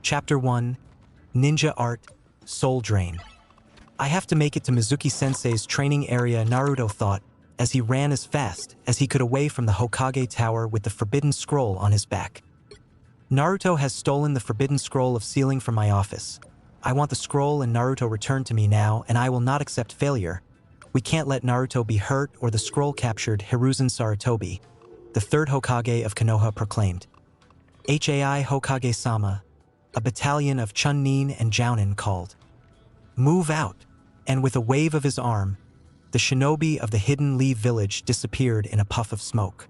Chapter 1, Ninja Art, Soul Drain. I have to make it to Mizuki-sensei's training area, Naruto thought, as he ran as fast as he could away from the Hokage Tower with the Forbidden Scroll on his back. Naruto has stolen the Forbidden Scroll of Sealing from my office. I want the scroll and Naruto returned to me now, and I will not accept failure. We can't let Naruto be hurt or the scroll captured, Hiruzen Sarutobi, the third Hokage of Konoha, proclaimed. Hai Hokage-sama, a battalion of Chunnin and Jounin, called. Move out, and with a wave of his arm, the shinobi of the hidden Lee village disappeared in a puff of smoke.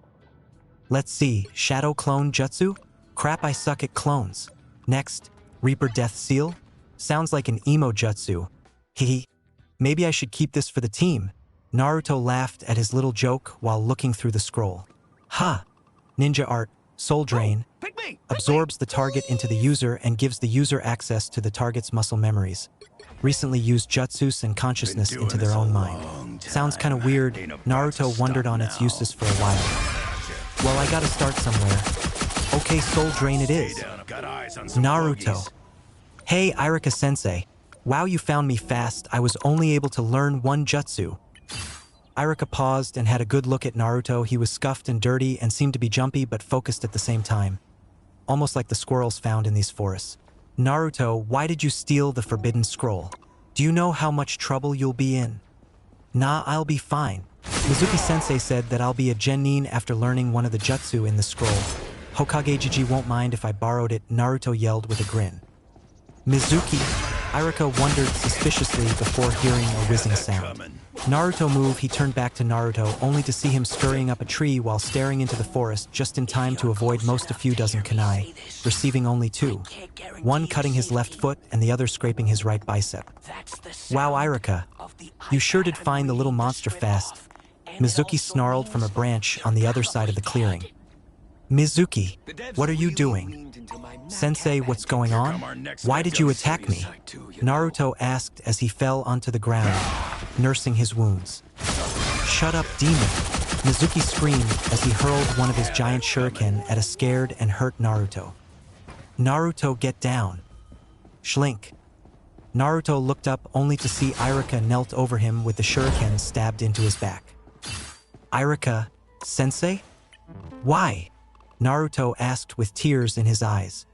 Let's see, Shadow Clone Jutsu? Crap, I suck at clones. Next, Reaper Death Seal? Sounds like an emo jutsu. Hehe. Maybe I should keep this for the team. Naruto laughed at his little joke while looking through the scroll. Ha! Ninja Art, Soul Drain, absorbs the target into the user and gives the user access to the target's muscle memories. Recently used jutsus and consciousness into their own mind. Sounds kinda weird. Naruto wondered on its uses for a while. Well, I gotta start somewhere. Okay, Soul Drain it is. Naruto. Hey, Irika-sensei. Wow, you found me fast. I was only able to learn one jutsu. Irika paused and had a good look at Naruto. He was scuffed and dirty and seemed to be jumpy but focused at the same time. Almost like the squirrels found in these forests. Naruto, why did you steal the Forbidden Scroll? Do you know how much trouble you'll be in? Nah, I'll be fine. Mizuki-sensei said that I'll be a genin after learning one of the jutsu in the scroll. Hokage won't mind if I borrowed it, Naruto yelled with a grin. Mizuki, Irika wondered suspiciously before hearing a whizzing sound. Naruto moved, he turned back to Naruto, only to see him scurrying up a tree while staring into the forest just in time to avoid most a few dozen kunai, receiving only two. One cutting his left foot and the other scraping his right bicep. Wow, Irika, you sure did find the little monster fast. Mizuki snarled from a branch on the other side of the clearing. Mizuki, what are you doing? Sensei, what's going on? Why did you attack me? Naruto asked as he fell onto the ground, nursing his wounds. Shut up, demon! Mizuki screamed as he hurled one of his giant shuriken at a scared and hurt Naruto. Naruto, get down. Shlink. Naruto looked up only to see Irika knelt over him with the shuriken stabbed into his back. Irika, sensei? Why? Naruto asked with tears in his eyes.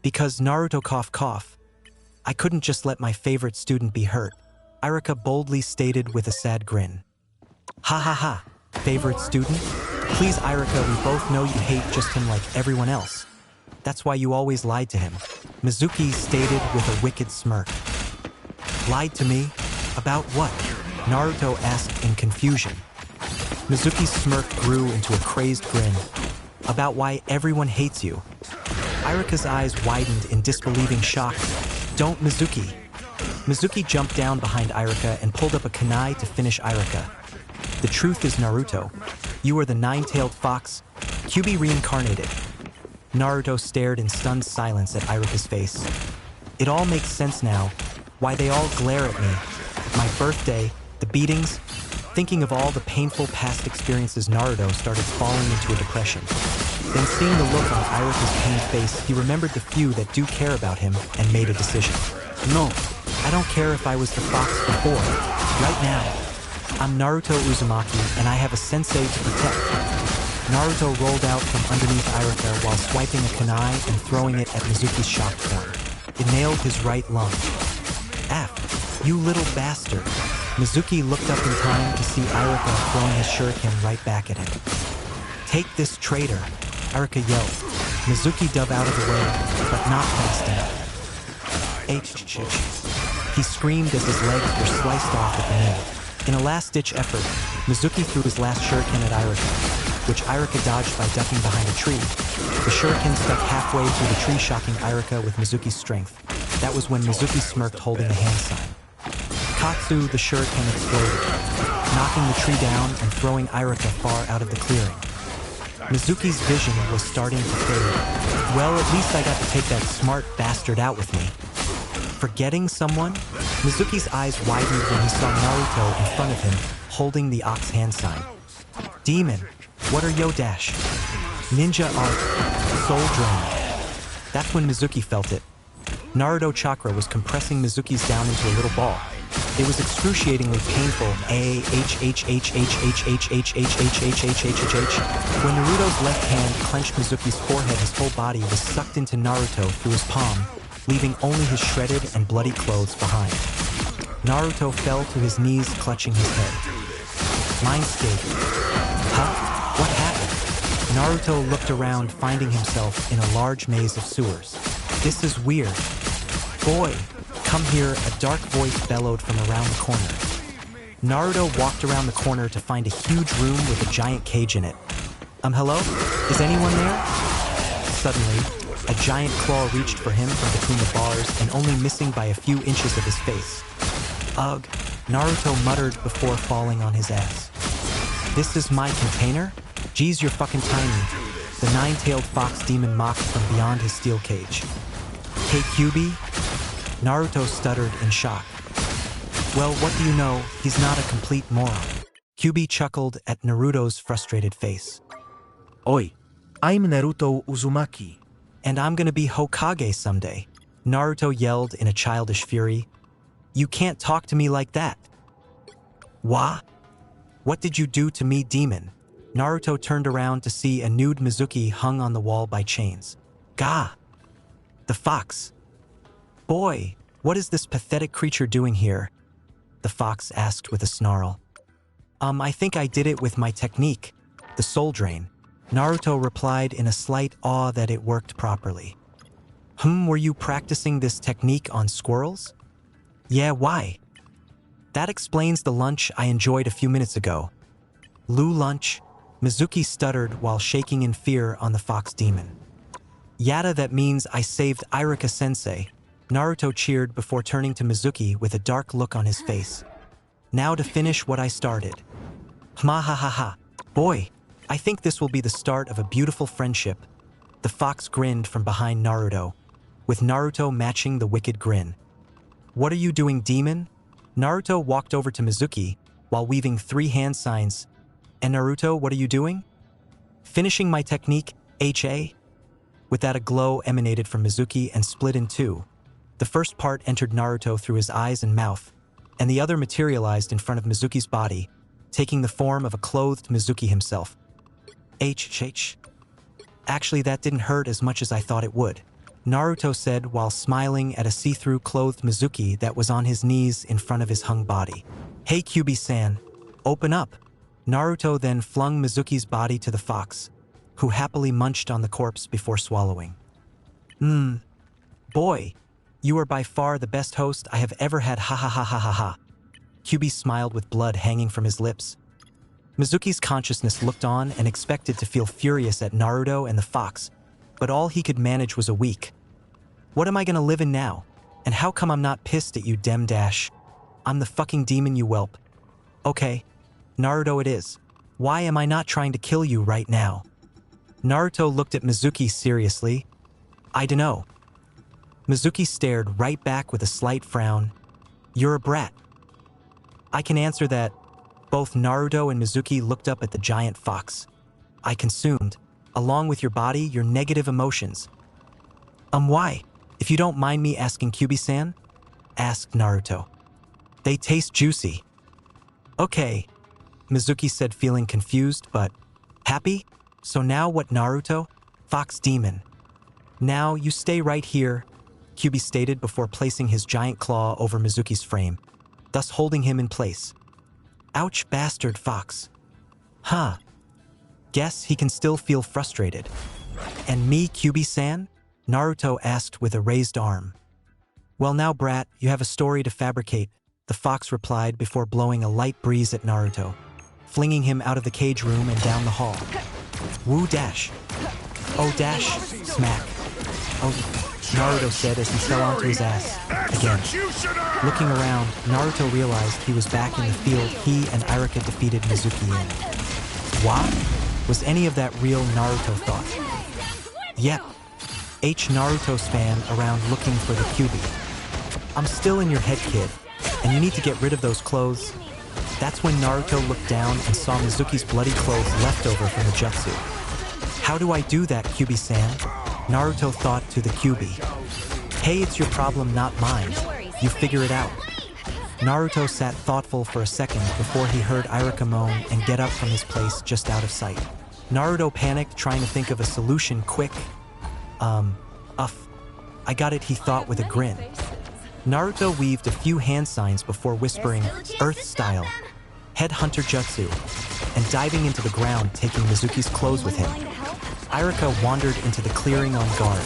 Because Naruto cough. I couldn't just let my favorite student be hurt. Irika boldly stated with a sad grin. Ha ha ha, favorite student? Please Irika, we both know you hate just him like everyone else. That's why you always lied to him. Mizuki stated with a wicked smirk. Lied to me? About what? Naruto asked in confusion. Mizuki's smirk grew into a crazed grin. About why everyone hates you. Irika's eyes widened in disbelieving shock. Don't, Mizuki. Mizuki jumped down behind Irika and pulled up a kunai to finish Irika. The truth is, Naruto, you are the nine-tailed fox, Kyuubi reincarnated. Naruto stared in stunned silence at Irika's face. It all makes sense now, why they all glare at me. My birthday, the beatings, thinking of all the painful past experiences. Naruto started falling into a depression. Then seeing the look on Irika's pained face, he remembered the few that do care about him and made a decision. No, I don't care if I was the fox before. Right now, I'm Naruto Uzumaki and I have a sensei to protect. Naruto rolled out from underneath Irika while swiping a kunai and throwing it at Mizuki's shocked form. It nailed his right lung. F, you little bastard. Mizuki looked up in time to see Irika throwing his shuriken right back at him. Take this, traitor, Irika yelled. Mizuki dove out of the way, but not fast enough. He screamed as his legs were sliced off at the knee. In a last-ditch effort, Mizuki threw his last shuriken at Irika, which Irika dodged by ducking behind a tree. The shuriken stuck halfway through the tree, shocking Irika with Mizuki's strength. That was when Mizuki smirked, holding the hand sign. Katsu, the shuriken exploded, knocking the tree down and throwing Irika far out of the clearing. Mizuki's vision was starting to fade. Well, at least I got to take that smart bastard out with me. Forgetting someone? Mizuki's eyes widened when he saw Naruto in front of him, holding the ox hand sign. Demon, what are yo dash? Ninja art, soul drain. That's when Mizuki felt it. Naruto chakra was compressing Mizuki's down into a little ball. It was excruciatingly painful. When Naruto's left hand clenched Mizuki's forehead, his whole body was sucked into Naruto through his palm, leaving only his shredded and bloody clothes behind. Naruto fell to his knees, clutching his head. Mindscape. Huh? What happened? Naruto looked around, finding himself in a large maze of sewers. This is weird. Boy, come here, a dark voice bellowed from around the corner. Naruto walked around the corner to find a huge room with a giant cage in it. Hello? Is anyone there? Suddenly, a giant claw reached for him from between the bars and only missing by a few inches of his face. Ugh, Naruto muttered before falling on his ass. This is my container? Geez, you're fucking tiny. The nine-tailed fox demon mocked from beyond his steel cage. Hey, QB? Naruto stuttered in shock. Well, what do you know? He's not a complete moron. QB chuckled at Naruto's frustrated face. Oi, I'm Naruto Uzumaki. And I'm gonna be Hokage someday. Naruto yelled in a childish fury. You can't talk to me like that. Wha? What did you do to me, demon? Naruto turned around to see a nude Mizuki hung on the wall by chains. Gah! The fox. Boy, what is this pathetic creature doing here? The fox asked with a snarl. I think I did it with my technique, the soul drain. Naruto replied in a slight awe that it worked properly. Were you practicing this technique on squirrels? Yeah, why? That explains the lunch I enjoyed a few minutes ago. Lunch? Mizuki stuttered while shaking in fear on the fox demon. Yada, that means I saved Irika-sensei. Naruto cheered before turning to Mizuki with a dark look on his face. Now to finish what I started. Ha. Boy, I think this will be the start of a beautiful friendship. The fox grinned from behind Naruto, with Naruto matching the wicked grin. What are you doing, demon? Naruto walked over to Mizuki while weaving 3 hand signs. And Naruto, what are you doing? Finishing my technique, HA? With that, a glow emanated from Mizuki and split in two. The first part entered Naruto through his eyes and mouth, and the other materialized in front of Mizuki's body, taking the form of a clothed Mizuki himself. Actually, that didn't hurt as much as I thought it would, Naruto said while smiling at a see-through clothed Mizuki that was on his knees in front of his hung body. Hey, QB-san, open up. Naruto then flung Mizuki's body to the fox, who happily munched on the corpse before swallowing. Boy, you are by far the best host I have ever had, ha. QB smiled with blood hanging from his lips. Mizuki's consciousness looked on and expected to feel furious at Naruto and the fox, but all he could manage was a weak. What am I gonna live in now? And how come I'm not pissed at you, Dem Dash? I'm the fucking demon, you whelp. Okay, Naruto it is. Why am I not trying to kill you right now? Naruto looked at Mizuki seriously. I dunno. Mizuki stared right back with a slight frown. You're a brat. I can answer that. Both Naruto and Mizuki looked up at the giant fox. I consumed, along with your body, your negative emotions. Why? If you don't mind me asking, QB-san? Asked Naruto. They taste juicy. Okay, Mizuki said, feeling confused but happy. So now what, Naruto? Fox demon. Now you stay right here, QB stated before placing his giant claw over Mizuki's frame, thus holding him in place. Ouch, bastard fox. Huh. Guess he can still feel frustrated. And me, QB-san? Naruto asked with a raised arm. Well now, brat, you have a story to fabricate, the fox replied before blowing a light breeze at Naruto, flinging him out of the cage room and down the hall. Woo dash. Oh dash, smack. Oh, Naruto said as he fell onto his ass. Again. Looking around, Naruto realized he was back in the field he and Irika defeated Mizuki in. What? Was any of that real, Naruto thought? Yep. Naruto span around looking for the QB. I'm still in your head, kid, and you need to get rid of those clothes. That's when Naruto looked down and saw Mizuki's bloody clothes left over from the Jutsu. How do I do that, QB-san? Naruto thought to the QB. Hey, it's your problem, not mine. You figure it out. Naruto sat thoughtful for a second before he heard Irika moan and get up from his place just out of sight. Naruto panicked, trying to think of a solution quick. I got it, he thought with a grin. Naruto weaved a few hand signs before whispering, Earth style, Headhunter Jutsu, and diving into the ground, taking Mizuki's clothes with him. Irika wandered into the clearing on guard.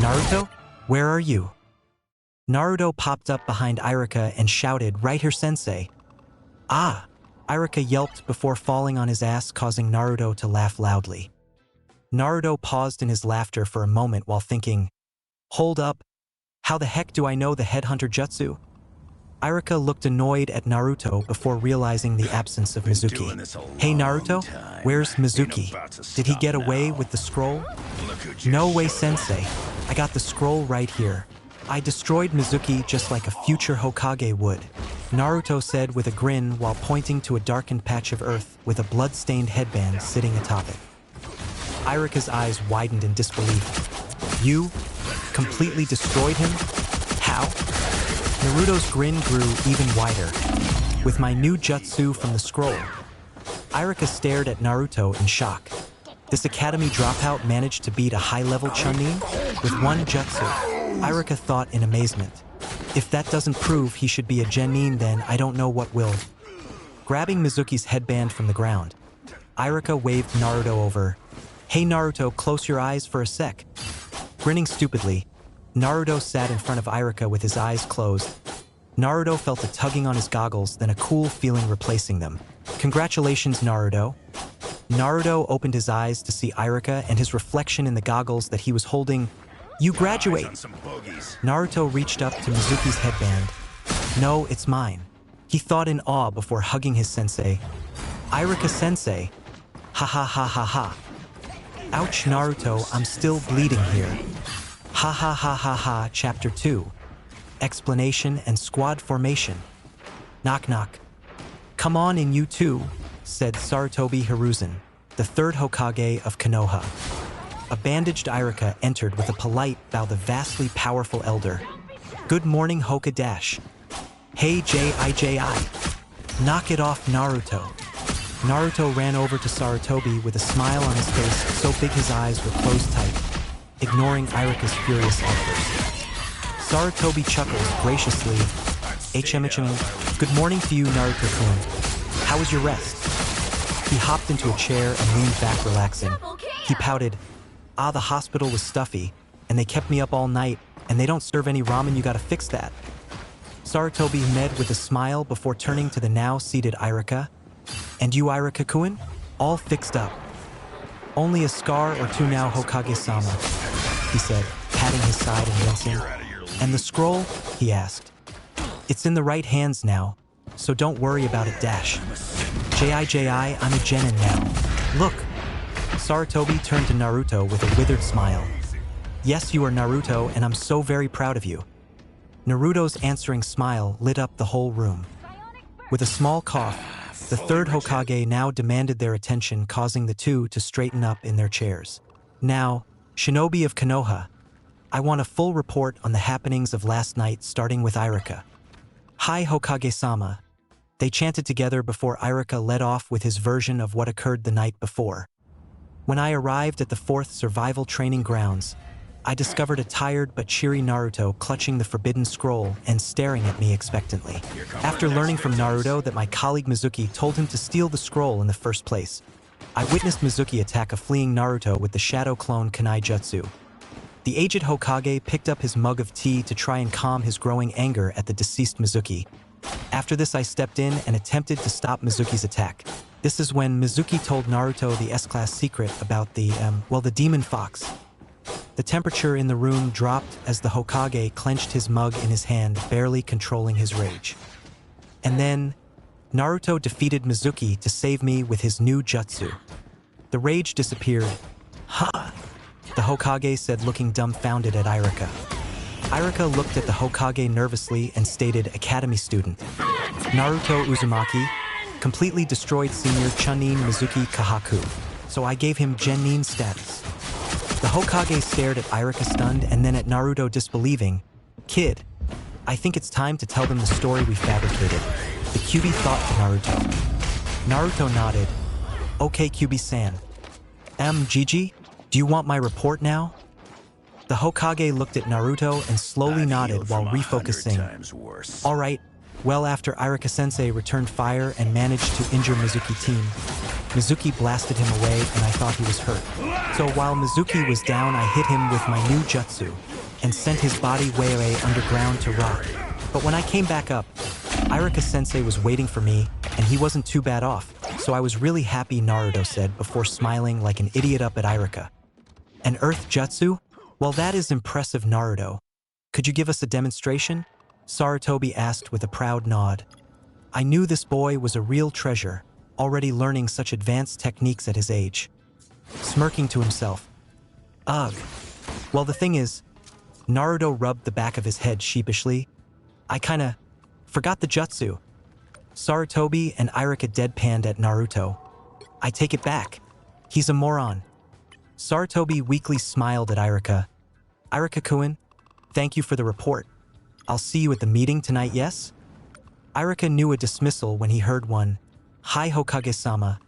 Naruto, where are you? Naruto popped up behind Irika and shouted, right here, sensei. Ah! Irika yelped before falling on his ass, causing Naruto to laugh loudly. Naruto paused in his laughter for a moment while thinking, hold up, how the heck do I know the Headhunter Jutsu? Irika looked annoyed at Naruto before realizing the absence of Mizuki. Hey Naruto, where's Mizuki? Did he get away with the scroll? No way, sensei. I got the scroll right here. I destroyed Mizuki just like a future Hokage would, Naruto said with a grin while pointing to a darkened patch of earth with a blood-stained headband sitting atop it. Irika's eyes widened in disbelief. You completely destroyed him? How? Naruto's grin grew even wider. With my new jutsu from the scroll. Irika stared at Naruto in shock. This academy dropout managed to beat a high-level Chunin with one jutsu. Irika thought in amazement. If that doesn't prove he should be a genin, then I don't know what will. Grabbing Mizuki's headband from the ground, Irika waved Naruto over. Hey Naruto, close your eyes for a sec. Grinning stupidly, Naruto sat in front of Irika with his eyes closed. Naruto felt a tugging on his goggles, then a cool feeling replacing them. Congratulations, Naruto. Naruto opened his eyes to see Irika and his reflection in the goggles that he was holding. You graduate! Naruto reached up to Mizuki's headband. No, it's mine. He thought in awe before hugging his sensei. Irika-sensei. Ha ha ha ha ha. Ouch, Naruto, I'm still bleeding here. Ha ha ha ha ha. Chapter 2. Explanation and squad formation. Knock knock. Come on in, you two, said Sarutobi Hiruzen, the third Hokage of Konoha. A bandaged Irika entered with a polite bow, the vastly powerful elder. Good morning, Hokage. Hey, Jiji. Knock it off, Naruto. Naruto ran over to Sarutobi with a smile on his face so big his eyes were closed tight, ignoring Irika's furious outburst. Sarutobi chuckled graciously. Good morning to you, Naruto-kun. How was your rest? He hopped into a chair and leaned back, relaxing. He pouted. The hospital was stuffy, and they kept me up all night, and they don't serve any ramen, you gotta fix that. Sarutobi met with a smile before turning to the now-seated Irika. And you, Irika-kun? All fixed up. Only a scar or two now, Hokage-sama, he said, patting his side and wincing. And the scroll? He asked. It's in the right hands now, so don't worry about it, dash. Jiji, I'm a genin now. Look! Sarutobi turned to Naruto with a withered smile. Yes, you are Naruto, and I'm so very proud of you. Naruto's answering smile lit up the whole room. With a small cough, the third Hokage now demanded their attention, causing the two to straighten up in their chairs. Now, Shinobi of Konoha, I want a full report on the happenings of last night, starting with Irika. Hi, Hokage-sama. They chanted together before Irika led off with his version of what occurred the night before. When I arrived at the 4th survival training grounds, I discovered a tired but cheery Naruto clutching the forbidden scroll and staring at me expectantly. After learning from Naruto that my colleague Mizuki told him to steal the scroll in the first place, I witnessed Mizuki attack a fleeing Naruto with the shadow clone Kunai Jutsu. The aged Hokage picked up his mug of tea to try and calm his growing anger at the deceased Mizuki. After this, I stepped in and attempted to stop Mizuki's attack. This is when Mizuki told Naruto the S-class secret about the demon fox. The temperature in the room dropped as the Hokage clenched his mug in his hand, barely controlling his rage. And then, Naruto defeated Mizuki to save me with his new jutsu. The rage disappeared. Ha! The Hokage said, looking dumbfounded at Irika. Irika looked at the Hokage nervously and stated, Academy student. Naruto Uzumaki completely destroyed senior Chunin Mizuki Kahaku, so I gave him genin status. The Hokage stared at Irika stunned and then at Naruto disbelieving. Kid, I think it's time to tell them the story we fabricated. The Kyuubi thought to Naruto. Naruto nodded. Okay, Kyuubi-san. Gigi, do you want my report now? The Hokage looked at Naruto and slowly nodded while refocusing. All right, well after Irika-sensei returned fire and managed to injure Mizuki team, Mizuki blasted him away and I thought he was hurt. So while Mizuki was down, I hit him with my new jutsu and sent his body way away underground to rot. But when I came back up, Irika-sensei was waiting for me and he wasn't too bad off. So I was really happy, Naruto said before smiling like an idiot up at Irika. An earth jutsu? Well, that is impressive, Naruto. Could you give us a demonstration? Sarutobi asked with a proud nod. I knew this boy was a real treasure, already learning such advanced techniques at his age. Smirking to himself. Ugh. Well, the thing is, Naruto rubbed the back of his head sheepishly. I kinda forgot the jutsu. Sarutobi and Irika deadpanned at Naruto. I take it back. He's a moron. Sarutobi weakly smiled at Irika. Irika-kun, thank you for the report. I'll see you at the meeting tonight, yes? Irika knew a dismissal when he heard one. Hi, Hokage-sama.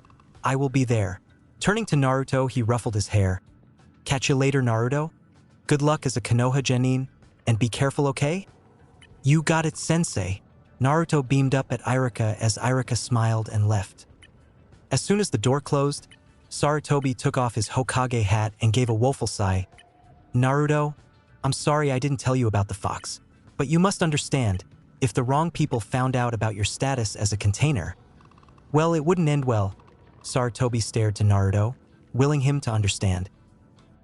I will be there. Turning to Naruto, he ruffled his hair. Catch you later, Naruto. Good luck as a Konoha genin, and be careful, okay? You got it, sensei. Naruto beamed up at Irika as Irika smiled and left. As soon as the door closed, Sarutobi took off his Hokage hat and gave a woeful sigh. Naruto, I'm sorry I didn't tell you about the fox, but you must understand, if the wrong people found out about your status as a container, well, it wouldn't end well. Sarutobi stared to Naruto, willing him to understand.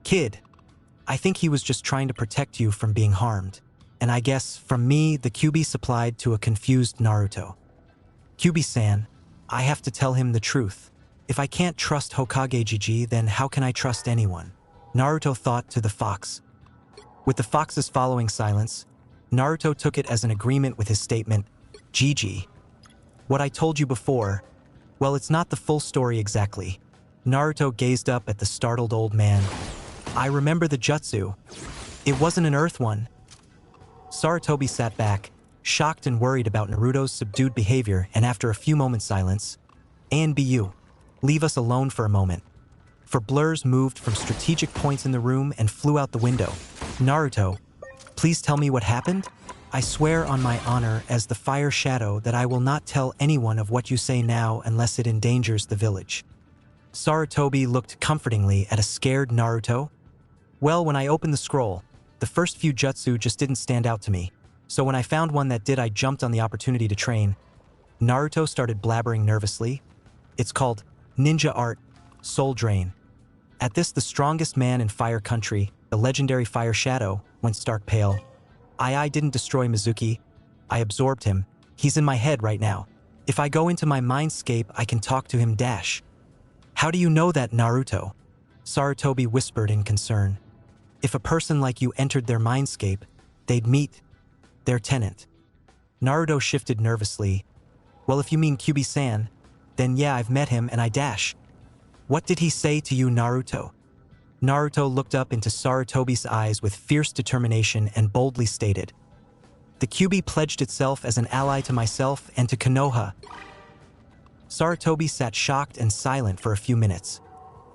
Kid, I think he was just trying to protect you from being harmed. And I guess, from me, the Kyuubi supplied to a confused Naruto. Kyuubi-san, I have to tell him the truth. If I can't trust Hokage Gigi, then how can I trust anyone? Naruto thought to the fox. With the fox's following silence, Naruto took it as an agreement with his statement, Gigi. What I told you before, well, it's not the full story exactly. Naruto gazed up at the startled old man. I remember the jutsu. It wasn't an earth one. Sarutobi sat back, shocked and worried about Naruto's subdued behavior, and after a few moments' silence, ANBU, leave us alone for a moment. For blurs moved from strategic points in the room and flew out the window. Naruto, please tell me what happened? I swear on my honor as the fire shadow that I will not tell anyone of what you say now unless it endangers the village. Sarutobi looked comfortingly at a scared Naruto. Well, when I opened the scroll, the first few jutsu just didn't stand out to me. So when I found one that did, I jumped on the opportunity to train. Naruto started blabbering nervously. It's called Ninja Art, Soul Drain. At this, the strongest man in Fire Country, the legendary Fire Shadow, went stark pale. I didn't destroy Mizuki. I absorbed him. He's in my head right now. If I go into my mindscape, I can talk to him dash. How do you know that, Naruto? Sarutobi whispered in concern. If a person like you entered their mindscape, they'd meet their tenant. Naruto shifted nervously. Well, if you mean Kyuubi-san, then yeah, I've met him and I dash. What did he say to you, Naruto? Naruto looked up into Sarutobi's eyes with fierce determination and boldly stated, the Kyuubi pledged itself as an ally to myself and to Konoha. Sarutobi sat shocked and silent for a few minutes.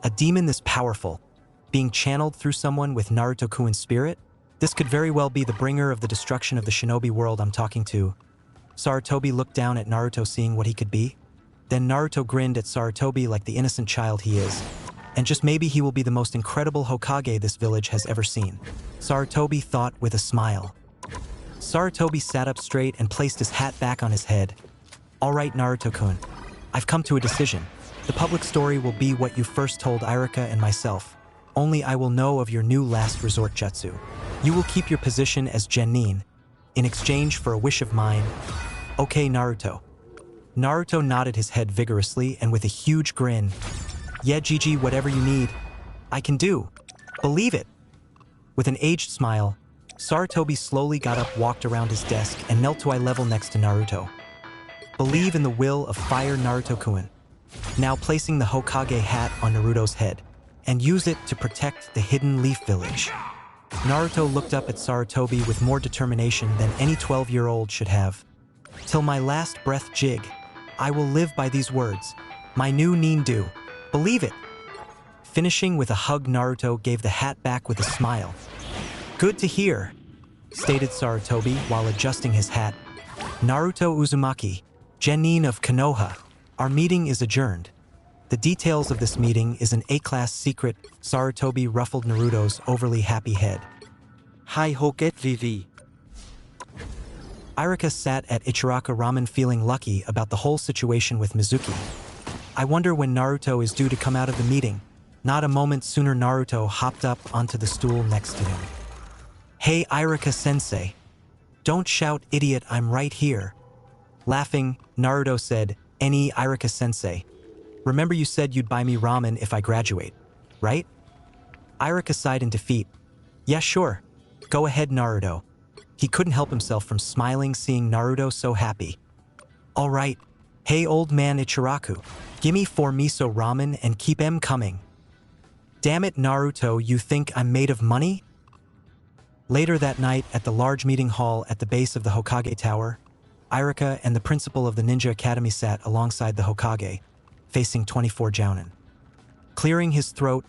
A demon this powerful, being channeled through someone with Naruto-kun's spirit? This could very well be the bringer of the destruction of the shinobi world I'm talking to. Sarutobi looked down at Naruto, seeing what he could be. Then Naruto grinned at Sarutobi like the innocent child he is. And just maybe he will be the most incredible Hokage this village has ever seen. Sarutobi thought with a smile. Sarutobi sat up straight and placed his hat back on his head. All right, Naruto-kun. I've come to a decision. The public story will be what you first told Irika and myself. Only I will know of your new last resort jutsu. You will keep your position as genin, in exchange for a wish of mine. Okay, Naruto. Naruto nodded his head vigorously and with a huge grin. Yeah, Gigi, whatever you need, I can do. Believe it. With an aged smile, Sarutobi slowly got up, walked around his desk, and knelt to eye level next to Naruto. Believe in the will of Fire Naruto-kun. Now placing the Hokage hat on Naruto's head. and use it to protect the hidden leaf village. Naruto looked up at Sarutobi with more determination than any 12-year-old should have. Till my last breath jig, I will live by these words. My new Nindu. Believe it. Finishing with a hug, Naruto gave the hat back with a smile. Good to hear, stated Sarutobi while adjusting his hat. Naruto Uzumaki, Genin of Konoha, our meeting is adjourned. The details of this meeting is an A-class secret. Sarutobi ruffled Naruto's overly happy head. Hi Hokage Vivi. Irika sat at Ichiraka Ramen feeling lucky about the whole situation with Mizuki. I wonder when Naruto is due to come out of the meeting. Not a moment sooner, Naruto hopped up onto the stool next to him. Hey Irika-sensei. Don't shout, idiot, I'm right here. Laughing, Naruto said, Any Irika-sensei. Remember you said you'd buy me ramen if I graduate, right? Irika sighed in defeat. Yeah, sure. Go ahead, Naruto. He couldn't help himself from smiling seeing Naruto so happy. All right. Hey, old man Ichiraku. Gimme 4 miso ramen and keep 'em coming. Damn it, Naruto, you think I'm made of money? Later that night, at the large meeting hall at the base of the Hokage Tower, Irika and the principal of the Ninja Academy sat alongside the Hokage, facing 24 Jounin. Clearing his throat,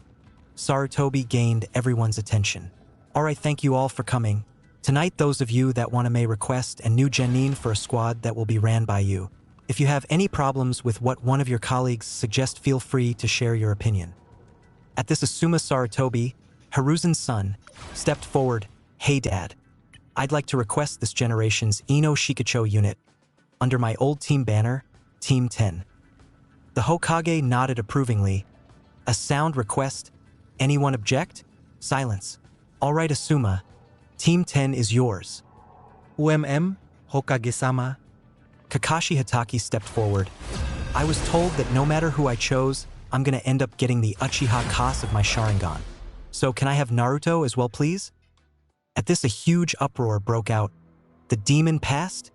Sarutobi gained everyone's attention. Alright, thank you all for coming. Tonight, those of you that want to may request a new genin for a squad that will be ran by you. If you have any problems with what one of your colleagues suggests, feel free to share your opinion. At this, Asuma Sarutobi, Hiruzen's son, stepped forward. Hey Dad, I'd like to request this generation's Ino Shikacho unit under my old team banner, Team 10. The Hokage nodded approvingly. A sound request. Anyone object? Silence. All right, Asuma. Team 10 is yours. Hokage-sama. Kakashi Hatake stepped forward. I was told that no matter who I chose, I'm gonna end up getting the Uchiha Kase of my Sharingan. So can I have Naruto as well, please? At this, a huge uproar broke out. The demon passed?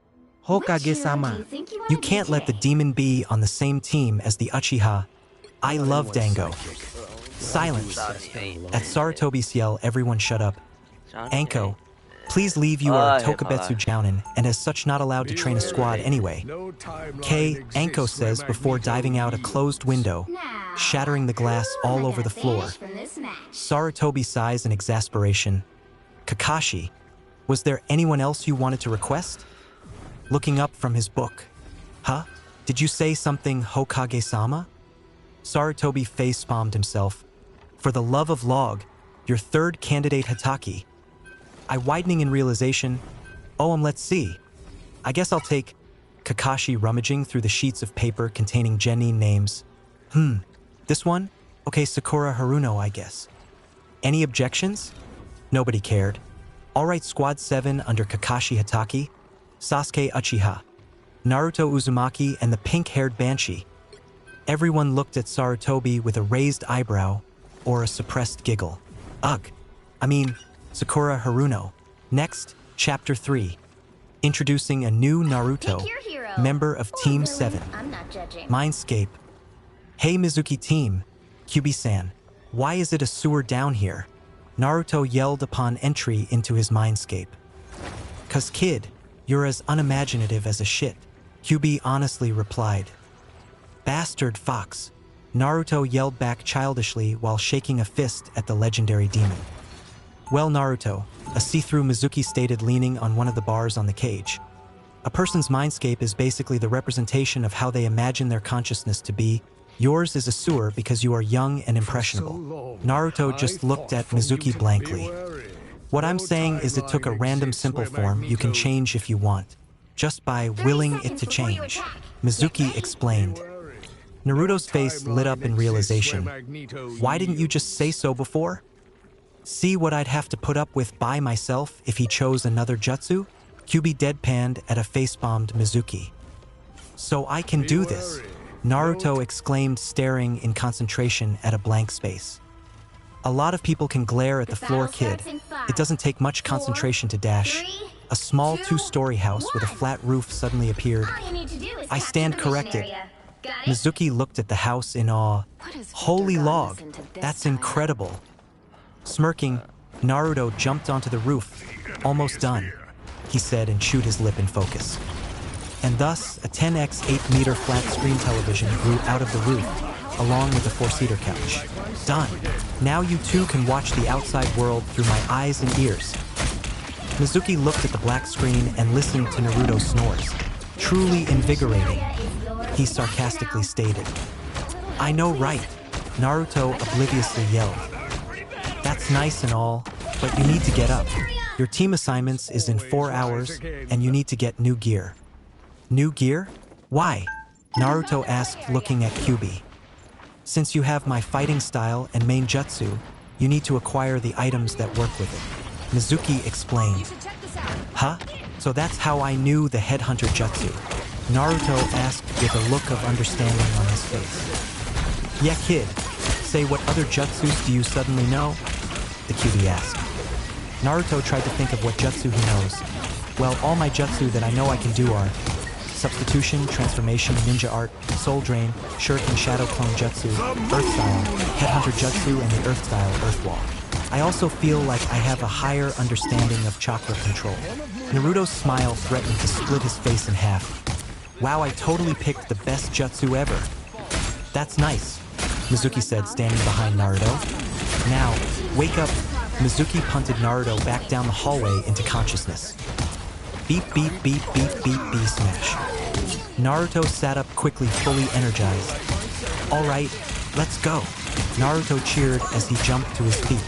Hokage-sama. You can't let the demon be on the same team as the Uchiha. I love Dango. Silence. At Sarutobi's yell, everyone shut up. Anko, please leave, you are a Tokubetsu Jounin and as such not allowed to train a squad anyway. K, Anko says before diving out a closed window, shattering the glass all over the floor. Sarutobi sighs in exasperation. Kakashi, was there anyone else you wanted to request? Looking up from his book. Huh? Did you say something, Hokage-sama? Sarutobi face-palmed himself. For the love of Log, your third candidate Hatake. I widening in realization. Let's see. I guess I'll take Kakashi rummaging through the sheets of paper containing genin names. This one? Okay, Sakura Haruno, I guess. Any objections? Nobody cared. Alright, Squad 7 under Kakashi Hatake, Sasuke Uchiha, Naruto Uzumaki, and the pink-haired Banshee. Everyone looked at Sarutobi with a raised eyebrow or a suppressed giggle. Ugh. Sakura Haruno. Next, Chapter 3. Introducing a new Naruto, member of Team 7. Mindscape. Hey Mizuki team, Kyubi-san. Why is it a sewer down here? Naruto yelled upon entry into his mindscape. "'Cause kid, you're as unimaginative as a shit," Kyubi honestly replied. "Bastard fox," Naruto yelled back childishly while shaking a fist at the legendary demon. "Well, Naruto," a see-through Mizuki stated leaning on one of the bars on the cage. "A person's mindscape is basically the representation of how they imagine their consciousness to be. Yours is a sewer because you are young and impressionable." Naruto just looked at Mizuki blankly. "What I'm saying is it took a random simple form you can change if you want, just by willing it to change," Mizuki explained. Naruto's face lit up in realization. Why didn't you just say so before? See what I'd have to put up with by myself if he chose another jutsu? Kyubi deadpanned at a face-bombed Mizuki. "So I can do this," Naruto exclaimed, staring in concentration at a blank space. "A lot of people can glare at the floor, kid. It doesn't take much concentration to dash." A small two-story house with a flat roof suddenly appeared. "I stand corrected." Mizuki looked at the house in awe. Holy log, that's incredible. Smirking, Naruto jumped onto the roof. Almost done, he said and chewed his lip in focus. And thus, a 10x 8-meter flat-screen television grew out of the roof, along with a 4-seater couch. Done. Now you too can watch the outside world through my eyes and ears. Mizuki looked at the black screen and listened to Naruto's snores. Truly invigorating, he sarcastically stated. I know, right? Naruto obliviously yelled. That's nice and all, but you need to get up. Your team assignments is in 4 hours, and you need to get new gear. New gear? Why? Naruto asked, looking at Kyuubi. Since you have my fighting style and main jutsu, you need to acquire the items that work with it. Mizuki explained. Huh? So that's how I knew the headhunter jutsu? Naruto asked with a look of understanding on his face. Yeah, kid. Say, what other jutsus do you suddenly know? The Kyuubi asked. Naruto tried to think of what jutsu he knows. Well, all my jutsu that I know I can do are substitution, transformation, ninja art, soul drain, shuriken, shadow clone jutsu, earth style, headhunter jutsu, and the earth style, earth wall. I also feel like I have a higher understanding of chakra control. Naruto's smile threatened to split his face in half. Wow, I totally picked the best jutsu ever. That's nice, Mizuki said, standing behind Naruto. Now, wake up. Mizuki punted Naruto back down the hallway into consciousness. Beep, beep, beep, beep, beep, beep, smash. Naruto sat up quickly, fully energized. All right, let's go. Naruto cheered as he jumped to his feet.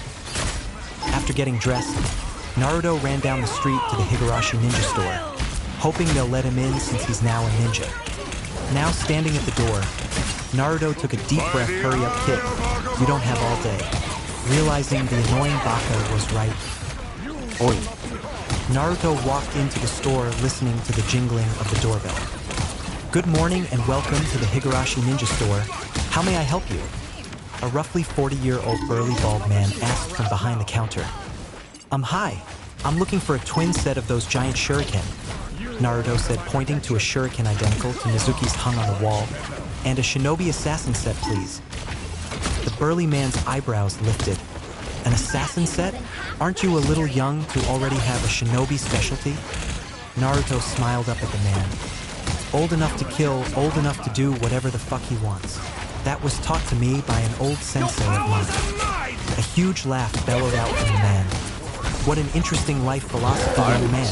After getting dressed, Naruto ran down the street to the Higurashi ninja store, hoping they'll let him in since he's now a ninja. Now standing at the door, Naruto took a deep breath. Hurry up, kid. You don't have all day. Realizing the annoying Baka was right. Oi. Naruto walked into the store listening to the jingling of the doorbell. Good morning and welcome to the Higurashi ninja store. How may I help you? A roughly 40-year-old burly bald man asked from behind the counter. Hi. I'm looking for a twin set of those giant shuriken, Naruto said, pointing to a shuriken identical to Mizuki's hung on the wall. And a shinobi assassin set, please. The burly man's eyebrows lifted. An assassin set? Aren't you a little young to already have a shinobi specialty? Naruto smiled up at the man. Old enough to kill, old enough to do whatever the fuck he wants. That was taught to me by an old sensei of mine. A huge laugh bellowed out from the man. What an interesting life philosophy, young man.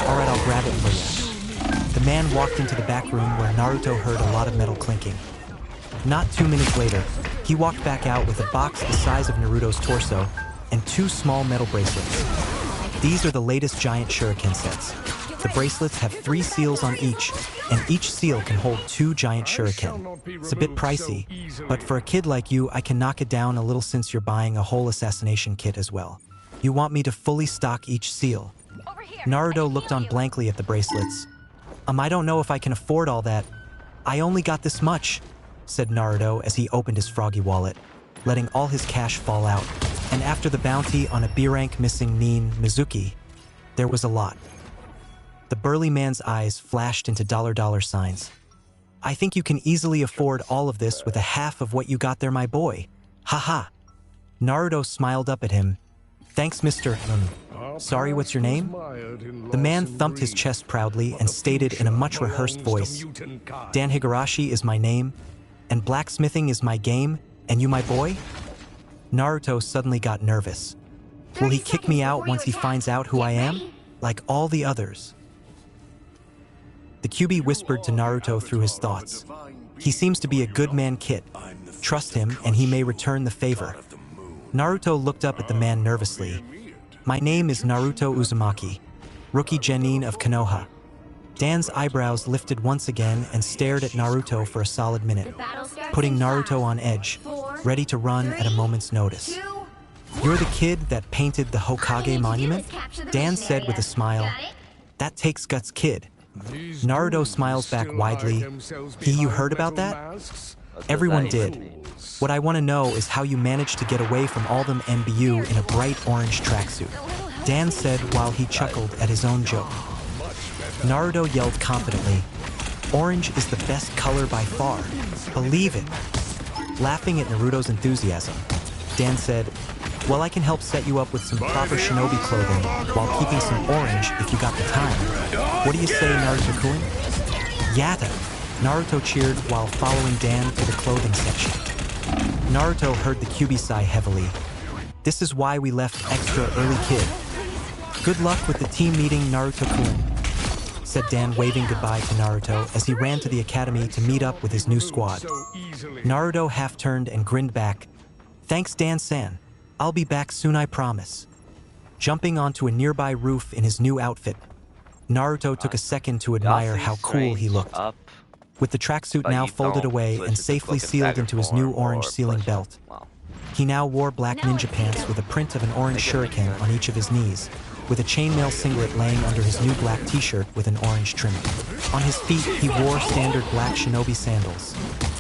All right, I'll grab it for you. The man walked into the back room where Naruto heard a lot of metal clinking. Not 2 minutes later, he walked back out with a box the size of Naruto's torso and 2 small metal bracelets. These are the latest giant shuriken sets. The bracelets have 3 seals on each, and each seal can hold 2 giant shuriken. It's a bit pricey, but for a kid like you, I can knock it down a little since you're buying a whole assassination kit as well. You want me to fully stock each seal? Naruto looked on blankly at the bracelets. I don't know if I can afford all that. I only got this much, said Naruto as he opened his froggy wallet, letting all his cash fall out. And after the bounty on a B-rank missing Nin Mizuki, there was a lot. The burly man's eyes flashed into dollar signs. I think you can easily afford all of this with a half of what you got there, my boy. Haha. Naruto smiled up at him. Thanks, Mr. Sorry, what's your name? The man thumped his chest proudly and stated in a much rehearsed voice, Dan Higurashi is my name, and blacksmithing is my game, and you my boy? Naruto suddenly got nervous. Will he kick me out once he finds out who I am? Like all the others? The Kyuubi whispered to Naruto through his thoughts. He seems to be a good man, Kit. Trust him, and he may return the favor. Naruto looked up at the man nervously. My name is Naruto Uzumaki, rookie genin of Konoha. Dan's eyebrows lifted once again and stared at Naruto for a solid minute, putting Naruto on edge, ready to run at a moment's notice. You're the kid that painted the Hokage monument? Dan said with a smile. That takes guts, kid. Naruto smiles back widely. You heard about that? Everyone did. What I want to know is how you managed to get away from all them MBU in a bright orange tracksuit, Dan said while he chuckled at his own joke. Naruto yelled confidently, Orange is the best color by far. Believe it. Laughing at Naruto's enthusiasm, Dan said, well, I can help set you up with some proper shinobi clothing while keeping some orange if you got the time. What do you say, Naruto-kun? Yatta! Naruto cheered while following Dan to the clothing section. Naruto heard the Kyuubi sigh heavily. This is why we left extra early, kid. Good luck with the team meeting, Naruto-kun, said Dan, waving goodbye to Naruto as he ran to the academy to meet up with his new squad. Naruto half-turned and grinned back. Thanks, Dan-san. I'll be back soon, I promise. Jumping onto a nearby roof in his new outfit, Naruto took a second to admire how cool he looked. With the tracksuit now folded away and safely sealed into his new orange sealing belt, he now wore black ninja pants with a print of an orange shuriken on each of his knees, with a chainmail singlet laying under his new black t-shirt with an orange trimming. On his feet, he wore standard black shinobi sandals,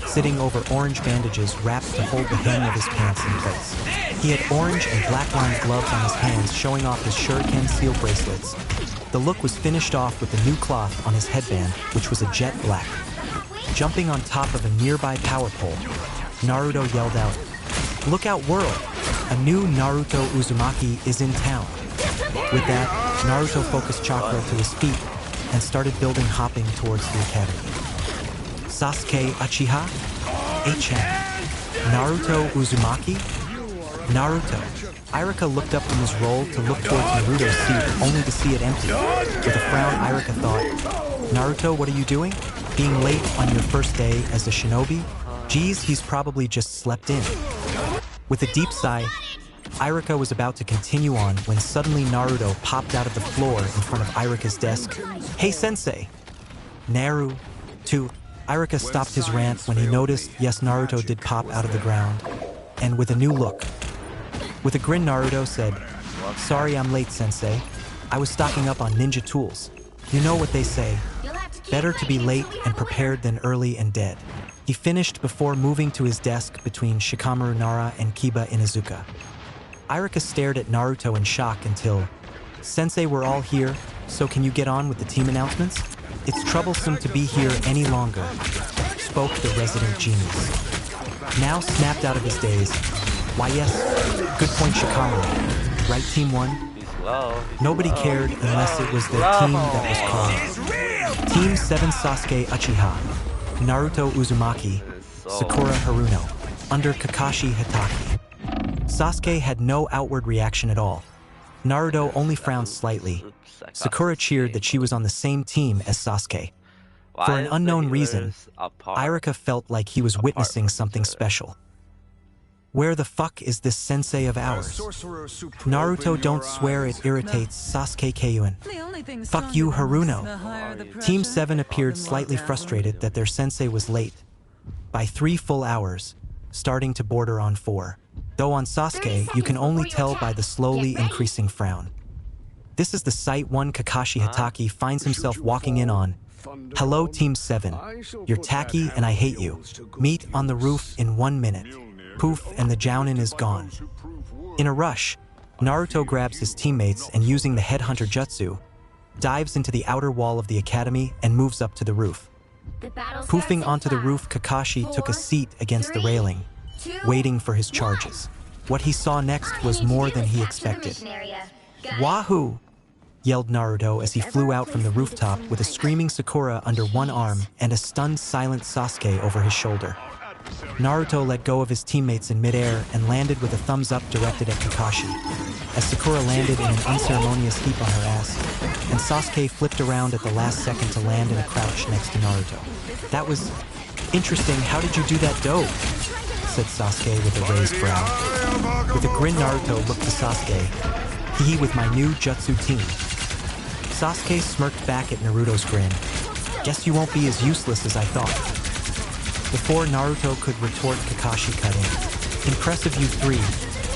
sitting over orange bandages wrapped to hold the hem of his pants in place. He had orange and black lined gloves on his hands showing off his shuriken seal bracelets. The look was finished off with the new cloth on his headband, which was a jet black. Jumping on top of a nearby power pole, Naruto yelled out, "Look out, world! A new Naruto Uzumaki is in town." With that, Naruto focused chakra to his feet and started building hopping towards the academy. Sasuke Uchiha? HM. Naruto Uzumaki? Naruto. Irika looked up from his roll to look towards Naruto's seat, only to see it empty. With a frown, Irika thought, Naruto, what are you doing? Being late on your first day as a shinobi? Geez, he's probably just slept in. With a deep sigh, Irika was about to continue on when suddenly Naruto popped out of the floor in front of Irika's desk. Hey, sensei! Naru, too. Irika stopped his rant when he noticed, yes, Naruto did pop out of the ground, and with a new look. With a grin, Naruto said, "Sorry I'm late, sensei. I was stocking up on ninja tools. You know what they say, better to be late and prepared than early and dead." He finished before moving to his desk between Shikamaru Nara and Kiba Inuzuka. Irika stared at Naruto in shock until, "Sensei, we're all here, so can you get on with the team announcements? It's troublesome to be here any longer," spoke the resident genius. Now snapped out of his daze, "Why yes, good point, Shikamaru. Right, Team 1? Nobody cared unless it was their team that was called. Team 7 Sasuke Uchiha, Naruto Uzumaki, Sakura Haruno, under Kakashi Hitaki." Sasuke had no outward reaction at all. Naruto only frowned slightly. Sakura cheered that she was on the same team as Sasuke. For an unknown reason, Irika felt like he was witnessing something special. Where the fuck is this sensei of ours? Naruto, don't swear, it irritates Sasuke Kayuin. Fuck you, Haruno. Team 7 appeared slightly frustrated that their sensei was late, by 3 full hours, starting to border on 4. Though on Sasuke, you can only tell by the slowly increasing frown. This is the sight one Kakashi Hitaki finds himself walking in on. "Hello, Team 7. You're tacky and I hate you. Meet on the roof in 1 minute." Poof, and the Jounin is gone. In a rush, Naruto grabs his teammates and, using the headhunter Jutsu, dives into the outer wall of the academy and moves up to the roof. Poofing onto the roof, Kakashi took a seat against the railing, waiting for his charges. What he saw next was more than he expected. "Wahoo!" yelled Naruto as he flew out from the rooftop with a screaming Sakura under one arm and a stunned, silent Sasuke over his shoulder. Naruto let go of his teammates in midair and landed with a thumbs up directed at Kakashi, as Sakura landed in an unceremonious heap on her ass, and Sasuke flipped around at the last second to land in a crouch next to Naruto. "That was interesting. How did you do that, dope?" said Sasuke with a raised brow. With a grin, Naruto looked to Sasuke. "Hee with my new Jutsu team." Sasuke smirked back at Naruto's grin. "Guess you won't be as useless as I thought." Before Naruto could retort, Kakashi cut in. "Impressive, you 3,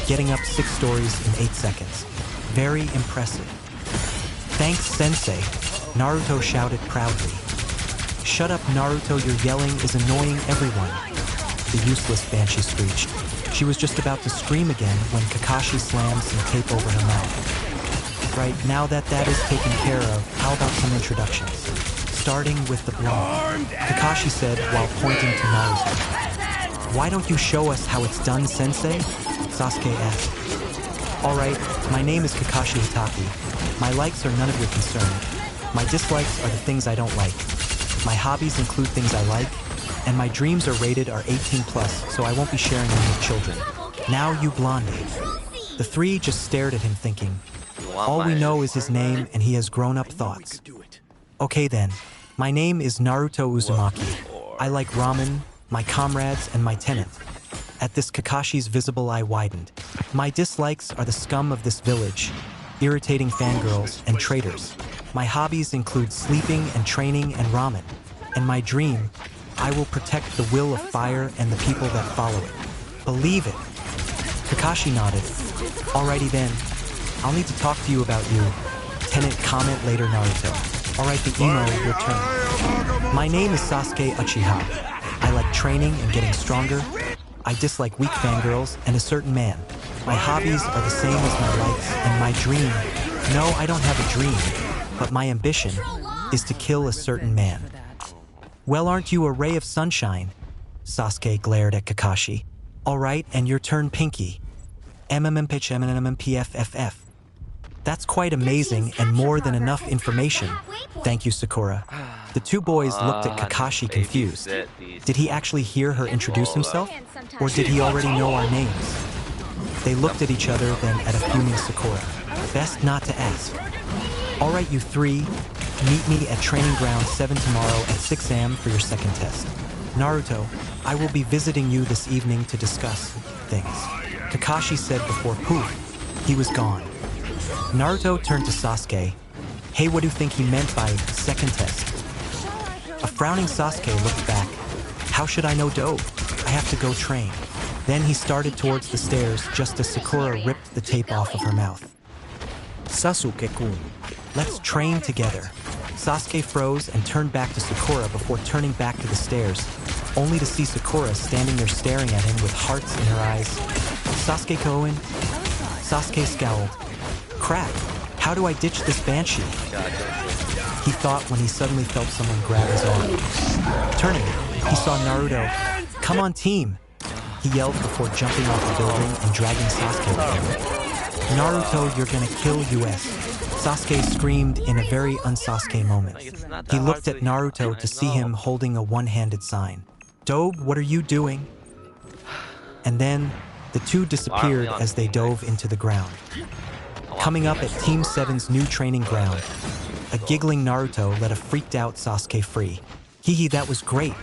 getting up 6 stories in 8 seconds. Very impressive." "Thanks, sensei," Naruto shouted proudly. "Shut up, Naruto, your yelling is annoying everyone," the useless Banshee screeched. She was just about to scream again when Kakashi slammed some tape over her mouth. "Right, now that is taken care of, how about some introductions? Starting with the blonde, Kakashi said while pointing to Naruto. Why don't you show us how it's done, sensei? Sasuke asked. Alright, my name is Kakashi Hitaki. My likes are none of your concern. My dislikes are the things I don't like. My hobbies include things I like, and my dreams are rated R 18 plus, so I won't be sharing them with children. Now you blondie. The three just stared at him thinking, all we know is his name and he has grown-up thoughts. Okay then, my name is Naruto Uzumaki. I like ramen, my comrades, and my tenant. At this, Kakashi's visible eye widened. My dislikes are the scum of this village, irritating fangirls and traitors. My hobbies include sleeping and training and ramen. And my dream, I will protect the will of fire and the people that follow it. Believe it. Kakashi nodded. Alrighty then, I'll need to talk to you about you. Tenant, comment later, Naruto. Alright, the emo, your turn. My name is Sasuke Uchiha. I like training and getting stronger. I dislike weak fangirls and a certain man. My hobbies are the same as my likes, and my dream. No, I don't have a dream, but my ambition is to kill a certain man. Well, aren't you a ray of sunshine? Sasuke glared at Kakashi. Alright, and your turn, Pinky. MMMPFFF. That's quite amazing and more than enough information. Thank you, Sakura. The two boys looked at Kakashi confused. Did he actually hear her introduce himself? Or did he already know our names? They looked at each other, then at a fuming Sakura. Best not to ask. Alright, you three. Meet me at Training Ground 7 tomorrow at 6 a.m. for your second test. Naruto, I will be visiting you this evening to discuss things. Kakashi said before poof, he was gone. Naruto turned to Sasuke. Hey, what do you think he meant by second test? A frowning Sasuke looked back. How should I know, Doe? I have to go train. Then he started towards the stairs just as Sakura ripped the tape off of her mouth. Sasuke-kun. Let's train together. Sasuke froze and turned back to Sakura before turning back to the stairs, only to see Sakura standing there staring at him with hearts in her eyes. Sasuke Koen? Sasuke scowled. Crap, how do I ditch this banshee? He thought when he suddenly felt someone grab his arm. Turning, he saw Naruto. Come on, team! He yelled before jumping off the building and dragging Sasuke with him. Naruto, you're gonna kill US. Sasuke screamed in a very un-Sasuke moment. He looked at Naruto to see him holding a one-handed sign. Dobe, what are you doing? And then, the two disappeared as they dove into the ground. Coming up at Team 7's new training ground, a giggling Naruto let a freaked-out Sasuke free. Hee, that was great.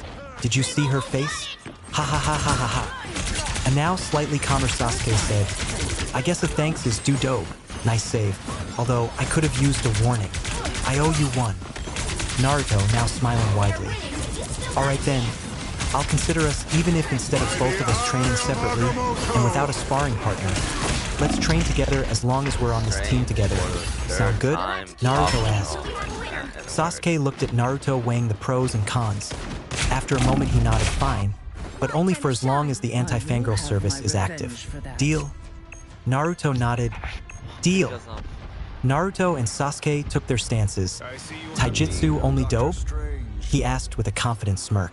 Did you see her face? Ha ha ha ha ha ha. A now slightly calmer Sasuke said, I guess a thanks is due, Dobe. Nice save. Although, I could have used a warning. I owe you one. Naruto, now smiling widely. Alright then, I'll consider us even if instead of both of us training separately and without a sparring partner. Let's train together as long as we're on this team together. Sound good? Naruto asked. Sasuke looked at Naruto weighing the pros and cons. After a moment he nodded fine, but only for as long as the anti-fangirl service is active. Deal? Naruto nodded. Deal. Naruto and Sasuke took their stances. Taijutsu only Dobe? He asked with a confident smirk.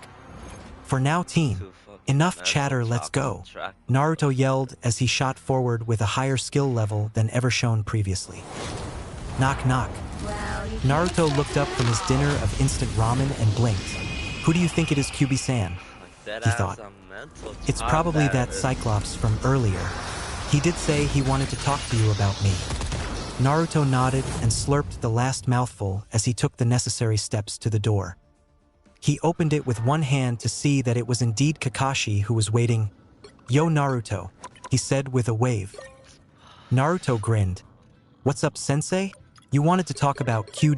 For now, team. Enough chatter, let's go. Naruto yelled as he shot forward with a higher skill level than ever shown previously. Knock knock. Naruto looked up from his dinner of instant ramen and blinked. Who do you think it is, QB-san? He thought. It's probably that Cyclops from earlier. He did say he wanted to talk to you about me. Naruto nodded and slurped the last mouthful as he took the necessary steps to the door. He opened it with one hand to see that it was indeed Kakashi who was waiting. Yo, Naruto, he said with a wave. Naruto grinned. What's up, sensei? You wanted to talk about Q-.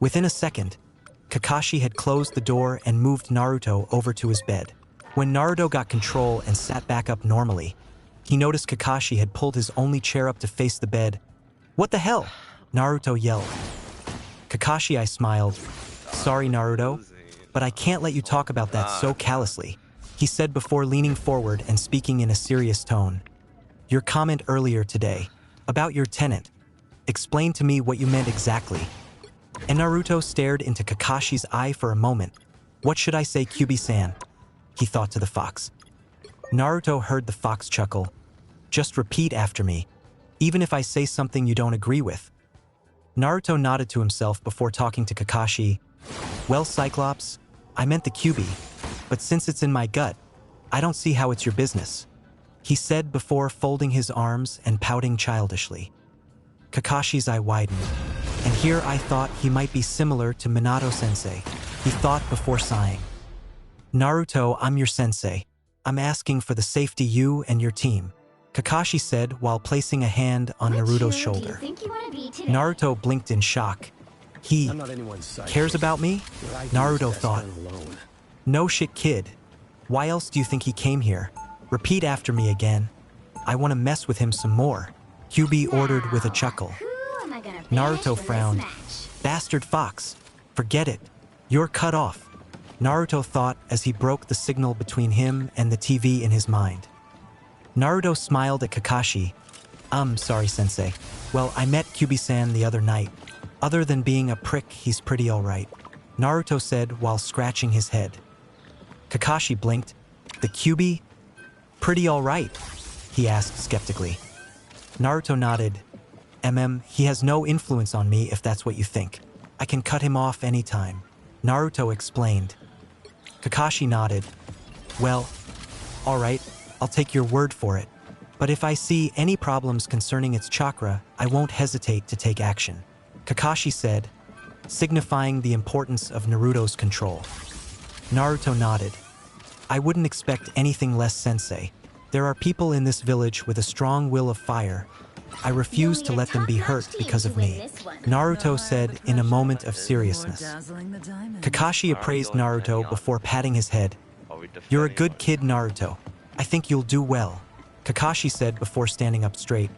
Within a second, Kakashi had closed the door and moved Naruto over to his bed. When Naruto got control and sat back up normally, he noticed Kakashi had pulled his only chair up to face the bed. What the hell? Naruto yelled. Kakashi, I smiled. Sorry, Naruto, but I can't let you talk about that so callously, he said before leaning forward and speaking in a serious tone. Your comment earlier today, about your tenant. Explain to me what you meant exactly. And Naruto stared into Kakashi's eye for a moment. What should I say, Kyubi-san? He thought to the fox. Naruto heard the fox chuckle. Just repeat after me, even if I say something you don't agree with. Naruto nodded to himself before talking to Kakashi. Well, Cyclops, I meant the Kyubi, but since it's in my gut, I don't see how it's your business, he said before folding his arms and pouting childishly. Kakashi's eye widened, and here I thought he might be similar to Minato-sensei, he thought before sighing. Naruto, I'm your sensei. I'm asking for the safety you and your team, Kakashi said while placing a hand on Naruto's shoulder. Naruto blinked in shock. He cares about me? Naruto thought. No shit, kid. Why else do you think he came here? Repeat after me again. I want to mess with him some more, Kyubi ordered with a chuckle. Naruto frowned. Bastard fox. Forget it. You're cut off, Naruto thought as he broke the signal between him and the TV in his mind. Naruto smiled at Kakashi. Sorry, sensei. Well, I met Kyubi-san the other night. Other than being a prick, he's pretty alright, Naruto said while scratching his head. Kakashi blinked. The Kyubi? Pretty alright? He asked skeptically. Naruto nodded. He has no influence on me if that's what you think. I can cut him off anytime, Naruto explained. Kakashi nodded. Well, alright, I'll take your word for it. But if I see any problems concerning its chakra, I won't hesitate to take action, Kakashi said, signifying the importance of Naruto's control. Naruto nodded. I wouldn't expect anything less, sensei. There are people in this village with a strong will of fire. I refuse to let them be hurt because of me, Naruto said in a moment of seriousness. Kakashi appraised Naruto before patting his head. You're a good kid, Naruto. I think you'll do well, Kakashi said before standing up straight.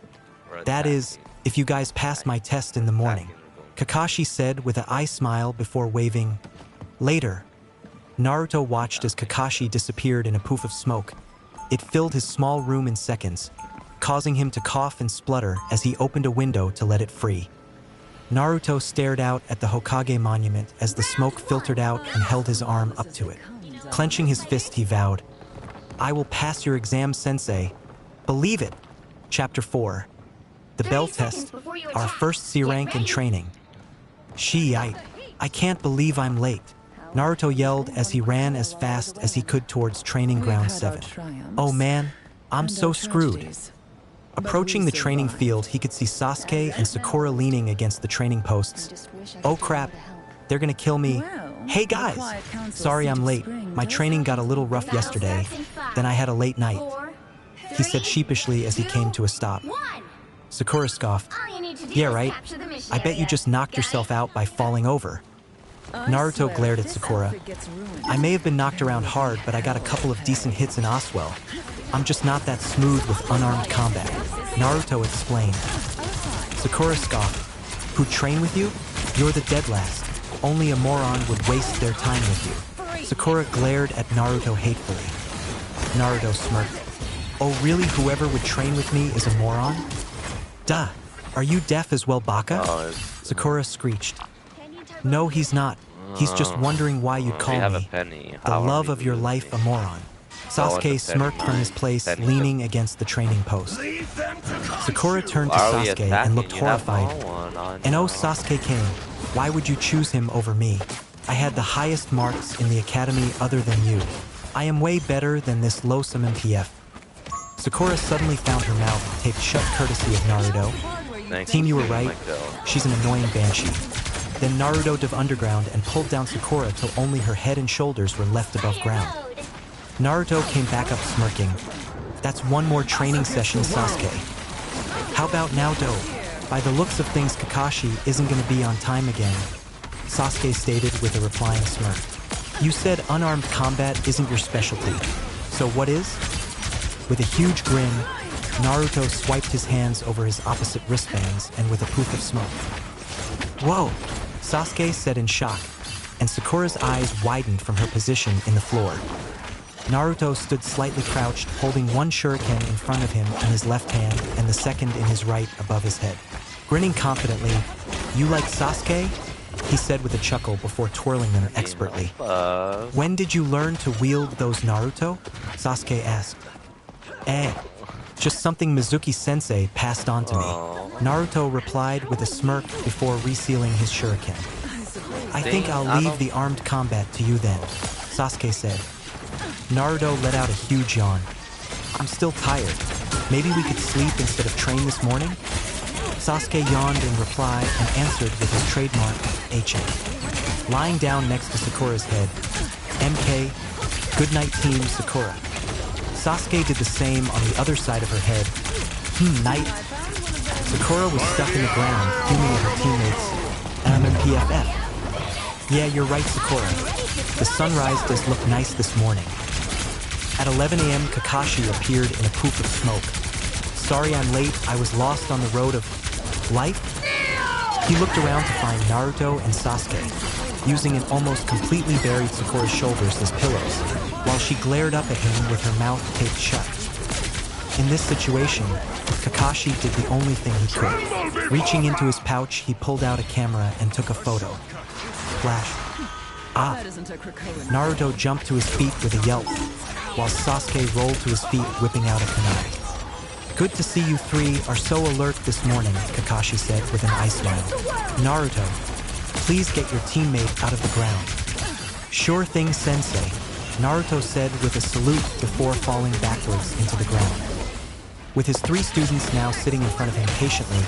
That is, if you guys pass my test in the morning, Kakashi said with an eye smile before waving. Later, Naruto watched as Kakashi disappeared in a poof of smoke. It filled his small room in seconds, causing him to cough and splutter as he opened a window to let it free. Naruto stared out at the Hokage monument as the smoke filtered out and held his arm up to it. Clenching his fist, he vowed, I will pass your exam, sensei. Believe it. Chapter 4. The Bell Test, our first C rank in training. I can't believe I'm late, Naruto yelled as he ran as fast as he could towards Training Ground 7. Oh man, I'm so screwed. Approaching the training field, he could see Sasuke and Sakura leaning against the training posts. Oh crap, they're gonna kill me. Hey guys, sorry I'm late. My training got a little rough yesterday, then I had a late night, he said sheepishly as he came to a stop. Sakura scoffed. Yeah, right. I bet you just knocked yourself out by falling over. Naruto glared at Sakura. I may have been knocked around hard, but I got a couple of decent hits in Oswell. I'm just not that smooth with unarmed combat, Naruto explained. Sakura scoffed. Who'd train with you? You're the dead last. Only a moron would waste their time with you. Sakura glared at Naruto hatefully. Naruto smirked. Oh really, whoever would train with me is a moron? Duh. Are you deaf as well, Baka? Sakura screeched. No, he's not. He's just wondering why you'd call me, the love of your life, a moron. Sasuke smirked from his place, leaning against the training post. Sakura turned to Sasuke and looked horrified. And oh, Sasuke-king, why would you choose him over me? I had the highest marks in the academy other than you. I am way better than this low-some MPF. Sakura suddenly found her mouth taped shut courtesy of Naruto. Team, you were right. She's an annoying banshee. Then Naruto dove underground and pulled down Sakura till only her head and shoulders were left above ground. Naruto came back up smirking. That's one more training session, Sasuke. How about now, Do? By the looks of things, Kakashi isn't going to be on time again, Sasuke stated with a replying smirk. You said unarmed combat isn't your specialty. So what is? With a huge grin, Naruto swiped his hands over his opposite wristbands and with a poof of smoke. Whoa, Sasuke said in shock, and Sakura's eyes widened from her position in the floor. Naruto stood slightly crouched, holding one shuriken in front of him in his left hand and the second in his right above his head. Grinning confidently, you like Sasuke? he said with a chuckle before twirling them expertly. When did you learn to wield those Naruto? Sasuke asked. Just something Mizuki-sensei passed on to me. Naruto replied with a smirk before resealing his shuriken. I think I'll leave the armed combat to you then, Sasuke said. Naruto let out a huge yawn. I'm still tired. Maybe we could sleep instead of train this morning? Sasuke yawned in reply and answered with his trademark HM. Lying down next to Sakura's head, MK, good night team Sakura. Sasuke did the same on the other side of her head. Night. Sakura was stuck in the ground, fuming at her teammates. MMPFF. Yeah, you're right, Sakura. The sunrise does look nice this morning. At 11 a.m., Kakashi appeared in a poof of smoke. Sorry I'm late, I was lost on the road of life? He looked around to find Naruto and Sasuke, using an almost completely buried Sakura's shoulders as pillows, while she glared up at him with her mouth taped shut. In this situation, Kakashi did the only thing he could. Reaching into his pouch, he pulled out a camera and took a photo. Flash. Naruto jumped to his feet with a yelp, while Sasuke rolled to his feet, whipping out a kunai. Good to see you three are so alert this morning, Kakashi said with an ice smile. Naruto, please get your teammate out of the ground. Sure thing, sensei, Naruto said with a salute before falling backwards into the ground. With his three students now sitting in front of him patiently,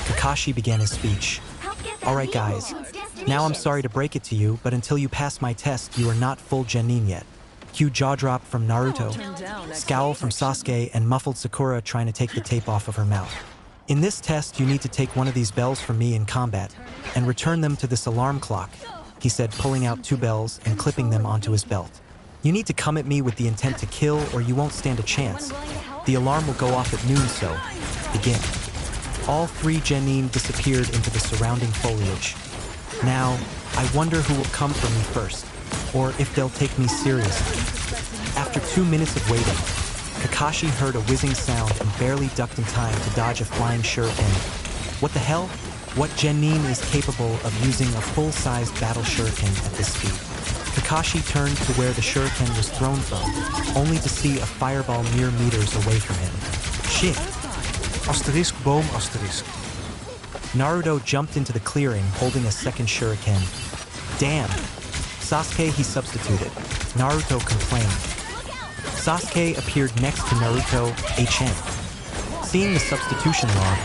Kakashi began his speech. Alright guys, now I'm sorry to break it to you, but until you pass my test, you are not full genin yet. Cue jaw drop from Naruto, scowl from Sasuke, and muffled Sakura trying to take the tape off of her mouth. In this test, you need to take one of these bells from me in combat and return them to this alarm clock, he said, pulling out 2 bells and clipping them onto his belt. You need to come at me with the intent to kill or you won't stand a chance. The alarm will go off at noon, so begin. All 3 genin disappeared into the surrounding foliage. Now, I wonder who will come for me first, or if they'll take me seriously. After 2 minutes of waiting, Kakashi heard a whizzing sound and barely ducked in time to dodge a flying shuriken. What the hell? What genin is capable of using a full-sized battle shuriken at this speed? Kakashi turned to where the shuriken was thrown from, only to see a fireball mere meters away from him. Shit! Asterisk, boom, asterisk. Naruto jumped into the clearing, holding a second shuriken. Damn! Sasuke, he substituted. Naruto complained. Sasuke appeared next to Naruto, HN. Seeing the substitution log,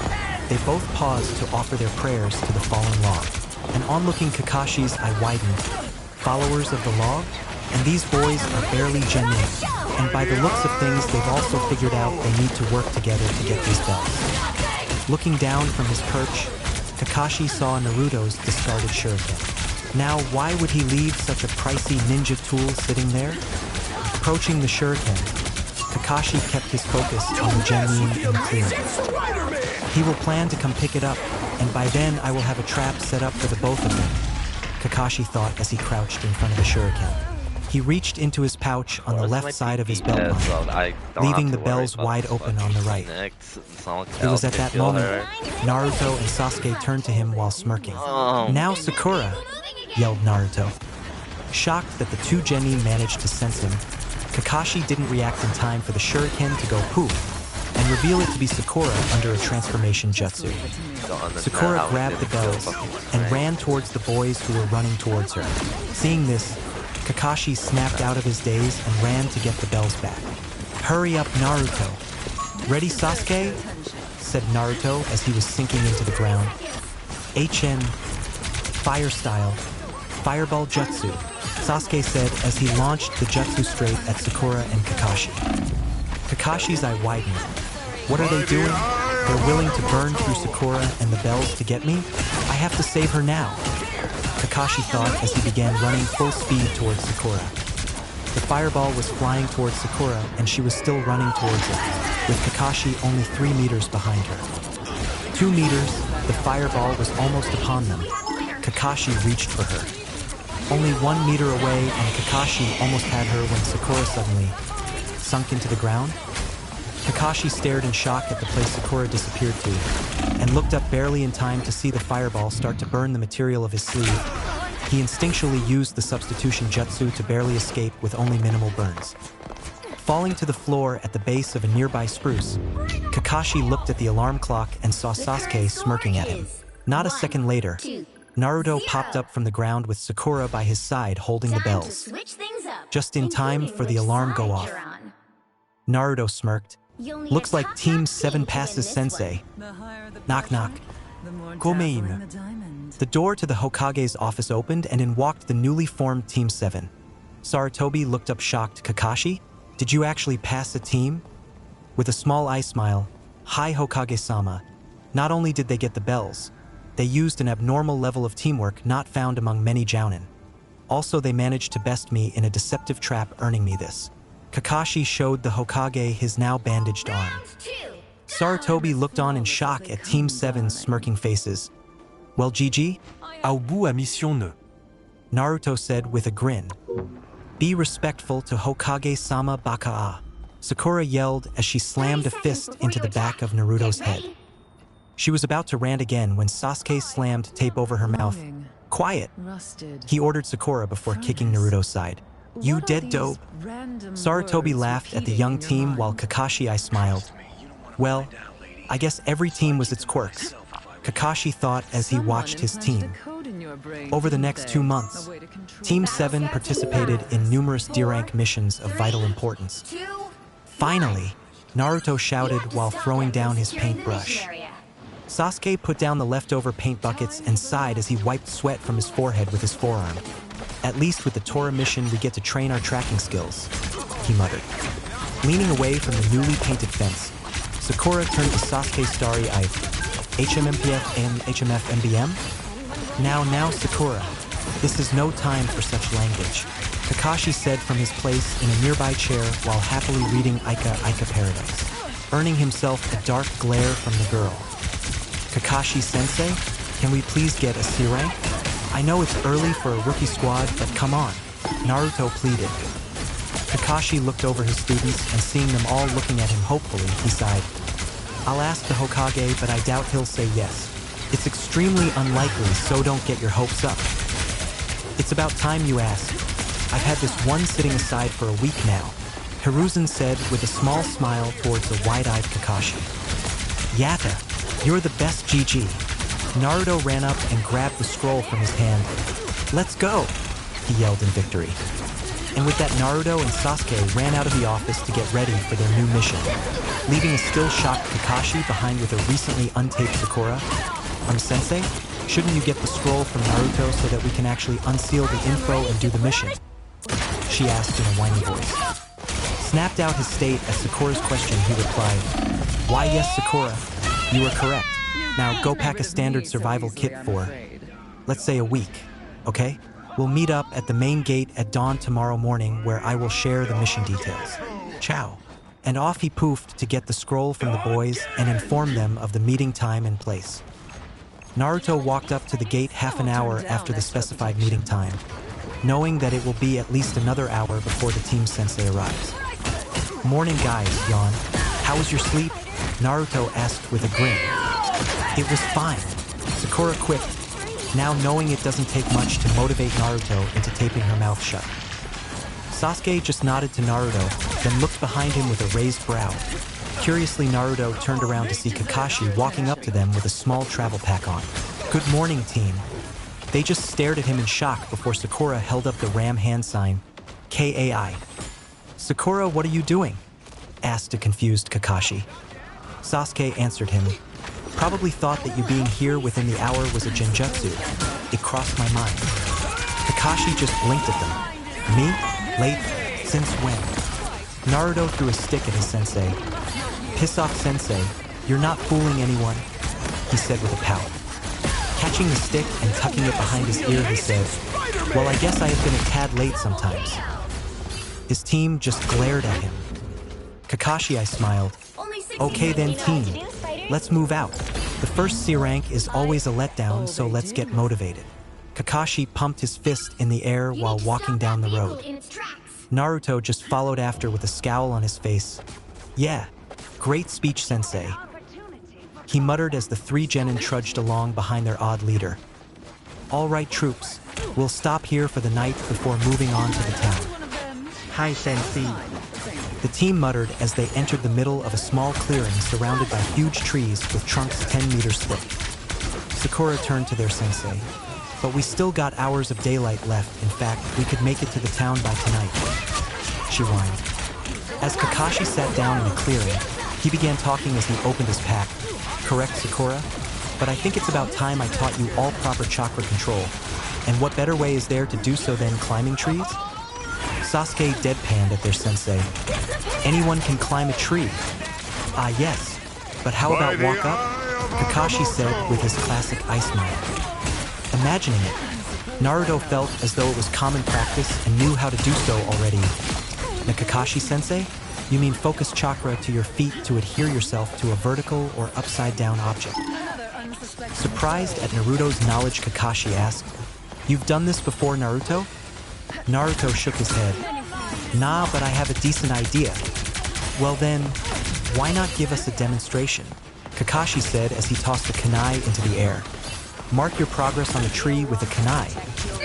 they both paused to offer their prayers to the fallen log. And on looking Kakashi's eye widened. Followers of the log? And these boys are barely genuine. And by the looks of things, they've also figured out they need to work together to get these bells. Looking down from his perch, Kakashi saw Naruto's discarded shuriken. Now, why would he leave such a pricey ninja tool sitting there? Approaching the shuriken, Kakashi kept his focus on the genin in the clearing. He will plan to come pick it up, and by then I will have a trap set up for the both of them, Kakashi thought as he crouched in front of the shuriken. He reached into his pouch on the left side of his belt line, leaving the bells wide open on the right. It was at that moment, Naruto and Sasuke turned to him while smirking. Now Sakura, yelled Naruto. Shocked that the 2 genin managed to sense him, Kakashi didn't react in time for the shuriken to go poof and reveal it to be Sakura under a transformation jutsu. Sakura grabbed the bells and ran towards the boys who were running towards her. Seeing this, Kakashi snapped out of his daze and ran to get the bells back. Hurry up, Naruto. Ready, Sasuke? Said Naruto as he was sinking into the ground. HN, fire style, fireball jutsu, Sasuke said as he launched the jutsu straight at Sakura and Kakashi. Kakashi's eye widened. What are they doing? They're willing to burn through Sakura and the bells to get me? I have to save her now, Kakashi thought as he began running full speed towards Sakura. The fireball was flying towards Sakura and she was still running towards it, with Kakashi only 3 meters behind her. 2 meters, the fireball was almost upon them. Kakashi reached for her. Only 1 meter away and Kakashi almost had her when Sakura suddenly sunk into the ground. Kakashi stared in shock at the place Sakura disappeared to, and looked up barely in time to see the fireball start to burn the material of his sleeve. He instinctually used the substitution jutsu to barely escape with only minimal burns. Falling to the floor at the base of a nearby spruce, Kakashi looked at the alarm clock and saw Sasuke smirking at him. Not a second later, Naruto popped up from the ground with Sakura by his side holding the bells, just in time for the alarm go off. Naruto smirked. Looks like Team 7 passes Sensei. Knock knock. Gomein. The door to the Hokage's office opened and in walked the newly formed Team 7. Sarutobi looked up shocked. Kakashi? Did you actually pass a team? With a small eye smile, hi Hokage-sama. Not only did they get the bells, they used an abnormal level of teamwork not found among many jounin. Also, they managed to best me in a deceptive trap, earning me this. Kakashi showed the Hokage his now bandaged arm. Sarutobi looked on in shock at Team 7's smirking faces. Well, GG? Au bout à mission ne. Naruto said with a grin. Be respectful to Hokage-sama baka. Sakura yelled as she slammed a fist into the back of Naruto's head. She was about to rant again when Sasuke slammed tape over her mouth. Quiet, he ordered Sakura before kicking Naruto's side. You dead dope. Sarutobi laughed at the young team while Kakashi smiled. Well, I guess every team was its quirks, Kakashi thought as he watched his team. Over the next 2 months, Team 7 participated in numerous D-rank missions of vital importance. Finally, Naruto shouted while throwing down his paintbrush. Sasuke put down the leftover paint buckets and sighed as he wiped sweat from his forehead with his forearm. At least with the Tora mission we get to train our tracking skills, he muttered. Leaning away from the newly painted fence, Sakura turned to Sasuke starry-eyed. HMMPF and HMF MBM? Now Sakura, this is no time for such language, Kakashi said from his place in a nearby chair while happily reading Aika Paradise, earning himself a dark glare from the girl. Kakashi-sensei, can we please get a C rank? I know it's early for a rookie squad, but come on, Naruto pleaded. Kakashi looked over his students and seeing them all looking at him hopefully, he sighed. I'll ask the Hokage, but I doubt he'll say yes. It's extremely unlikely, so don't get your hopes up. It's about time you asked. I've had this one sitting aside for a week now, Hiruzen said with a small smile towards the wide-eyed Kakashi. Yatta, you're the best GG. Naruto ran up and grabbed the scroll from his hand. Let's go, he yelled in victory. And with that, Naruto and Sasuke ran out of the office to get ready for their new mission, leaving a still shocked Kakashi behind with a recently untaped Sakura. Sensei, shouldn't you get the scroll from Naruto so that we can actually unseal the info and do the mission? She asked in a whiny voice. Snapped out his state at Sakura's question, he replied, Why yes, Sakura, you are correct. Now go pack a standard survival kit for, let's say, a week, okay? We'll meet up at the main gate at dawn tomorrow morning where I will share the mission details. Ciao. And off he poofed to get the scroll from the boys and inform them of the meeting time and place. Naruto walked up to the gate half an hour after the specified meeting time, knowing that it will be at least another hour before the team sensei arrives. Morning guys, yawn. How was your sleep? Naruto asked with a grin. It was fine, Sakura quipped, now knowing it doesn't take much to motivate Naruto into taping her mouth shut. Sasuke just nodded to Naruto, then looked behind him with a raised brow. Curiously, Naruto turned around to see Kakashi walking up to them with a small travel pack on. Good morning, team. They just stared at him in shock before Sakura held up the ram hand sign, KAI. Sakura, what are you doing? Asked a confused Kakashi. Sasuke answered him. Probably thought that you being here within the hour was a genjutsu. It crossed my mind. Kakashi just blinked at them. Me? Late? Since when? Naruto threw a stick at his sensei. Piss off, sensei. You're not fooling anyone, he said with a pout. Catching the stick and tucking it behind his ear, he said, Well, I guess I have been a tad late sometimes. His team just glared at him. Kakashi smiled. Okay then, team. Let's move out. The first C rank is always a letdown, so let's get motivated. Kakashi pumped his fist in the air while walking down the road. Naruto just followed after with a scowl on his face. Yeah, Great speech, Sensei. He muttered as the three genin trudged along behind their odd leader. All right, troops, we'll stop here for the night before moving on to the town. Hi, Sensei. The team muttered as they entered the middle of a small clearing surrounded by huge trees with trunks 10 meters thick. Sakura turned to their sensei. But we still got hours of daylight left. In fact, we could make it to the town by tonight. She whined. As Kakashi sat down in a clearing, he began talking as he opened his pack. Correct, Sakura? But I think it's about time I taught you all proper chakra control. And what better way is there to do so than climbing trees? Sasuke deadpanned at their sensei. Anyone can climb a tree. Ah, yes. But how about walk up? Kakashi said with his classic ice smile. Imagining it, Naruto felt as though it was common practice and knew how to do so already. The Kakashi-sensei? You mean focus chakra to your feet to adhere yourself to a vertical or upside-down object. Surprised at Naruto's knowledge, Kakashi asked, "You've done this before, Naruto?" Naruto shook his head. "Nah, but I have a decent idea." "Well then, why not give us a demonstration?" Kakashi said as he tossed a kunai into the air. "Mark your progress on the tree with a kunai.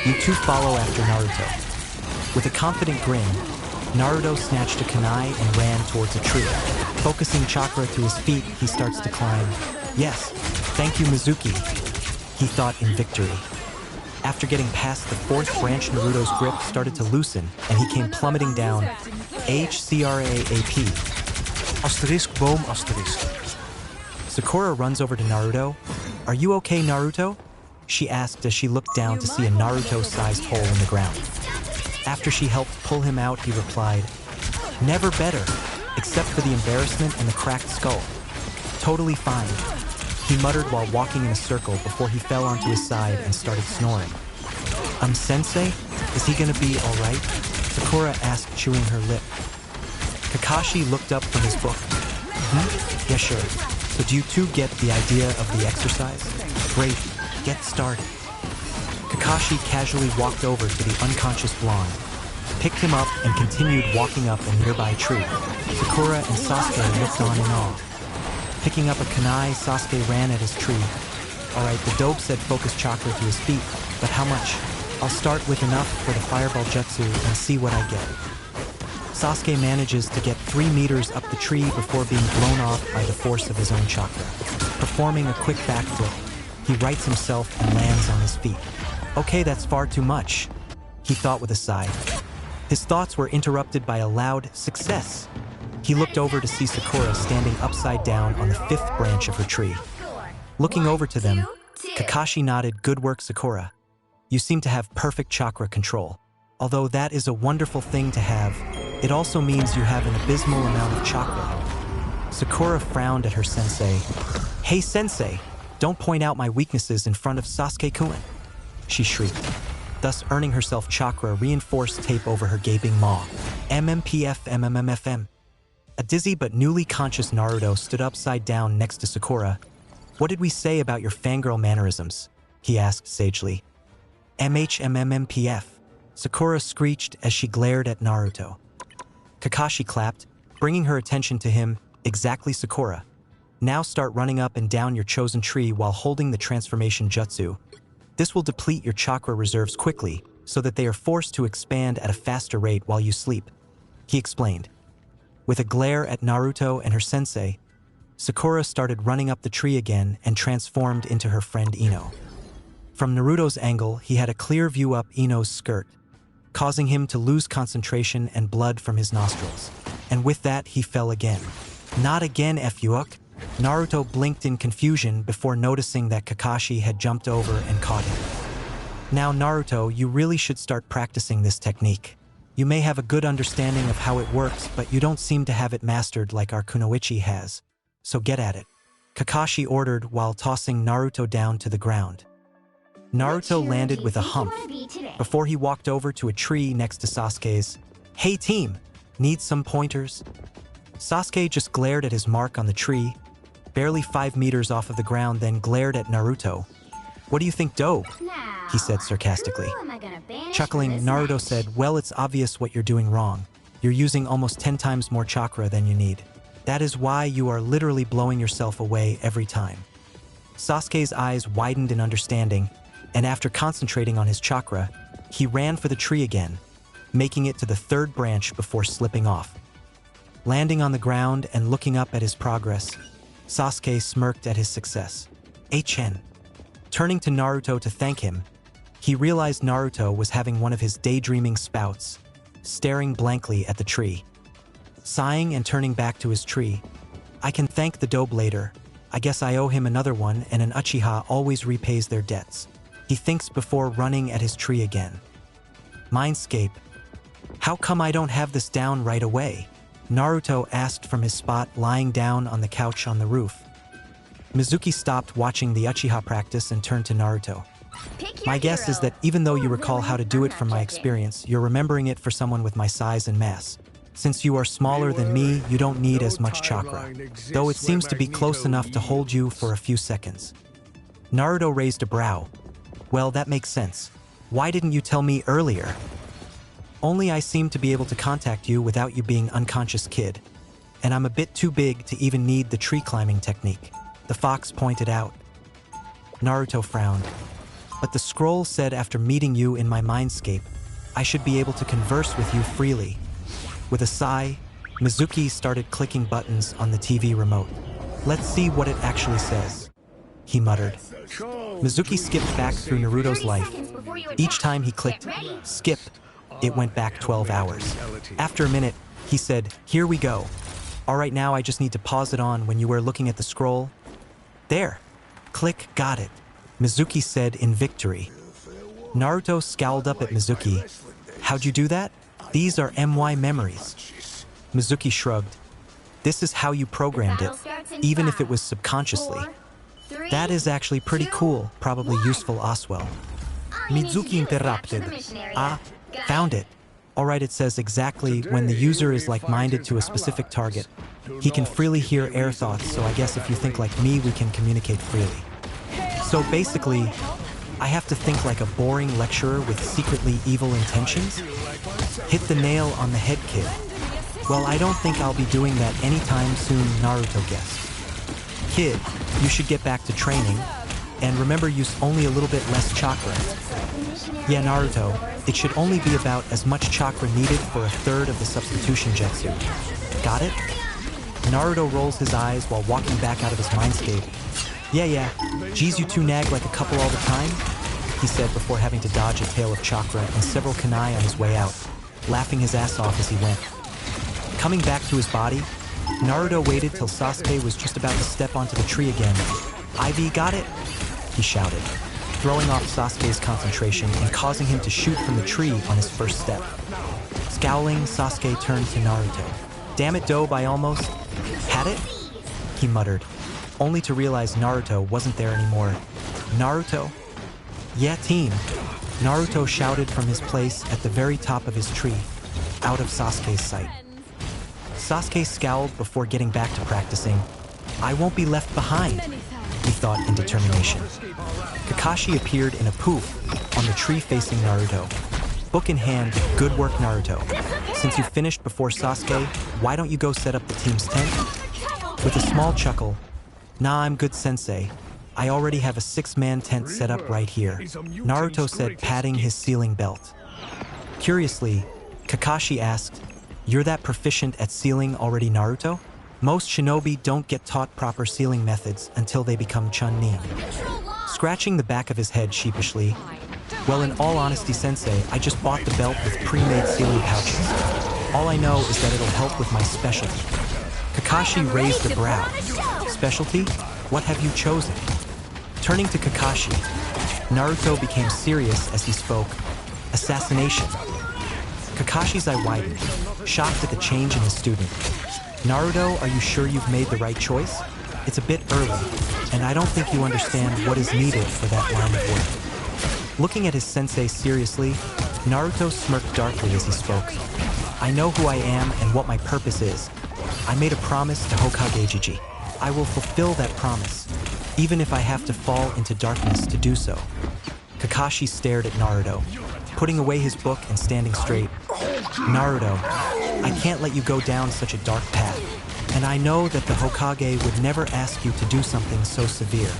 You two follow after Naruto." With a confident grin, Naruto snatched a kunai and ran towards a tree. Focusing chakra to his feet, he starts to climb. "Yes, thank you, Mizuki," he thought in victory. After getting past the fourth branch, Naruto's grip started to loosen, and he came plummeting down. HCRAAP. Asterisk boom asterisk. Sakura runs over to Naruto. "Are you okay, Naruto?" she asked as she looked down to see a Naruto-sized hole in the ground. After she helped pull him out, he replied, "Never better, except for the embarrassment and the cracked skull. Totally fine," he muttered while walking in a circle before he fell onto his side and started snoring. Sensei? Is he gonna be all right?" Sakura asked, chewing her lip. Kakashi looked up from his book. "Yeah, sure. So do you two get the idea of the exercise? Great, get started." Kakashi casually walked over to the unconscious blonde, picked him up, and continued walking up a nearby tree. Sakura and Sasuke looked on in awe. Picking up a kunai, Sasuke ran at his tree. "All right, the dope said focus chakra to his feet, but how much? I'll start with enough for the fireball jutsu and see what I get." Sasuke manages to get 3 meters up the tree before being blown off by the force of his own chakra. Performing a quick backflip, he rights himself and lands on his feet. "Okay, that's far too much," he thought with a sigh. His thoughts were interrupted by a loud success. He looked over to see Sakura standing upside down on the 5th branch of her tree. Looking over to them, Kakashi nodded, "Good work, Sakura. You seem to have perfect chakra control. Although that is a wonderful thing to have, it also means you have an abysmal amount of chakra." Sakura frowned at her sensei. "Hey, sensei, don't point out my weaknesses in front of Sasuke-kun," she shrieked, thus earning herself chakra-reinforced tape over her gaping maw. MMPF. A dizzy but newly conscious Naruto stood upside down next to Sakura. "What did we say about your fangirl mannerisms?" he asked sagely. MHMMPF. Sakura screeched as she glared at Naruto. Kakashi clapped, bringing her attention to him. "Exactly, Sakura. Now start running up and down your chosen tree while holding the transformation jutsu. This will deplete your chakra reserves quickly, so that they are forced to expand at a faster rate while you sleep," he explained. With a glare at Naruto and her sensei, Sakura started running up the tree again and transformed into her friend Ino. From Naruto's angle, he had a clear view up Ino's skirt, causing him to lose concentration and blood from his nostrils. And with that, he fell again. "Not again, Fuck." Naruto blinked in confusion before noticing that Kakashi had jumped over and caught him. "Now, Naruto, you really should start practicing this technique. You may have a good understanding of how it works, but you don't seem to have it mastered like our Kunoichi has. So get at it," Kakashi ordered while tossing Naruto down to the ground. Naruto landed with a hump before he walked over to a tree next to Sasuke's. "Hey team, need some pointers?" Sasuke just glared at his mark on the tree, barely 5 meters off of the ground, then glared at Naruto. "What do you think, dope?" he said sarcastically. Chuckling, Naruto said, "Well, it's obvious what you're doing wrong. You're using almost 10 times more chakra than you need." That is why you are literally blowing yourself away every time. Sasuke's eyes widened in understanding, and after concentrating on his chakra, he ran for the tree again, making it to the third branch before slipping off. Landing on the ground and looking up at his progress, Sasuke smirked at his success. HN. Turning to Naruto to thank him, he realized Naruto was having one of his daydreaming spouts, staring blankly at the tree. Sighing and turning back to his tree, I can thank the dobe later. I guess I owe him another one, and an Uchiha always repays their debts. He thinks before running at his tree again. Mindscape. How come I don't have this down right away? Naruto asked from his spot lying down on the couch on the roof. Mizuki stopped watching the Uchiha practice and turned to Naruto. My guess is that even though you recall how to do it from my experience, you're remembering it for someone with my size and mass. Since you are smaller than me, you don't need as much chakra, though it seems to be close enough to hold you for a few seconds. Naruto raised a brow. Well, that makes sense. Why didn't you tell me earlier? Only I seem to be able to contact you without you being unconscious, kid. And I'm a bit too big to even need the tree climbing technique, the fox pointed out. Naruto frowned. But the scroll said after meeting you in my mindscape, I should be able to converse with you freely. With a sigh, Mizuki started clicking buttons on the TV remote. Let's see what it actually says, he muttered. Mizuki skipped back through Naruto's life. Each time he clicked skip, it went back 12 hours. After a minute, he said, here we go. All right, now I just need to pause it on when you were looking at the scroll. There. Click, got it, Mizuki said in victory. Naruto scowled up at Mizuki. How'd you do that? These are MY memories. Mizuki shrugged. This is how you programmed it, even if it was subconsciously. That is actually pretty cool, probably useful as well. Mizuki interrupted. Ah, found it. Alright, it says exactly when the user is like-minded to a specific target. He can freely hear air thoughts, so I guess if you think like me, we can communicate freely. So basically, I have to think like a boring lecturer with secretly evil intentions? Hit the nail on the head, kid. Well, I don't think I'll be doing that anytime soon, Naruto guessed. Kid, you should get back to training, and remember use only a little bit less chakra. Yeah, Naruto, it should only be about as much chakra needed for a third of the substitution jutsu. Got it? Naruto rolls his eyes while walking back out of his mindscape. Yeah, geez, you two nag like a couple all the time? He said before having to dodge a tail of chakra and several kunai on his way out, laughing his ass off as he went. Coming back to his body, Naruto waited till Sasuke was just about to step onto the tree again. Ivy, got it? He shouted, throwing off Sasuke's concentration and causing him to shoot from the tree on his first step. Scowling, Sasuke turned to Naruto. Damn it, Dobe, I almost had it? He muttered, only to realize Naruto wasn't there anymore. Naruto? Yeah, team. Naruto shouted from his place at the very top of his tree, out of Sasuke's sight. Sasuke scowled before getting back to practicing. I won't be left behind, he thought in determination. Kakashi appeared in a poof on the tree facing Naruto. Book in hand, good work, Naruto. Since you finished before Sasuke, why don't you go set up the team's tent? With a small chuckle, nah, I'm good, sensei. I already have a 6-man tent set up right here, Naruto said, patting his sealing belt. Curiously, Kakashi asked, you're that proficient at sealing already, Naruto? Most shinobi don't get taught proper sealing methods until they become Chunin. Scratching the back of his head sheepishly, well, in all honesty, sensei, I just bought the belt with pre-made sealing pouches. All I know is that it'll help with my specialty. Kakashi raised a brow. Specialty? What have you chosen? Turning to Kakashi, Naruto became serious as he spoke. Assassination. Kakashi's eye widened, shocked at the change in his student. Naruto, are you sure you've made the right choice? It's a bit early, and I don't think you understand what is needed for that line of work. Looking at his sensei seriously, Naruto smirked darkly as he spoke. I know who I am and what my purpose is. I made a promise to Hokage Jiji. I will fulfill that promise, even if I have to fall into darkness to do so. Kakashi stared at Naruto, putting away his book and standing straight. Naruto, I can't let you go down such a dark path. And I know that the Hokage would never ask you to do something so severe.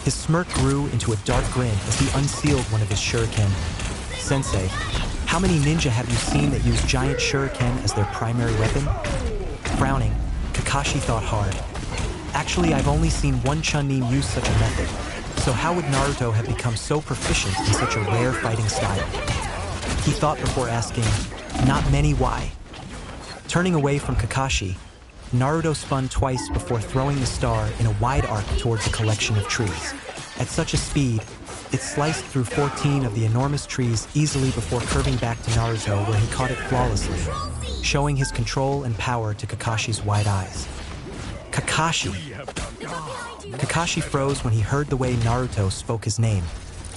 His smirk grew into a dark grin as he unsealed one of his shuriken. Sensei, how many ninja have you seen that use giant shuriken as their primary weapon? Frowning, Kakashi thought hard. Actually, I've only seen one Chunin use such a method, so how would Naruto have become so proficient in such a rare fighting style? He thought before asking, not many why. Turning away from Kakashi, Naruto spun twice before throwing the star in a wide arc towards a collection of trees. At such a speed, it sliced through 14 of the enormous trees easily before curving back to Naruto, where he caught it flawlessly, showing his control and power to Kakashi's wide eyes. Kakashi! Kakashi froze when he heard the way Naruto spoke his name.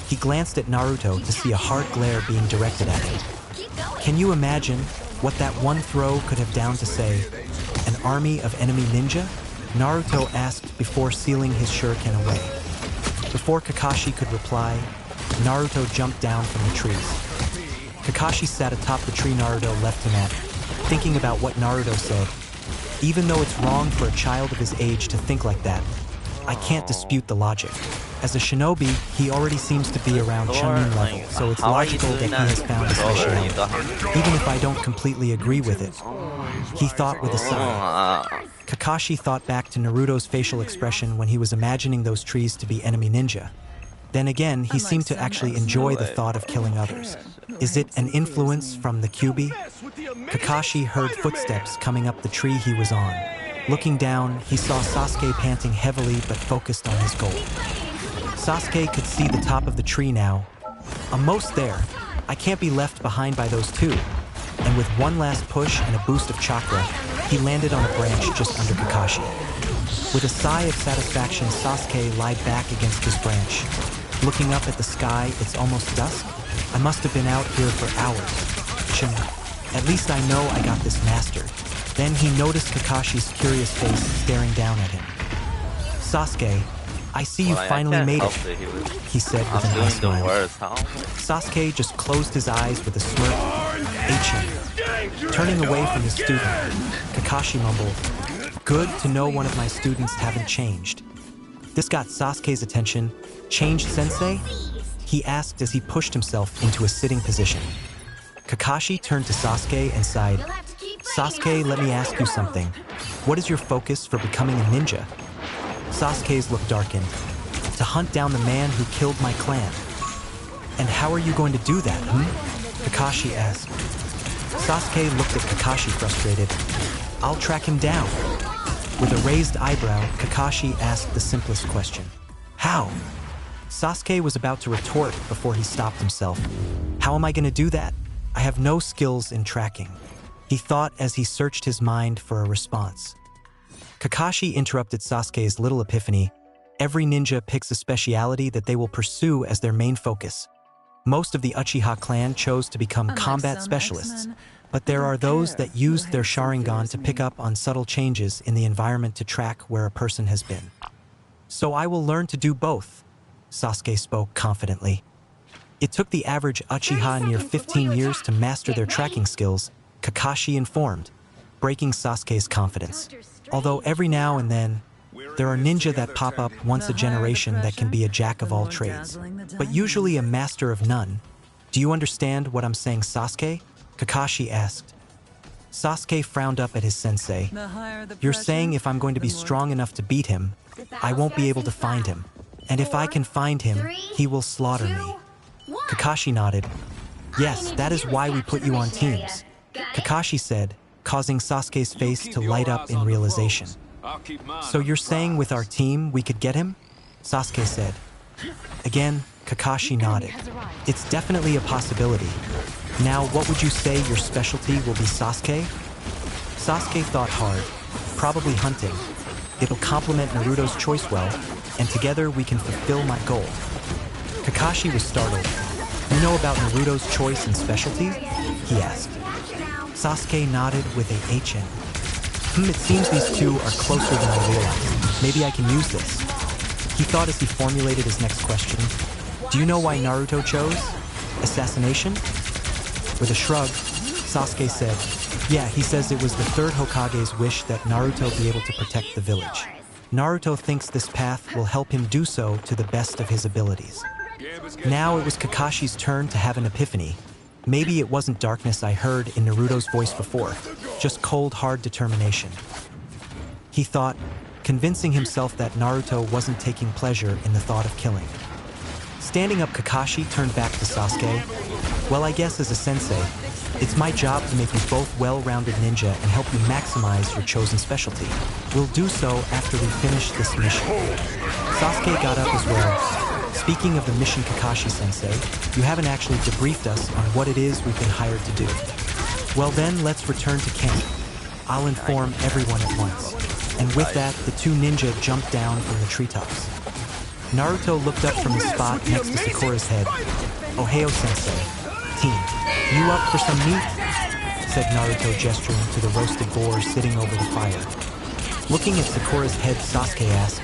He glanced at Naruto to see a hard glare being directed at him. Can you imagine what that one throw could have downed to say, an army of enemy ninja? Naruto asked before sealing his shuriken away. Before Kakashi could reply, Naruto jumped down from the trees. Kakashi sat atop the tree Naruto left him at, thinking about what Naruto said. Even though it's wrong for a child of his age to think like that, I can't dispute the logic. As a shinobi, he already seems to be around Chunin level, so it's logical that he has found a speciality, even if I don't completely agree with it. He thought with a sigh. Kakashi thought back to Naruto's facial expression when he was imagining those trees to be enemy ninja. Then again, he seemed to actually enjoy the thought of killing others. Is it an influence from the Kyuubi? Kakashi heard footsteps coming up the tree he was on. Looking down, he saw Sasuke panting heavily but focused on his goal. Sasuke could see the top of the tree now. I'm most there. I can't be left behind by those two. And with one last push and a boost of chakra, he landed on a branch just under Kakashi. With a sigh of satisfaction, Sasuke lied back against his branch. Looking up at the sky, it's almost dusk. I must have been out here for hours. Chum. At least I know I got this mastered. Then he noticed Kakashi's curious face staring down at him. Sasuke, I see you finally made it, he said with an eye smile. Sasuke just closed his eyes with a smirk. H.M. Turning away from his student, Kakashi mumbled, "Good to know one of my students haven't changed." This got Sasuke's attention. "Changed, sensei?" he asked as he pushed himself into a sitting position. Kakashi turned to Sasuke and sighed. "Sasuke, let me ask you something. What is your focus for becoming a ninja?" Sasuke's look darkened. "To hunt down the man who killed my clan." "And how are you going to do that, Kakashi asked. Sasuke looked at Kakashi frustrated. "I'll track him down." With a raised eyebrow, Kakashi asked the simplest question. "How?" Sasuke was about to retort before he stopped himself. "How am I going to do that? I have no skills in tracking," he thought as he searched his mind for a response. Kakashi interrupted Sasuke's little epiphany. Every ninja picks a speciality that they will pursue as their main focus. Most of the Uchiha clan chose to become combat specialists, but there are those that used their Sharingan to pick up on subtle changes in the environment to track where a person has been. "So I will learn to do both," Sasuke spoke confidently. It took the average Uchiha near 15 years to master their tracking skills, Kakashi informed, breaking Sasuke's confidence. Although every now and then, there are ninja that pop up once a generation that can be a jack of all trades, but usually a master of none. "Do you understand what I'm saying, Sasuke?" Kakashi asked. Sasuke frowned up at his sensei. "You're saying if I'm going to be strong enough to beat him, I won't be able to find him. And if I can find him, he will slaughter me." Kakashi nodded. "Yes, that is why we put you on teams," Kakashi said, causing Sasuke's face to light up in realization. "So you're saying with our team we could get him?" Sasuke said. Again, Kakashi nodded. "It's definitely a possibility. Now, what would you say your specialty will be, Sasuke?" Sasuke thought hard. "Probably hunting. It'll complement Naruto's choice well, and together we can fulfill my goal." Kakashi was startled. "You know about Naruto's choice and specialty?" he asked. Sasuke nodded with a HN. It seems these two are closer than I realized. Maybe I can use this," he thought as he formulated his next question. "Do you know why Naruto chose assassination?" With a shrug, Sasuke said, Yeah, he says it was the third Hokage's wish that Naruto be able to protect the village. Naruto thinks this path will help him do so to the best of his abilities. Now it was Kakashi's turn to have an epiphany. Maybe it wasn't darkness I heard in Naruto's voice before, just cold, hard determination. He thought, convincing himself that Naruto wasn't taking pleasure in the thought of killing. Standing up, Kakashi turned back to Sasuke. Well, I guess as a sensei, it's my job to make you both well-rounded ninja and help you maximize your chosen specialty. We'll do so after we finish this mission. Sasuke got up as well. Speaking of the mission, Kakashi-sensei, you haven't actually debriefed us on what it is we've been hired to do. Well then, let's return to camp. I'll inform everyone at once. And with that, the two ninja jumped down from the treetops. Naruto looked up from his spot next to Sakura's head. Ohio-sensei. Team, you up for some meat? Said Naruto, gesturing to the roasted boar sitting over the fire. Looking at Sakura's head, Sasuke asked,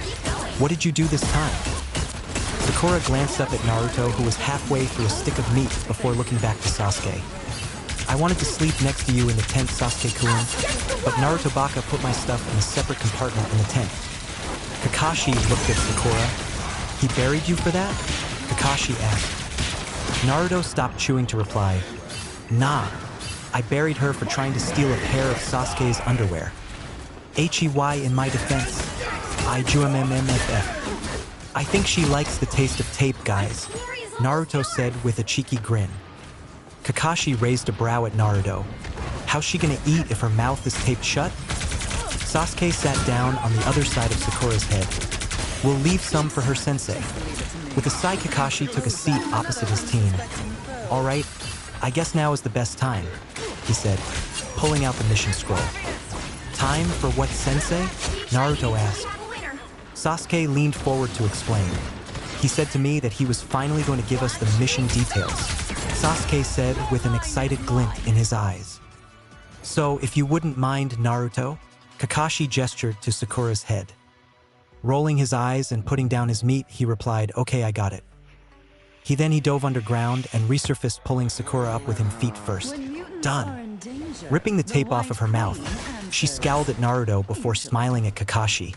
"What did you do this time?" Sakura glanced up at Naruto, who was halfway through a stick of meat before looking back to Sasuke. "I wanted to sleep next to you in the tent, Sasuke-kun, but Naruto Baka put my stuff in a separate compartment in the tent." Kakashi looked at Sakura. "He buried you for that?" Kakashi asked. Naruto stopped chewing to reply, "Nah, I buried her for trying to steal a pair of Sasuke's underwear. HEY in my defense, I drew MMMFF. I think she likes the taste of tape, guys," Naruto said with a cheeky grin. Kakashi raised a brow at Naruto. How's she gonna eat if her mouth is taped shut? Sasuke sat down on the other side of Sakura's head. "We'll leave some for her sensei." With a sigh, Kakashi took a seat opposite his team. "All right, I guess now is the best time," he said, pulling out the mission scroll. "Time for what, sensei?" Naruto asked. Sasuke leaned forward to explain. "He said to me that he was finally going to give us the mission details," Sasuke said with an excited glint in his eyes. "So, if you wouldn't mind, Naruto," Kakashi gestured to Sakura's head. Rolling his eyes and putting down his meat, he replied, "Okay, I got it." He dove underground and resurfaced, pulling Sakura up with him feet first. Done. Ripping the tape off of her mouth, she scowled at Naruto before smiling at Kakashi.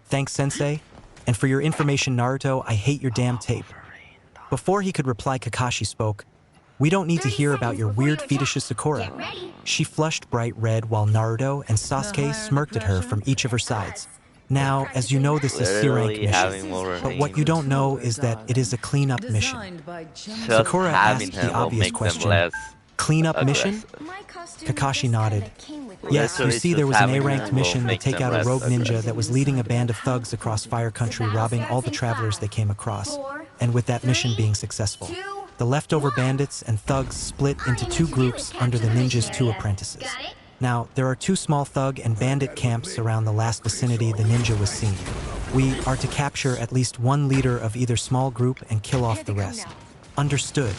"Thanks, sensei. And for your information, Naruto, I hate your damn tape." Before he could reply, Kakashi spoke. "We don't need to hear about your weird fetishes, Sakura." She flushed bright red while Naruto and Sasuke smirked at her from each of her sides. Now, as you know, this is C-rank mission, but what you don't know is that it is a cleanup mission. Sakura asked the obvious question. Cleanup mission? Kakashi nodded. Yes, you see, there was an A-ranked mission to take out a rogue ninja that was leading a band of thugs across Fire Country, robbing all the travelers they came across. And with that mission being successful, the leftover bandits and thugs split into two groups under the ninja's two apprentices. Now, there are two small thug and bandit camps around the last vicinity the ninja was seen. We are to capture at least one leader of either small group and kill off the rest. Understood.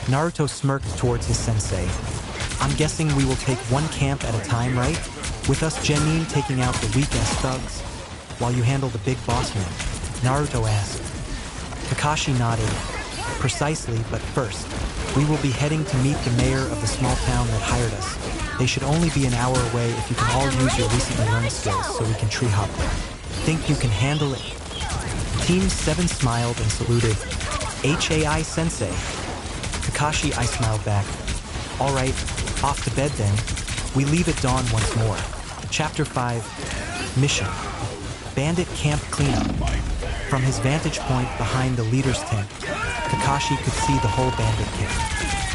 Naruto smirked towards his sensei. "I'm guessing we will take one camp at a time, right? With us genin taking out the weak-ass thugs, while you handle the big boss man," Naruto asked. Kakashi nodded. "Precisely, but first, we will be heading to meet the mayor of the small town that hired us. They should only be an hour away if you can all use your recently learned skills so we can tree hop there. Think you can handle it?" Team 7 smiled and saluted. "HAI sensei." Kakashi, I smiled back. "All right, off to bed then. We leave at dawn once more." Chapter 5, Mission. Bandit Camp Cleanup. From his vantage point behind the leader's tent, Kakashi could see the whole bandit camp.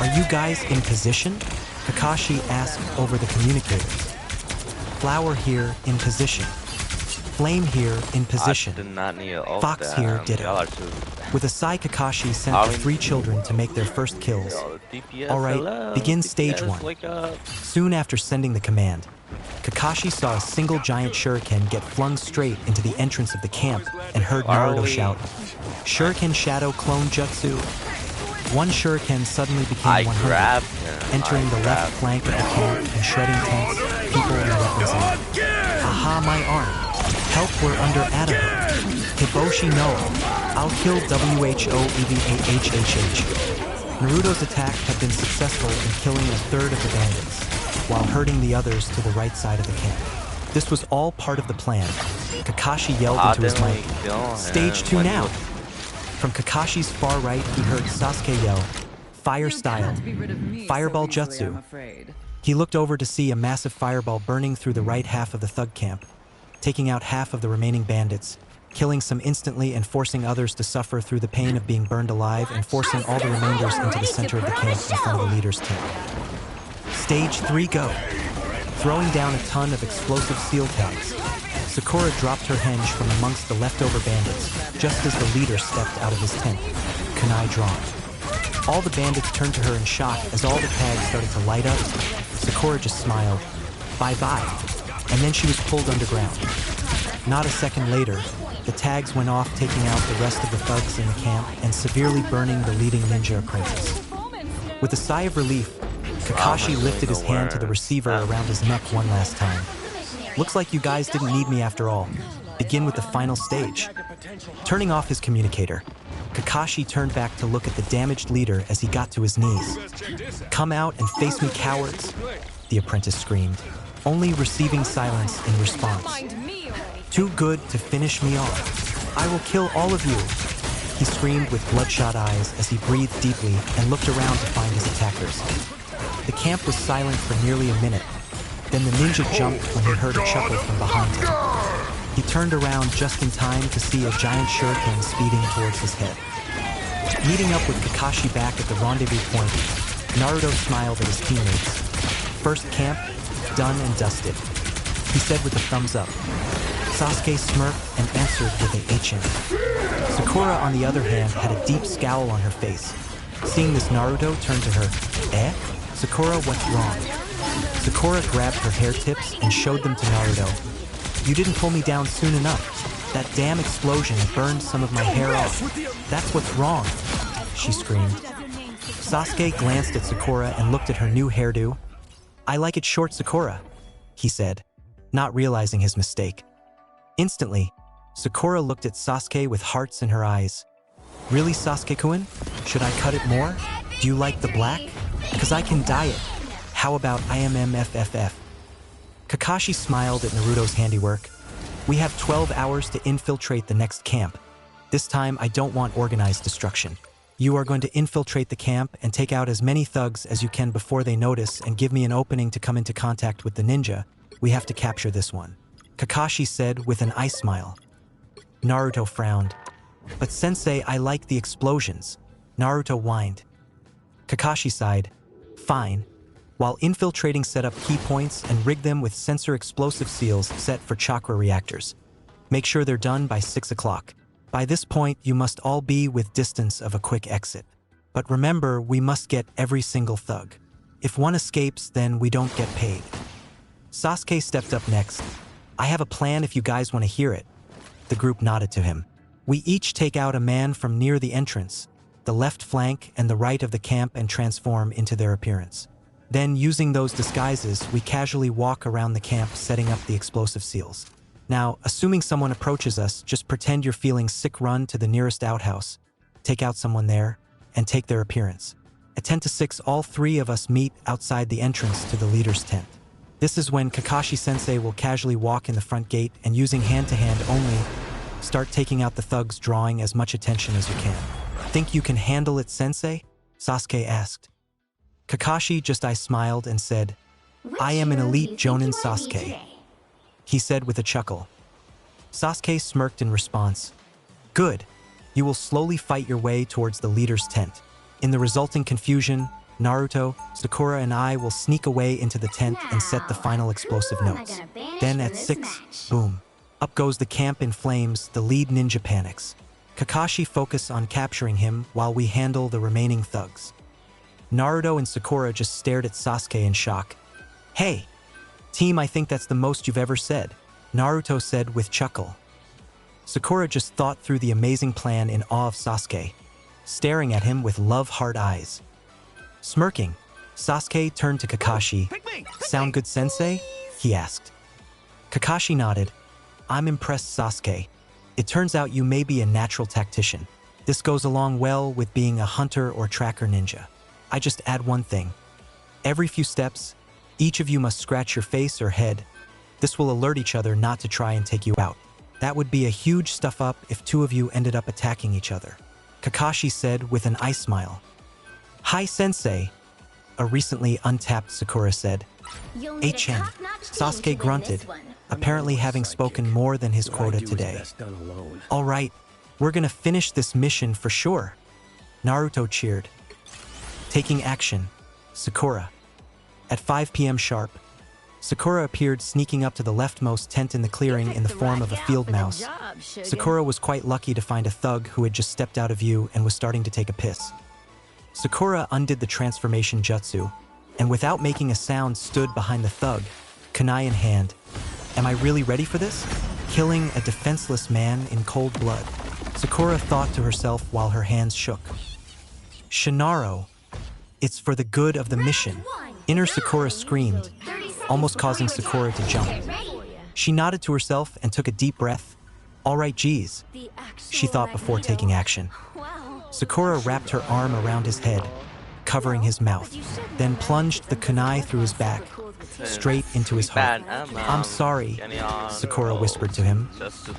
"Are you guys in position?" Kakashi asked over the communicators. "Flower here in position. Flame here in position. Fox here ditto." With a sigh, Kakashi sent the 3 children to make their first kills. "All right, begin stage 1. Soon after sending the command, Kakashi saw a single giant shuriken get flung straight into the entrance of the camp and heard Naruto shout, "Shuriken Shadow Clone Jutsu." One shuriken suddenly became 100, entering the left flank of the camp and shredding tents, people, and weapons alike. "Aha, my arm. Help, we're under Adaho. Hiboshi no. I'll kill WHOEVAHHH." Naruto's attack had been successful in killing a third of the bandits. while herding the others to the right side of the camp. This was all part of the plan. Kakashi yelled into his mic, "Stage 2 now!" From Kakashi's far right, he heard Sasuke yell, "Fire style, fireball jutsu." He looked over to see a massive fireball burning through the right half of the thug camp, taking out half of the remaining bandits, killing some instantly and forcing others to suffer through the pain of being burned alive and forcing all the remainders into the center of the camp in front of the leader's tent. Stage 3 go. Throwing down a ton of explosive seal tags, Sakura dropped her henge from amongst the leftover bandits just as the leader stepped out of his tent, kunai drawn. All the bandits turned to her in shock as all the tags started to light up. Sakura just smiled, "Bye-bye," and then she was pulled underground. Not a second later, the tags went off, taking out the rest of the thugs in the camp and severely burning the leading ninja apprentice. With a sigh of relief, Kakashi lifted his hand to the receiver around his neck one last time. "Looks like you guys didn't need me after all. Begin with the final stage." Turning off his communicator, Kakashi turned back to look at the damaged leader as he got to his knees. "Come out and face me, cowards," the apprentice screamed, only receiving silence in response. "Too good to finish me off. I will kill all of you," he screamed with bloodshot eyes as he breathed deeply and looked around to find his attackers. The camp was silent for nearly a minute. Then the ninja jumped when he heard a chuckle from behind him. He turned around just in time to see a giant shuriken speeding towards his head. Meeting up with Kakashi back at the rendezvous point, Naruto smiled at his teammates. "First camp, done and dusted," he said with a thumbs up. Sasuke smirked and answered with a HM. Sakura, on the other hand, had a deep scowl on her face. Seeing this, Naruto turned to her. "Eh? Sakura, what's wrong?" Sakura grabbed her hair tips and showed them to Naruto. "You didn't pull me down soon enough. That damn explosion burned some of my hair off. That's what's wrong," she screamed. Sasuke glanced at Sakura and looked at her new hairdo. "I like it short, Sakura," he said, not realizing his mistake. Instantly, Sakura looked at Sasuke with hearts in her eyes. "Really, Sasuke-kun? Should I cut it more? Do you like the black? 'Cause I can dye it. How about IMMFFF?" Kakashi smiled at Naruto's handiwork. "We have 12 hours to infiltrate the next camp. This time, I don't want organized destruction. You are going to infiltrate the camp and take out as many thugs as you can before they notice and give me an opening to come into contact with the ninja. We have to capture this one," Kakashi said with an ice smile. Naruto frowned. "But sensei, I like the explosions," Naruto whined. Kakashi sighed. "Fine. While infiltrating, set up key points and rig them with sensor explosive seals set for chakra reactors. Make sure they're done by 6 o'clock. By this point, you must all be with distance of a quick exit. But remember, we must get every single thug. If one escapes, then we don't get paid." Sasuke stepped up next. "I have a plan if you guys want to hear it." The group nodded to him. "We each take out a man from near the entrance, the left flank and the right of the camp, and transform into their appearance. Then, using those disguises, we casually walk around the camp setting up the explosive seals. Now, assuming someone approaches us, just pretend you're feeling sick, run to the nearest outhouse, take out someone there, and take their appearance. At 10 to 6, all 3 of us meet outside the entrance to the leader's tent. This is when Kakashi-sensei will casually walk in the front gate and, using hand-to-hand only, start taking out the thugs, drawing as much attention as you can. "Think you can handle it, sensei?" Sasuke asked. Kakashi just smiled and said, "I am an elite Jonin Sasuke," he said with a chuckle. Sasuke smirked in response. "Good. You will slowly fight your way towards the leader's tent. In the resulting confusion, Naruto, Sakura, and I will sneak away into the tent and set the final explosive notes. Then at 6, boom. Up goes the camp in flames, the lead ninja panics. Kakashi focus on capturing him while we handle the remaining thugs." Naruto and Sakura just stared at Sasuke in shock. "Hey, team, I think that's the most you've ever said," Naruto said with chuckle. Sakura just thought through the amazing plan in awe of Sasuke, staring at him with love-heart eyes. Smirking, Sasuke turned to Kakashi. "Sound good, sensei?" he asked. Kakashi nodded. "I'm impressed, Sasuke. It turns out you may be a natural tactician. This goes along well with being a hunter or tracker ninja. I just add one thing. Every few steps, Each of you must scratch your face or head. This will alert each other not to try and take you out. That would be a huge stuff up if two of you ended up attacking each other. Kakashi said with an ice smile. Hi, Sensei, a recently untapped Sakura said. H.N. Sasuke grunted, apparently having spoken more than his quota today. All right, we're gonna finish this mission for sure. Naruto cheered. Taking action, Sakura. At 5 p.m. sharp, Sakura appeared sneaking up to the leftmost tent in the clearing in the form of a field mouse. Sakura was quite lucky to find a thug who had just stepped out of view and was starting to take a piss. Sakura undid the transformation jutsu, and without making a sound stood behind the thug, kunai in hand. Am I really ready for this? Killing a defenseless man in cold blood. Sakura thought to herself while her hands shook. Shinaro, it's for the good of the mission. Inner Sakura screamed, almost causing Sakura to jump. She nodded to herself and took a deep breath. All right, geez, she thought before taking action. Sakura wrapped her arm around his head, covering his mouth, then plunged the kunai through his back, straight into his heart. I'm sorry, Sakura whispered to him,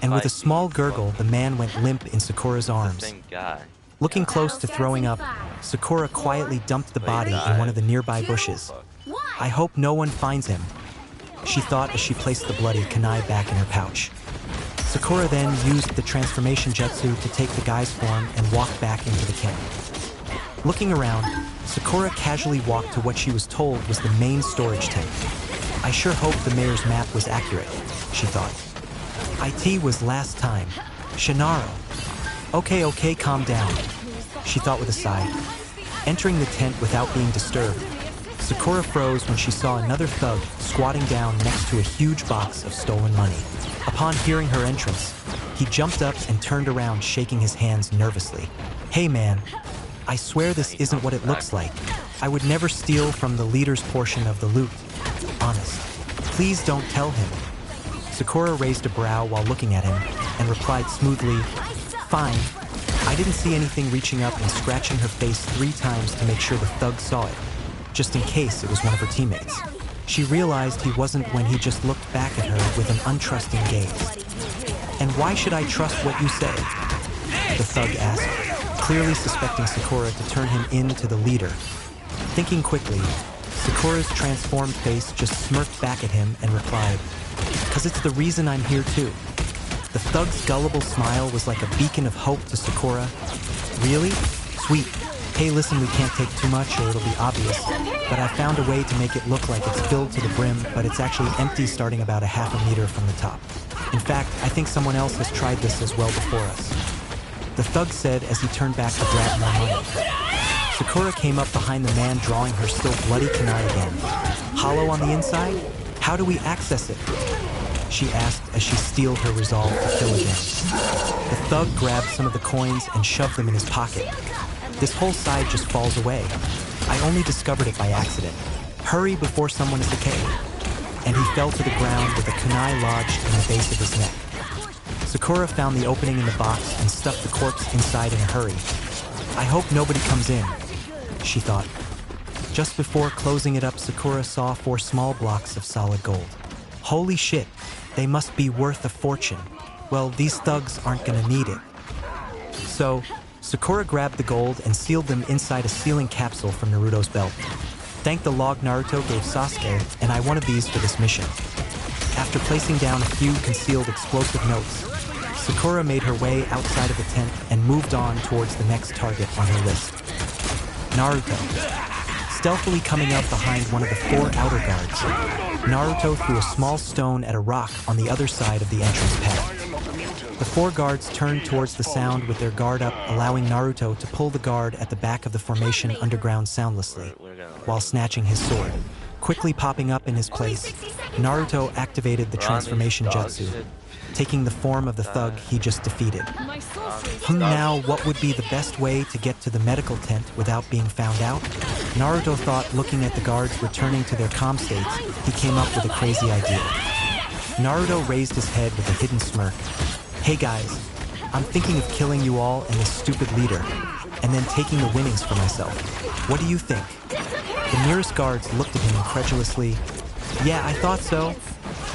and with a small gurgle, the man went limp in Sakura's arms. Looking close to throwing up, Sakura quietly dumped the body in one of the nearby bushes. I hope no one finds him, she thought as she placed the bloody kunai back in her pouch. Sakura then used the transformation jutsu to take the guy's form and walk back into the camp. Looking around, Sakura casually walked to what she was told was the main storage tent. I sure hope the mayor's map was accurate, she thought. IT was last time. Shinaro. Okay, calm down, she thought with a sigh. Entering the tent without being disturbed, Sakura froze when she saw another thug squatting down next to a huge box of stolen money. Upon hearing her entrance, he jumped up and turned around, shaking his hands nervously. Hey man, I swear this isn't what it looks like. I would never steal from the leader's portion of the loot. Honest. Please don't tell him. Sakura raised a brow while looking at him and replied smoothly, Fine. I didn't see anything reaching up and scratching her face 3 times to make sure the thug saw it, just in case it was one of her teammates. She realized he wasn't when he just looked back at her with an untrusting gaze. And why should I trust what you say? The thug asked, clearly suspecting Sakura to turn him in to the leader. Thinking quickly, Sakura's transformed face just smirked back at him and replied, "'Cause it's the reason I'm here too." The thug's gullible smile was like a beacon of hope to Sakura. Really? Sweet. Hey, listen, we can't take too much or it'll be obvious, but I found a way to make it look like it's filled to the brim, but it's actually empty starting about a half a meter from the top. In fact, I think someone else has tried this as well before us. The thug said as he turned back to grab more money. Sakura came up behind the man drawing her still bloody kunai again. Hollow on the inside? How do we access it? She asked as she steeled her resolve to kill again. The thug grabbed some of the coins and shoved them in his pocket. This whole side just falls away. I only discovered it by accident. Hurry before someone is decayed. And he fell to the ground with a kunai lodged in the base of his neck. Sakura found the opening in the box and stuffed the corpse inside in a hurry. I hope nobody comes in, she thought. Just before closing it up, Sakura saw 4 small blocks of solid gold. Holy shit, they must be worth a fortune. Well, these thugs aren't gonna need it. So, Sakura grabbed the gold and sealed them inside a sealing capsule from Naruto's belt. Thank the log Naruto gave Sasuke, and I wanted these for this mission. After placing down a few concealed explosive notes, Sakura made her way outside of the tent and moved on towards the next target on her list. Naruto. Stealthily coming up behind one of the 4 outer guards, Naruto threw a small stone at a rock on the other side of the entrance path. The 4 guards turned towards the sound with their guard up, allowing Naruto to pull the guard at the back of the formation underground soundlessly, while snatching his sword. Quickly popping up in his place, Naruto activated the transformation jutsu, taking the form of the thug he just defeated. Now, what would be the best way to get to the medical tent without being found out? Naruto thought, looking at the guards returning to their calm states, he came up with a crazy idea. Naruto raised his head with a hidden smirk. Hey guys, I'm thinking of killing you all and this stupid leader, and then taking the winnings for myself. What do you think? The nearest guards looked at him incredulously. "Yeah, I thought so,"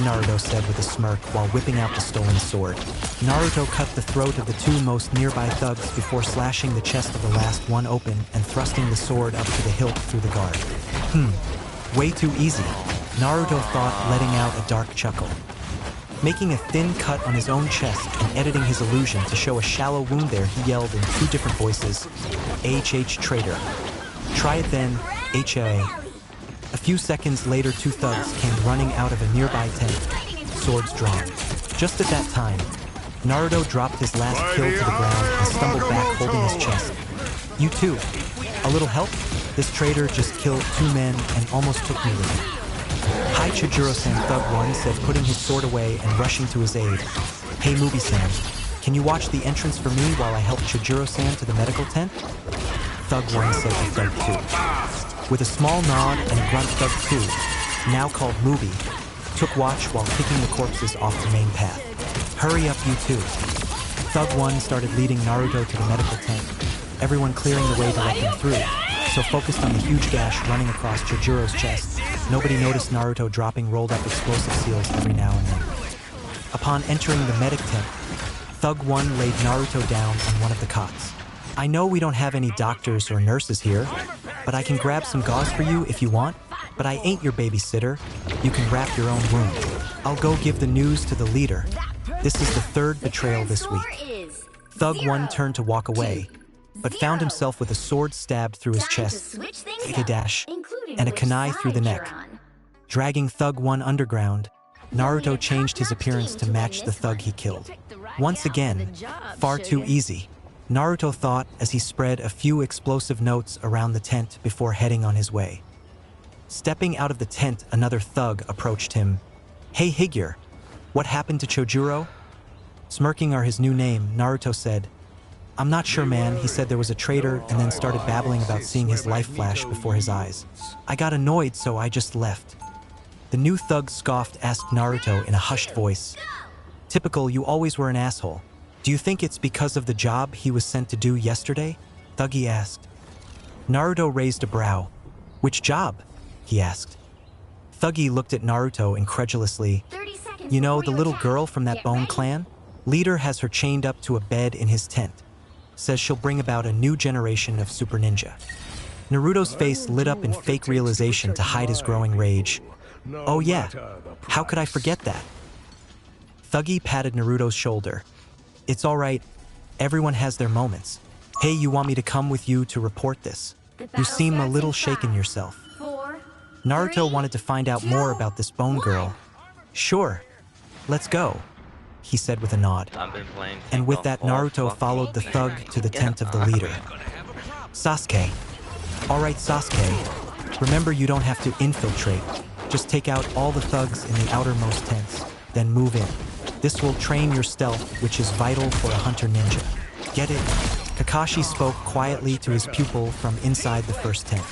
Naruto said with a smirk while whipping out the stolen sword. Naruto cut the throat of the two most nearby thugs before slashing the chest of the last one open and thrusting the sword up to the hilt through the guard. Way too easy, Naruto thought, letting out a dark chuckle. Making a thin cut on his own chest and editing his illusion to show a shallow wound there, he yelled in two different voices, "HH traitor. Try it then, HA." A few seconds later, two thugs came running out of a nearby tent, swords drawn. Just at that time, Naruto dropped his last kill to the ground and stumbled back holding his chest. "You too. A little help? This traitor just killed two men and almost took me with him." "Hi, Chojuro-san," Thug 1 said, putting his sword away and rushing to his aid. "Hey, Mubi-san, can you watch the entrance for me while I help Chojuro-san to the medical tent?" Thug 1 said to Thug 2. With a small nod and a grunt, Thug 2, now called Mubi, took watch while kicking the corpses off the main path. "Hurry up, you two." Thug 1 started leading Naruto to the medical tent, everyone clearing the way to let them through, so focused on the huge gash running across Chojuro's chest, nobody noticed Naruto dropping rolled-up explosive seals every now and then. Upon entering the medic tent, Thug 1 laid Naruto down on one of the cots. "I know we don't have any doctors or nurses here, but I can grab some gauze for you if you want, but I ain't your babysitter. You can wrap your own wound. I'll go give the news to the leader. This is the third betrayal this week." Thug 1 turned to walk away, but found himself with a sword stabbed through his chest, a dash, and a kunai through the neck. Dragging Thug 1 underground, Naruto changed his appearance to match the thug he killed. Once again, far too easy, Naruto thought as he spread a few explosive notes around the tent before heading on his way. Stepping out of the tent, another thug approached him. "Hey, Higure, what happened to Chojuro?" Smirking are his new name, Naruto said. "I'm not sure, man. He said there was a traitor and then started babbling about seeing his life flash before his eyes. I got annoyed, so I just left." The new thug scoffed, asked Naruto in a hushed voice. "Typical, you always were an asshole. Do you think it's because of the job he was sent to do yesterday?" Thuggy asked. Naruto raised a brow. "Which job?" he asked. Thuggy looked at Naruto incredulously. "You know, the little girl from that Bone clan? Leader has her chained up to a bed in his tent. Says she'll bring about a new generation of super ninja." Naruto's face lit up in fake realization to hide his growing rage. "Oh yeah, how could I forget that?" Thuggy patted Naruto's shoulder. "It's all right. Everyone has their moments. Hey, you want me to come with you to report this? You seem a little shaken yourself." Naruto wanted to find out more about this Bone girl. "Sure, let's go," he said with a nod. And with that, Naruto followed the thug to the tent of the leader. "Sasuke. All right, Sasuke. Remember, you don't have to infiltrate. Just take out all the thugs in the outermost tents, then move in. This will train your stealth, which is vital for a hunter ninja. Get it?" Kakashi spoke quietly to his pupil from inside the first tent.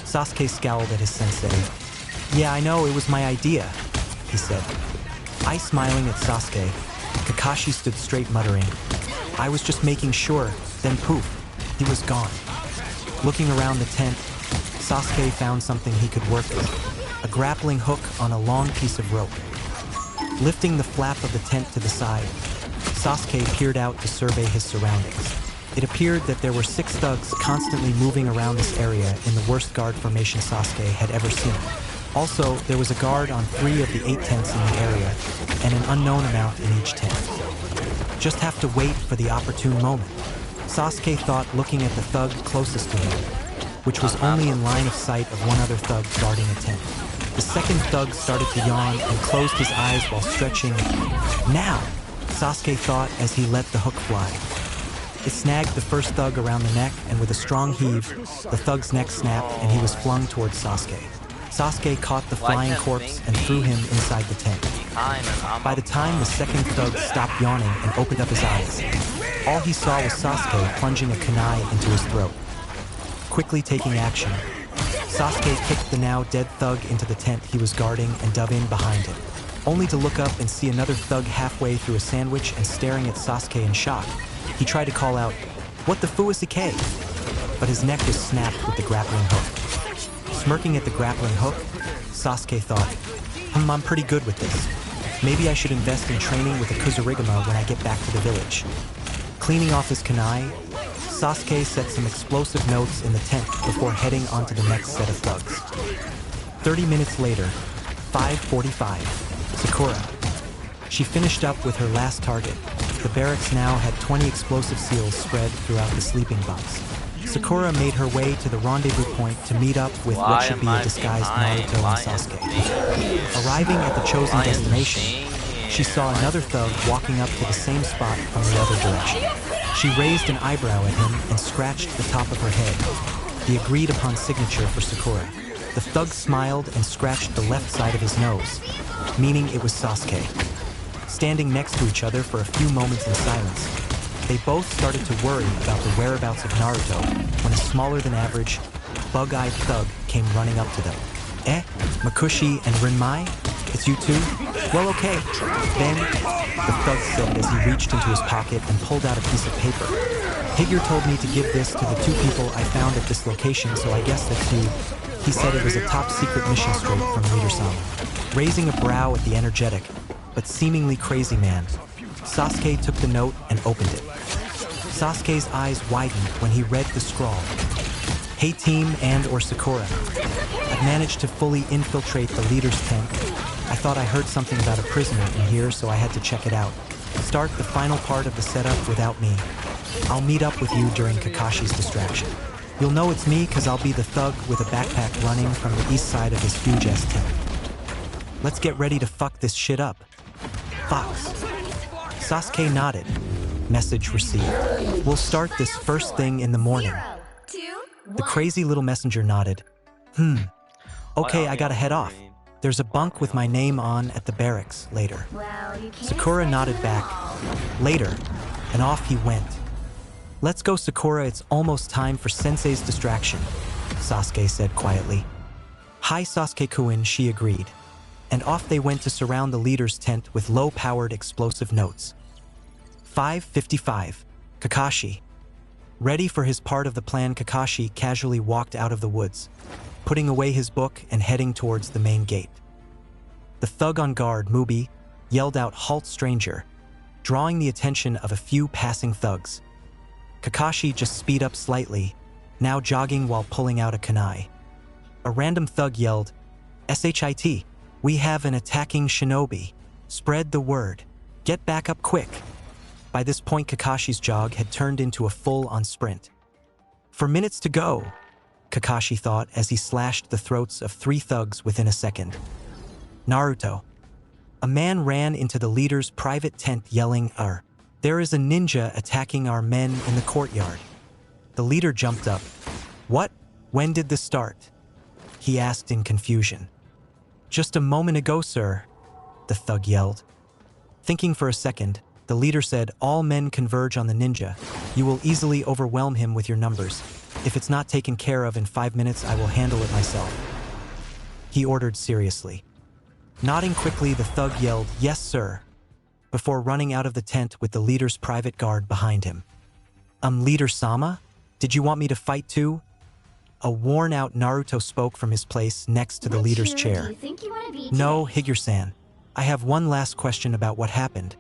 Sasuke scowled at his sensei. "Yeah, I know, it was my idea," he said. Eye smiling at Sasuke, Kakashi stood straight, muttering, "I was just making sure," then poof, he was gone. Looking around the tent, Sasuke found something he could work with, a grappling hook on a long piece of rope. Lifting the flap of the tent to the side, Sasuke peered out to survey his surroundings. It appeared that there were 6 thugs constantly moving around this area in the worst guard formation Sasuke had ever seen. Also, there was a guard on 3 of the 8 tents in the area, and an unknown amount in each tent. Just have to wait for the opportune moment, Sasuke thought, looking at the thug closest to him, which was only in line of sight of one other thug guarding a tent. The second thug started to yawn and closed his eyes while stretching. "Now!" Sasuke thought as he let the hook fly. It snagged the first thug around the neck, and with a strong heave, the thug's neck snapped and he was flung towards Sasuke. Sasuke caught the flying corpse and threw him inside the tent. By the time the second thug stopped yawning and opened up his eyes, all he saw was Sasuke plunging a kunai into his throat. Quickly taking action, Sasuke kicked the now dead thug into the tent he was guarding and dove in behind him, only to look up and see another thug halfway through a sandwich and staring at Sasuke in shock. He tried to call out, "What the fu is the K?" But his neck was snapped with the grappling hook. Smirking at the grappling hook, Sasuke thought, I'm pretty good with this. Maybe I should invest in training with a Kuzurigama when I get back to the village. Cleaning off his kunai, Sasuke set some explosive notes in the tent before heading onto the next set of thugs. 30 minutes later, 5:45, Sakura. She finished up with her last target. The barracks now had 20 explosive seals spread throughout the sleeping bunks. Sakura made her way to the rendezvous point to meet up with what should be a disguised Naruto and Sasuke. Arriving at the chosen destination, she saw another thug walking up to the same spot from the other direction. She raised an eyebrow at him and scratched the top of her head, the agreed-upon signature for Sakura. The thug smiled and scratched the left side of his nose, meaning it was Sasuke. Standing next to each other for a few moments in silence, they both started to worry about the whereabouts of Naruto when a smaller-than-average, bug-eyed thug came running up to them. Makushi and Rinmai? It's you two? Well, okay. Then, the thug said as he reached into his pocket and pulled out a piece of paper. Higure told me to give this to the two people I found at this location, so I guess that's you. He said it was a top-secret mission straight from Leader Sama. Raising a brow at the energetic, but seemingly crazy man, Sasuke took the note and opened it. Sasuke's eyes widened when he read the scrawl. Hey team and/or Sakura. I've managed to fully infiltrate the leader's tent. I thought I heard something about a prisoner in here, so I had to check it out. Start the final part of the setup without me. I'll meet up with you during Kakashi's distraction. You'll know it's me because I'll be the thug with a backpack running from the east side of his huge-ass tent. Let's get ready to fuck this shit up. Fox. Sasuke nodded. Message received. We'll start this first thing in the morning. The crazy little messenger nodded. Okay, I gotta head off. There's a bunk with my name on at the barracks later. Sakura nodded back. Later. And off he went. Let's go, Sakura, it's almost time for Sensei's distraction, Sasuke said quietly. Hi, Sasuke-kun, she agreed. And off they went to surround the leader's tent with low-powered explosive notes. 5:55. Kakashi. Ready for his part of the plan, Kakashi casually walked out of the woods, putting away his book and heading towards the main gate. The thug on guard, Mubi, yelled out, "Halt, stranger," drawing the attention of a few passing thugs. Kakashi just speed up slightly, now jogging while pulling out a kunai. A random thug yelled, "SHIT, we have an attacking shinobi. Spread the word. Get back up quick." By this point, Kakashi's jog had turned into a full-on sprint. For minutes to go, Kakashi thought as he slashed the throats of 3 thugs within a second. Naruto. A man ran into the leader's private tent yelling, "There is a ninja attacking our men in the courtyard." The leader jumped up. "What? When did this start?" he asked in confusion. "Just a moment ago, sir," the thug yelled. Thinking for a second, the leader said, "All men converge on the ninja. You will easily overwhelm him with your numbers. If it's not taken care of in 5 minutes, I will handle it myself," he ordered seriously. Nodding quickly, the thug yelled, "Yes, sir," before running out of the tent with the leader's private guard behind him. Leader Sama? Did you want me to fight too?" A worn-out Naruto spoke from his place next to the leader's chair. "No, Higure-san. I have one last question about what happened.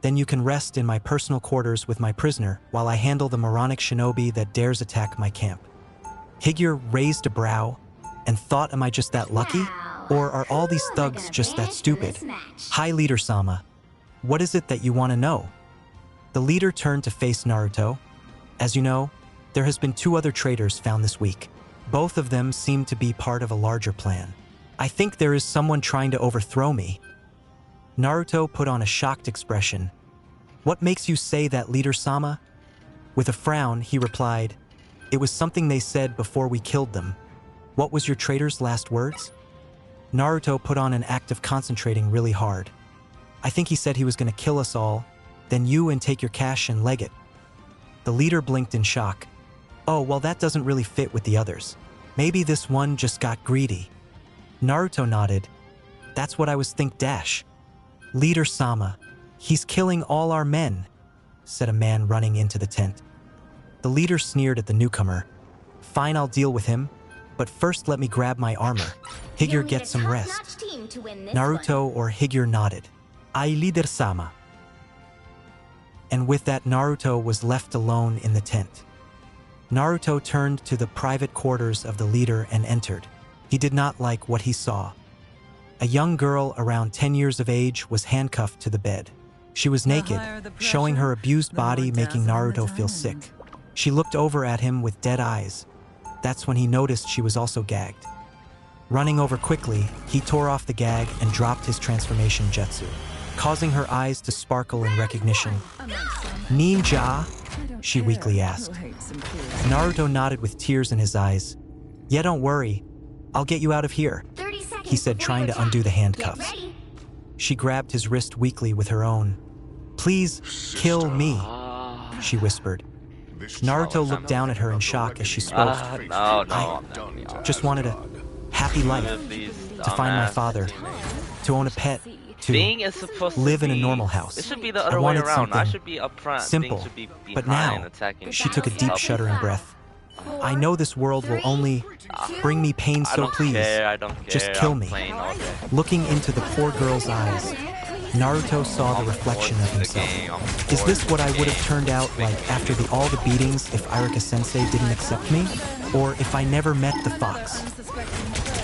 Then you can rest in my personal quarters with my prisoner while I handle the moronic shinobi that dares attack my camp." Higure raised a brow and thought, am I just that lucky? Or are all these thugs just that stupid? "Hi, Leader Sama. What is it that you want to know?" The leader turned to face Naruto. "As you know, there has been 2 other traitors found this week. Both of them seem to be part of a larger plan. I think there is someone trying to overthrow me." Naruto put on a shocked expression. "What makes you say that, Leader Sama?" With a frown, he replied, "It was something they said before we killed them. What was your traitor's last words?" Naruto put on an act of concentrating really hard. "I think he said he was going to kill us all, then you and take your cash and leg it." The leader blinked in shock. "Oh, well, that doesn't really fit with the others. Maybe this one just got greedy." Naruto nodded. "That's what I was think dash. Leader Sama, he's killing all our men," said a man running into the tent. The leader sneered at the newcomer. "Fine, I'll deal with him. But first let me grab my armor. Higure get some rest. Naruto or Higure nodded. Ai leader-sama. And with that, Naruto was left alone in the tent. Naruto turned to the private quarters of the leader and entered. He did not like what he saw. A young girl around 10 years of age was handcuffed to the bed. She was naked, showing her abused body, making Naruto feel sick. She looked over at him with dead eyes. That's when he noticed she was also gagged. Running over quickly, he tore off the gag and dropped his transformation jutsu, causing her eyes to sparkle in recognition. Ninja? She weakly asked. Naruto nodded with tears in his eyes. Yeah, don't worry. I'll get you out of here, he said, trying to undo the handcuffs. She grabbed his wrist weakly with her own. Please, kill me, she whispered. Naruto looked down at her in shock as she spoke. I just wanted a happy life, to find my father, to own a pet, to live in a normal house. I wanted something simple, but now, she took a deep shuddering breath. I know this world will only bring me pain, so please, just kill me. Looking into the poor girl's eyes, Naruto saw the reflection of himself. Is this what I would have turned out like after all the beatings if Iruka-sensei didn't accept me? Or if I never met the fox?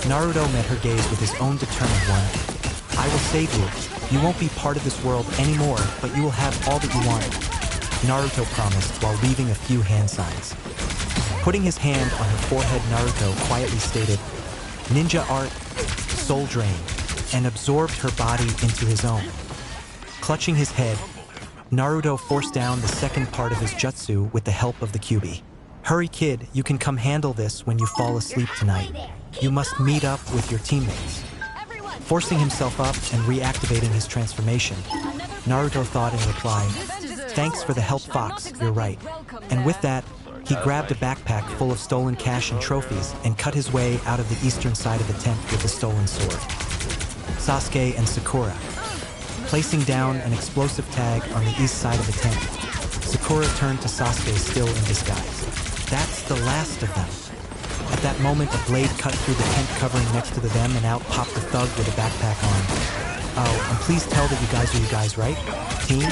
Naruto met her gaze with his own determined one. I will save you. You won't be part of this world anymore, but you will have all that you wanted, Naruto promised while leaving a few hand signs. Putting his hand on her forehead, Naruto quietly stated, Ninja art, soul drain, and absorbed her body into his own. Clutching his head, Naruto forced down the second part of his jutsu with the help of the Kyuubi. Hurry kid, you can come handle this when you fall asleep tonight. You must meet up with your teammates. Forcing himself up and reactivating his transformation, Naruto thought in reply, thanks for the help, Fox, you're right. And with that, he grabbed a backpack full of stolen cash and trophies and cut his way out of the eastern side of the tent with the stolen sword. Sasuke and Sakura. Placing down an explosive tag on the east side of the tent, Sakura turned to Sasuke still in disguise. That's the last of them. At that moment, a blade cut through the tent covering next to them and out popped the thug with a backpack on. Oh, and please tell that you guys, right? Team?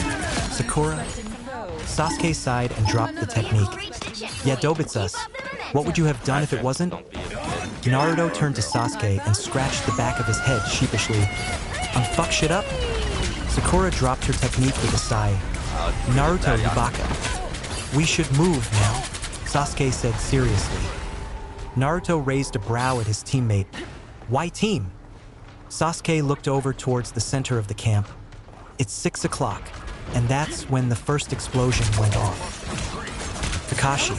Sakura? Sasuke sighed and dropped the technique. Yeah, Dobitsus. What would you have done if it wasn't? Naruto turned to Sasuke and scratched the back of his head sheepishly. Fuck shit up? Sakura dropped her technique with a sigh. Naruto Yubaka. We should move now, Sasuke said seriously. Naruto raised a brow at his teammate. Why team? Sasuke looked over towards the center of the camp. It's 6 o'clock, and that's when the first explosion went off. Kakashi.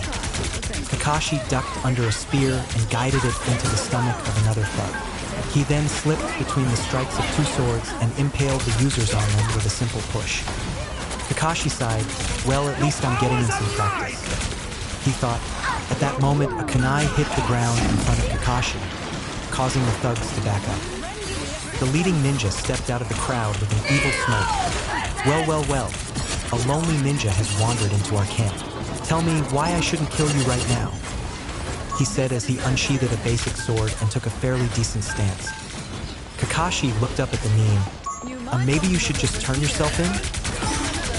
Kakashi ducked under a spear and guided it into the stomach of another thug. He then slipped between the strikes of two swords and impaled the users on them with a simple push. Kakashi sighed, well, at least I'm getting in some practice. He thought. At that moment, a kunai hit the ground in front of Kakashi, causing the thugs to back up. The leading ninja stepped out of the crowd with an evil smirk. Well. A lonely ninja has wandered into our camp. Tell me why I shouldn't kill you right now, he said as he unsheathed a basic sword and took a fairly decent stance. Kakashi looked up at the meme. Maybe you should just turn yourself in?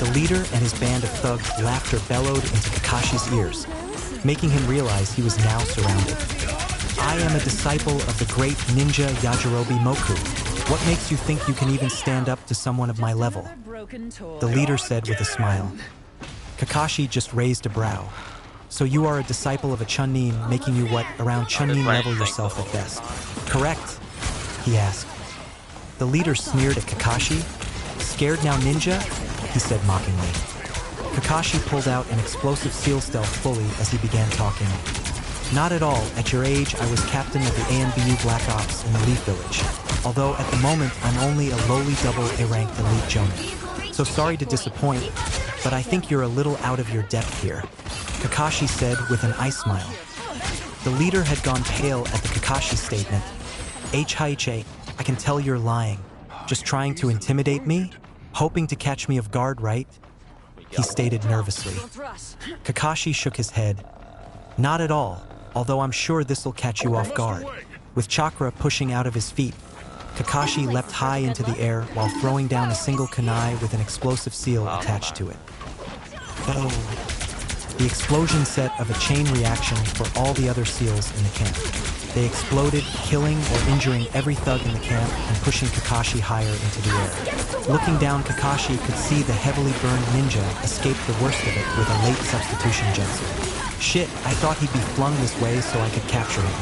The leader and his band of thugs laughter bellowed into Kakashi's ears, making him realize he was now surrounded. I am a disciple of the great ninja Yajirobe Moku. What makes you think you can even stand up to someone of my level? The leader said with a smile. Kakashi just raised a brow. So you are a disciple of a Chunin, making you what, around Chunin level yourself at best? Correct? He asked. The leader sneered at Kakashi. Scared now, ninja? He said mockingly. Kakashi pulled out an explosive seal stealth fully as he began talking. Not at all. At your age, I was captain of the AMBU Black Ops in the Leaf Village. Although at the moment, I'm only a lowly double A-ranked elite jonin. So sorry to disappoint, but I think you're a little out of your depth here, Kakashi said with an ice smile. The leader had gone pale at the Kakashi statement. HHA, I can tell you're lying. Just trying to intimidate me? Hoping to catch me off guard, right? He stated nervously. Kakashi shook his head. Not at all. although I'm sure this'll catch you off guard. With chakra pushing out of his feet, Kakashi leapt high into the air while throwing down a single kunai with an explosive seal attached to it. Oh. The explosion set of a chain reaction for all the other seals in the camp. They exploded, killing or injuring every thug in the camp and pushing Kakashi higher into the air. Looking down, Kakashi could see the heavily burned ninja escape the worst of it with a late substitution jutsu. Shit, I thought he'd be flung this way so I could capture him.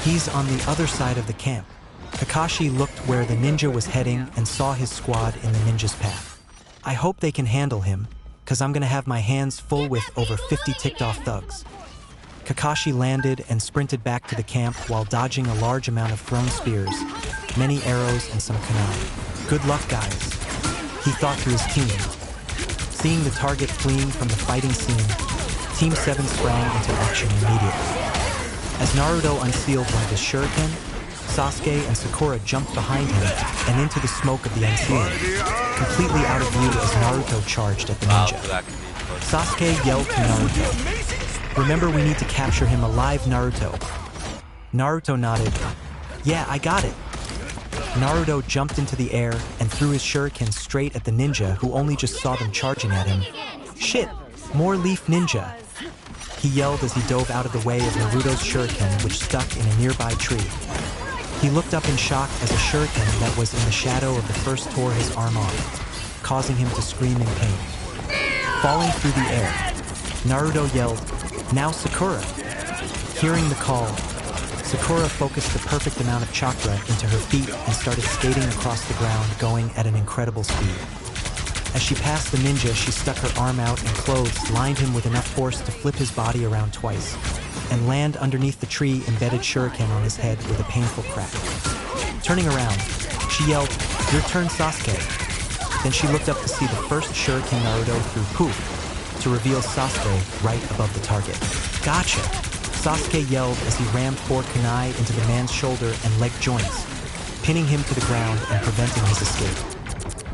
He's on the other side of the camp. Kakashi looked where the ninja was heading and saw his squad in the ninja's path. I hope they can handle him, cause I'm gonna have my hands full with over 50 ticked-off thugs. Kakashi landed and sprinted back to the camp while dodging a large amount of thrown spears, many arrows, and some kunai. Good luck, guys, he thought to his team. Seeing the target fleeing from the fighting scene, Team 7 sprang into action immediately. As Naruto unsealed one of his shuriken, Sasuke and Sakura jumped behind him and into the smoke of the unsealing, completely out of view as Naruto charged at the ninja. Sasuke yelled to Naruto, "Remember, we need to capture him alive, Naruto." Naruto nodded, "Yeah, I got it." Naruto jumped into the air and threw his shuriken straight at the ninja, who only just saw them charging at him. "Shit, more leaf ninja," he yelled as he dove out of the way of Naruto's shuriken, which stuck in a nearby tree. He looked up in shock as a shuriken that was in the shadow of the first tore his arm off, causing him to scream in pain. Falling through the air, Naruto yelled, "Now Sakura!" Hearing the call, Sakura focused the perfect amount of chakra into her feet and started skating across the ground, going at an incredible speed. As she passed the ninja, she stuck her arm out and clothes lined him with enough force to flip his body around twice and land underneath the tree embedded shuriken on his head with a painful crack. Turning around, she yelled, "Your turn, Sasuke." Then she looked up to see the first shuriken Naruto threw poof to reveal Sasuke right above the target. "Gotcha!" Sasuke yelled as he rammed 4 kunai into the man's shoulder and leg joints, pinning him to the ground and preventing his escape.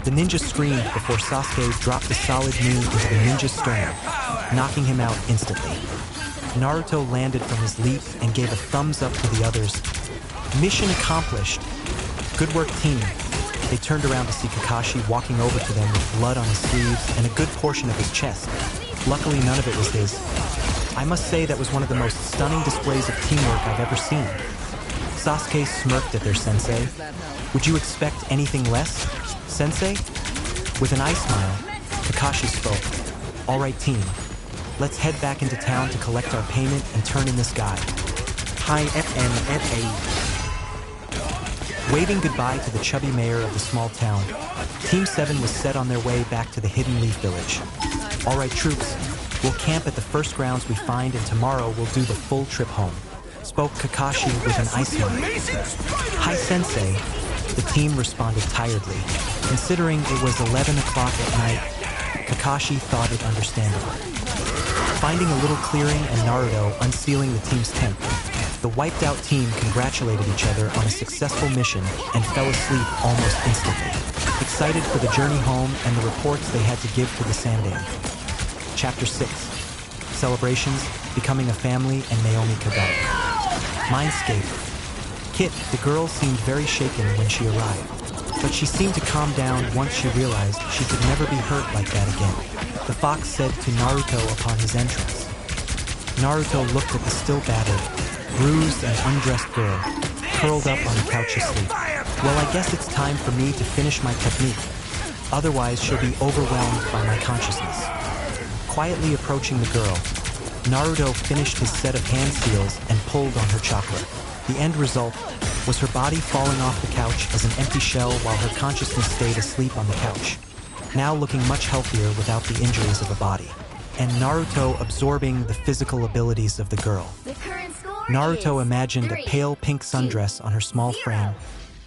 The ninja screamed before Sasuke dropped a solid knee into the ninja's sternum, knocking him out instantly. Naruto landed from his leap and gave a thumbs up to the others. "Mission accomplished. Good work, team." They turned around to see Kakashi walking over to them with blood on his sleeves and a good portion of his chest. Luckily, none of it was his. I must say that was one of the most stunning displays of teamwork I've ever seen. Sasuke smirked at their sensei. "Would you expect anything less, sensei?" With an eye smile, Kakashi spoke. "All right, team. Let's head back into town to collect our payment and turn in this guy. Hi, FNFA." Waving goodbye to the chubby mayor of the small town, Team 7 was set on their way back to the Hidden Leaf Village. "All right, troops, we'll camp at the first grounds we find and tomorrow we'll do the full trip home," spoke Kakashi with an eye smile. "Hi, sensei," the team responded tiredly. Considering it was 11 o'clock at night, Kakashi thought it understandable. Finding a little clearing and Naruto unsealing the team's tent, the wiped-out team congratulated each other on a successful mission and fell asleep almost instantly, excited for the journey home and the reports they had to give to the Sandan. Chapter 6. Celebrations, Becoming a Family, and Naomi Kagami. Mindscape. Kit, the girl, seemed very shaken when she arrived, but she seemed to calm down once she realized she could never be hurt like that again. The fox said to Naruto upon his entrance. Naruto looked at the still battered, bruised and undressed girl, curled up on the couch asleep. "Well, I guess it's time for me to finish my technique. Otherwise, she'll be overwhelmed by my consciousness." Quietly approaching the girl, Naruto finished his set of hand seals and pulled on her chakra. The end result was her body falling off the couch as an empty shell while her consciousness stayed asleep on the couch, now looking much healthier without the injuries of a body, and Naruto absorbing the physical abilities of the girl. Naruto imagined a pale pink sundress on her small frame,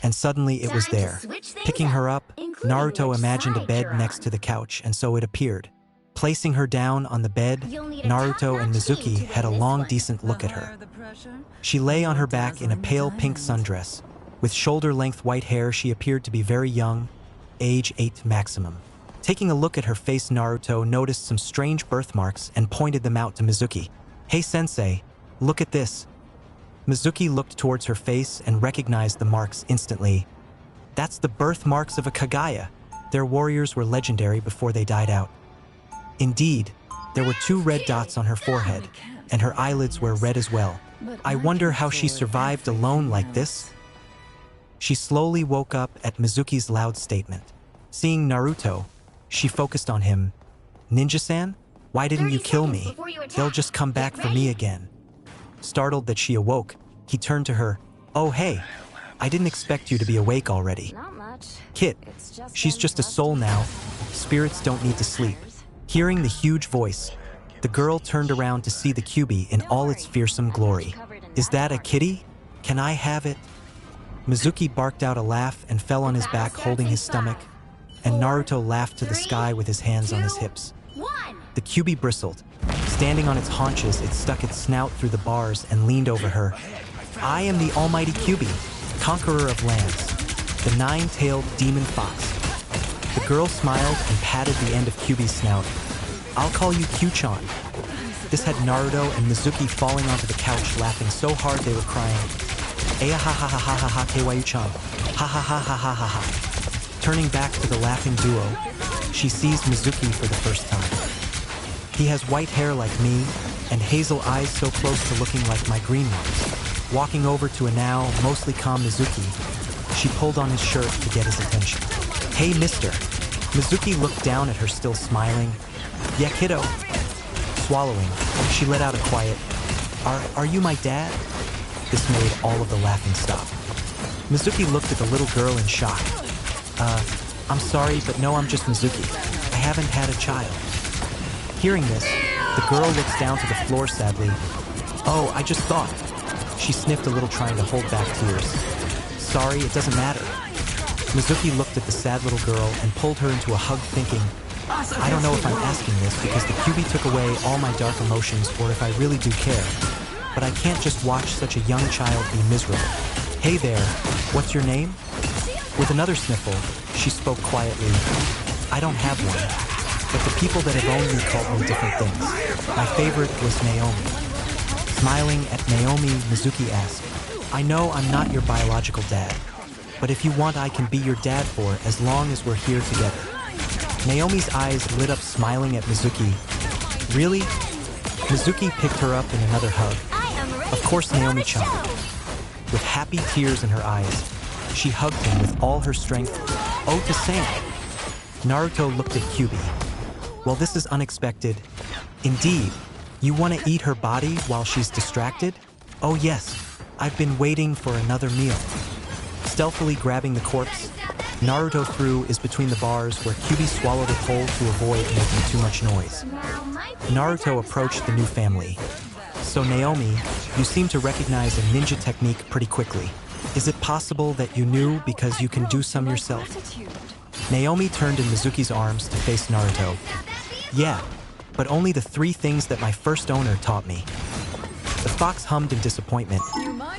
and suddenly it was there. Picking her up, Naruto imagined a bed next to the couch, and so it appeared. Placing her down on the bed, Naruto and Mizuki had a long, decent look at her. She lay on her back in a pale pink sundress. With shoulder-length white hair, she appeared to be very young, age 8 maximum. Taking a look at her face, Naruto noticed some strange birthmarks and pointed them out to Mizuki. "Hey, sensei, Look at this. Mizuki looked towards her face and recognized the marks instantly. That's the birthmarks of a Kagaya. Their warriors were legendary before they died out. Indeed, there were 2 red dots on her forehead, and her eyelids were red as well. I wonder how she survived alone like this. She slowly woke up at Mizuki's loud statement. Seeing Naruto, she focused on him. Ninja-san, why didn't you kill me? They'll just come back for me again. Startled that she awoke, he turned to her. Oh hey, I didn't expect you to be awake already. Not much. Kit, she's just a soul now. Spirits don't need to sleep. Hearing the huge voice, the girl turned around to see the Kyuubi in all its fearsome glory. Is that a kitty? Can I have it? Mizuki barked out a laugh and fell on his back holding his stomach, and Naruto laughed to the sky with his hands on his hips. The Kyuubi bristled. Standing on its haunches, it stuck its snout through the bars and leaned over her. I am the almighty Kyuubi, conqueror of lands, the 9-tailed demon fox. The girl smiled and patted the end of Kyuubi's snout. I'll call you Q-chan. This had Naruto and Mizuki falling onto the couch laughing so hard they were crying. Aya ha ha ha ha ha ha Kyu-chan. Ha ha ha ha ha ha ha. Turning back to the laughing duo, she sees Mizuki for the first time. He has white hair like me, and hazel eyes so close to looking like my green ones. Walking over to a now mostly calm Mizuki, she pulled on his shirt to get his attention. Hey, mister. Mizuki looked down at her still smiling. Yeah, kiddo. Swallowing, she let out a quiet, Are you my dad? This made all of the laughing stop. Mizuki looked at the little girl in shock. I'm sorry, but no, I'm just Mizuki. I haven't had a child. Hearing this, the girl looks down to the floor sadly. Oh, I just thought. She sniffed a little trying to hold back tears. Sorry, it doesn't matter. Mizuki looked at the sad little girl and pulled her into a hug thinking, I don't know if I'm asking this because the Kyuubi took away all my dark emotions or if I really do care, but I can't just watch such a young child be miserable. Hey there, what's your name? With another sniffle, she spoke quietly. I don't have one, but the people that have owned me called me different things. My favorite was Naomi. Smiling at Naomi, Mizuki asked, I know I'm not your biological dad, but if you want, I can be your dad for as long as we're here together. Naomi's eyes lit up smiling at Mizuki. Really? Mizuki picked her up in another hug. Of course, Naomi-chan. With happy tears in her eyes, she hugged him with all her strength. Oh, to sing. Naruto looked at Kyuubi. Well, this is unexpected. Indeed, you want to eat her body while she's distracted? Oh yes, I've been waiting for another meal. Stealthily grabbing the corpse, Naruto threw is between the bars where Kyuubi swallowed it whole to avoid making too much noise. Naruto approached the new family. So Naomi, you seem to recognize a ninja technique pretty quickly. Is it possible that you knew because you can do some yourself? Naomi turned in Mizuki's arms to face Naruto. Yeah, but only the 3 things that my first owner taught me. The fox hummed in disappointment.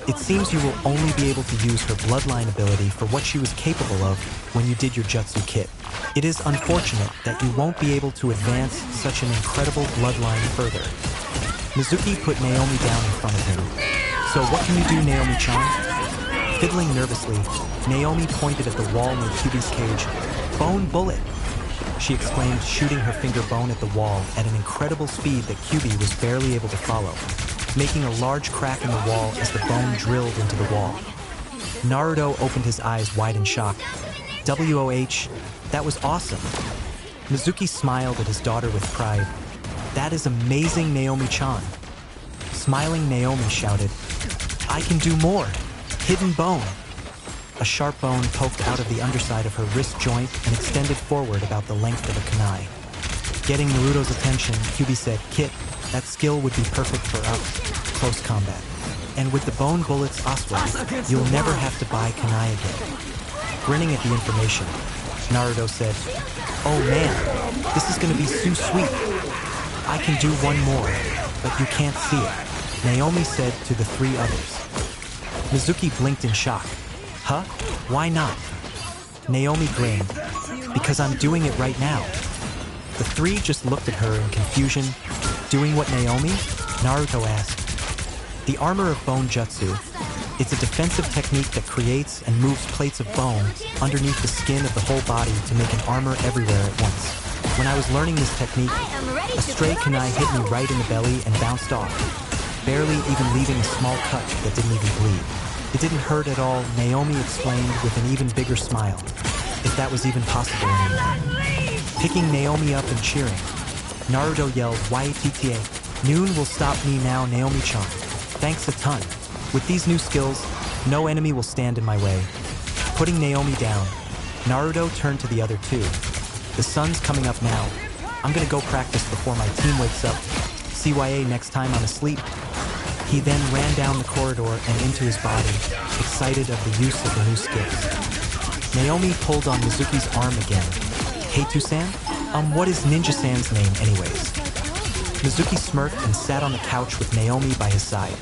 It seems you will only be able to use her bloodline ability for what she was capable of when you did your Jutsu kit. It is unfortunate that you won't be able to advance such an incredible bloodline further. Mizuki put Naomi down in front of him. So what can you do, Naomi-chan? Fiddling nervously, Naomi pointed at the wall near Kyuubi's cage. Bone bullet! She exclaimed, shooting her finger bone at the wall at an incredible speed that Kyuubi was barely able to follow, making a large crack in the wall as the bone drilled into the wall. Naruto opened his eyes wide in shock. WOH, that was awesome. Mizuki smiled at his daughter with pride. That is amazing, Naomi-chan. Smiling, Naomi shouted, I can do more. Hidden bone. A sharp bone poked out of the underside of her wrist joint and extended forward about the length of a kunai. Getting Naruto's attention, Kyuubi said, Kit, that skill would be perfect for close combat. And with the bone bullets Aswa, you'll never have to buy kunai again. Grinning at the information, Naruto said, Oh man, this is gonna be so sweet. I can do one more, but you can't see it, Naomi said to the 3 others. Mizuki blinked in shock. Huh? Why not? Naomi grinned. Because I'm doing it right now. The 3 just looked at her in confusion. Doing what, Naomi? Naruto asked. The armor of bone jutsu. It's a defensive technique that creates and moves plates of bone underneath the skin of the whole body to make an armor everywhere at once. When I was learning this technique, a stray kunai hit me right in the belly and bounced off, barely even leaving a small cut that didn't even bleed. It didn't hurt at all, Naomi explained with an even bigger smile, if that was even possible anymore. Picking Naomi up and cheering, Naruto yelled, YTTA, Noon will stop me now, Naomi-chan. Thanks a ton. With these new skills, no enemy will stand in my way. Putting Naomi down, Naruto turned to the other two. The sun's coming up now. I'm gonna go practice before my team wakes up. CYA next time I'm asleep. He then ran down the corridor and into his body, excited of the use of the new skills. Naomi pulled on Mizuki's arm again. Hey Tusan? What is Ninja-san's name anyways? Mizuki smirked and sat on the couch with Naomi by his side.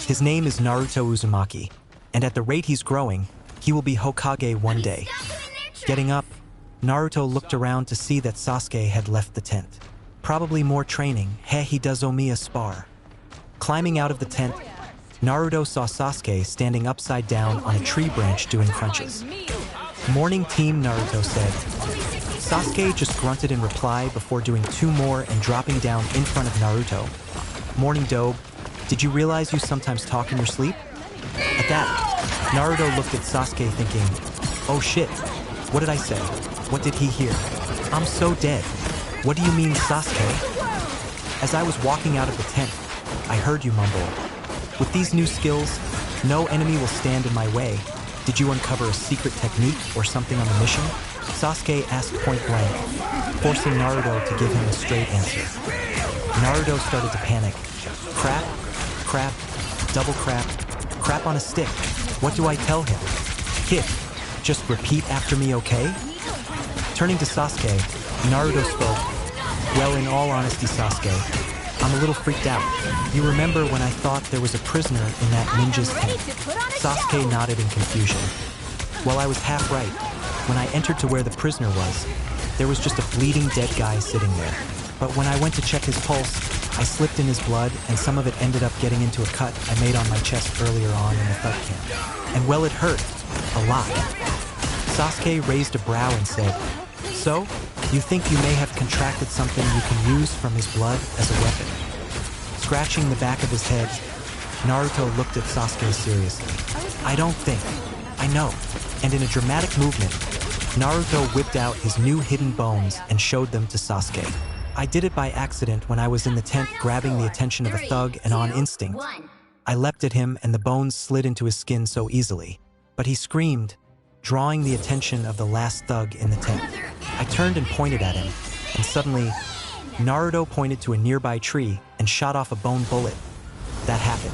His name is Naruto Uzumaki, and at the rate he's growing, he will be Hokage one day. Getting up, Naruto looked around to see that Sasuke had left the tent. Probably more training, he does owe me a spar. Climbing out of the tent, Naruto saw Sasuke standing upside down on a tree branch doing crunches. Morning team, Naruto said. Sasuke just grunted in reply before doing two more and dropping down in front of Naruto. Morning Dobe, did you realize you sometimes talk in your sleep? At that, Naruto looked at Sasuke thinking, oh shit, what did I say? What did he hear? I'm so dead. What do you mean, Sasuke? As I was walking out of the tent, I heard you mumble. With these new skills, no enemy will stand in my way. Did you uncover a secret technique or something on the mission? Sasuke asked point blank, forcing Naruto to give him a straight answer. Naruto started to panic. Crap, crap, double crap, crap on a stick. What do I tell him? Kid, just repeat after me, okay? Turning to Sasuke, Naruto spoke. Well, in all honesty, Sasuke, I'm a little freaked out. You remember when I thought there was a prisoner in that ninja's tent? Sasuke nodded in confusion. Well, I was half right. When I entered to where the prisoner was, there was just a bleeding dead guy sitting there. But when I went to check his pulse, I slipped in his blood and some of it ended up getting into a cut I made on my chest earlier on in the thug camp. And well, it hurt. A lot. Sasuke raised a brow and said, so, you think you may have contracted something you can use from his blood as a weapon? Scratching the back of his head, Naruto looked at Sasuke seriously. I don't think. I know. And in a dramatic movement, Naruto whipped out his new hidden bones and showed them to Sasuke. I did it by accident when I was in the tent grabbing the attention of a thug and on instinct. I leapt at him and the bones slid into his skin so easily. But he screamed, drawing the attention of the last thug in the tent. I turned and pointed at him, and suddenly, Naruto pointed to a nearby tree and shot off a bone bullet. That happened.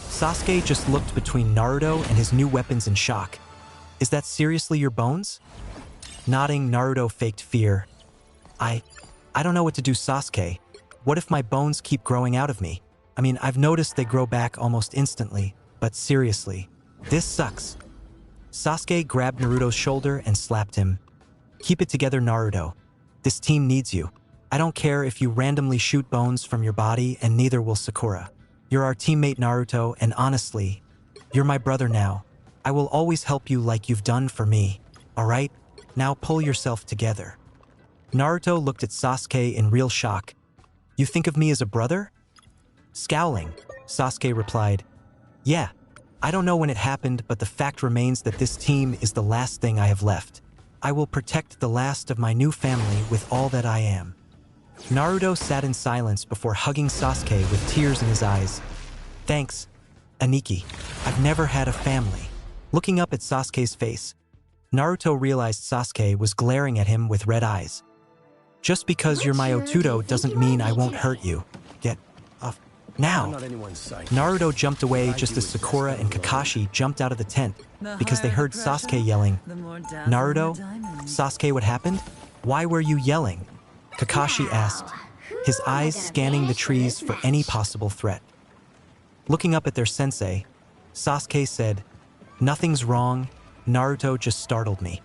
Sasuke just looked between Naruto and his new weapons in shock. Is that seriously your bones? Nodding, Naruto faked fear. I don't know what to do, Sasuke. What if my bones keep growing out of me? I mean, I've noticed they grow back almost instantly, but seriously, this sucks. Sasuke grabbed Naruto's shoulder and slapped him. Keep it together, Naruto. This team needs you. I don't care if you randomly shoot bones from your body and neither will Sakura. You're our teammate, Naruto, and honestly, you're my brother now. I will always help you like you've done for me, alright? Now pull yourself together. Naruto looked at Sasuke in real shock. You think of me as a brother? Scowling, Sasuke replied, yeah, I don't know when it happened, but the fact remains that this team is the last thing I have left. I will protect the last of my new family with all that I am. Naruto sat in silence before hugging Sasuke with tears in his eyes. Thanks, Aniki. I've never had a family. Looking up at Sasuke's face, Naruto realized Sasuke was glaring at him with red eyes. Just because you're my Otudo doesn't mean I won't hurt you. Get off now. Naruto jumped away just as Sakura and Kakashi jumped out of the tent because they heard Sasuke yelling, Naruto? Sasuke, what happened? Why were you yelling? Kakashi asked, his eyes scanning the trees for any possible threat. Looking up at their sensei, Sasuke said, nothing's wrong, Naruto just startled me.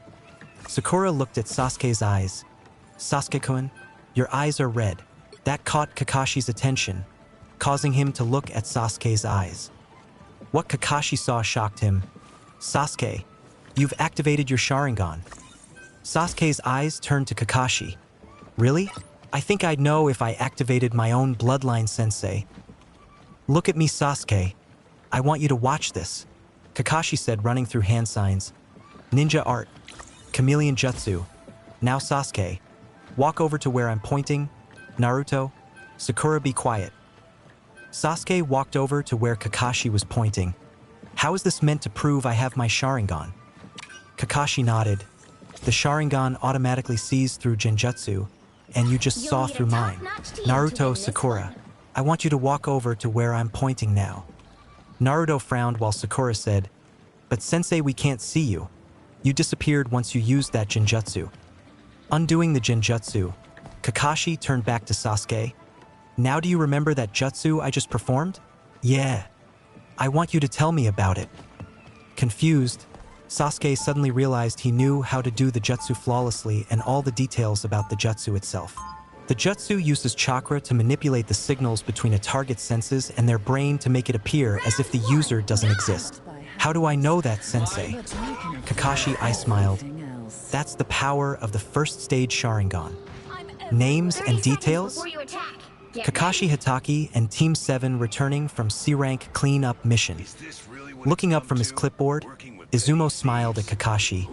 Sakura looked at Sasuke's eyes. Sasuke-kun, your eyes are red. That caught Kakashi's attention. causing him to look at Sasuke's eyes. What Kakashi saw shocked him. Sasuke, you've activated your Sharingan. Sasuke's eyes turned to Kakashi. Really? I think I'd know if I activated my own bloodline sensei. Look at me, Sasuke. I want you to watch this, Kakashi said, running through hand signs. Ninja art. Chameleon Jutsu. Now Sasuke. Walk over to where I'm pointing. Naruto. Sakura, be quiet. Sasuke walked over to where Kakashi was pointing. How is this meant to prove I have my Sharingan? Kakashi nodded. The Sharingan automatically sees through Genjutsu, and you just saw through mine. Naruto, Sakura, I want you to walk over to where I'm pointing now. Naruto frowned while Sakura said, but sensei, we can't see you. You disappeared once you used that Genjutsu. Undoing the Genjutsu, Kakashi turned back to Sasuke. Now do you remember that jutsu I just performed? Yeah. I want you to tell me about it. Confused, Sasuke suddenly realized he knew how to do the jutsu flawlessly and all the details about the jutsu itself. The jutsu uses chakra to manipulate the signals between a target's senses and their brain to make it appear as if the user doesn't exist. How do I know that, sensei? Kakashi, I smiled. That's the power of the first stage Sharingan. Names and details? Kakashi Hatake and Team 7 returning from C-Rank clean-up mission. Looking up from his clipboard, Izumo smiled at Kakashi.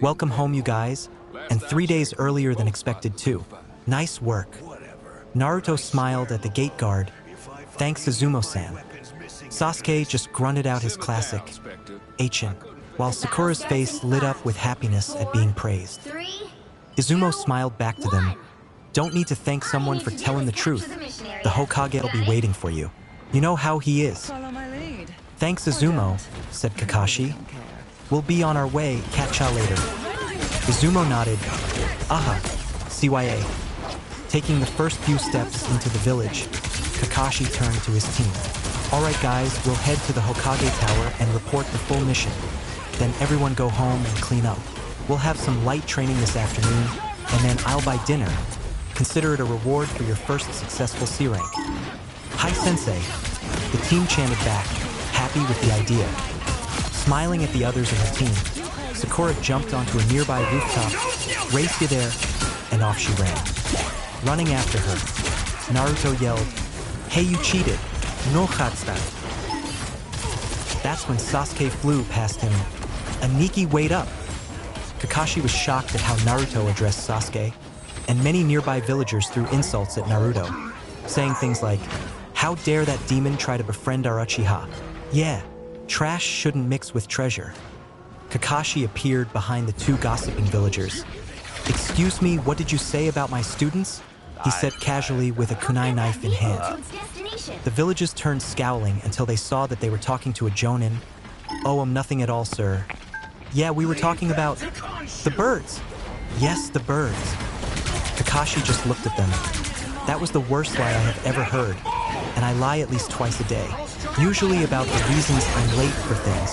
Welcome home, you guys, and 3 days earlier than expected too. Nice work. Naruto smiled at the gate guard. Thanks, Izumo-san. Sasuke just grunted out his classic, Aichin, while Sakura's face lit up with happiness at being praised. Izumo smiled back to them. Don't need to thank someone for telling the truth. The Hokage will be waiting for you. You know how he is. Thanks, Izumo, said Kakashi. We'll be on our way, catch ya later. Izumo nodded. Aha, CYA. Taking the first few steps into the village, Kakashi turned to his team. Alright guys, we'll head to the Hokage Tower and report the full mission. Then everyone go home and clean up. We'll have some light training this afternoon, and then I'll buy dinner. Consider it a reward for your first successful C-Rank. Hi, Sensei. The team chanted back, happy with the idea. Smiling at the others in her team, Sakura jumped onto a nearby rooftop, raced you there, and off she ran. Running after her, Naruto yelled, hey, you cheated. No Hatsuda. That's when Sasuke flew past him. Aniki, wait up. Kakashi was shocked at how Naruto addressed Sasuke, and many nearby villagers threw insults at Naruto, saying things like, how dare that demon try to befriend our Uchiha? Yeah, trash shouldn't mix with treasure. Kakashi appeared behind the two gossiping villagers. Excuse me, what did you say about my students? He said casually with a kunai knife in hand. The villagers turned scowling until they saw that they were talking to a jonin. Oh, nothing at all, sir. Yeah, we were talking about the birds. Yes, the birds. Kakashi just looked at them. That was the worst lie I have ever heard, and I lie at least twice a day. Usually about the reasons I'm late for things.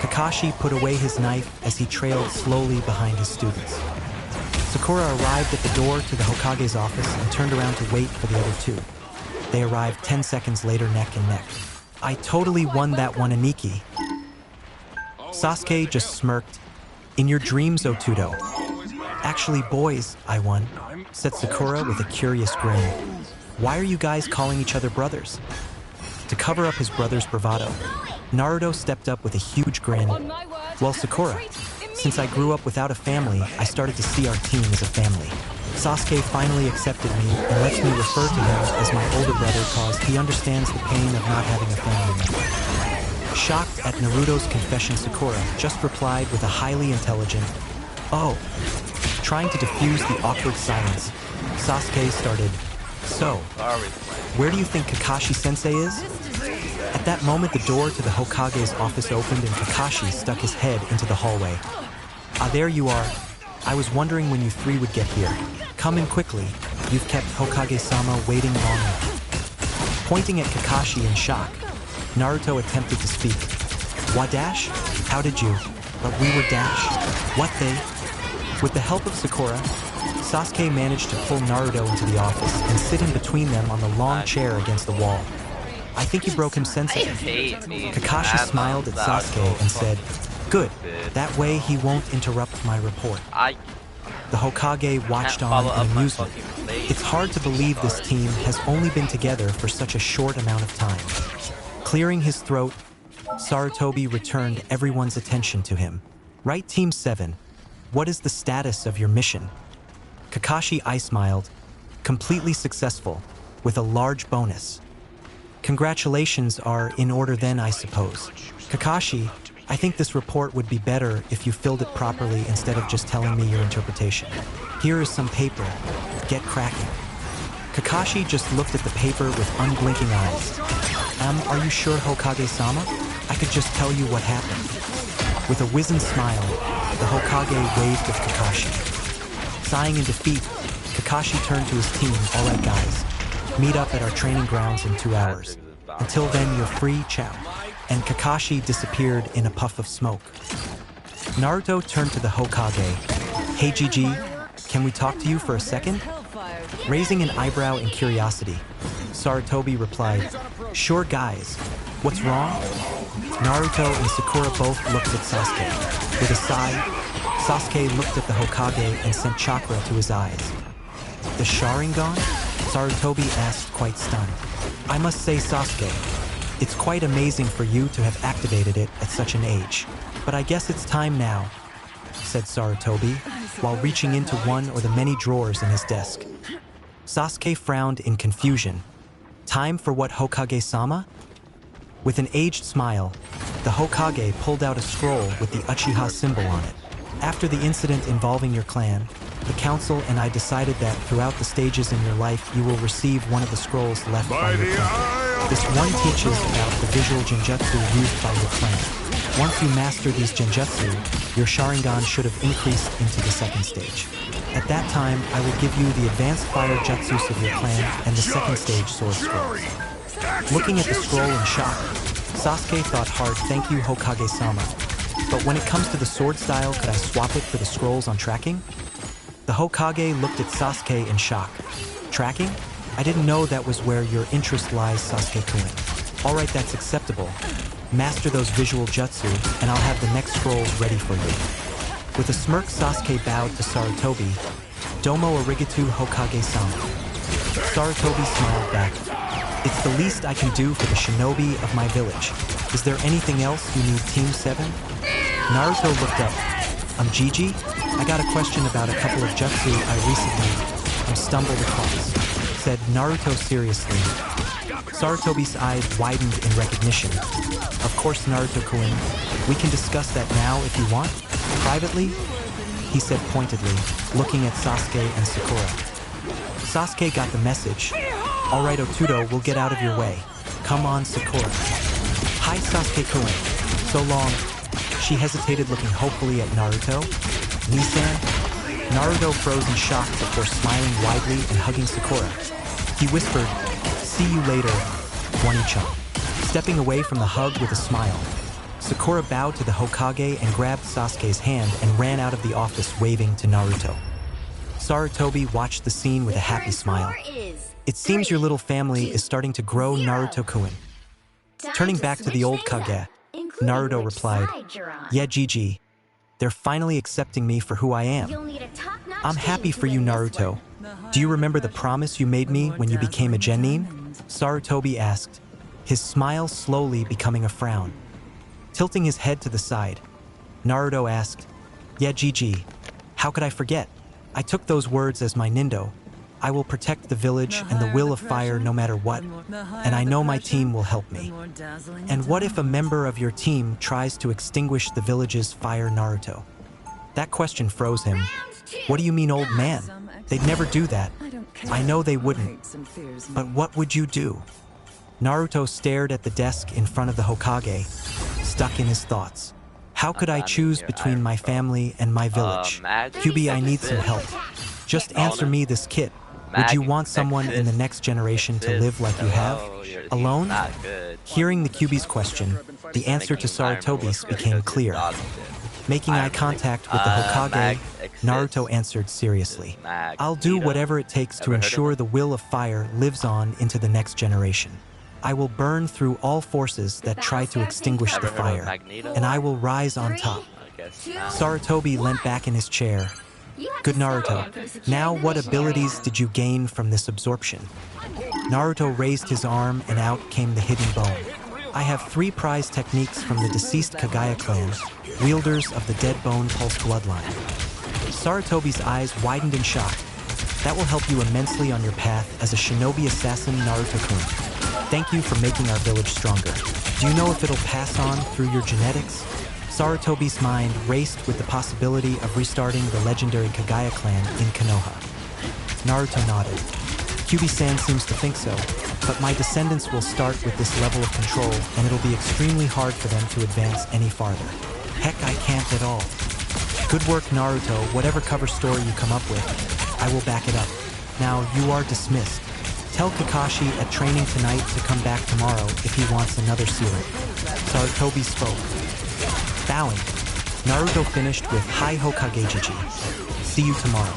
Kakashi put away his knife as he trailed slowly behind his students. Sakura arrived at the door to the Hokage's office and turned around to wait for the other two. They arrived 10 seconds later, neck and neck. I totally won that one, Aniki. Sasuke just smirked. In your dreams, Otudo. Actually, boys, I won, said Sakura with a curious grin. Why are you guys calling each other brothers? To cover up his brother's bravado, Naruto stepped up with a huge grin. Well, Sakura, since I grew up without a family, I started to see our team as a family. Sasuke finally accepted me and lets me refer to him as my older brother cause he understands the pain of not having a family member. Shocked at Naruto's confession, Sakura just replied with a highly intelligent, oh. Trying to diffuse the awkward silence, Sasuke started, so, where do you think Kakashi-sensei is? At that moment, the door to the Hokage's office opened and Kakashi stuck his head into the hallway. Ah, there you are. I was wondering when you three would get here. Come in quickly. You've kept Hokage-sama waiting long enough. Pointing at Kakashi in shock, Naruto attempted to speak. Wadash? How did you? But we were dash. What they? With the help of Sakura, Sasuke managed to pull Naruto into the office and sit in between them on the long chair against the wall. I think you broke him, Sensei. Kakashi smiled at Sasuke and said, "Good. That way he won't interrupt my report." The Hokage watched on in amusement. It's hard to believe this team has only been together for such a short amount of time. Clearing his throat, Sarutobi returned everyone's attention to him. "Right, Team 7, what is the status of your mission?" Kakashi eye-smiled, completely successful, with a large bonus. "Congratulations are in order then, I suppose." "Kakashi, I think this report would be better if you filled it properly instead of just telling me your interpretation. Here is some paper. Get cracking." Kakashi just looked at the paper with unblinking eyes. Are you sure, Hokage-sama? I could just tell you what happened." With a wizened smile, the Hokage waved at Kakashi. Sighing in defeat, Kakashi turned to his team. "All right, guys. Meet up at our training grounds in 2 hours. Until then, you're free, ciao." And Kakashi disappeared in a puff of smoke. Naruto turned to the Hokage. "Hey, Gigi, can we talk to you for a second?" Raising an eyebrow in curiosity, Sarutobi replied, "Sure, guys. What's wrong?" Naruto and Sakura both looked at Sasuke. With a sigh, Sasuke looked at the Hokage and sent chakra to his eyes. "The Sharingan?" Sarutobi asked, quite stunned. "I must say, Sasuke, it's quite amazing for you to have activated it at such an age. But I guess it's time now," said Sarutobi, while reaching into one or the many drawers in his desk. Sasuke frowned in confusion. "Time for what, Hokage-sama?" With an aged smile, the Hokage pulled out a scroll with the Uchiha symbol on it. "After the incident involving your clan, the council and I decided that throughout the stages in your life, you will receive one of the scrolls left by your clan. This one teaches about the visual genjutsu used by your clan. Once you master these genjutsu, your Sharingan should have increased into the second stage. At that time, I will give you the advanced fire jutsus of your clan and the second stage sword scrolls." Looking at the scroll in shock, Sasuke thought hard, "Thank you, Hokage-sama. But when it comes to the sword style, could I swap it for the scrolls on tracking?" The Hokage looked at Sasuke in shock. "Tracking? I didn't know that was where your interest lies, Sasuke-kun. All right, that's acceptable. Master those visual jutsu, and I'll have the next scrolls ready for you." With a smirk, Sasuke bowed to Sarutobi. "Domo arigato, Hokage-sama." Sarutobi smiled back. "It's the least I can do for the shinobi of my village. Is there anything else you need, Team 7? Naruto looked up. Gigi? I got a question about a couple of jutsu I recently stumbled across," said Naruto seriously. Sarutobi's eyes widened in recognition. "Of course, Naruto-kun. We can discuss that now if you want. Privately?" he said pointedly, looking at Sasuke and Sakura. Sasuke got the message. "All right, Otudo, we'll get out of your way. Come on, Sakura." "Hi, Sasuke-kun. So long." She hesitated, looking hopefully at Naruto. "Nisan?" Naruto froze in shock before smiling widely and hugging Sakura. He whispered, "See you later, Wani-chan." Stepping away from the hug with a smile, Sakura bowed to the Hokage and grabbed Sasuke's hand and ran out of the office waving to Naruto. Sarutobi watched the scene with a happy smile. "It seems your little family is starting to grow, Naruto-kun." Turning back to the old Kage, Naruto replied, "Yeah, Gigi. They're finally accepting me for who I am. I'm happy for you, Naruto. Do you remember the promise you made me when you became a genin?" Sarutobi asked, his smile slowly becoming a frown. Tilting his head to the side, Naruto asked, "Yeah, Gigi. How could I forget? I took those words as my nindo. I will protect the village and the will of fire no matter what, and I know my team will help me." "And what if a member of your team tries to extinguish the village's fire, Naruto?" That question froze him. "What do you mean, old man? They'd never do that." "I know they wouldn't. But what would you do?" Naruto stared at the desk in front of the Hokage, stuck in his thoughts. "How could I choose between my family and my village? QB, I need some help. Just answer me this, kid. Would you want someone in the next generation to live like you have? Alone?" Hearing the QB's question, the answer to Sarutobi's became clear. Making eye contact with the Hokage, Naruto answered seriously, "I'll do whatever it takes to ensure the will of fire lives on into the next generation." I will burn through all forces that try to extinguish the fire, and I will rise on top. Sarutobi leant back in his chair. Good Naruto. Now what abilities did you gain from this absorption? Naruto raised his arm and out came the hidden bone. I have 3 prize techniques from the deceased Kagaya clan, wielders of the dead bone pulse bloodline. Sarutobi's eyes widened in shock. That will help you immensely on your path as a shinobi assassin, Naruto-kun. Thank you for making our village stronger. Do you know if it'll pass on through your genetics? Sarutobi's mind raced with the possibility of restarting the legendary Kagaya clan in Konoha. Naruto nodded. QB-san seems to think so, but my descendants will start with this level of control, and it'll be extremely hard for them to advance any farther. Heck, I can't at all. Good work, Naruto. Whatever cover story you come up with, I will back it up. Now, you are dismissed. Tell Kakashi at training tonight to come back tomorrow if he wants another serum. Sarutobi spoke. Bowing, Naruto finished with Hi Hokage Jiji. See you tomorrow.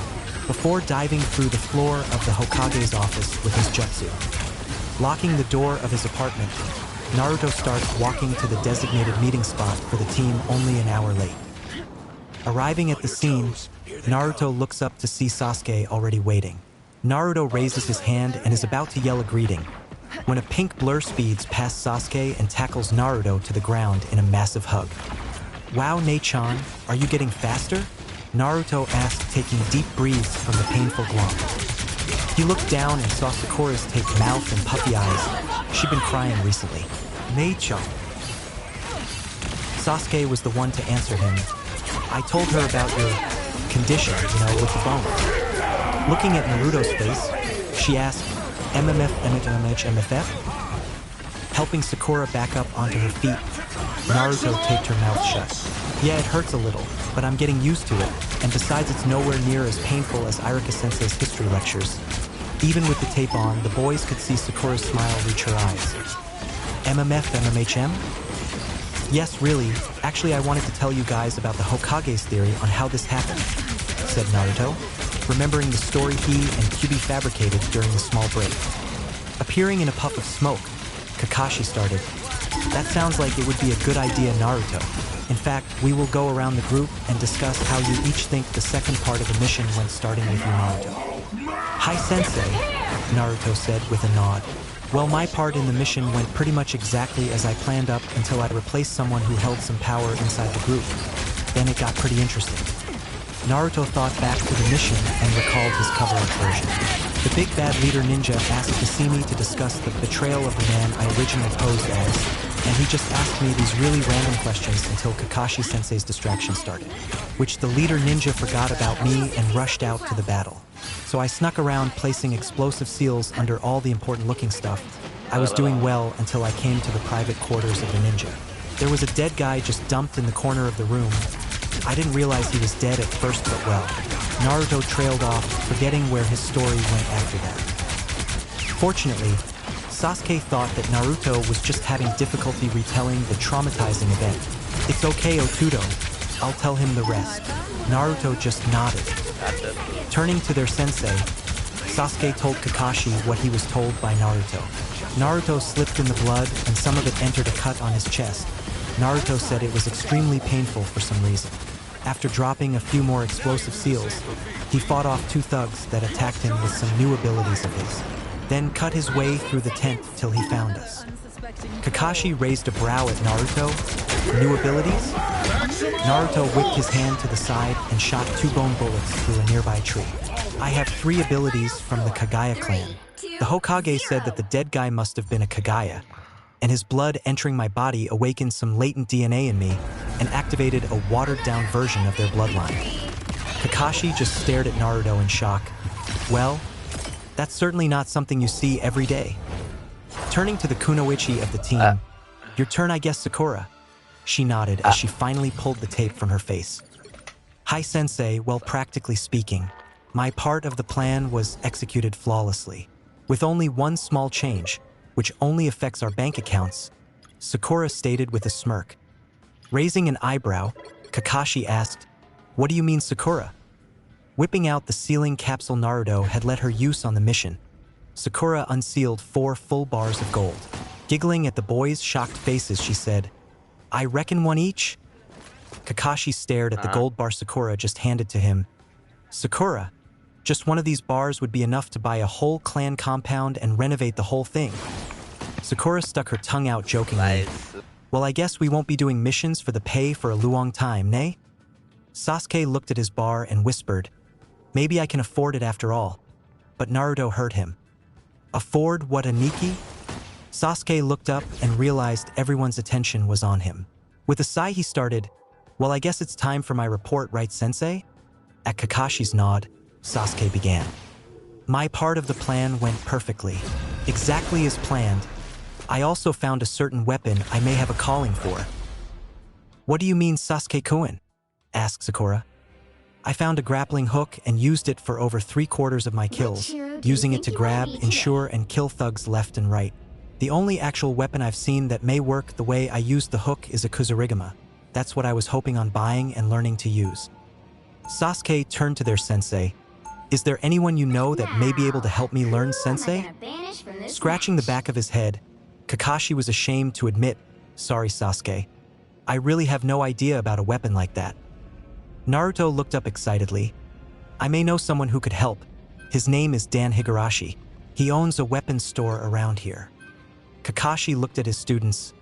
Before diving through the floor of the Hokage's office with his jutsu. Locking the door of his apartment, Naruto starts walking to the designated meeting spot for the team only an hour late. Arriving at the scene, Naruto looks up to see Sasuke already waiting. Naruto raises his hand and is about to yell a greeting, when a pink blur speeds past Sasuke and tackles Naruto to the ground in a massive hug. Wow, Nei-chan, are you getting faster? Naruto asked, taking deep breaths from the painful glomp. He looked down and saw Sakura's taped mouth and puffy eyes. She'd been crying recently. Nei-chan. Sasuke was the one to answer him. I told her about your condition, with the bones. Looking at Naruto's face, she asked, MMF? Helping Sakura back up onto her feet, Naruto taped her mouth shut. Yeah, it hurts a little, but I'm getting used to it, and besides it's nowhere near as painful as Irika-sensei's history lectures. Even with the tape on, the boys could see Sakura's smile reach her eyes. MMHM? Yes, really. Actually, I wanted to tell you guys about the Hokage's theory on how this happened, said Naruto, remembering the story he and Kyuubi fabricated during the small break. Appearing in a puff of smoke, Kakashi started. That sounds like it would be a good idea, Naruto. In fact, we will go around the group and discuss how you each think the second part of the mission went, starting with you, Naruto. Hi, Sensei, Naruto said with a nod. Well, my part in the mission went pretty much exactly as I planned up until I replaced someone who held some power inside the group. Then it got pretty interesting. Naruto thought back to the mission and recalled his cover-up version. The big bad leader ninja asked to see me to discuss the betrayal of the man I originally posed as, and he just asked me these really random questions until Kakashi-sensei's distraction started, which the leader ninja forgot about me and rushed out to the battle. So I snuck around placing explosive seals under all the important-looking stuff. I was doing well until I came to the private quarters of the ninja. There was a dead guy just dumped in the corner of the room. I didn't realize he was dead at first, but well. Naruto trailed off, forgetting where his story went after that. Fortunately, Sasuke thought that Naruto was just having difficulty retelling the traumatizing event. It's okay, Otudo. I'll tell him the rest. Naruto just nodded. Turning to their sensei, Sasuke told Kakashi what he was told by Naruto. Naruto slipped in the blood and some of it entered a cut on his chest. Naruto said it was extremely painful for some reason. After dropping a few more explosive seals, he fought off 2 thugs that attacked him with some new abilities of his, then cut his way through the tent till he found us. Kakashi raised a brow at Naruto. New abilities? Naruto whipped his hand to the side and shot 2 bone bullets through a nearby tree. I have 3 abilities from the Kagaya clan. The Hokage said that the dead guy must have been a Kagaya, and his blood entering my body awakened some latent DNA in me and activated a watered-down version of their bloodline. Kakashi just stared at Naruto in shock. Well, that's certainly not something you see every day. Turning to the kunoichi of the team, your turn, I guess, Sakura. She nodded as she finally pulled the tape from her face. Hi, Sensei. Well, practically speaking, my part of the plan was executed flawlessly, with only one small change, which only affects our bank accounts, Sakura stated with a smirk. Raising an eyebrow, Kakashi asked, What do you mean, Sakura? Whipping out the sealing capsule Naruto had let her use on the mission, Sakura unsealed 4 full bars of gold. Giggling at the boys' shocked faces, she said, "I reckon one each?" Kakashi stared at the gold bar Sakura just handed to him. Sakura, just one of these bars would be enough to buy a whole clan compound and renovate the whole thing. Sakura stuck her tongue out jokingly. Well, I guess we won't be doing missions for the pay for a long time, nay? Sasuke looked at his bar and whispered, "Maybe I can afford it after all." But Naruto heard him. Afford what, Aniki? Sasuke looked up and realized everyone's attention was on him. With a sigh he started, "Well, I guess it's time for my report, right, sensei?" At Kakashi's nod, Sasuke began. "My part of the plan went perfectly, exactly as planned. I also found a certain weapon I may have a calling for." "What do you mean, Sasuke-kun?" asked Sakura. "I found a grappling hook and used it for over 3/4 of my kills, using it to grab, ensure, and kill thugs left and right. The only actual weapon I've seen that may work the way I used the hook is a Kuzurigama. That's what I was hoping on buying and learning to use." Sasuke turned to their sensei. "Is there anyone you know that may be able to help me learn, sensei?" Scratching the back of his head, Kakashi was ashamed to admit, "Sorry, Sasuke. I really have no idea about a weapon like that." Naruto looked up excitedly. "I may know someone who could help. His name is Dan Higurashi. He owns a weapons store around here." Kakashi looked at his students.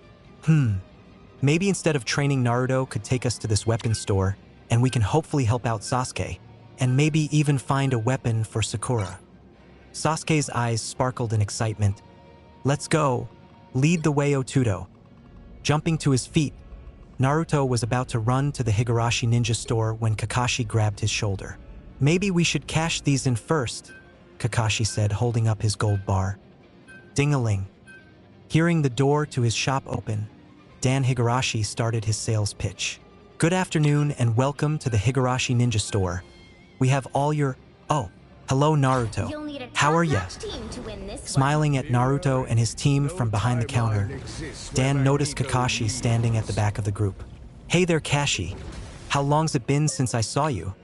Maybe instead of training Naruto could take us to this weapons store, and we can hopefully help out Sasuke, and maybe even find a weapon for Sakura." Sasuke's eyes sparkled in excitement. "Let's go. Lead the way, Otudo." Jumping to his feet, Naruto was about to run to the Higurashi ninja store when Kakashi grabbed his shoulder. "Maybe we should cash these in first," Kakashi said, holding up his gold bar. Ding-a-ling. Hearing the door to his shop open, Dan Higurashi started his sales pitch. "Good afternoon and welcome to the Higurashi Ninja Store. We have all your... Oh, hello Naruto. How are ya?" Smiling at Naruto and his team from behind the counter, Dan noticed Kakashi standing at the back of the group. "Hey there, Kashi. How long's it been since I saw you?"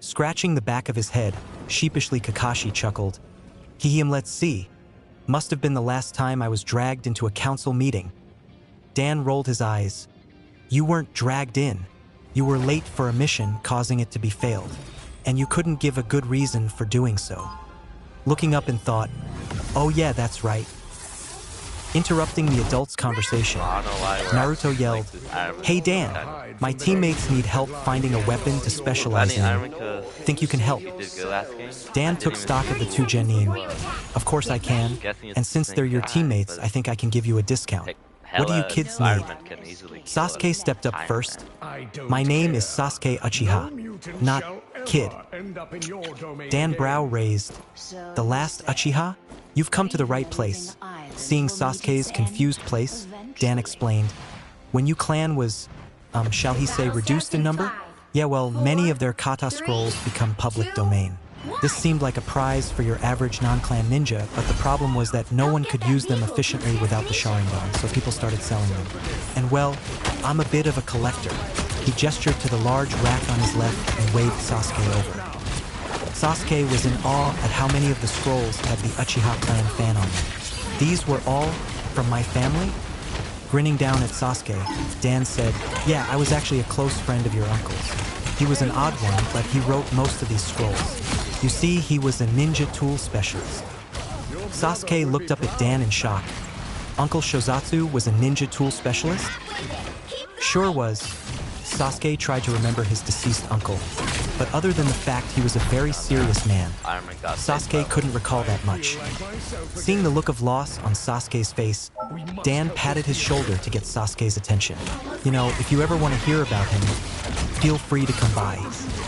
Scratching the back of his head, sheepishly Kakashi chuckled. Let's see. Must have been the last time I was dragged into a council meeting." Dan rolled his eyes. "You weren't dragged in. You were late for a mission, causing it to be failed. And you couldn't give a good reason for doing so." Looking up and thought, "Oh yeah, that's right." Interrupting the adults' conversation, Naruto yelled, "Hey Dan, my teammates need help finding a weapon to specialize in. Think you can help?" Dan took stock of the two genin. "Of course I can, and since they're your teammates, I think I can give you a discount. What do you kids need?" Sasuke stepped up first. "My name is Sasuke Uchiha, not Kid." Dan brow raised. "The last Uchiha? You've come to the right place." Seeing Sasuke's confused place, Dan explained, "When you clan was, shall he say reduced in number? Yeah, well, many of their kata scrolls become public domain. This seemed like a prize for your average non-clan ninja, but the problem was that no one could use them efficiently without the Sharingan, so people started selling them. And well, I'm a bit of a collector." He gestured to the large rack on his left and waved Sasuke over. Sasuke was in awe at how many of the scrolls had the Uchiha clan fan on them. "These were all from my family?" Grinning down at Sasuke, Dan said, "Yeah, I was actually a close friend of your uncle's. He was an odd one, but he wrote most of these scrolls. You see, he was a ninja tool specialist." Sasuke looked up at Dan in shock. "Uncle Shozatsu was a ninja tool specialist?" "Sure was." Sasuke tried to remember his deceased uncle, but other than the fact he was a very serious man, Sasuke couldn't recall that much. Seeing the look of loss on Sasuke's face, Dan patted his shoulder to get Sasuke's attention. "You know, if you ever want to hear about him, feel free to come by.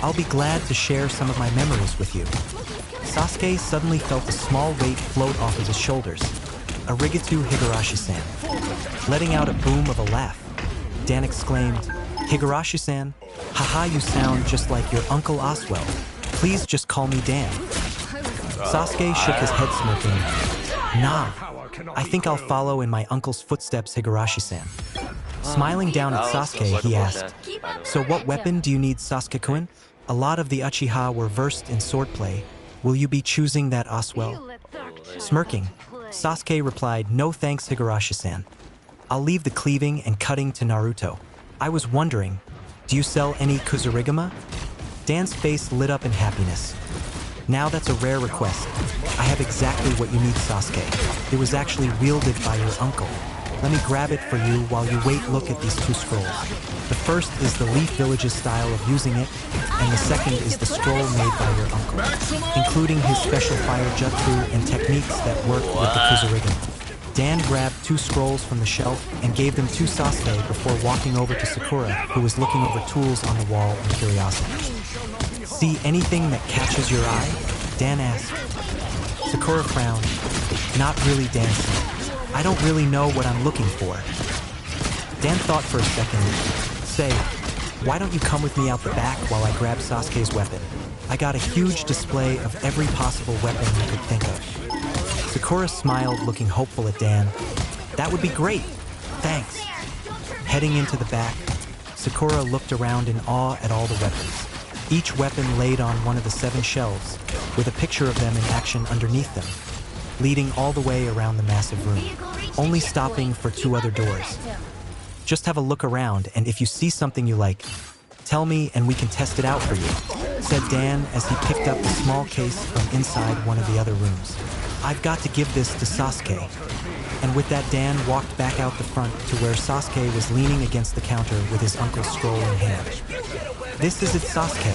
I'll be glad to share some of my memories with you." Sasuke suddenly felt a small weight float off of his shoulders. "Arigato Higurashi-san." Letting out a boom of a laugh, Dan exclaimed, "Higurashi-san, haha, you sound just like your Uncle Oswell. Please just call me Dan." Sasuke shook his head smirking. "Nah, I think I'll follow in my uncle's footsteps, Higurashi-san." Smiling down at Sasuke, he asked, "So what weapon do you need, Sasuke-kun? A lot of the Uchiha were versed in swordplay. Will you be choosing that Oswell?" Smirking, Sasuke replied, "No thanks, Higurashi-san. I'll leave the cleaving and cutting to Naruto. I was wondering, do you sell any kuzurigama?" Dan's face lit up in happiness. "Now that's a rare request. I have exactly what you need, Sasuke. It was actually wielded by your uncle. Let me grab it for you while you look at these two scrolls. The first is the Leaf Village's style of using it, and the second is the scroll made by your uncle, including his special fire jutsu and techniques that work with the kuzurigama." Dan grabbed two scrolls from the shelf and gave them to Sasuke before walking over to Sakura, who was looking over tools on the wall in curiosity. "See anything that catches your eye?" Dan asked. Sakura frowned. "Not really, Dan. I don't really know what I'm looking for." Dan thought for a second. "Say, why don't you come with me out the back while I grab Sasuke's weapon? I got a huge display of every possible weapon you could think of." Sakura smiled, looking hopeful at Dan. "That would be great. Thanks." Heading into the back, Sakura looked around in awe at all the weapons. Each weapon laid on one of the 7 shelves, with a picture of them in action underneath them, leading all the way around the massive room, only stopping for 2 other doors. "Just have a look around, and if you see something you like, tell me and we can test it out for you," said Dan as he picked up a small case from inside one of the other rooms. "I've got to give this to Sasuke." And with that, Dan walked back out the front to where Sasuke was leaning against the counter with his uncle's scroll in hand. "This is it, Sasuke,"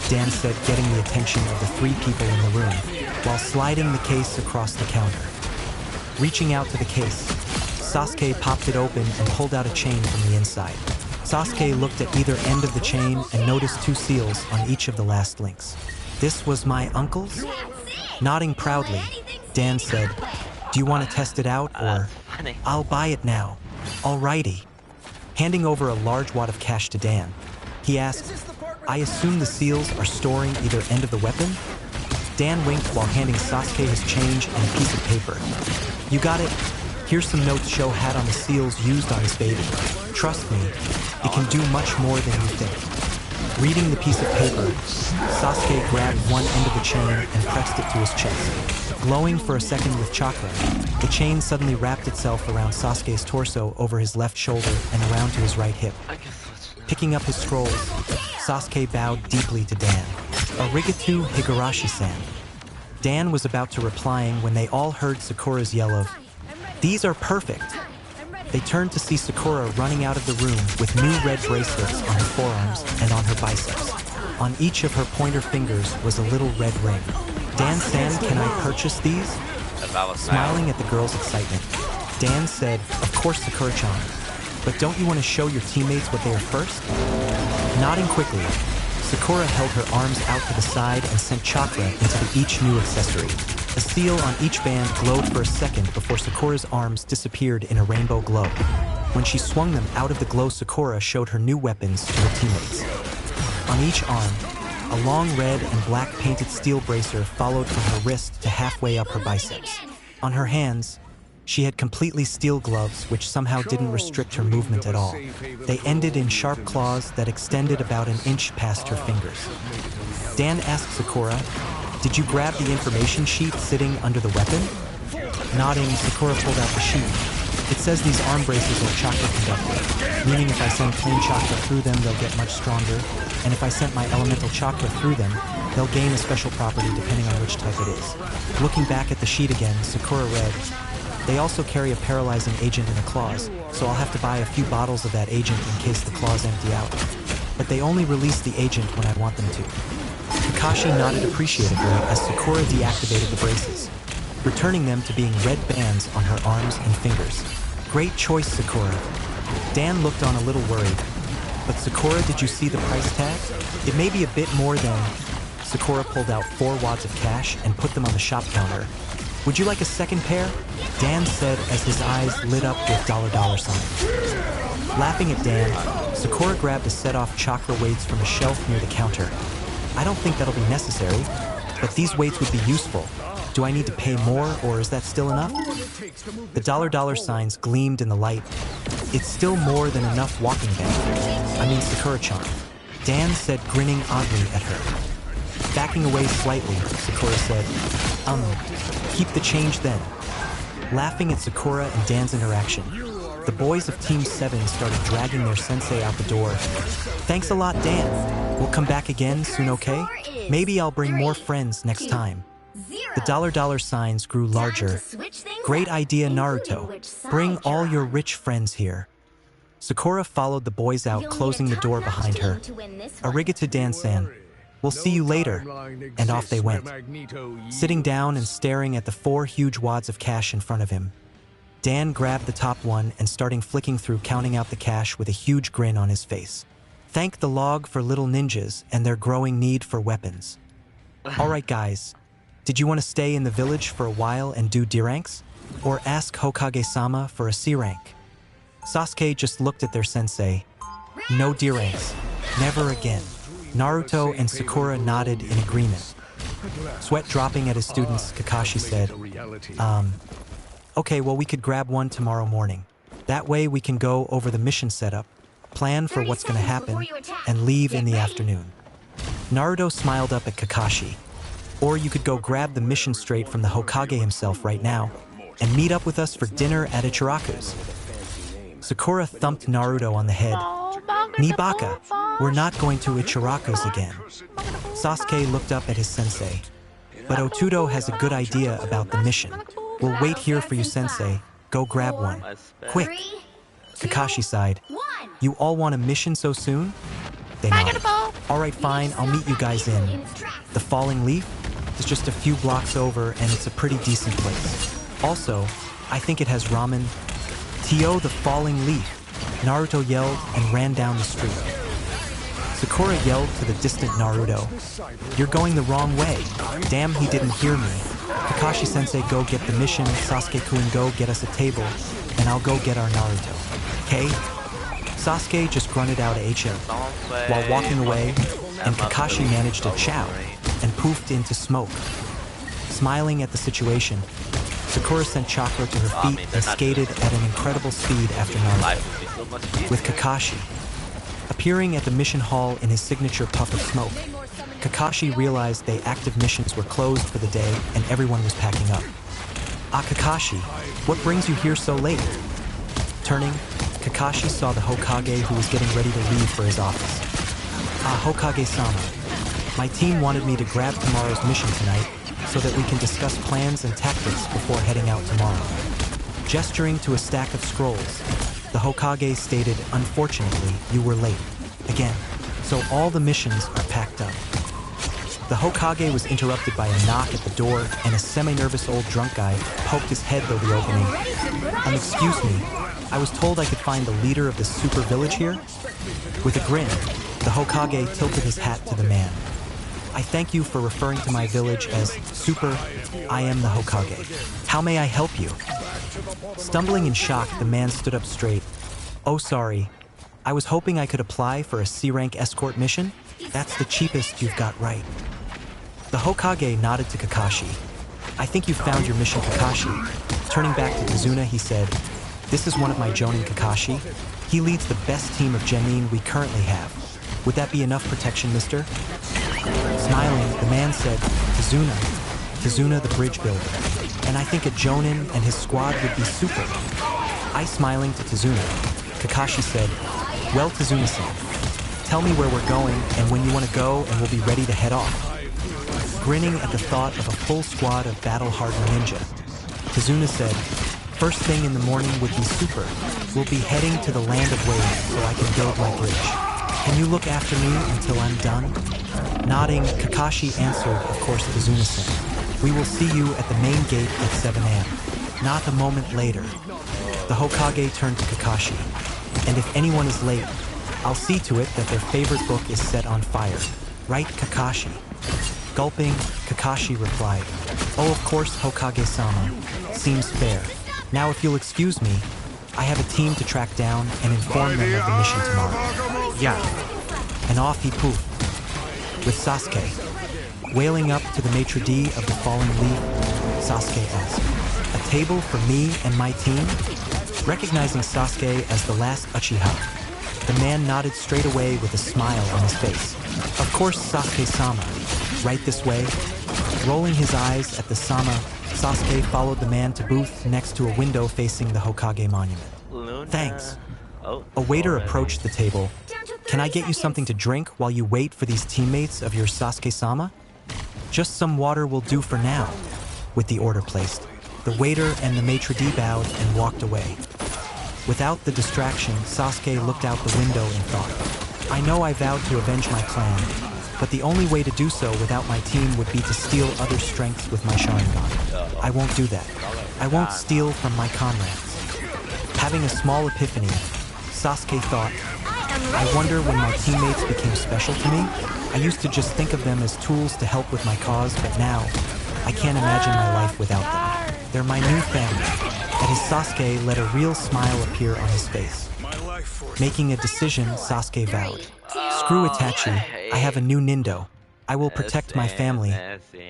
Dan said, getting the attention of the 3 people in the room, while sliding the case across the counter. Reaching out to the case, Sasuke popped it open and pulled out a chain from the inside. Sasuke looked at either end of the chain and noticed 2 seals on each of the last links. "This was my uncle's?" Nodding proudly, Dan said, "Do you want to test it out, or I'll buy it now." "Alrighty." Handing over a large wad of cash to Dan, he asked, "I assume the seals are storing either end of the weapon?" Dan winked while handing Sasuke his change and a piece of paper. "You got it. Here's some notes show had on the seals used on this baby. Trust me, it can do much more than you think." Reading the piece of paper, Sasuke grabbed one end of the chain and pressed it to his chest. Glowing for a second with chakra, the chain suddenly wrapped itself around Sasuke's torso over his left shoulder and around to his right hip. Picking up his scrolls, Sasuke bowed deeply to Dan. "Arigato, Higurashi-san." Dan was about to replying when they all heard Sakura's yell of, "These are perfect." They turned to see Sakura running out of the room with new red bracelets on her forearms and on her biceps. On each of her pointer fingers was a little red ring. "Dan-san, can I purchase these?" Smiling at the girl's excitement, Dan said, "Of course, Sakura-chan. But don't you want to show your teammates what they are first?" Nodding quickly, Sakura held her arms out to the side and sent chakra into each new accessory. A seal on each band glowed for a second before Sakura's arms disappeared in a rainbow glow. When she swung them out of the glow, Sakura showed her new weapons to her teammates. On each arm, a long red and black painted steel bracer followed from her wrist to halfway up her biceps. On her hands, she had completely steel gloves which somehow didn't restrict her movement at all. They ended in sharp claws that extended about an inch past her fingers. Dan asked Sakura, "Did you grab the information sheet sitting under the weapon?" Nodding, Sakura pulled out the sheet. "It says these arm braces are chakra conductive, meaning if I send plain chakra through them, they'll get much stronger, and if I sent my elemental chakra through them, they'll gain a special property depending on which type it is." Looking back at the sheet again, Sakura read, "They also carry a paralyzing agent in the claws, so I'll have to buy a few bottles of that agent in case the claws empty out. But they only release the agent when I want them to." Kakashi nodded appreciatively as Sakura deactivated the braces, returning them to being red bands on her arms and fingers. "Great choice, Sakura." Dan looked on a little worried. "But Sakura, did you see the price tag? It may be a bit more than..." Sakura pulled out 4 wads of cash and put them on the shop counter. "Would you like a second pair?" Dan said as his eyes lit up with dollar signs. Laughing at Dan, Sakura grabbed a set of chakra weights from a shelf near the counter. "I don't think that'll be necessary, but these weights would be useful. Do I need to pay more, or is that still enough?" The dollar signs gleamed in the light. "It's still more than enough walking band. I mean, Sakura-chan," Dan said, grinning oddly at her. Backing away slightly, Sakura said, Keep the change then." Laughing at Sakura and Dan's interaction, the boys of Team 7 started dragging their sensei out the door. Thanks a lot, Dan. We'll come back again soon, okay? Maybe I'll bring more friends next time. The dollar signs grew larger. Great idea, Naruto. Bring all your rich friends here. Sakura followed the boys out, closing the door behind her. Arigato, Dan-san. We'll see you later. And off they went, sitting down and staring at the 4 huge wads of cash in front of him. Dan grabbed the top one and starting flicking through, counting out the cash with a huge grin on his face. Thank the log for little ninjas and their growing need for weapons. All right, guys. Did you want to stay in the village for a while and do D ranks? Or ask Hokage-sama for a C rank? Sasuke just looked at their sensei. No D ranks. Never again. Naruto and Sakura nodded in agreement. Sweat dropping at his students, Kakashi said, okay, well, we could grab one tomorrow morning. That way we can go over the mission setup, plan for what's going to happen, and leave in the afternoon. Naruto smiled up at Kakashi. Or you could go grab the mission straight from the Hokage himself right now, and meet up with us for dinner at Ichiraku's. Sakura thumped Naruto on the head. Nibaka, we're not going to Ichiraku's again. Sasuke looked up at his sensei. But Otudo has a good idea about the mission. We'll wait here for you, sensei. Go grab one. Quick. Kakashi sighed. You all want a mission so soon? They nodded. All right, fine, I'll meet you guys in. The Falling Leaf is just a few blocks over and it's a pretty decent place. Also, I think it has ramen. Tio, the Falling Leaf. Naruto yelled and ran down the street. Sakura yelled to the distant Naruto. You're going the wrong way. Damn, he didn't hear me. Kakashi-sensei, go get the mission. Sasuke-kun, go get us a table. And I'll go get our Naruto. Okay? Sasuke just grunted out H.O. while walking away, and Kakashi managed a chow and poofed into smoke. Smiling at the situation, Sakura sent chakra to her feet and skated at an incredible speed after Naruto. With Kakashi appearing at the mission hall in his signature puff of smoke, Kakashi realized the active missions were closed for the day and everyone was packing up. Ah, Kakashi, what brings you here so late? Turning, Kakashi saw the Hokage who was getting ready to leave for his office. Ah, Hokage-sama. My team wanted me to grab tomorrow's mission tonight so that we can discuss plans and tactics before heading out tomorrow. Gesturing to a stack of scrolls, the Hokage stated, unfortunately, you were late. Again, so all the missions are packed up. The Hokage was interrupted by a knock at the door and a semi-nervous old drunk guy poked his head through the opening. Excuse me, I was told I could find the leader of this super village here? With a grin, the Hokage tilted his hat to the man. I thank you for referring to my village as Super. I am the Hokage. How may I help you? Stumbling in shock, the man stood up straight. Oh, sorry. I was hoping I could apply for a C-rank escort mission. That's the cheapest you've got, right? The Hokage nodded to Kakashi. I think you found your mission, Kakashi. Turning back to Tazuna, he said, this is one of my Jonin, Kakashi. He leads the best team of Genin we currently have. Would that be enough protection, mister? Smiling, the man said, Tazuna the bridge builder. And I think a Jonin and his squad would be super. I smiling to Tazuna. Kakashi said, well, Tazuna-san, tell me where we're going and when you want to go and we'll be ready to head off. Grinning at the thought of a full squad of battle-hardened ninja, Tazuna said, first thing in the morning would be super. We'll be heading to the land of waves so I can build my bridge. Can you look after me until I'm done? Nodding, Kakashi answered, of course, Tazuna-san. We will see you at the main gate at 7 a.m. Not a moment later. The Hokage turned to Kakashi. And if anyone is late, I'll see to it that their favorite book is set on fire. Right, Kakashi? Gulping, Kakashi replied, oh, of course, Hokage-sama. Seems fair. Now, if you'll excuse me, I have a team to track down and inform them of the mission tomorrow. Yeah. And off he poofed, with Sasuke. Wailing up to the maitre d' of the Falling Leaf, Sasuke asked, a table for me and my team? Recognizing Sasuke as the last Uchiha, the man nodded straight away with a smile on his face. Of course, Sasuke-sama. Right this way? Rolling his eyes at the Sama, Sasuke followed the man to booth next to a window facing the Hokage monument. Thanks. A waiter approached the table. Can I get you something to drink while you wait for these teammates of your Sasuke-sama? Just some water will do for now. With the order placed, the waiter and the maitre d' bowed and walked away. Without the distraction, Sasuke looked out the window and thought, I know I vowed to avenge my clan, but the only way to do so without my team would be to steal other strengths with my Sharingan. I won't do that. I won't steal from my comrades. Having a small epiphany, Sasuke thought, I wonder when my teammates became special to me? I used to just think of them as tools to help with my cause, but now, I can't imagine my life without them. They're my new family. At his Sasuke let a real smile appear on his face. Making a decision, Sasuke vowed. Screw Itachi, I have a new Nindo. I will protect my family.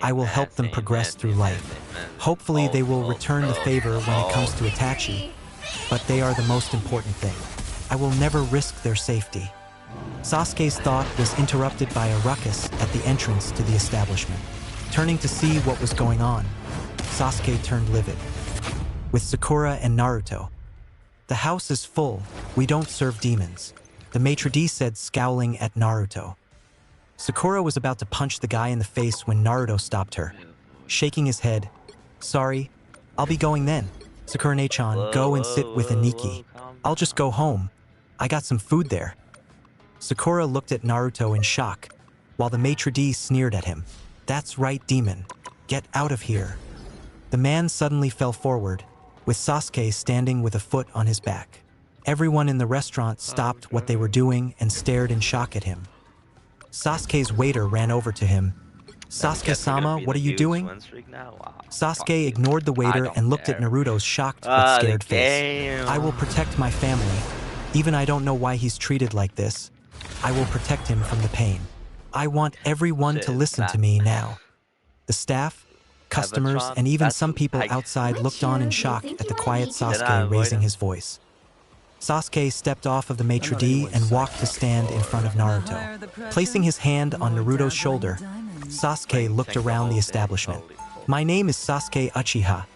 I will help them progress through life. Hopefully they will return the favor when it comes to Itachi, but they are the most important thing. I will never risk their safety. Sasuke's thought was interrupted by a ruckus at the entrance to the establishment. Turning to see what was going on, Sasuke turned livid. With Sakura and Naruto. The house is full. We don't serve demons, the maitre d' said, scowling at Naruto. Sakura was about to punch the guy in the face when Naruto stopped her. Shaking his head, sorry, I'll be going then. Sakura-chan, go and sit with Aniki. I'll just go home. I got some food there. Sakura looked at Naruto in shock, while the maitre d' sneered at him. That's right, demon. Get out of here. The man suddenly fell forward, with Sasuke standing with a foot on his back. Everyone in the restaurant stopped what they were doing and stared in shock at him. Sasuke's waiter ran over to him. Sasuke-sama, what are you doing? Sasuke ignored the waiter and looked at Naruto's shocked but scared face. I will protect my family. Even I don't know why he's treated like this. I will protect him from the pain. I want everyone to listen to me now. The staff, customers, and even some people outside looked on in shock at the quiet Sasuke raising his voice. Sasuke stepped off of the maitre d' and walked to stand in front of Naruto. Placing his hand on Naruto's shoulder, Sasuke looked around the establishment. My name is Sasuke Uchiha.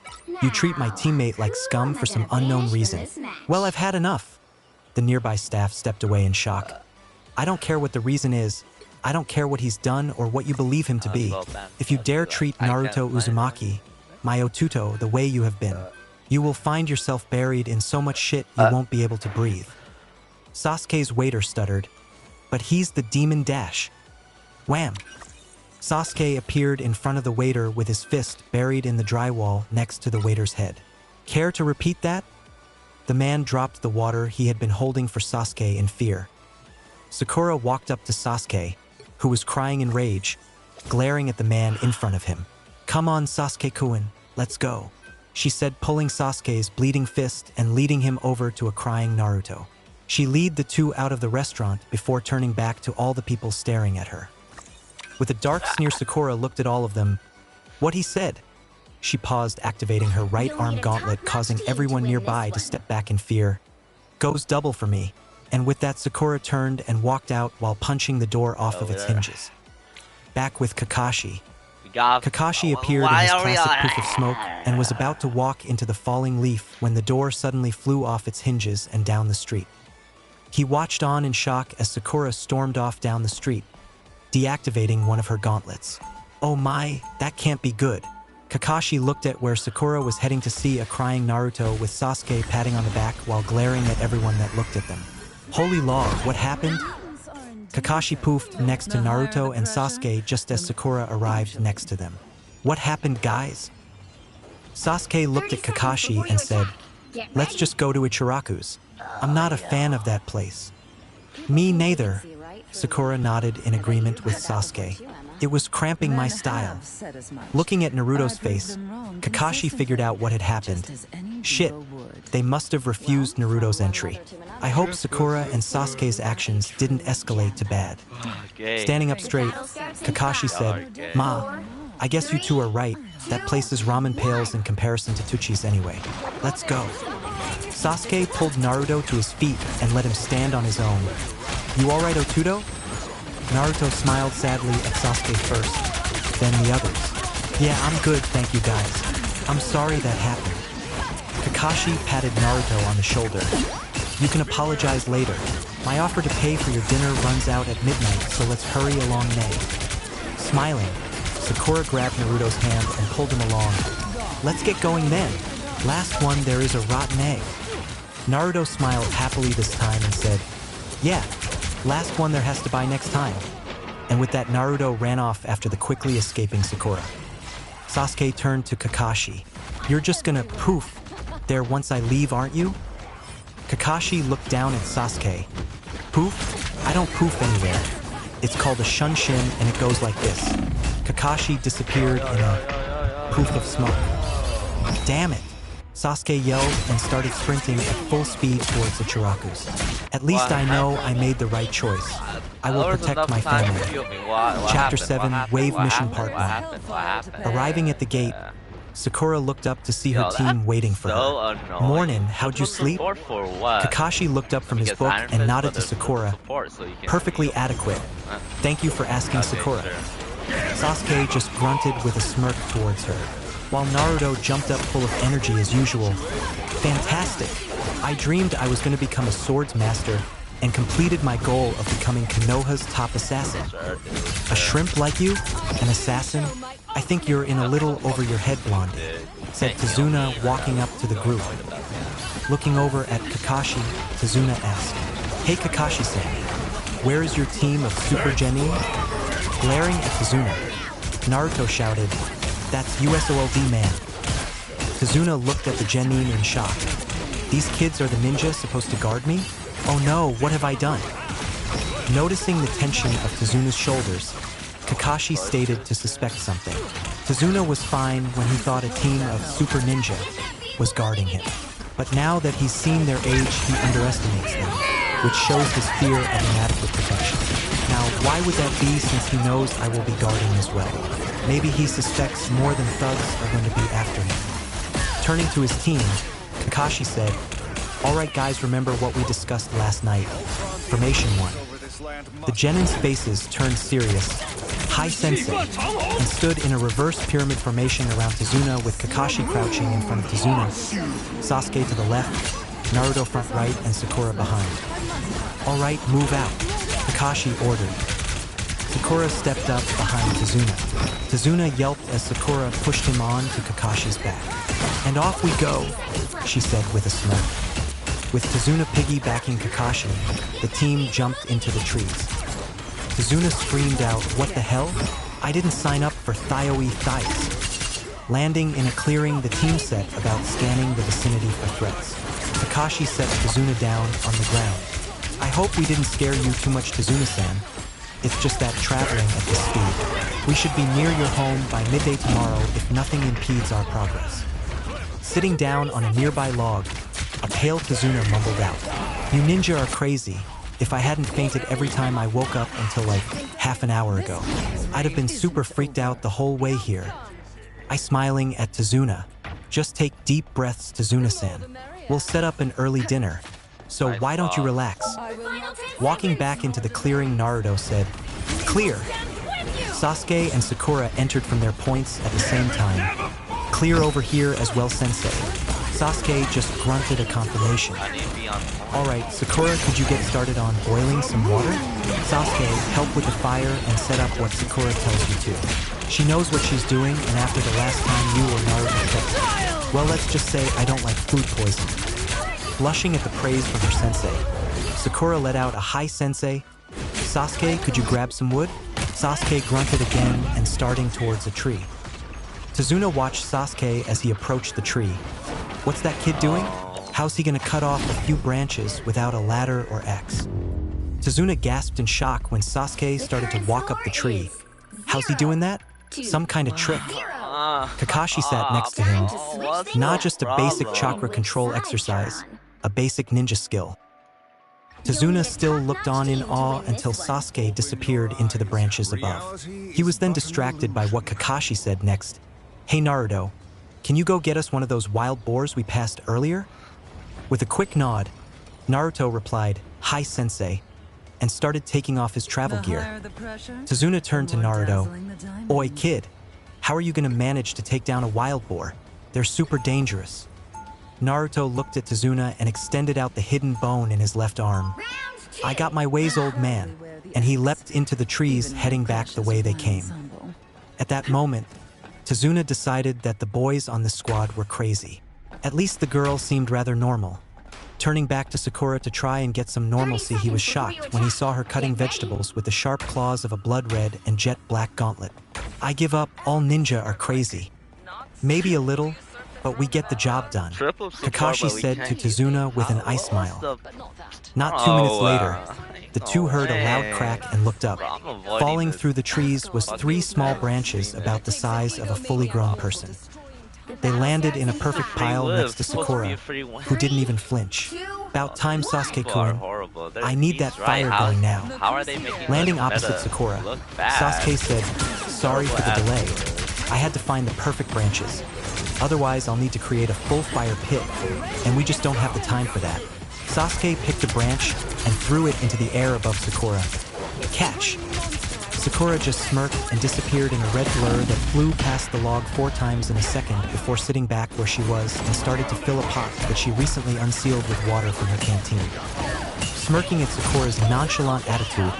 You treat my teammate like scum for some unknown reason. Well, I've had enough. The nearby staff stepped away in shock. I don't care what the reason is. I don't care what he's done or what you believe him to be. If you dare treat Naruto Uzumaki, my Otuto, the way you have been, you will find yourself buried in so much shit you won't be able to breathe. Sasuke's waiter stuttered, but he's the demon dash. Wham! Sasuke appeared in front of the waiter with his fist buried in the drywall next to the waiter's head. Care to repeat that? The man dropped the water he had been holding for Sasuke in fear. Sakura walked up to Sasuke, who was crying in rage, glaring at the man in front of him. Come on, Sasuke-kun, let's go, she said, pulling Sasuke's bleeding fist and leading him over to a crying Naruto. She led the two out of the restaurant before turning back to all the people staring at her. With a dark sneer, Sakura looked at all of them. What he said? She paused, activating her right arm gauntlet, causing everyone nearby to step back in fear. Goes double for me. And with that, Sakura turned and walked out while punching the door off of its hinges. Back with Kakashi. Kakashi appeared in his classic poof of smoke and was about to walk into the falling leaf when the door suddenly flew off its hinges and down the street. He watched on in shock as Sakura stormed off down the street, deactivating one of her gauntlets. Oh my, that can't be good. Kakashi looked at where Sakura was heading to see a crying Naruto with Sasuke patting on the back while glaring at everyone that looked at them. Holy law, what happened? Kakashi poofed next to Naruto and Sasuke just as Sakura arrived next to them. What happened, guys? Sasuke looked at Kakashi and said, let's just go to Ichiraku's. I'm not a fan of that place. Me neither. Sakura nodded in agreement with Sasuke. It was cramping my style. Looking at Naruto's face, Kakashi figured out what had happened. Shit, they must have refused Naruto's entry. I hope Sakura and Sasuke's actions didn't escalate to bad. Standing up straight, Kakashi said, Ma, I guess you two are right. That place is ramen pails in comparison to Tuchi's anyway. Let's go. Sasuke pulled Naruto to his feet and let him stand on his own. You alright, Otuto? Naruto smiled sadly at Sasuke first, then the others. Yeah, I'm good, thank you guys. I'm sorry that happened. Kakashi patted Naruto on the shoulder. You can apologize later. My offer to pay for your dinner runs out at midnight, so let's hurry along May. Smiling, Sakura grabbed Naruto's hand and pulled him along. Let's get going then. Last one, there is a rotten egg. Naruto smiled happily this time and said, yeah, last one there has to buy next time. And with that, Naruto ran off after the quickly escaping Sakura. Sasuke turned to Kakashi. You're just gonna poof there once I leave, aren't you? Kakashi looked down at Sasuke. Poof? I don't poof anywhere. It's called a shunshin and it goes like this. Kakashi disappeared in a poof of smoke. Damn it! Sasuke yelled and started sprinting at full speed towards the Chirakus. At least I know I made the right choice. I will protect my family. Chapter 7, Wave Mission Part 1. Arriving at the gate, Sakura looked up to see her team waiting for her. Mornin', how'd you sleep? Kakashi looked up from his book and nodded to Sakura. Perfectly adequate. Thank you for asking, Sakura. Sasuke just grunted with a smirk towards her, while Naruto jumped up full of energy as usual. Fantastic! I dreamed I was going to become a swords master and completed my goal of becoming Konoha's top assassin. A shrimp like you? An assassin? I think you're in a little over your head, Blondie, said Tazuna, walking up to the group. Looking over at Kakashi, Tazuna asked, Hey Kakashi-san, where is your team of Super Genin? Glaring at Tazuna, Naruto shouted, That's USOLD man. Tazuna looked at the Genin in shock. These kids are the ninja supposed to guard me? Oh no, what have I done? Noticing the tension of Tazuna's shoulders, Kakashi stated to suspect something. Tazuna was fine when he thought a team of super ninja was guarding him. But now that he's seen their age, he underestimates them, which shows his fear of inadequate protection. Now, why would that be since he knows I will be guarding as well? Maybe he suspects more than thugs are going to be after him. Turning to his team, Kakashi said, All right guys, remember what we discussed last night. Formation 1. The Genin's faces turned serious. Hi Sensei, and stood in a reverse pyramid formation around Tazuna with Kakashi crouching in front of Tazuna, Sasuke to the left, Naruto front right, and Sakura behind. All right, move out, Kakashi ordered. Sakura stepped up behind Tazuna. Tazuna yelped as Sakura pushed him on to Kakashi's back. And off we go, she said with a smirk. With Tazuna piggybacking Kakashi, the team jumped into the trees. Tazuna screamed out, What the hell? I didn't sign up for Thio-e Thias. Landing in a clearing, the team set about scanning the vicinity for threats. Kakashi set Tazuna down on the ground. I hope we didn't scare you too much, Tazuna-san. It's just that traveling at this speed. We should be near your home by midday tomorrow if nothing impedes our progress. Sitting down on a nearby log, a pale Tazuna mumbled out, You ninja are crazy. If I hadn't fainted every time I woke up until like half an hour ago, I'd have been super freaked out the whole way here. I smiling at Tazuna. Just take deep breaths, Tazuna-san. We'll set up an early dinner. So why don't you relax? Walking back into the clearing, Naruto said, Clear. Sasuke and Sakura entered from their points at the same time. Clear over here as well, Sensei. Sasuke just grunted a confirmation. Alright, Sakura, could you get started on boiling some water? Sasuke, help with the fire and set up what Sakura tells you to. She knows what she's doing, and after the last time you or Naruto checked, well, let's just say I don't like food poisoning. Blushing at the praise from her sensei, Sakura let out a hi sensei. Sasuke, could you grab some wood? Sasuke grunted again and starting towards a tree. Tazuna watched Sasuke as he approached the tree. What's that kid doing? How's he gonna cut off a few branches without a ladder or axe? Tazuna gasped in shock when Sasuke started to walk up the tree. How's he doing that? Some kind of trick. Kakashi sat next to him. Not just a basic chakra control exercise, a basic ninja skill. Tazuna still looked on in awe until Sasuke disappeared into the branches above. He was then distracted by what Kakashi said next. Hey Naruto, can you go get us one of those wild boars we passed earlier? With a quick nod, Naruto replied, Hi Sensei, and started taking off his travel gear. Tazuna turned to Naruto. Oi kid, how are you gonna manage to take down a wild boar? They're super dangerous. Naruto looked at Tazuna and extended out the hidden bone in his left arm. I got my ways, old man, and he leapt into the trees, heading back the way they came. At that moment, Tazuna decided that the boys on the squad were crazy. At least the girl seemed rather normal. Turning back to Sakura to try and get some normalcy, he was shocked when he saw her cutting vegetables with the sharp claws of a blood-red and jet-black gauntlet. I give up, all ninja are crazy. Maybe a little, but we get the job done, Kakashi said to Tazuna with an ice smile. Not 2 minutes later, the two heard a loud crack and looked up. Falling through the trees was 3 small branches about the size of a fully grown person. They landed in a perfect pile next to Sakura, who didn't even flinch. About time, Sasuke-kun. I need that fire going now. Landing opposite Sakura, Sasuke said, sorry for the delay. I had to find the perfect branches. Otherwise, I'll need to create a full fire pit, and we just don't have the time for that. Sasuke picked a branch and threw it into the air above Sakura. Catch! Sakura just smirked and disappeared in a red blur that flew past the log 4 times in a second before sitting back where she was and started to fill a pot that she recently unsealed with water from her canteen. Smirking at Sakura's nonchalant attitude,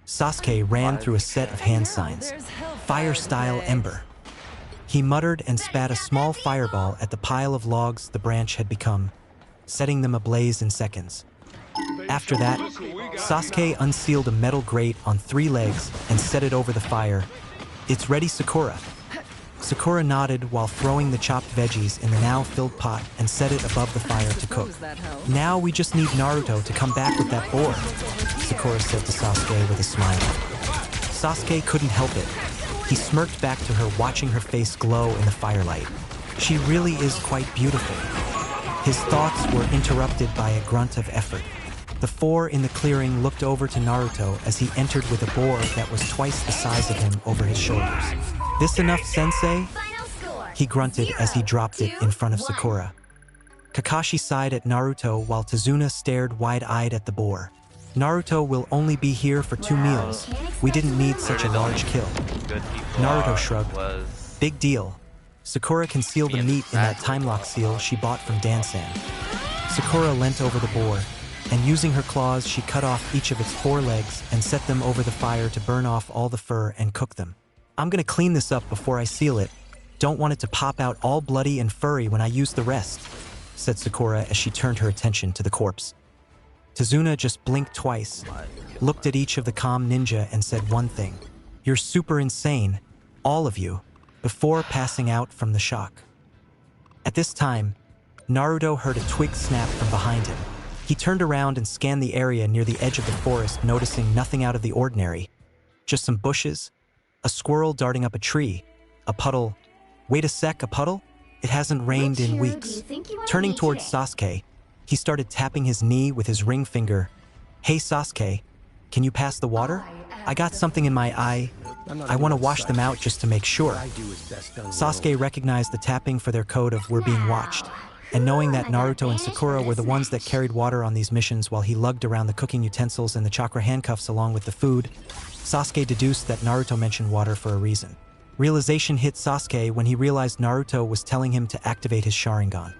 Sasuke ran through a set of hand signs. Fire-style ember. He muttered and spat a small fireball at the pile of logs the branch had become, setting them ablaze in seconds. After that, Sasuke unsealed a metal grate on 3 legs and set it over the fire. It's ready, Sakura. Sakura nodded while throwing the chopped veggies in the now filled pot and set it above the fire to cook. Now we just need Naruto to come back with that boar, Sakura said to Sasuke with a smile. Sasuke couldn't help it. He smirked back to her, watching her face glow in the firelight. She really is quite beautiful. His thoughts were interrupted by a grunt of effort. The 4 in the clearing looked over to Naruto as he entered with a boar that was twice the size of him over his shoulders. This enough, sensei? He grunted as he dropped it in front of Sakura. Kakashi sighed at Naruto while Tazuna stared wide-eyed at the boar. Naruto will only be here for 2 meals. We didn't need such a large kill. Naruto shrugged. Big deal. Sakura can seal the meat in that time lock seal she bought from Dansan. Sakura leant over the boar, and using her claws she cut off each of its 4 legs and set them over the fire to burn off all the fur and cook them. I'm gonna clean this up before I seal it. Don't want it to pop out all bloody and furry when I use the rest, said Sakura as she turned her attention to the corpse. Tazuna just blinked twice, looked at each of the calm ninja and said one thing. You're super insane, all of you, before passing out from the shock. At this time, Naruto heard a twig snap from behind him. He turned around and scanned the area near the edge of the forest, noticing nothing out of the ordinary. Just some bushes, a squirrel darting up a tree, a puddle. Wait a sec, a puddle? It hasn't rained in weeks. Turning towards Sasuke, he started tapping his knee with his ring finger. Hey Sasuke, can you pass the water? I got something in my eye. I want to wash them out just to make sure. Sasuke recognized the tapping for their code of "we're being watched," and knowing that Naruto and Sakura were the ones that carried water on these missions while he lugged around the cooking utensils and the chakra handcuffs along with the food, Sasuke deduced that Naruto mentioned water for a reason. Realization hit Sasuke when he realized Naruto was telling him to activate his Sharingan.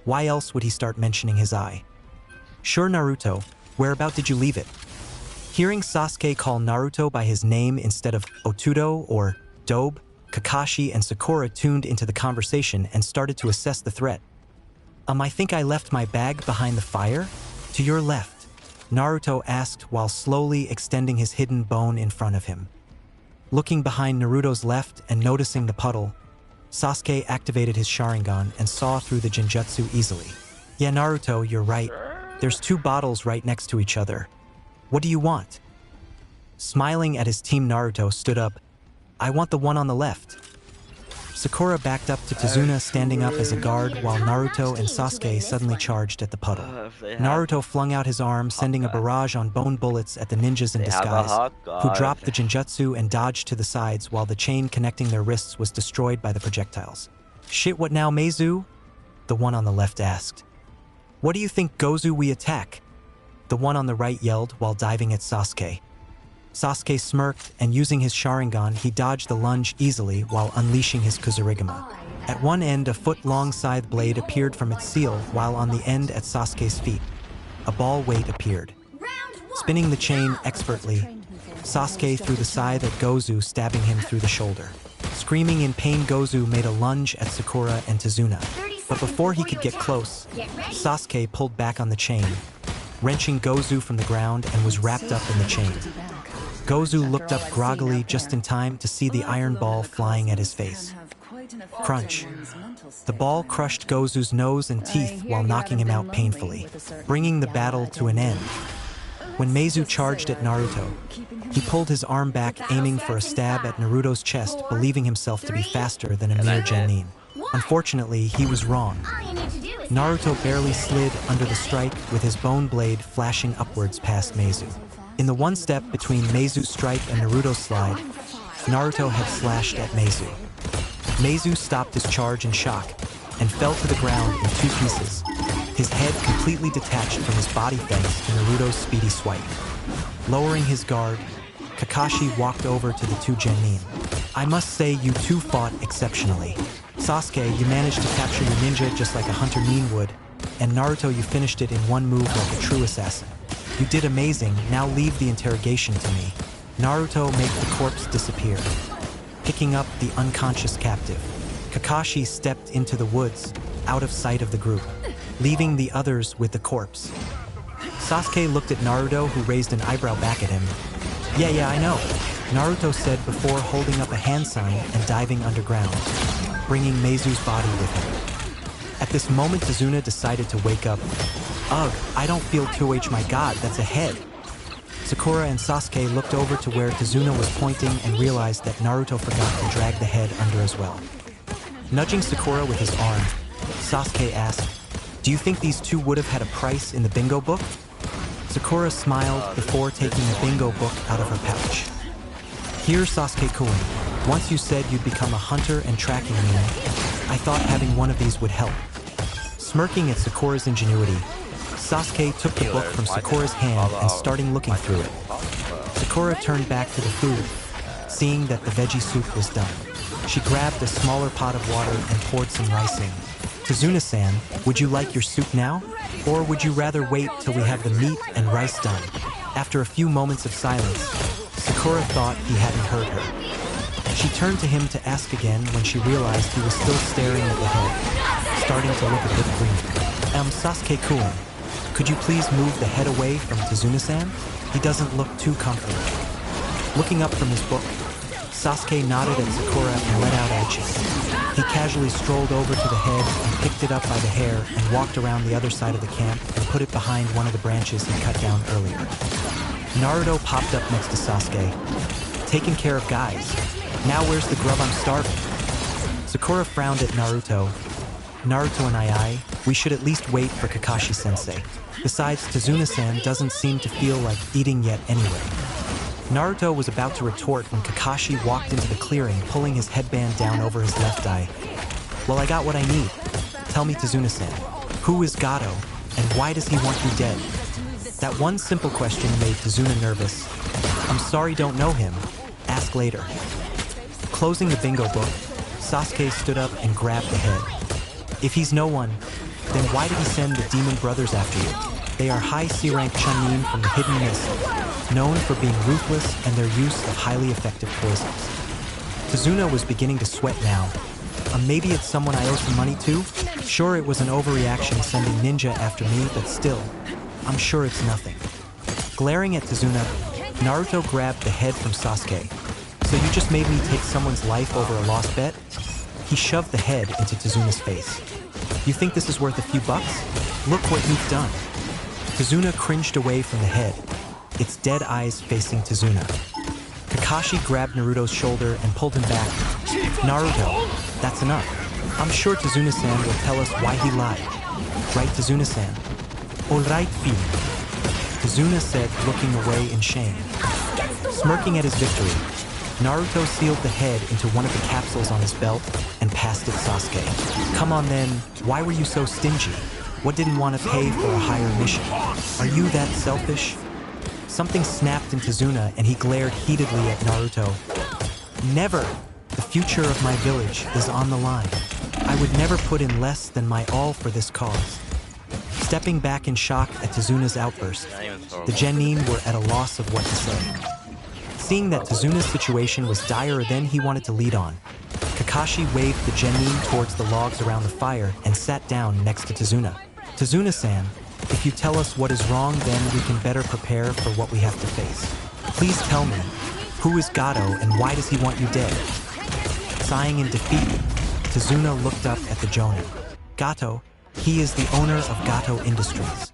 Why else would he start mentioning his eye? Sure, Naruto, whereabout did you leave it? Hearing Sasuke call Naruto by his name instead of Otudo or Dobe, Kakashi and Sakura tuned into the conversation and started to assess the threat. I think I left my bag behind the fire? To your left, Naruto asked while slowly extending his hidden bone in front of him. Looking behind Naruto's left and noticing the puddle, Sasuke activated his Sharingan and saw through the Genjutsu easily. Yeah, Naruto, you're right. There's 2 bottles right next to each other. What do you want? Smiling at his team, Naruto stood up. I want the one on the left. Sakura backed up to Tazuna, standing up as a guard while Naruto and Sasuke suddenly charged at the puddle. Naruto flung out his arm, sending a barrage on bone bullets at the ninjas in disguise, who dropped the Genjutsu and dodged to the sides while the chain connecting their wrists was destroyed by the projectiles. Shit, what now, Meizu? The one on the left asked. What do you think, Gozu, we attack? The one on the right yelled while diving at Sasuke. Sasuke smirked, and using his Sharingan, he dodged the lunge easily while unleashing his Kusarigama. At one end, a foot-long scythe blade appeared from its seal, while on the end at Sasuke's feet, a ball weight appeared. Spinning the chain expertly, Sasuke threw the scythe at Gozu, stabbing him through the shoulder. Screaming in pain, Gozu made a lunge at Sakura and Tazuna. But before he could get close, Sasuke pulled back on the chain, wrenching Gozu from the ground and was wrapped up in the chain. Gozu looked up groggily just in time to see the iron ball flying at his face. Crunch. The ball crushed Gozu's nose and teeth while knocking him out painfully, bringing the battle to an end. When Meizu charged at Naruto, he pulled his arm back, aiming for a stab at Naruto's chest, believing himself to be faster than a mere genin. Unfortunately, he was wrong. Naruto barely slid under the strike, with his bone blade flashing upwards past Meizu. In the one step between Meizu's strike and Naruto's slide, Naruto had slashed at Meizu. Meizu stopped his charge in shock and fell to the ground in two pieces, his head completely detached from his body thanks to Naruto's speedy swipe. Lowering his guard, Kakashi walked over to the two genin. "I must say you two fought exceptionally. Sasuke, you managed to capture your ninja just like a hunter nin would, and Naruto, you finished it in one move like a true assassin. You did amazing, now leave the interrogation to me." Naruto made the corpse disappear. Picking up the unconscious captive, Kakashi stepped into the woods, out of sight of the group, leaving the others with the corpse. Sasuke looked at Naruto, who raised an eyebrow back at him. Yeah, I know," Naruto said before holding up a hand sign and diving underground, bringing Meizu's body with him. At this moment, Tazuna decided to wake up. "Ugh, I don't feel 2H, my god, that's a head." Sakura and Sasuke looked over to where Tazuna was pointing and realized that Naruto forgot to drag the head under as well. Nudging Sakura with his arm, Sasuke asked, "Do you think these two would have had a price in the bingo book?" Sakura smiled before taking a bingo book out of her pouch. "Here, Sasuke-kun, once you said you'd become a hunter and tracking me, I thought having one of these would help." Smirking at Sakura's ingenuity, Sasuke took the book from Sakura's hand and started looking through it. Sakura turned back to the food, seeing that the veggie soup was done. She grabbed a smaller pot of water and poured some rice in. "Tazuna-san, would you like your soup now? Or would you rather wait till we have the meat and rice done?" After a few moments of silence, Sakura thought he hadn't heard her. She turned to him to ask again when she realized he was still staring at the head, starting to look a bit green. Sasuke-kun, could you please move the head away from Tazuna-san? He doesn't look too comfortable." Looking up from his book, Sasuke nodded at Sakura and let out a cheek. He casually strolled over to the head and picked it up by the hair and walked around the other side of the camp and put it behind one of the branches he cut down earlier. Naruto popped up next to Sasuke. "Taking care of guys. Now where's the grub? I'm starving." Sakura frowned at Naruto. "Naruto and I, we should at least wait for Kakashi-sensei. Besides, Tazuna-san doesn't seem to feel like eating yet anyway." Naruto was about to retort when Kakashi walked into the clearing, pulling his headband down over his left eye. "Well, I got what I need. Tell me, Tazuna-san, who is Gato, and why does he want you dead?" That one simple question made Tazuna nervous. "I'm sorry, don't know him. Ask later." Closing the bingo book, Sasuke stood up and grabbed the head. "If he's no one, then why did he send the demon brothers after you? They are high C-rank chunin from the Hidden Mist, known for being ruthless and their use of highly effective poisons." Tazuna was beginning to sweat now. Maybe it's someone I owe some money to? Sure, it was an overreaction sending ninja after me, but still, I'm sure it's nothing. Glaring at Tazuna, Naruto grabbed the head from Sasuke. "So you just made me take someone's life over a lost bet?" He shoved the head into Tazuna's face. "You think this is worth a few bucks? Look what you've done." Tazuna cringed away from the head, its dead eyes facing Tazuna. Kakashi grabbed Naruto's shoulder and pulled him back. "Naruto, that's enough. I'm sure Tazuna-san will tell us why he lied. Right, Tazuna-san?" "All right, Finn," Tazuna said, looking away in shame. Smirking at his victory, Naruto sealed the head into one of the capsules on his belt and passed it Sasuke. "Come on then, why were you so stingy? What didn't want to pay for a higher mission? Are you that selfish?" Something snapped in Tazuna and he glared heatedly at Naruto. "Never! The future of my village is on the line." I would never put in less than my all for this cause. Stepping back in shock at Tazuna's outburst, the genin were at a loss of what to say. Seeing that Tazuna's situation was direr than he wanted to lead on, Kakashi waved the genin towards the logs around the fire and sat down next to Tazuna. Tazuna-san, if you tell us what is wrong, then we can better prepare for what we have to face. Please tell me, who is Gato and why does he want you dead? Sighing in defeat, Tazuna looked up at the jonin. Gato, he is the owner of Gato Industries.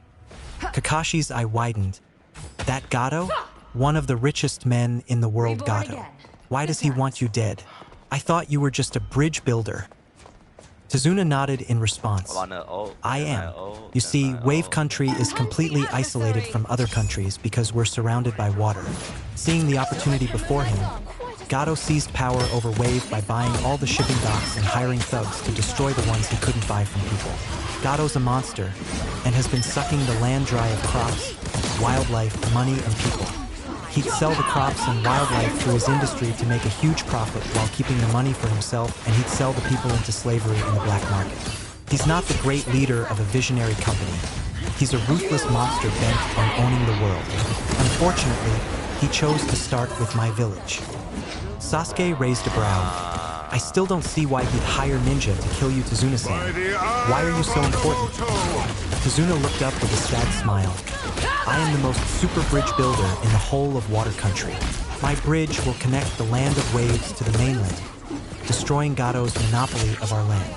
Kakashi's eye widened. That Gato? One of the richest men in the world, Gato. Why does he want you dead? I thought you were just a bridge builder. Tazuna nodded in response. I am. You see, Wave Country is completely isolated from other countries because we're surrounded by water. Seeing the opportunity before him, Gato seized power over Wave by buying all the shipping docks and hiring thugs to destroy the ones he couldn't buy from people. Gato's a monster and has been sucking the land dry of crops, wildlife, money, and people. He'd sell the crops and wildlife through his industry to make a huge profit while keeping the money for himself, and he'd sell the people into slavery in the black market. He's not the great leader of a visionary company. He's a ruthless monster bent on owning the world. Unfortunately, he chose to start with my village. Sasuke raised a brow. I still don't see why he'd hire ninja to kill you, Tazuna-san. Why are you so important? Tazuna looked up with a sad smile. I am the most super bridge builder in the whole of Water Country. My bridge will connect the land of waves to the mainland, destroying Gato's monopoly of our land.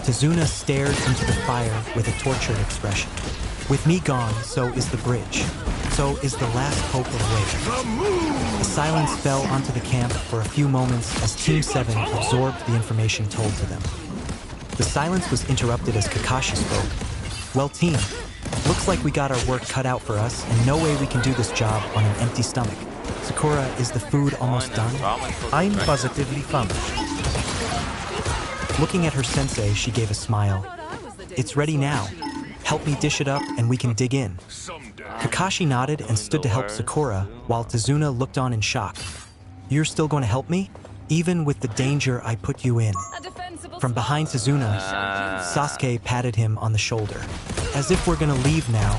Tazuna stared into the fire with a tortured expression. With me gone, so is the bridge. So is the last hope of Wave. The silence fell onto the camp for a few moments as Team 7 absorbed the information told to them. The silence was interrupted as Kakashi spoke. Well, team, looks like we got our work cut out for us, and no way we can do this job on an empty stomach. Sakura, is the food almost done? I'm positively famished. Looking at her sensei, she gave a smile. It's ready now. Help me dish it up and we can dig in. Kakashi nodded and stood to help Sakura, while Tazuna looked on in shock. You're still going to help me? Even with the danger I put you in. From behind Tazuna, Sasuke patted him on the shoulder. As if we're gonna leave now,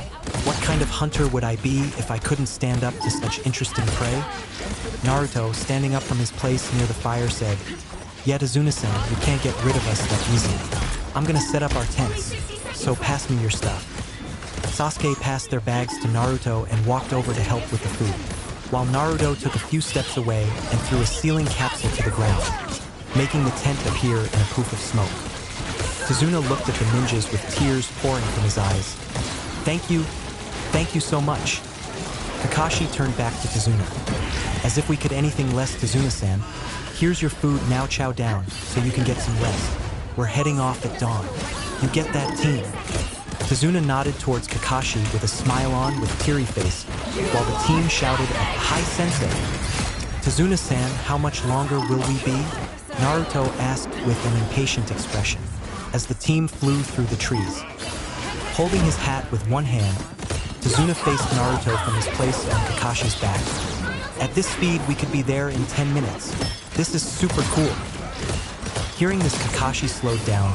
what kind of hunter would I be if I couldn't stand up to such interesting prey? Naruto, standing up from his place near the fire, said, Yeah, Tazuna-san, you can't get rid of us that easily. I'm gonna set up our tents, so pass me your stuff. Sasuke passed their bags to Naruto and walked over to help with the food, while Naruto took a few steps away and threw a sealing capsule to the ground, making the tent appear in a poof of smoke. Tazuna looked at the ninjas with tears pouring from his eyes. Thank you so much. Kakashi turned back to Tazuna. As if we could anything less, Tazuna-san. Here's your food, now chow down, so you can get some rest. We're heading off at dawn. You get that, team? Tazuna nodded towards Kakashi with a smile on with teary face, while the team shouted at Hi Sensei. Tazuna-san, how much longer will we be? Naruto asked with an impatient expression, as the team flew through the trees. Holding his hat with one hand, Tazuna faced Naruto from his place on Kakashi's back. At this speed, we could be there in 10 minutes. This is super cool. Hearing this, Kakashi slowed down.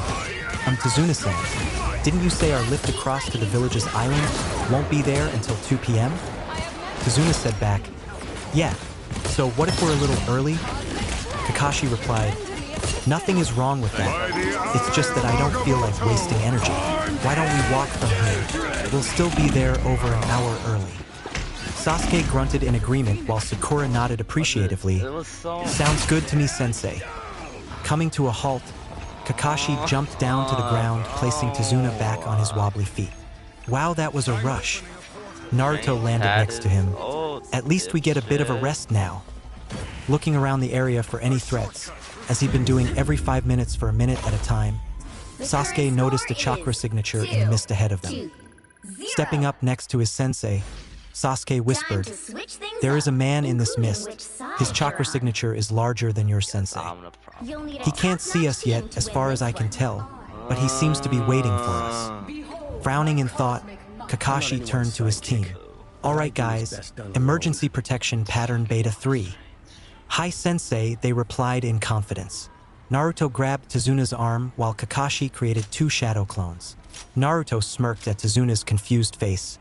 Tazuna-san, didn't you say our lift across to the village's island won't be there until 2 p.m.? Tazuna said back, Yeah, so what if we're a little early? Kakashi replied, Nothing is wrong with that. It's just that I don't feel like wasting energy. Why don't we walk from here? We'll still be there over an hour early. Sasuke grunted in agreement while Sakura nodded appreciatively. Sounds good to me, sensei. Coming to a halt, Kakashi jumped down to the ground, placing Tazuna back on his wobbly feet. Wow, that was a rush. Naruto landed next to him. At least we get a bit of a rest now. Looking around the area for any threats, as he'd been doing every 5 minutes for a minute at a time, Sasuke noticed a chakra signature in the mist ahead of them. Stepping up next to his sensei, Sasuke whispered, There is a man in this mist. His chakra signature is larger than your sensei. He can't see us yet, as far as I can tell, but he seems to be waiting for us. Frowning in thought, Kakashi turned to his team. Alright guys, emergency protection pattern beta 3. Hi sensei, they replied in confidence. Naruto grabbed Tezuna's arm while Kakashi created 2 shadow clones. Naruto smirked at Tezuna's confused face.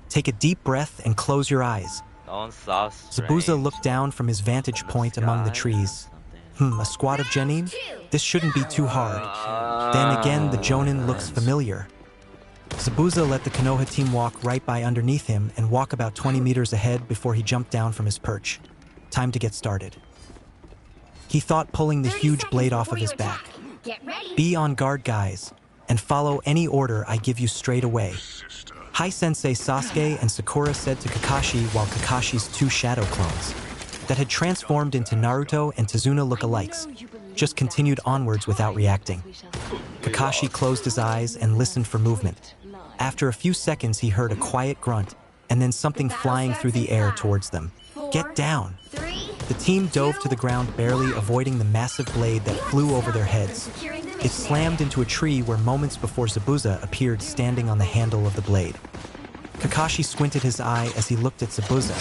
"Take a deep breath and close your eyes." No one saw Zabuza looked down from his vantage point among the trees. A squad of genin? This shouldn't be too hard. Then again, the Jonin looks familiar. Zabuza let the Konoha team walk right by underneath him and walk about 20 meters ahead before he jumped down from his perch. Time to get started. He thought, pulling the huge blade off of his back. "Be on guard, guys, and follow any order I give you straight away." Hi Sensei Sasuke and Sakura said to Kakashi while Kakashi's 2 shadow clones that had transformed into Naruto and Tezuna lookalikes just continued onwards without reacting. Kakashi closed his eyes and listened for movement. After a few seconds, he heard a quiet grunt and then something flying through the air towards them. "Get down!" The team dove to the ground, barely avoiding the massive blade that flew over their heads. It slammed into a tree where moments before Zabuza appeared standing on the handle of the blade. Kakashi squinted his eye as he looked at Zabuza.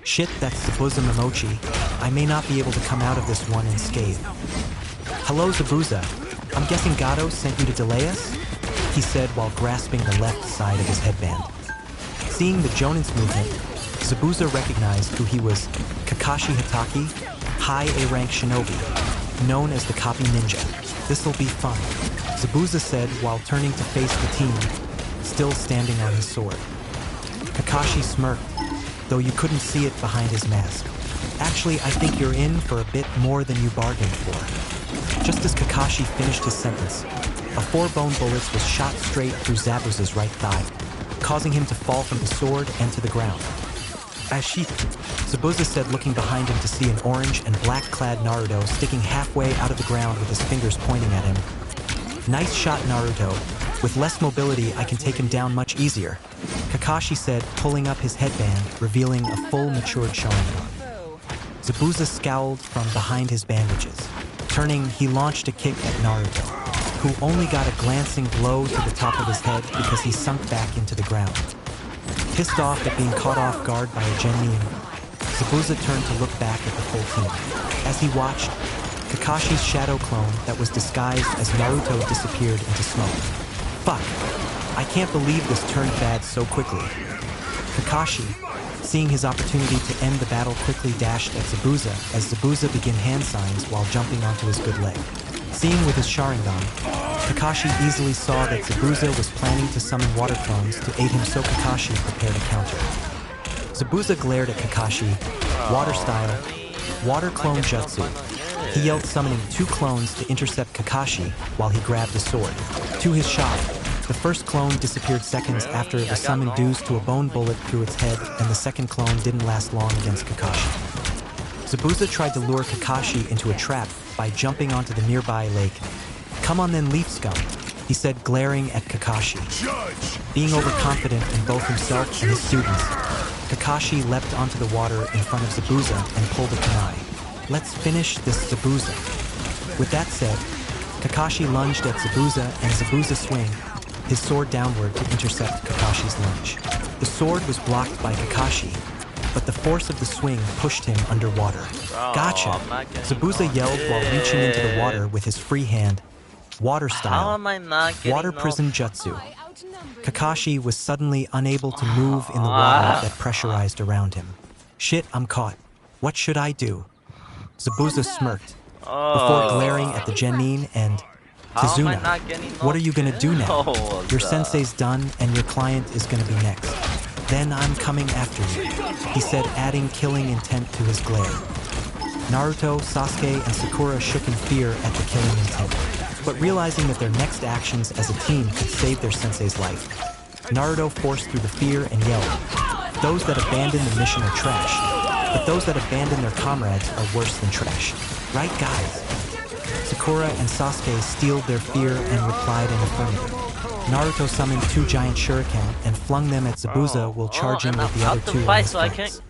"Shit, that's Zabuza Momochi. I may not be able to come out of this one unscathed." "Hello, Zabuza. I'm guessing Gato sent you to delay us?" he said while grasping the left side of his headband. Seeing the Jonin's movement, Zabuza recognized who he was: Kakashi Hatake, high A-rank shinobi, known as the Copy Ninja. "This'll be fun," Zabuza said while turning to face the team, still standing on his sword. Kakashi smirked, though you couldn't see it behind his mask. "Actually, I think you're in for a bit more than you bargained for." Just as Kakashi finished his sentence, a 4-bone bullet was shot straight through Zabuza's right thigh, causing him to fall from the sword and to the ground. Zabuza said, looking behind him to see an orange and black-clad Naruto sticking halfway out of the ground with his fingers pointing at him. "Nice shot, Naruto. With less mobility, I can take him down much easier," Kakashi said, pulling up his headband, revealing a full matured Sharingan. Zabuza scowled from behind his bandages. Turning, he launched a kick at Naruto, who only got a glancing blow to the top of his head because he sunk back into the ground. Pissed off at being caught off guard by a genin, Zabuza turned to look back at the full team. As he watched, Kakashi's shadow clone that was disguised as Naruto disappeared into smoke. "Fuck! I can't believe this turned bad so quickly." Kakashi, seeing his opportunity to end the battle, quickly dashed at Zabuza as Zabuza began hand signs while jumping onto his good leg. Seeing with his Sharingan, Kakashi easily saw that Zabuza was planning to summon water clones to aid him, so Kakashi prepared a counter. Zabuza glared at Kakashi, water style, water clone jutsu. He yelled, summoning 2 clones to intercept Kakashi while he grabbed a sword. To his shock, the first clone disappeared seconds after it was summoned due to a bone bullet through its head, and the second clone didn't last long against Kakashi. Zabuza tried to lure Kakashi into a trap by jumping onto the nearby lake. "Come on then, leaf scum," he said, glaring at Kakashi. Being overconfident in both himself and his students, Kakashi leapt onto the water in front of Zabuza and pulled a kunai. "Let's finish this, Zabuza." With that said, Kakashi lunged at Zabuza, and Zabuza swung his sword downward to intercept Kakashi's lunge. The sword was blocked by Kakashi, but the force of the swing pushed him underwater. "Gotcha!" Zabuza yelled while reaching into the water with his free hand. Water style. How am I not getting Water prison jutsu. Kakashi was suddenly unable to move in the water that pressurized around him. "Shit, I'm caught. What should I do?" Zabuza smirked before glaring at the genin and Tezuna. "What are you gonna do now? Your sensei's done and your client is gonna be next. Then I'm coming after you," he said, adding killing intent to his glare. Naruto, Sasuke, and Sakura shook in fear at the killing intent, but realizing that their next actions as a team could save their sensei's life, Naruto forced through the fear and yelled, "Those that abandon the mission are trash, but those that abandon their comrades are worse than trash. Right, guys?" Sakura and Sasuke steeled their fear and replied in affirmative. Naruto summoned 2 giant shuriken and flung them at Zabuza while charging with the other 2 on his flanks.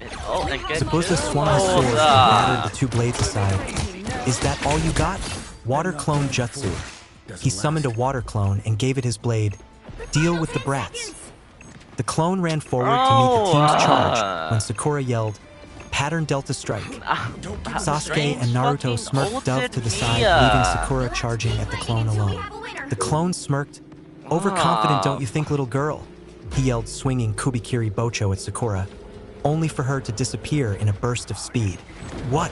Zabuza swung his sword and battered the 2 blades aside. "Is that all you got?" Water clone jutsu. He summoned a water clone and gave it his blade. "Deal with the brats." The clone ran forward to meet the team's charge when Sakura yelled, Pattern Delta Strike. Sasuke Strange and Naruto fucking smirked dove to the side, ultimate. leaving Sakura charging at the clone alone. The clone smirked. Overconfident, don't you think, little girl? He yelled, swinging Kubikiri Bocho at Sakura, only for her to disappear in a burst of speed. What?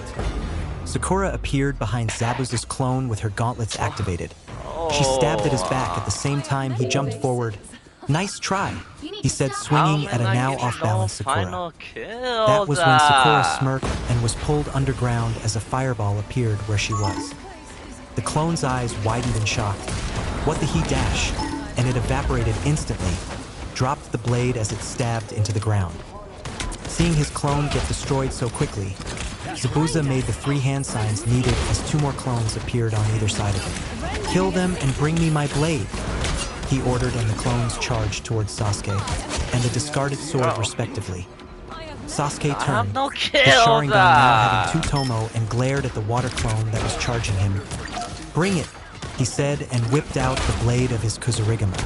Sakura appeared behind Zabuza's clone with her gauntlets activated. She stabbed at his back at the same time he jumped forward. Nice try, he said, swinging at a now off-balance Sakura. That was when Sakura smirked and was pulled underground as a fireball appeared where she was. The clone's eyes widened in shock. What the he dash? And it evaporated instantly, dropped the blade as it stabbed into the ground. Seeing his clone get destroyed so quickly, Zabuza made the 3 hand signs needed as 2 more clones appeared on either side of him. Kill them and bring me my blade, he ordered, and the clones charged towards Sasuke and the discarded sword respectively. Sasuke turned, his Sharingan now having 2 Tomo, and glared at the water clone that was charging him. Bring it, he said, and whipped out the blade of his Kuzurigama.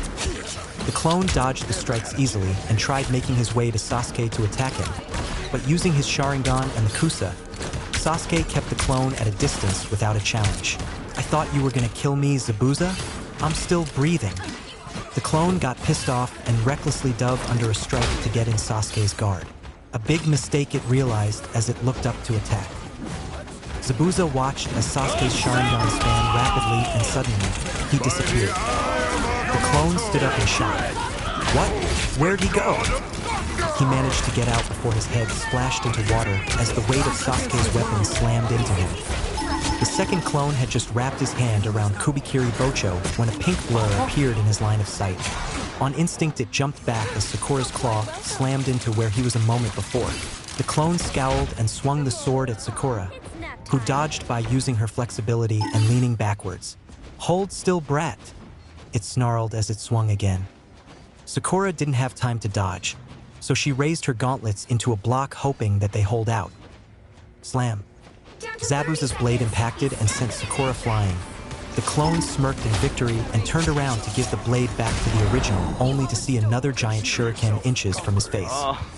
The clone dodged the strikes easily and tried making his way to Sasuke to attack him, but using his Sharingan and the Kusa, Sasuke kept the clone at a distance without a challenge. I thought you were gonna kill me, Zabuza? I'm still breathing. The clone got pissed off and recklessly dove under a strike to get in Sasuke's guard. A big mistake it realized as it looked up to attack. Zabuza watched as Sasuke's Sharingan span rapidly, and suddenly, he disappeared. The clone stood up in shock. What? Where'd he go? He managed to get out before his head splashed into water as the weight of Sasuke's weapon slammed into him. The second clone had just wrapped his hand around Kubikiri Bocho when a pink blur appeared in his line of sight. On instinct, it jumped back as Sakura's claw slammed into where he was a moment before. The clone scowled and swung the sword at Sakura, who dodged by using her flexibility and leaning backwards. Hold still, brat, it snarled as it swung again. Sakura didn't have time to dodge, so she raised her gauntlets into a block, hoping that they hold out. Slam. Zabuza's blade impacted and sent Sakura flying. The clone smirked in victory and turned around to give the blade back to the original, only to see another giant shuriken inches from his face.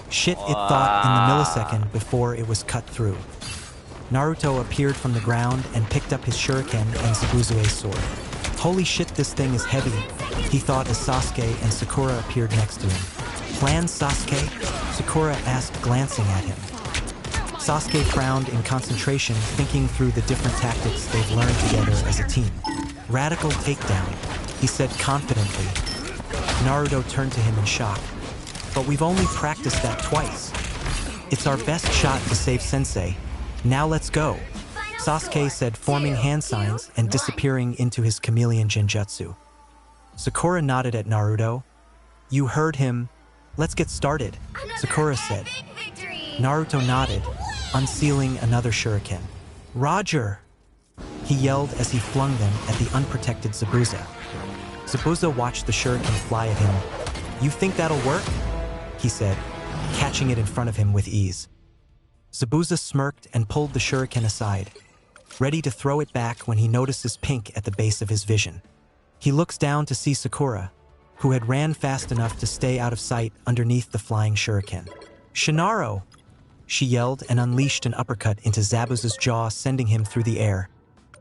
Shit, it thought in the millisecond before it was cut through. Naruto appeared from the ground and picked up his shuriken and Zabuza's sword. Holy shit, this thing is heavy, he thought as Sasuke and Sakura appeared next to him. Plan, Sasuke? Sakura asked, glancing at him. Sasuke frowned in concentration, thinking through the different tactics they've learned together as a team. Radical takedown, he said confidently. Naruto turned to him in shock. But we've only practiced that twice. It's our best shot to save Sensei. Now let's go, Sasuke said, forming hand signs and disappearing into his chameleon genjutsu. Sakura nodded at Naruto. You heard him. Let's get started, Sakura said. Naruto nodded, unsealing another shuriken. Roger, he yelled as he flung them at the unprotected Zabuza. Zabuza watched the shuriken fly at him. You think that'll work? He said, catching it in front of him with ease. Zabuza smirked and pulled the shuriken aside, ready to throw it back when he notices pink at the base of his vision. He looks down to see Sakura, who had ran fast enough to stay out of sight underneath the flying shuriken. Shinaro, she yelled and unleashed an uppercut into Zabuza's jaw, sending him through the air,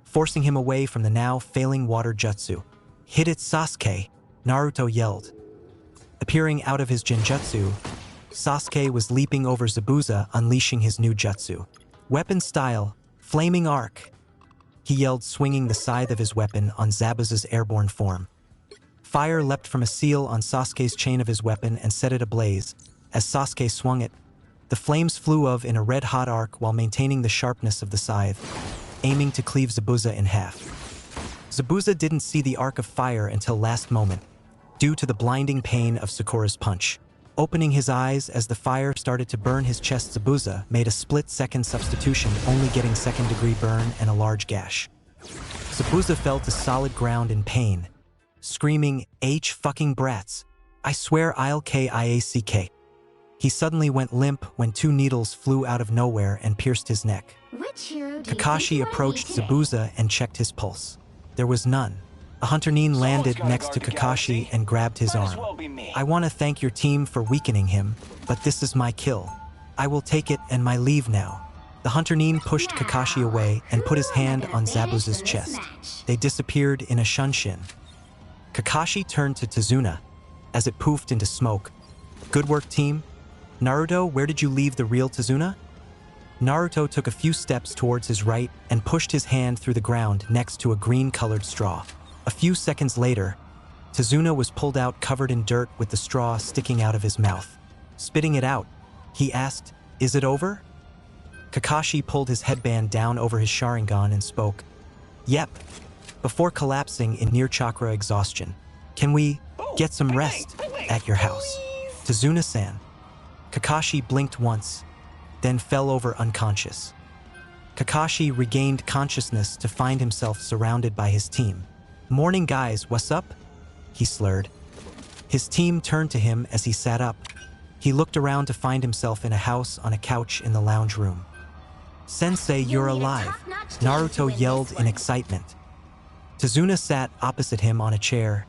forcing him away from the now failing water jutsu. Hit it, Sasuke, Naruto yelled. Appearing out of his genjutsu, Sasuke was leaping over Zabuza, unleashing his new jutsu. Weapon style, flaming arc, he yelled, swinging the scythe of his weapon on Zabuza's airborne form. Fire leapt from a seal on Sasuke's chain of his weapon and set it ablaze. As Sasuke swung it, the flames flew of in a red-hot arc while maintaining the sharpness of the scythe, aiming to cleave Zabuza in half. Zabuza didn't see the arc of fire until last moment, due to the blinding pain of Sakura's punch. Opening his eyes as the fire started to burn his chest, Zabuza made a split-second substitution, only getting second-degree burn and a large gash. Zabuza fell to solid ground in pain, screaming, H-fucking brats, I swear I'll kiack. He suddenly went limp when 2 needles flew out of nowhere and pierced his neck. Kakashi approached Zabuza and checked his pulse. There was none. A Hunter Nin landed next to Kakashi and grabbed his arm. I want to thank your team for weakening him, but this is my kill. I will take it and my leave now. The hunter Nin pushed Kakashi away and put his hand on Zabuza's chest. They disappeared in a shunshin. Kakashi turned to Tazuna as it poofed into smoke. Good work, team. Naruto, where did you leave the real Tazuna? Naruto took a few steps towards his right and pushed his hand through the ground next to a green-colored straw. A few seconds later, Tazuna was pulled out covered in dirt with the straw sticking out of his mouth. Spitting it out, he asked, "Is it over?" Kakashi pulled his headband down over his Sharingan and spoke, "Yep," before collapsing in near-chakra exhaustion. "Can we get some rest at your house?" Tazuna-san. Kakashi blinked once, then fell over unconscious. Kakashi regained consciousness to find himself surrounded by his team. "Morning, guys, what's up?" he slurred. His team turned to him as he sat up. He looked around to find himself in a house on a couch in the lounge room. "Sensei, you're alive," Naruto yelled in excitement. Tazuna sat opposite him on a chair.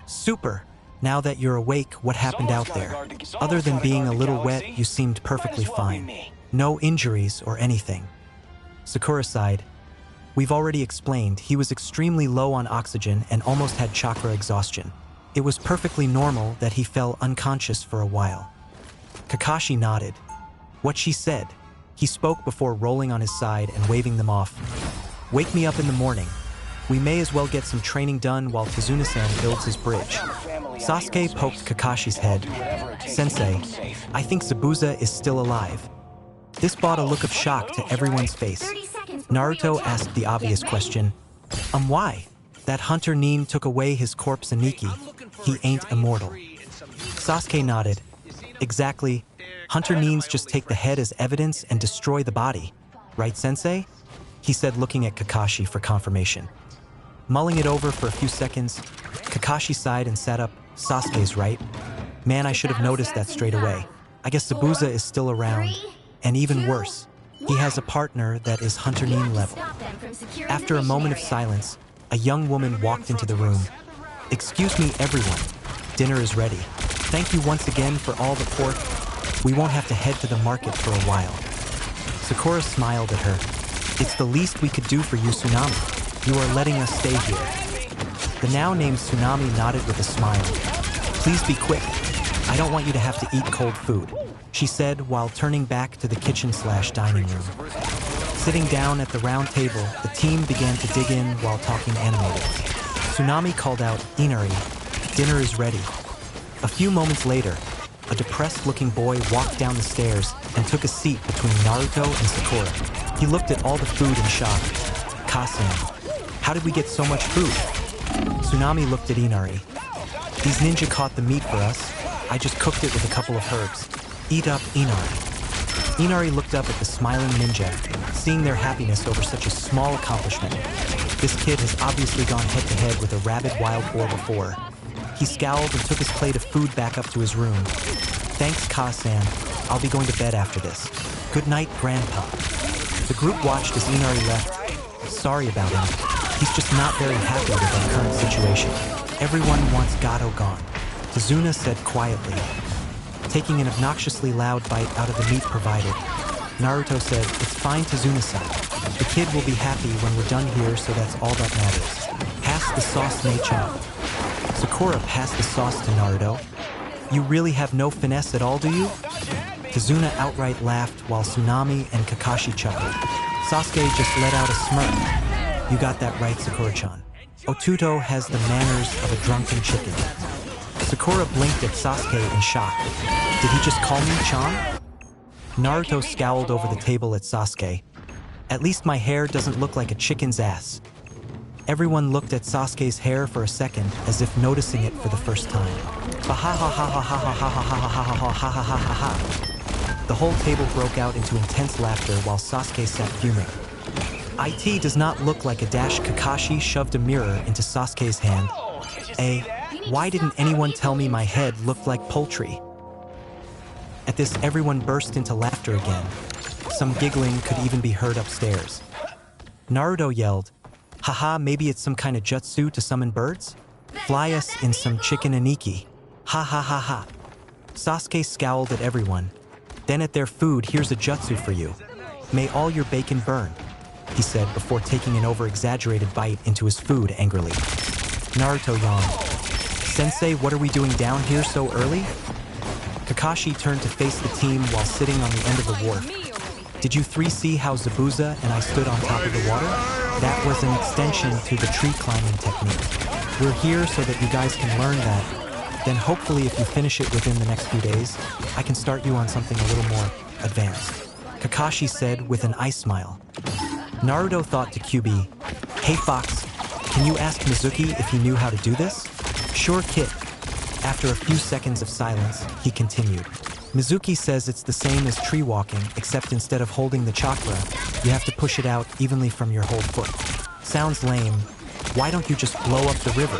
"Super! Now that you're awake, what happened out there? Other than being a little wet, you seemed perfectly fine. No injuries or anything." Sakura sighed. "We've already explained, he was extremely low on oxygen and almost had chakra exhaustion. It was perfectly normal that he fell unconscious for a while." Kakashi nodded. "What she said." He spoke before rolling on his side and waving them off. "Wake me up in the morning. We may as well get some training done while Tazuna-san builds his bridge." Sasuke poked Kakashi's head. "Sensei, I think Zabuza is still alive." This brought a look of shock to everyone's face. Naruto asked the obvious question, Why? That hunter Nin took away his corpse Aniki. He ain't immortal." Sasuke nodded. "Exactly. Hunter Nins just take the head as evidence and destroy the body. Right, Sensei?" he said, looking at Kakashi for confirmation. Mulling it over for a few seconds, Kakashi sighed and sat up. "Sasuke's right. Man, I should have noticed that straight away. I guess Zabuza is still around. And even worse, he has a partner that is Hunter Nin level." After a moment of silence, a young woman walked into the room. "Excuse me, everyone. Dinner is ready. Thank you once again for all the pork. We won't have to head to the market for a while." Sakura smiled at her. "It's the least we could do for you, Tsunami. You are letting us stay here." The now-named Tsunami nodded with a smile. "Please be quick. I don't want you to have to eat cold food," she said while turning back to the kitchen/dining room. Sitting down at the round table, the team began to dig in while talking animated. Tsunami called out, "Inari, dinner is ready." A few moments later, a depressed-looking boy walked down the stairs and took a seat between Naruto and Sakura. He looked at all the food in shock. "Kasan, how did we get so much food?" Tsunami looked at Inari. "These ninja caught the meat for us. I just cooked it with a couple of herbs. Eat up, Inari." Inari looked up at the smiling ninja, seeing their happiness over such a small accomplishment. This kid has obviously gone head-to-head with a rabid wild boar before. He scowled and took his plate of food back up to his room. "Thanks, Ka-san. I'll be going to bed after this. Good night, Grandpa." The group watched as Inari left. "Sorry about him. He's just not very happy with our current situation. Everyone wants Gato gone," Tazuna said quietly. Taking an obnoxiously loud bite out of the meat provided, Naruto said, "It's fine, Tazuna-san. The kid will be happy when we're done here, so that's all that matters. Pass the sauce, Mei-chan." Sakura passed the sauce to Naruto. "You really have no finesse at all, do you?" Tazuna outright laughed while Tsunami and Kakashi chuckled. Sasuke just let out a smirk. "You got that right, Sakura-chan. Otuto has the manners of a drunken chicken." Sakura blinked at Sasuke in shock. "Did he just call me Chan?" Naruto scowled over the table at Sasuke. "At least my hair doesn't look like a chicken's ass." Everyone looked at Sasuke's hair for a second, as if noticing it for the first time. The whole table broke out into intense laughter while Sasuke sat fuming. "It does not look like a dash." Kakashi shoved a mirror into Sasuke's hand. Why didn't anyone tell me my head looked like poultry?" At this, everyone burst into laughter again. Some giggling could even be heard upstairs. Naruto yelled, "Haha, maybe it's some kind of jutsu to summon birds? Fly us in some chicken aniki. Ha ha ha ha." Sasuke scowled at everyone. Then at their food, here's a jutsu for you. May all your bacon burn, he said before taking an over-exaggerated bite into his food angrily. Naruto yawned. Sensei, what are we doing down here so early? Kakashi turned to face the team while sitting on the end of the wharf. Did you three see how Zabuza and I stood on top of the water? That was an extension to the tree climbing technique. We're here so that you guys can learn that. Then hopefully if you finish it within the next few days, I can start you on something a little more advanced. Kakashi said with an ice smile. Naruto thought to QB, Hey Fox, can you ask Mizuki if he knew how to do this? Sure, kid. After a few seconds of silence, he continued. Mizuki says it's the same as tree walking, except instead of holding the chakra, you have to push it out evenly from your whole foot. Sounds lame. Why don't you just blow up the river?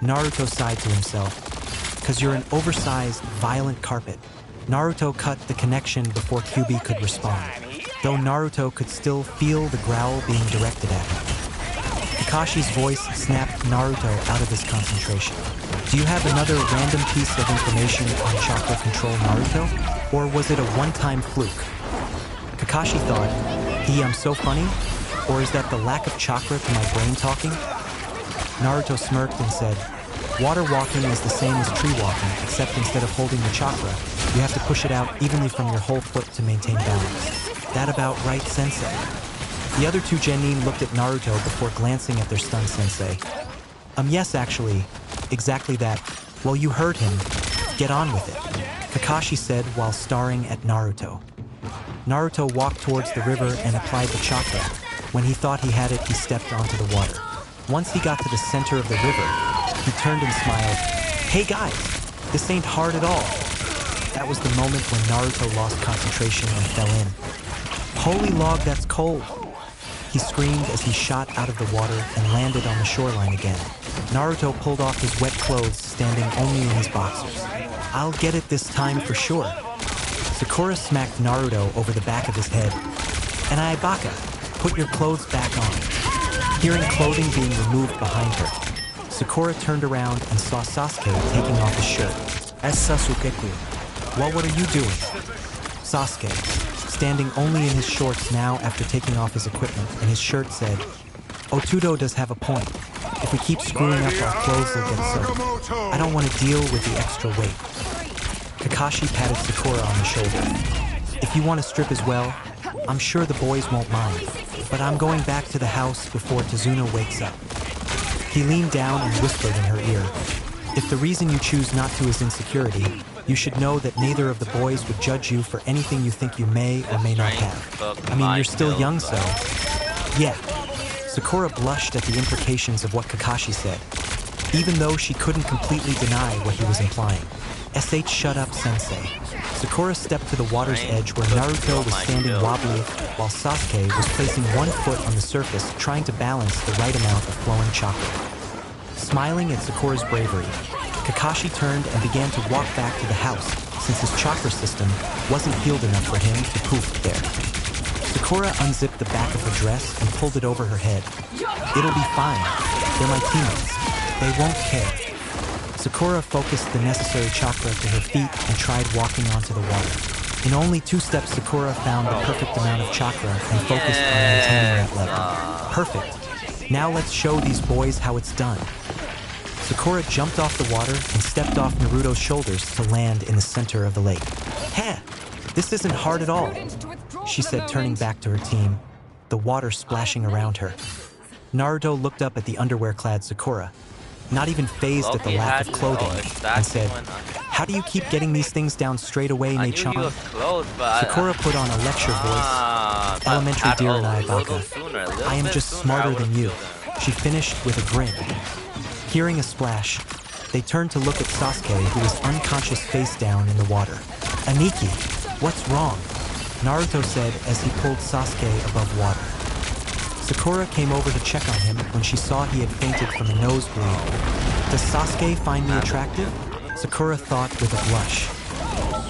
Naruto sighed to himself. Cause you're an oversized, violent carpet. Naruto cut the connection before QB could respond, though Naruto could still feel the growl being directed at him. Kakashi's voice snapped Naruto out of his concentration. Do you have another random piece of information on chakra control, Naruto? Or was it a one-time fluke? Kakashi thought, I'm so funny? Or is that the lack of chakra to my brain talking? Naruto smirked and said, water walking is the same as tree walking, except instead of holding the chakra, you have to push it out evenly from your whole foot to maintain balance. That about right, sensei? The other two genin looked at Naruto before glancing at their stunned sensei. Yes, actually. Exactly that. Well, you heard him. Get on with it, Kakashi said while staring at Naruto. Naruto walked towards the river and applied the chakra. When he thought he had it, he stepped onto the water. Once he got to the center of the river, he turned and smiled. Hey guys, this ain't hard at all. That was the moment when Naruto lost concentration and fell in. Holy log, that's cold. He screamed as he shot out of the water and landed on the shoreline again. Naruto pulled off his wet clothes, standing only in his boxers. I'll get it this time for sure. Sakura smacked Naruto over the back of his head. And Ibaka, put your clothes back on. Hearing clothing being removed behind her, Sakura turned around and saw Sasuke taking off his shirt. As Sasuke-kun. What are you doing? Sasuke, standing only in his shorts now after taking off his equipment, and his shirt said, Otudo does have a point. If we keep screwing up, our clothes will get soaked. I don't want to deal with the extra weight. Kakashi patted Sakura on the shoulder. If you want to strip as well, I'm sure the boys won't mind. But I'm going back to the house before Tazuna wakes up. He leaned down and whispered in her ear, If the reason you choose not to is insecurity, you should know that neither of the boys would judge you for anything you think you may or may not have. I mean, you're still young, so... Yeah. Sakura blushed at the implications of what Kakashi said, even though she couldn't completely deny what he was implying. SH, shut up, sensei. Sakura stepped to the water's edge where Naruto was standing wobbly, while Sasuke was placing one foot on the surface, trying to balance the right amount of flowing chakra. Smiling at Sakura's bravery, Kakashi turned and began to walk back to the house, since his chakra system wasn't healed enough for him to poof there. Sakura unzipped the back of her dress and pulled it over her head. It'll be fine. They're my teammates. They won't care. Sakura focused the necessary chakra to her feet and tried walking onto the water. In only 2 steps, Sakura found the perfect amount of chakra and focused on maintaining that level. Perfect. Now let's show these boys how it's done. Sakura jumped off the water and stepped off Naruto's shoulders to land in the center of the lake. Heh! This isn't hard at all, she said, turning back to her team, the water splashing around her. Naruto looked up at the underwear-clad Sakura, not even fazed at the lack of clothing, and said, How do you keep getting these things down straight away, Mei-chan? Sakura put on a lecture voice. Elementary dear and Ibaka, I am just smarter than you, she finished with a grin. Hearing a splash, they turned to look at Sasuke, who was unconscious face down in the water. Aniki, what's wrong? Naruto said as he pulled Sasuke above water. Sakura came over to check on him when she saw he had fainted from a nosebleed. Does Sasuke find me attractive? Sakura thought with a blush.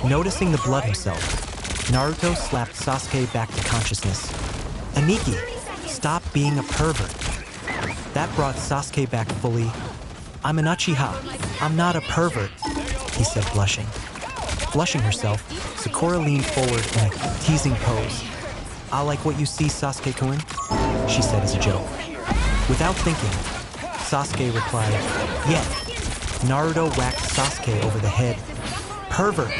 Noticing the blood himself, Naruto slapped Sasuke back to consciousness. Aniki, stop being a pervert. That brought Sasuke back fully. I'm an Uchiha. I'm not a pervert, he said, blushing. Flushing herself, Sakura leaned forward in a teasing pose. "I like what you see, Sasuke-kun," she said as a joke. Without thinking, Sasuke replied, "Yeah." Naruto whacked Sasuke over the head. "Pervert!"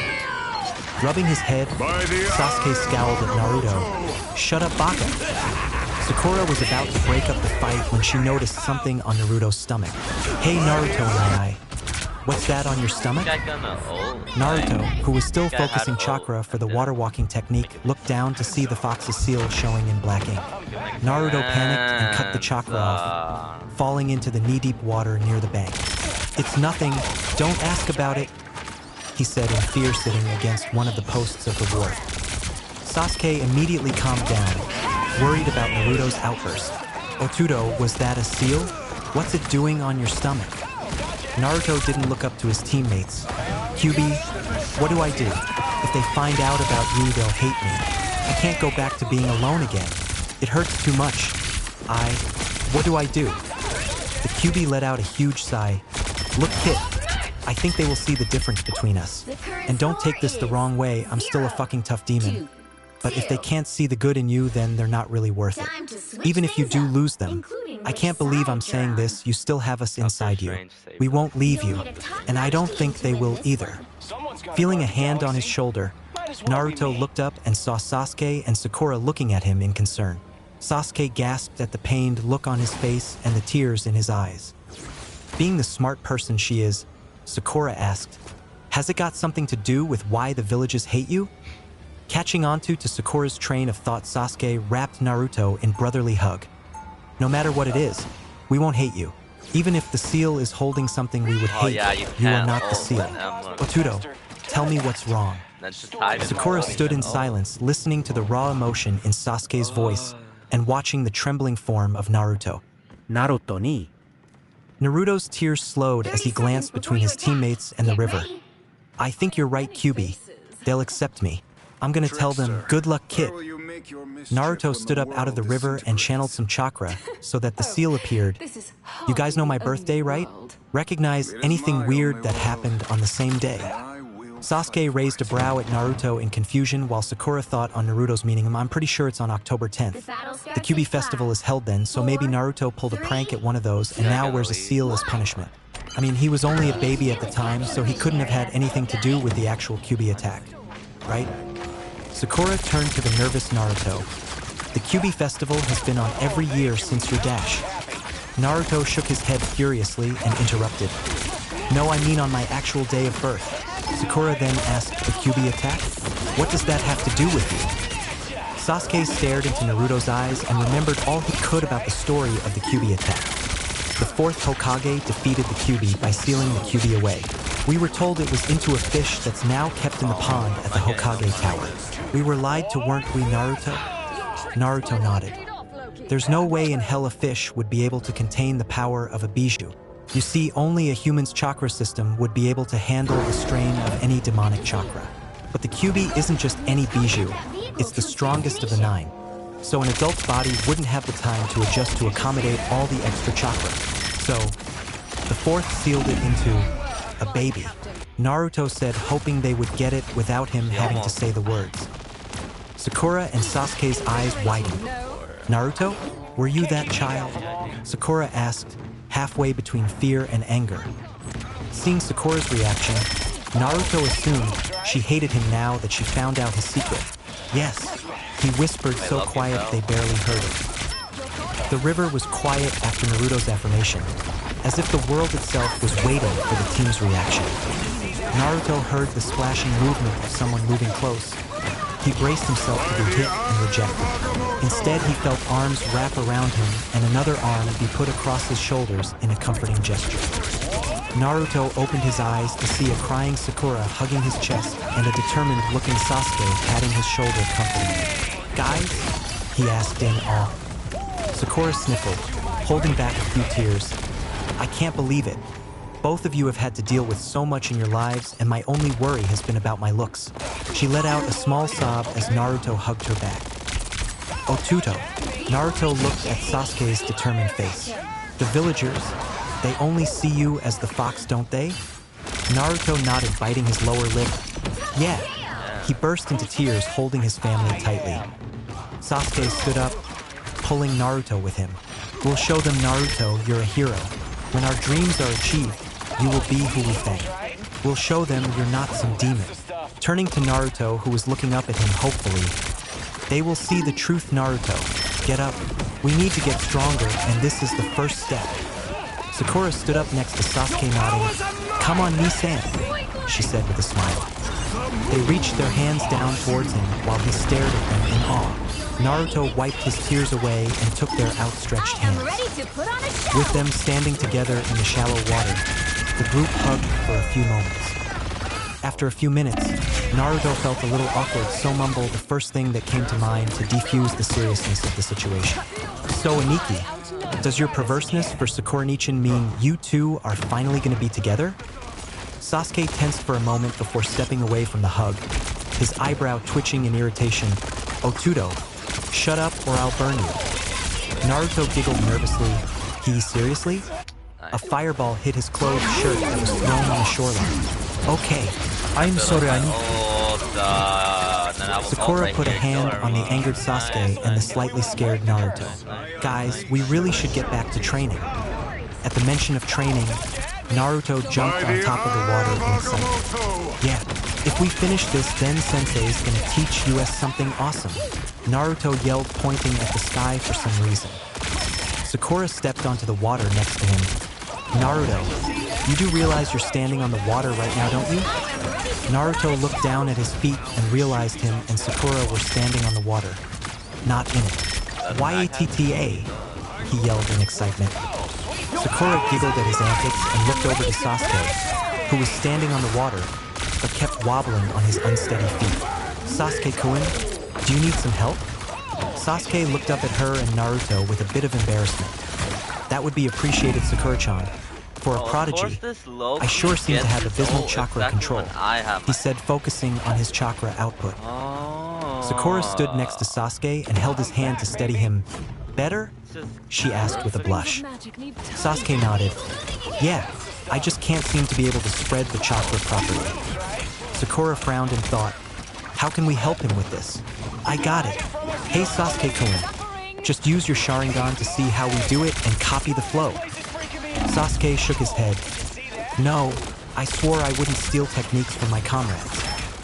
Rubbing his head, Sasuke scowled at Naruto. "Shut up, Baka." Sakura was about to break up the fight when she noticed something on Naruto's stomach. "Hey, Naruto and I. What's that on your stomach?" Naruto, who was still focusing chakra for the water walking technique, looked down to see the fox's seal showing in black ink. Naruto panicked and cut the chakra off, falling into the knee-deep water near the bank. "It's nothing. Don't ask about it," he said in fear, sitting against one of the posts of the wharf. Sasuke immediately calmed down, worried about Naruto's outburst. "Otudo, was that a seal? What's it doing on your stomach?" Naruto didn't look up to his teammates. "QB, what do I do? If they find out about you, they'll hate me. I can't go back to being alone again. It hurts too much. What do I do?" The QB let out a huge sigh. "Look, Kit, I think they will see the difference between us. And don't take this the wrong way, I'm still a fucking tough demon. But if they can't see the good in you, then they're not really worth it. Even if you do lose them, I can't believe I'm saying this, you still have us inside you. We won't leave you, and I don't think they will either." Feeling a hand on his shoulder, Naruto looked up and saw Sasuke and Sakura looking at him in concern. Sasuke gasped at the pained look on his face and the tears in his eyes. Being the smart person she is, Sakura asked, "Has it got something to do with why the villages hate you?" Catching onto to Sakura's train of thought, Sasuke wrapped Naruto in brotherly hug. "No matter what it is, we won't hate you. Even if the seal is holding something we would hate, you are not the seal. Otudo, tell me what's wrong." Sakura stood in silence, listening to the raw emotion in Sasuke's voice and watching the trembling form of Naruto. Naruto ni. Naruto's tears slowed as he glanced between his teammates and the river. "I think you're right, QB. They'll accept me. I'm gonna tell them, good luck, Kit." Naruto stood up out of the river and channeled some chakra so that the seal appeared. "You guys know my birthday, right? Recognize anything weird that happened on the same day?" Sasuke raised a brow at Naruto in confusion while Sakura thought on Naruto's meaning. "I'm pretty sure it's on October 10th. The QB festival is held then, so maybe Naruto pulled a prank at one of those and now wears a seal as punishment. I mean, he was only a baby at the time, so he couldn't have had anything to do with the actual QB attack, right?" Sakura turned to the nervous Naruto. "The QB festival has been on every year since your dash." Naruto shook his head furiously and interrupted. "No, I mean on my actual day of birth." Sakura then asked, "The QB attack? What does that have to do with you?" Sasuke stared into Naruto's eyes and remembered all he could about the story of the QB attack. The fourth Hokage defeated the QB by sealing the QB away. "We were told it was into a fish that's now kept in the pond at the Hokage Tower. We were lied to, weren't we, Naruto?" Naruto nodded. "There's no way in hell a fish would be able to contain the power of a bijou. You see, only a human's chakra system would be able to handle the strain of any demonic chakra. But the QB isn't just any bijou, it's the strongest of the 9. So an adult's body wouldn't have the time to adjust to accommodate all the extra chakra. So, the fourth sealed it into a baby," Naruto said, hoping they would get it without him having to say the words. Sakura and Sasuke's eyes widened. "Naruto, were you that child?" Sakura asked, halfway between fear and anger. Seeing Sakura's reaction, Naruto assumed she hated him now that she found out his secret. "Yes," he whispered so quiet they barely heard it. The river was quiet after Naruto's affirmation, as if the world itself was waiting for the team's reaction. Naruto heard the splashing movement of someone moving close. He braced himself to be hit and rejected. Instead, he felt arms wrap around him and another arm be put across his shoulders in a comforting gesture. Naruto opened his eyes to see a crying Sakura hugging his chest and a determined-looking Sasuke patting his shoulder comfortingly. "Guys?" he asked in awe. Sakura sniffled, holding back a few tears. "I can't believe it. Both of you have had to deal with so much in your lives, and my only worry has been about my looks." She let out a small sob as Naruto hugged her back. "Otuto." Naruto looked at Sasuke's determined face. "The villagers, they only see you as the fox, don't they?" Naruto nodded, biting his lower lip. Yeah. He burst into tears, holding his family tightly. Sasuke stood up, pulling Naruto with him. We'll show them, Naruto, you're a hero. When our dreams are achieved, you will be who we think. We'll show them you're not some demon. Turning to Naruto, who was looking up at him hopefully. They will see the truth, Naruto. Get up. We need to get stronger, and this is the first step. Sakura stood up next to Sasuke, nodding. Come on, Ni-san, she said with a smile. They reached their hands down towards him while he stared at them in awe. Naruto wiped his tears away and took their outstretched hands. With them standing together in the shallow water, the group hugged for a few moments. After a few minutes, Naruto felt a little awkward, so mumbled the first thing that came to mind to defuse the seriousness of the situation. So, Aniki, does your perverseness for Sakura-nichan mean you two are finally going to be together? Sasuke tensed for a moment before stepping away from the hug, his eyebrow twitching in irritation. Otudo, shut up or I'll burn you. Naruto giggled nervously. He seriously? A fireball hit his clothed shirt that was thrown on the shoreline. Okay. I'm sorry, I need... Sakura put a hand on the angered Sasuke and the slightly scared Naruto. Guys, we really should get back to training. At the mention of training, Naruto jumped on top of the water in excitement. Yeah, if we finish this, then Sensei is gonna teach us something awesome. Naruto yelled, pointing at the sky for some reason. Sakura stepped onto the water next to him. Naruto, you do realize you're standing on the water right now, don't you? Naruto looked down at his feet and realized him and Sakura were standing on the water. Not in it. Y-A-T-T-A, he yelled in excitement. Sakura giggled at his antics and looked over to Sasuke, who was standing on the water, but kept wobbling on his unsteady feet. Sasuke-kun, do you need some help? Sasuke looked up at her and Naruto with a bit of embarrassment. That would be appreciated, Sakura-chan. For a prodigy, I sure seem to have abysmal chakra control, he said, focusing on his chakra output. Sakura stood next to Sasuke and held his hand to steady him. Better? She asked with a blush. Sasuke nodded. Yeah, I just can't seem to be able to spread the chakra properly. Sakura frowned and thought, how can we help him with this? I got it. Hey Sasuke-kun, just use your Sharingan to see how we do it and copy the flow. Sasuke shook his head. No, I swore I wouldn't steal techniques from my comrades,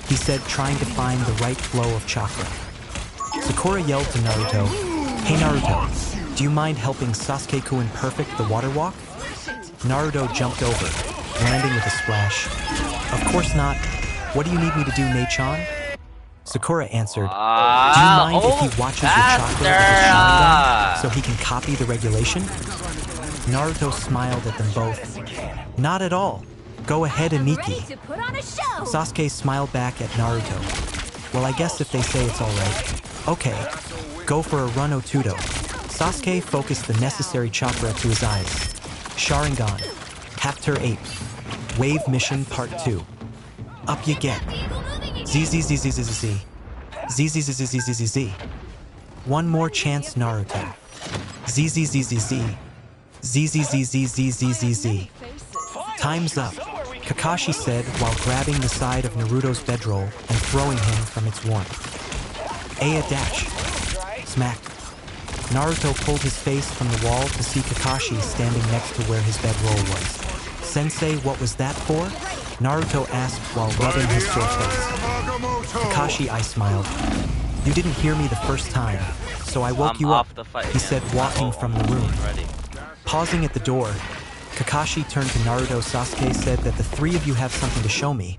he said, trying to find the right flow of chakra. Sakura yelled to Naruto, hey Naruto, do you mind helping Sasuke-kun perfect the water walk? Naruto jumped over, landing with a splash. Of course not. What do you need me to do, Nei-chan? Sakura answered, do you mind if he watches your chakra with his Sharingan so he can copy the regulation? Naruto smiled at them both. Not at all. Go ahead, Aniki. Sasuke smiled back at Naruto. Well, I guess if they say it's alright. Okay, go for a run, Otudo. Sasuke focused the necessary chakra to his eyes. Sharingan, Hapter 8, Wave Mission Part 2. Up you get. Z. One more chance, Naruto. Z. Z. Time's up, Kakashi said while grabbing the side of Naruto's bedroll and throwing him from its warmth. Aya dash. Smack. Naruto pulled his face from the wall to see Kakashi standing next to where his bedroll was. Sensei, what was that for? Naruto asked while rubbing his sore face. Kakashi, I smiled. You didn't hear me the first time, so I woke you up, he said, walking from the room. Pausing at the door, Kakashi turned to Naruto. Sasuke said that the three of you have something to show me.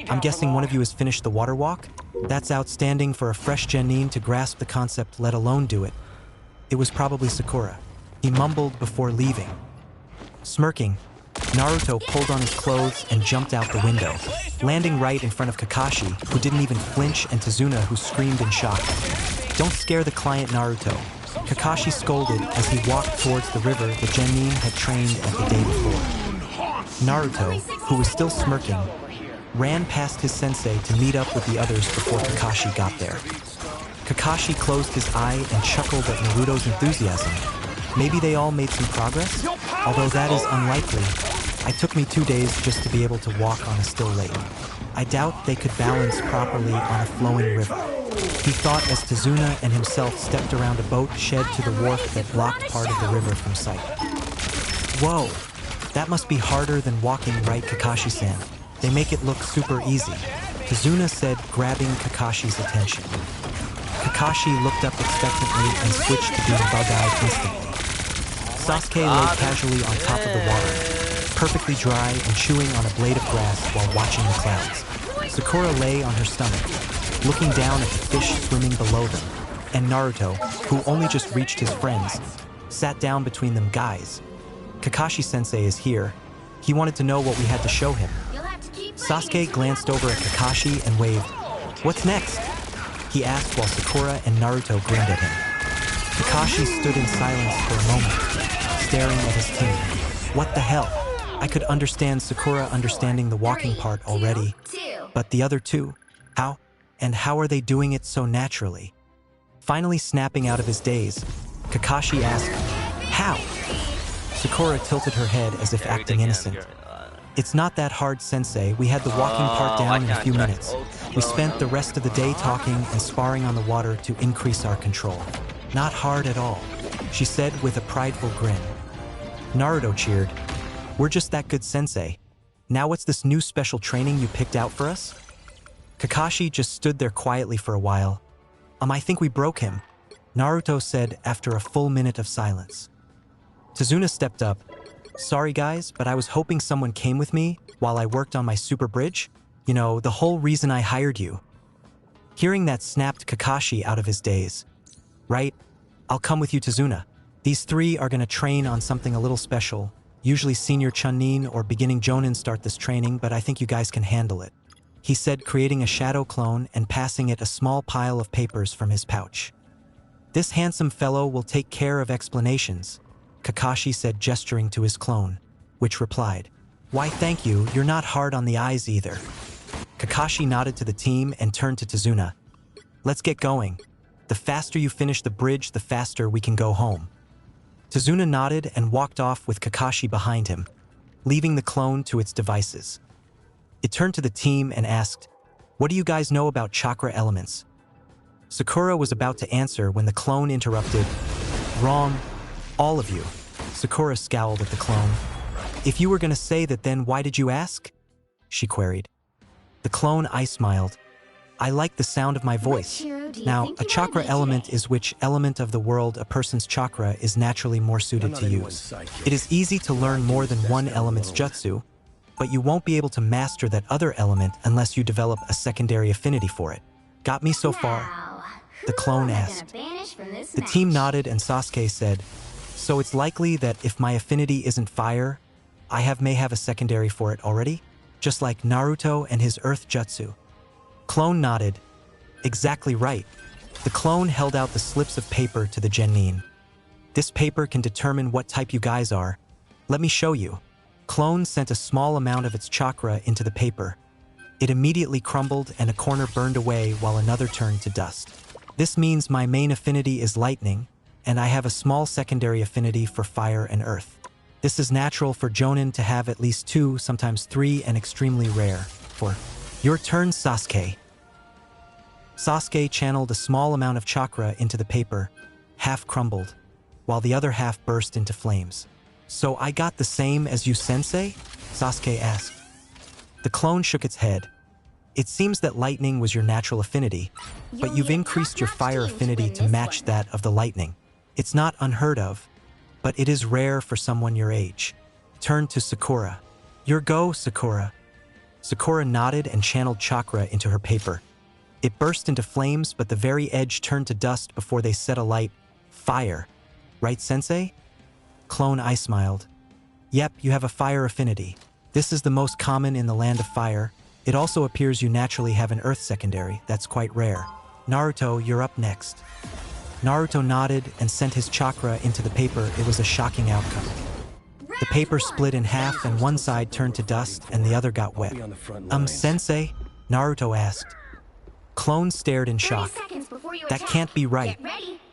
I'm guessing one of you has finished the water walk? That's outstanding for a fresh genin to grasp the concept, let alone do it. It was probably Sakura. He mumbled before leaving. Smirking, Naruto pulled on his clothes and jumped out the window, landing right in front of Kakashi, who didn't even flinch, and Tazuna, who screamed in shock. Don't scare the client, Naruto, Kakashi scolded as he walked towards the river the genin had trained at the day before. Naruto, who was still smirking, ran past his sensei to meet up with the others before Kakashi got there. Kakashi closed his eye and chuckled at Naruto's enthusiasm. Maybe they all made some progress? Although that is unlikely. It took me 2 days just to be able to walk on a still lake. I doubt they could balance properly on a flowing river. He thought as Tazuna and himself stepped around a boat shed to the wharf that blocked part of the river from sight. Whoa, that must be harder than walking, right, Kakashi-san? They make it look super easy, Tazuna said, grabbing Kakashi's attention. Kakashi looked up expectantly and switched to being bug-eyed instantly. Sasuke lay casually on top of the water, perfectly dry and chewing on a blade of grass while watching the clouds. Sakura lay on her stomach, looking down at the fish swimming below them, and Naruto, who only just reached his friends, sat down between them. Guys, Kakashi-sensei is here. He wanted to know what we had to show him. Sasuke glanced over at Kakashi and waved. What's next? He asked while Sakura and Naruto grinned at him. Kakashi stood in silence for a moment, staring at his team. What the hell? I could understand Sakura understanding the walking part already, but the other two, how? And how are they doing it so naturally? Finally snapping out of his daze, Kakashi asked, how? Sakura tilted her head as if acting innocent. It's not that hard, sensei. We had the walking part down in a few minutes. We spent the rest of the day talking and sparring on the water to increase our control. Not hard at all, she said with a prideful grin. Naruto cheered. We're just that good, sensei. Now what's this new special training you picked out for us? Kakashi just stood there quietly for a while. I think we broke him, Naruto said after a full minute of silence. Tazuna stepped up. Sorry guys, but I was hoping someone came with me while I worked on my super bridge. You know, the whole reason I hired you. Hearing that snapped Kakashi out of his daze. Right, I'll come with you, Tazuna. These three are gonna train on something a little special. Usually senior Chunin or beginning Jonin start this training, but I think you guys can handle it, he said, creating a shadow clone and passing it a small pile of papers from his pouch. This handsome fellow will take care of explanations, Kakashi said, gesturing to his clone, which replied, why thank you, you're not hard on the eyes either. Kakashi nodded to the team and turned to Tazuna. Let's get going. The faster you finish the bridge, the faster we can go home. Tazuna nodded and walked off with Kakashi behind him, leaving the clone to its devices. It turned to the team and asked, what do you guys know about chakra elements? Sakura was about to answer when the clone interrupted. Wrong. All of you. Sakura scowled at the clone. If you were going to say that, then why did you ask? She queried. The clone smiled. I like the sound of my voice. Now, a chakra element is which element of the world a person's chakra is naturally more suited to use. It is easy to learn more than one element's jutsu, but you won't be able to master that other element unless you develop a secondary affinity for it. Got me so far? The clone asked. The team nodded and Sasuke said, so it's likely that if my affinity isn't fire, I may have a secondary for it already? Just like Naruto and his earth jutsu. Clone nodded. Exactly right. The clone held out the slips of paper to the genin. This paper can determine what type you guys are. Let me show you. Clone sent a small amount of its chakra into the paper. It immediately crumbled and a corner burned away while another turned to dust. This means my main affinity is lightning, and I have a small secondary affinity for fire and earth. This is natural for Jonin to have at least 2, sometimes 3, and extremely rare for your turn, Sasuke. Sasuke channeled a small amount of chakra into the paper, half crumbled, while the other half burst into flames. So I got the same as you, sensei? Sasuke asked. The clone shook its head. It seems that lightning was your natural affinity, but you've increased your fire affinity to match that of the lightning. It's not unheard of, but it is rare for someone your age. Turned to Sakura. Your go, Sakura. Sakura nodded and channeled chakra into her paper. It burst into flames, but the very edge turned to dust before they set alight. Fire. Right, sensei? Clone smiled. Yep, you have a fire affinity. This is the most common in the land of fire. It also appears you naturally have an earth secondary. That's quite rare. Naruto, you're up next. Naruto nodded and sent his chakra into the paper. It was a shocking outcome. The paper split in half and one side turned to dust and the other got wet. Sensei? Naruto asked. Clone stared in shock. That can't be right.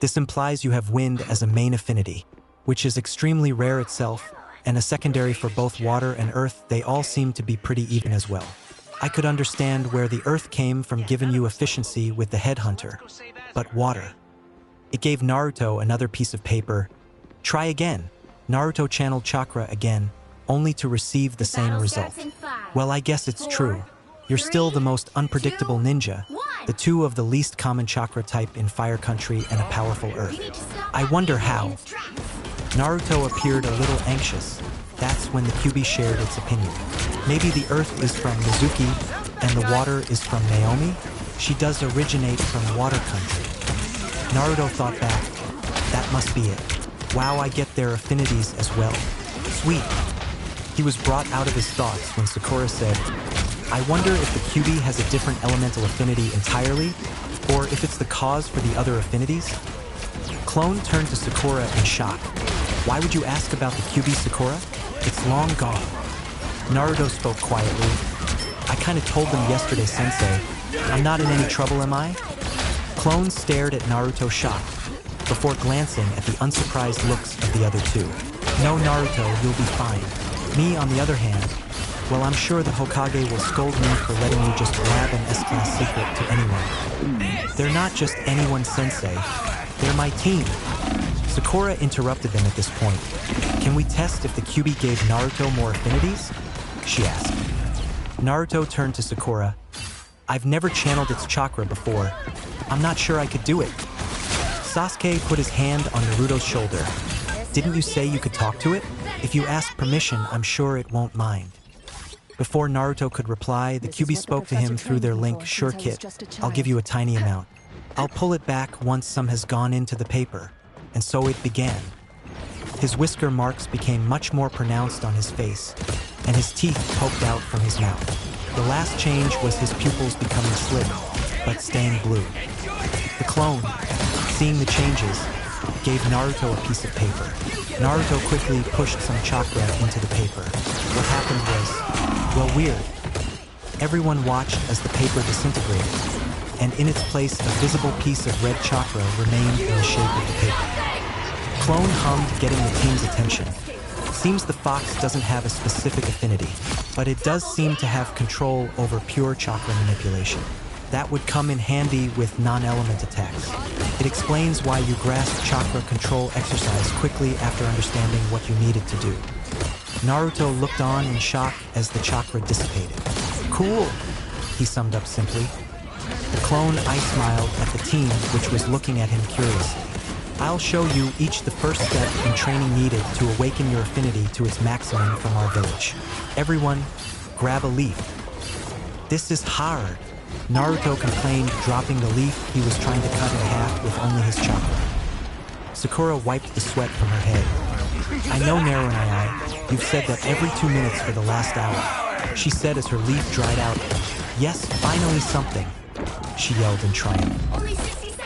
This implies you have wind as a main affinity, which is extremely rare itself, and a secondary for both water and earth. They all seem to be pretty even as well. I could understand where the earth came from given you efficiency with the headhunter, but water. It gave Naruto another piece of paper. Try again. Naruto channeled chakra again, only to receive the same result. Well, I guess it's true. You're still the most unpredictable ninja, the two of the least common chakra type in Fire Country and a powerful earth. I wonder how. Naruto appeared a little anxious. That's when the QB shared its opinion. Maybe the earth is from Mizuki and the water is from Naomi? She does originate from Water Country. Naruto thought back. That must be it. Wow, I get their affinities as well. Sweet. He was brought out of his thoughts when Sakura said, I wonder if the QB has a different elemental affinity entirely, or if it's the cause for the other affinities? Clone turned to Sakura in shock. Why would you ask about the QB, Sakura? It's long gone. Naruto spoke quietly. I kind of told them yesterday, Sensei. I'm not in any trouble, am I? Clone stared at Naruto shocked, before glancing at the unsurprised looks of the other two. No, Naruto, you'll be fine. Me, on the other hand, well, I'm sure the Hokage will scold me for letting you just grab an S-class secret to anyone. They're not just anyone, Sensei. They're my team. Sakura interrupted them at this point. Can we test if the QB gave Naruto more affinities? She asked. Naruto turned to Sakura. I've never channeled its chakra before. I'm not sure I could do it. Sasuke put his hand on Naruto's shoulder. Didn't you say you could talk to it? If you ask permission, I'm sure it won't mind. Before Naruto could reply, the QB spoke to him through their link, Sure Kit. I'll give you a tiny amount. I'll pull it back once some has gone into the paper. And so it began. His whisker marks became much more pronounced on his face, and his teeth poked out from his mouth. The last change was his pupils becoming slid, but staying blue. The clone, seeing the changes, gave Naruto a piece of paper. Naruto quickly pushed some chakra into the paper. What happened was, well, weird. Everyone watched as the paper disintegrated, and in its place a visible piece of red chakra remained in the shape of the paper. Clone hummed, getting the team's attention. Seems the fox doesn't have a specific affinity, but it does seem to have control over pure chakra manipulation. That would come in handy with non-element attacks. It explains why you grasped chakra control exercise quickly after understanding what you needed to do. Naruto looked on in shock as the chakra dissipated. Cool, he summed up simply. The clone eye-smiled at the team, which was looking at him curiously. I'll show you each the first step in training needed to awaken your affinity to its maximum from our village. Everyone, grab a leaf. This is hard, Naruto complained, dropping the leaf he was trying to cut in half with only his chakra. Sakura wiped the sweat from her head. I know, Naruto, you've said that every 2 minutes for the last hour, she said as her leaf dried out. Yes, finally something, she yelled in triumph.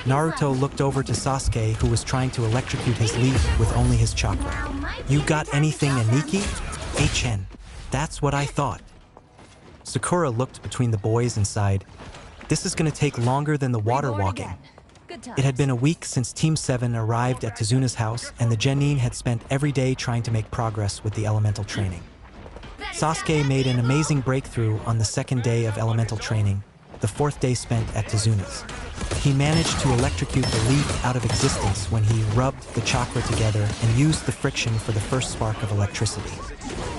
Naruto looked over to Sasuke, who was trying to electrocute his leaf with only his chakra. You got anything, Aniki? HN. That's what I thought. Sakura looked between the boys and sighed. This is going to take longer than the water walking. It had been a week since Team 7 arrived at Tazuna's house, and the Genin had spent every day trying to make progress with the elemental training. Sasuke made an amazing breakthrough on the second day of elemental training, the fourth day spent at Tazuna's. He managed to electrocute the leaf out of existence when he rubbed the chakra together and used the friction for the first spark of electricity.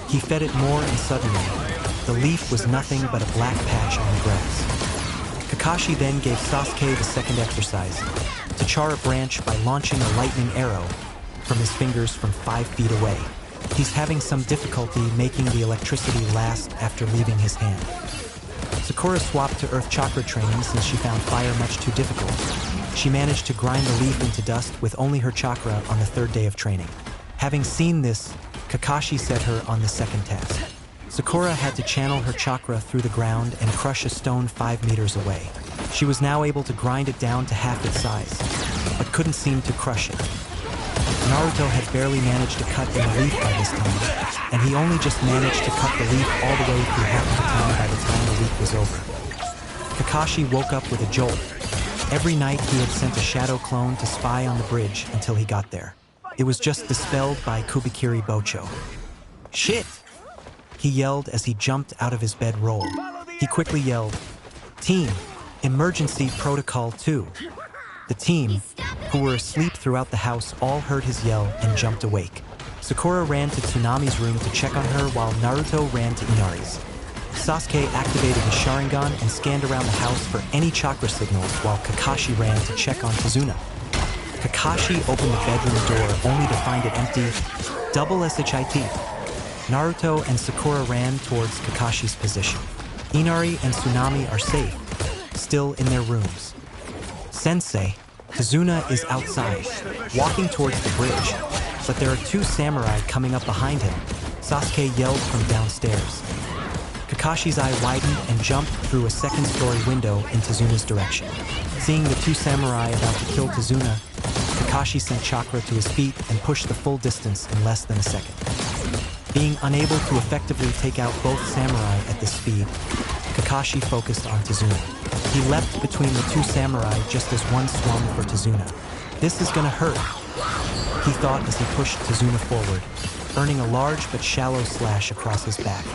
He fed it more, and suddenly, the leaf was nothing but a black patch on the grass. Kakashi then gave Sasuke the second exercise, to char a branch by launching a lightning arrow from his fingers from 5 feet away. He's having some difficulty making the electricity last after leaving his hand. Sakura swapped to Earth Chakra training since she found fire much too difficult. She managed to grind the leaf into dust with only her chakra on the third day of training. Having seen this, Kakashi set her on the second task. Sakura had to channel her chakra through the ground and crush a stone 5 meters away. She was now able to grind it down to half its size, but couldn't seem to crush it. Naruto had barely managed to cut in the leaf by this time, and he only just managed to cut the leaf all the way through half of the time by the time the week was over. Kakashi woke up with a jolt. Every night he had sent a shadow clone to spy on the bridge until he got there. It was just dispelled by Kubikiri Bocho. Shit! He yelled as he jumped out of his bedroll. He quickly yelled, "Team, Emergency Protocol 2. The team, who were asleep throughout the house, all heard his yell and jumped awake. Sakura ran to Tsunami's room to check on her while Naruto ran to Inari's. Sasuke activated his Sharingan and scanned around the house for any chakra signals while Kakashi ran to check on Tazuna. Kakashi opened the bedroom door only to find it empty. Double SHIT. Naruto and Sakura ran towards Kakashi's position. Inari and Tsunami are safe, still in their rooms. Sensei, Tazuna is outside, walking towards the bridge, but there are two samurai coming up behind him. Sasuke yelled from downstairs. Kakashi's eye widened and jumped through a second-story window in Tazuna's direction. Seeing the two samurai about to kill Tazuna, Kakashi sent chakra to his feet and pushed the full distance in less than a second. Being unable to effectively take out both samurai at this speed, Kakashi focused on Tazuna. He leapt between the two samurai just as one swung for Tazuna. "This is gonna hurt," he thought as he pushed Tazuna forward, earning a large but shallow slash across his back.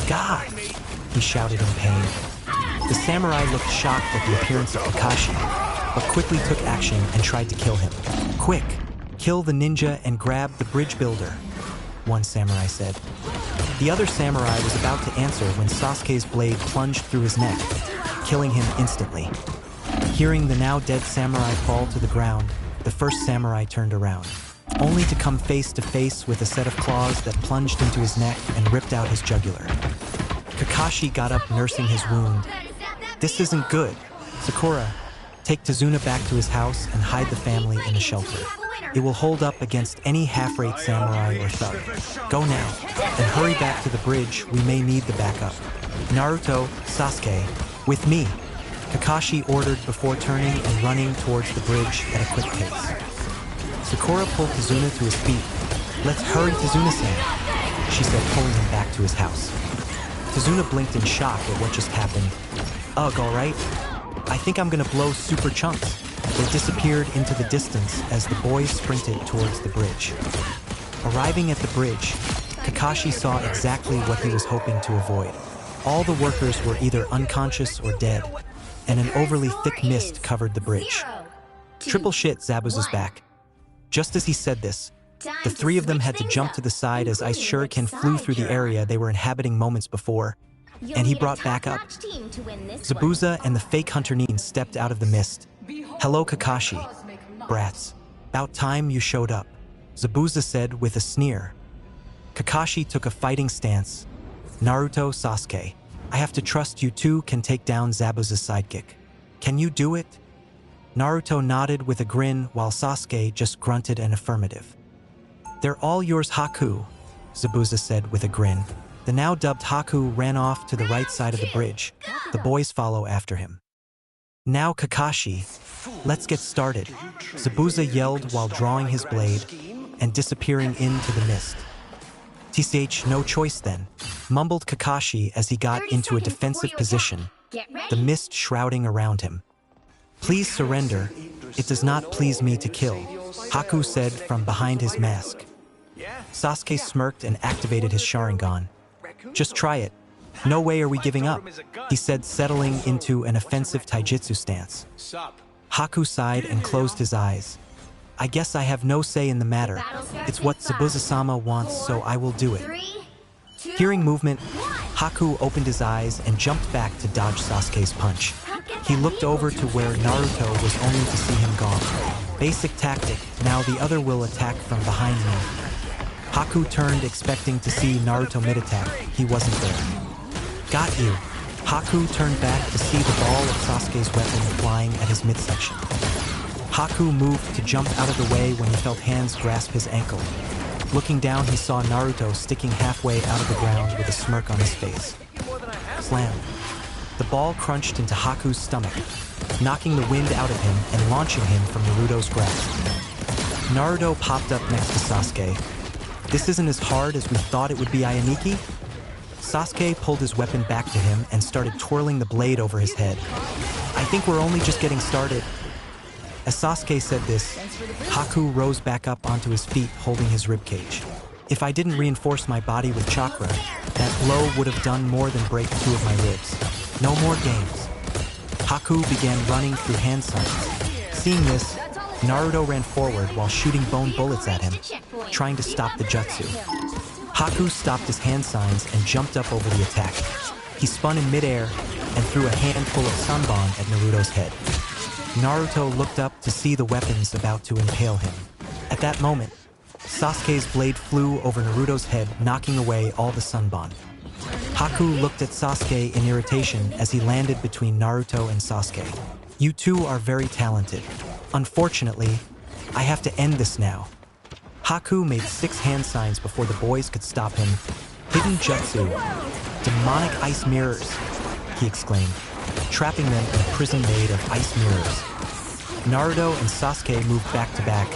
"God!" he shouted in pain. The samurai looked shocked at the appearance of Kakashi, but quickly took action and tried to kill him. "Quick! Kill the ninja and grab the bridge builder," one samurai said. The other samurai was about to answer when Sasuke's blade plunged through his neck, killing him instantly. Hearing the now dead samurai fall to the ground, the first samurai turned around, only to come face to face with a set of claws that plunged into his neck and ripped out his jugular. Kakashi got up nursing his wound. "This isn't good. Sakura, take Tazuna back to his house and hide the family in a shelter. It will hold up against any half-rate samurai or thug. Go now, and hurry back to the bridge. We may need the backup." "Naruto, Sasuke, with me," Kakashi ordered before turning and running towards the bridge at a quick pace. Sakura pulled Tazuna to his feet. "Let's hurry, Tazuna-san," she said, pulling him back to his house. Tazuna blinked in shock at what just happened. "Ugh, all right. I think I'm gonna blow super chunks." They disappeared into the distance as the boys sprinted towards the bridge. Arriving at the bridge, Kakashi saw exactly what he was hoping to avoid. All the workers were either unconscious or dead, and an overly thick mist covered the bridge. "Triple shit, Zabuza's back." Just as he said this, the three of them had to jump to the side as ice shuriken flew through the area they were inhabiting moments before, and he brought back up. Zabuza and the fake Hunter Nin stepped out of the mist. "Hello, Kakashi. Brats. About time you showed up," Zabuza said with a sneer. Kakashi took a fighting stance. "Naruto, Sasuke, I have to trust you two can take down Zabuza's sidekick. Can you do it?" Naruto nodded with a grin while Sasuke just grunted an affirmative. "They're all yours, Haku," Zabuza said with a grin. The now dubbed Haku ran off to the right side of the bridge. The boys follow after him. "Now, Kakashi, let's get started," Zabuza yelled while drawing his blade and disappearing into the mist. "TCH, no choice then," mumbled Kakashi as he got into a defensive position, the mist shrouding around him. "Please surrender. It does not please me to kill," Haku said from behind his mask. Sasuke smirked and activated his Sharingan. "Just try it. No way are we giving up," he said, settling into an offensive taijutsu stance. Haku sighed and closed his eyes. "I guess I have no say in the matter. It's what Zabuza-sama wants, so I will do it." Hearing movement, Haku opened his eyes and jumped back to dodge Sasuke's punch. He looked over to where Naruto was only to see him gone. "Basic tactic, now the other will attack from behind me." Haku turned expecting to see Naruto mid-attack. He wasn't there. "Got you." Haku turned back to see the ball of Sasuke's weapon flying at his midsection. Haku moved to jump out of the way when he felt hands grasp his ankle. Looking down, he saw Naruto sticking halfway out of the ground with a smirk on his face. Slam. The ball crunched into Haku's stomach, knocking the wind out of him and launching him from Naruto's grasp. Naruto popped up next to Sasuke. "This isn't as hard as we thought it would be, Ayaniki?" Sasuke pulled his weapon back to him and started twirling the blade over his head. "I think we're only just getting started." As Sasuke said this, Haku rose back up onto his feet holding his ribcage. "If I didn't reinforce my body with chakra, that blow would have done more than break two of my ribs." No more games. Haku began running through hand signs. Seeing this, Naruto ran forward while shooting bone bullets at him, trying to stop the jutsu. Haku stopped his hand signs and jumped up over the attack. He spun in midair and threw a handful of sunbon at Naruto's head. Naruto looked up to see the weapons about to impale him. At that moment, Sasuke's blade flew over Naruto's head, knocking away all the sunbon. Haku looked at Sasuke in irritation as he landed between Naruto and Sasuke. You two are very talented. Unfortunately, I have to end this now. Haku made 6 hand signs before the boys could stop him. Hidden jutsu. Demonic ice mirrors, he exclaimed, trapping them in a prison made of ice mirrors. Naruto and Sasuke moved back to back.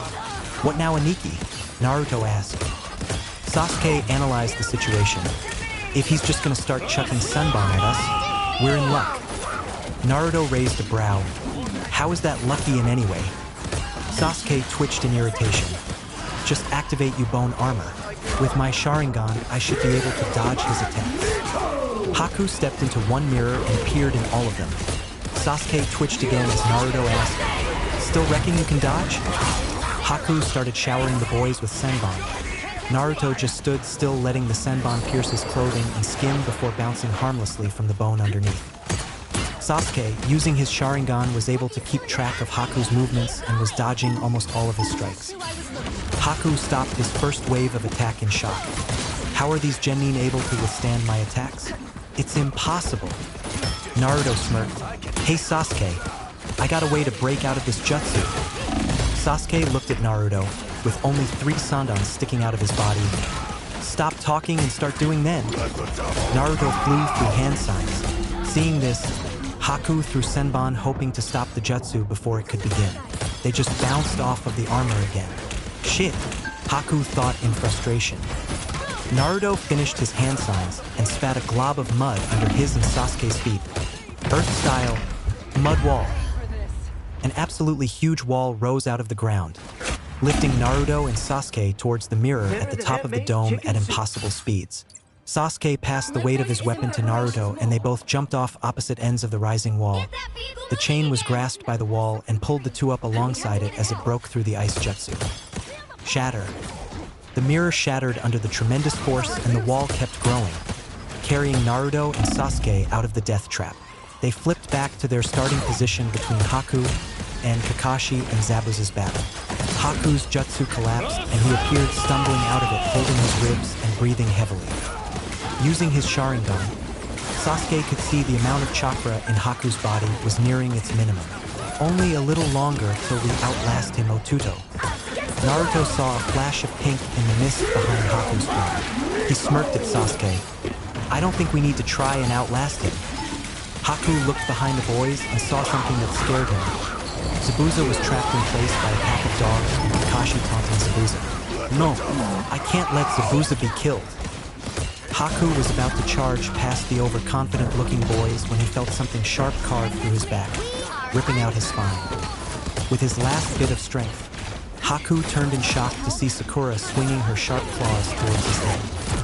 What now, Aniki? Naruto asked. Sasuke analyzed the situation. If he's just gonna start chucking sunbon at us, we're in luck. Naruto raised a brow. How is that lucky in any way? Sasuke twitched in irritation. Just activate Bone armor. With my Sharingan, I should be able to dodge his attacks. Haku stepped into one mirror and appeared in all of them. Sasuke twitched again as Naruto asked, "Still reckon you can dodge?" Haku started showering the boys with senbon. Naruto just stood still, letting the senbon pierce his clothing and skin before bouncing harmlessly from the bone underneath. Sasuke, using his Sharingan, was able to keep track of Haku's movements and was dodging almost all of his strikes. Haku stopped his first wave of attack in shock. How are these genin able to withstand my attacks? It's impossible. Naruto smirked. Hey Sasuke, I got a way to break out of this jutsu. Sasuke looked at Naruto, with only 3 sandons sticking out of his body. Stop talking and start doing then. Naruto flew through hand signs. Seeing this, Haku threw senbon, hoping to stop the jutsu before it could begin. They just bounced off of the armor again. Shit, Haku thought in frustration. Naruto finished his hand signs and spat a glob of mud under his and Sasuke's feet. Earth-style, mud wall. An absolutely huge wall rose out of the ground, lifting Naruto and Sasuke towards the mirror at the top of the dome at impossible speeds. Sasuke passed the weight of his weapon to Naruto, and they both jumped off opposite ends of the rising wall. The chain was grasped by the wall and pulled the two up alongside it as it broke through the ice jutsu. Shatter. The mirror shattered under the tremendous force, and the wall kept growing, carrying Naruto and Sasuke out of the death trap. They flipped back to their starting position between Haku and Kakashi and Zabuza's battle. Haku's jutsu collapsed, and he appeared stumbling out of it, holding his ribs and breathing heavily. Using his Sharingan, Sasuke could see the amount of chakra in Haku's body was nearing its minimum. Only a little longer till we outlast him, Otuto. Naruto saw a flash of pink in the mist behind Haku's form. He smirked at Sasuke. I don't think we need to try and outlast him. Haku looked behind the boys and saw something that scared him. Zabuza was trapped in place by a pack of dogs and Kakashi taunting Zabuza. No, I can't let Zabuza be killed. Haku was about to charge past the overconfident-looking boys when he felt something sharp carved through his back, ripping out his spine. With his last bit of strength, Haku turned in shock to see Sakura swinging her sharp claws towards his head.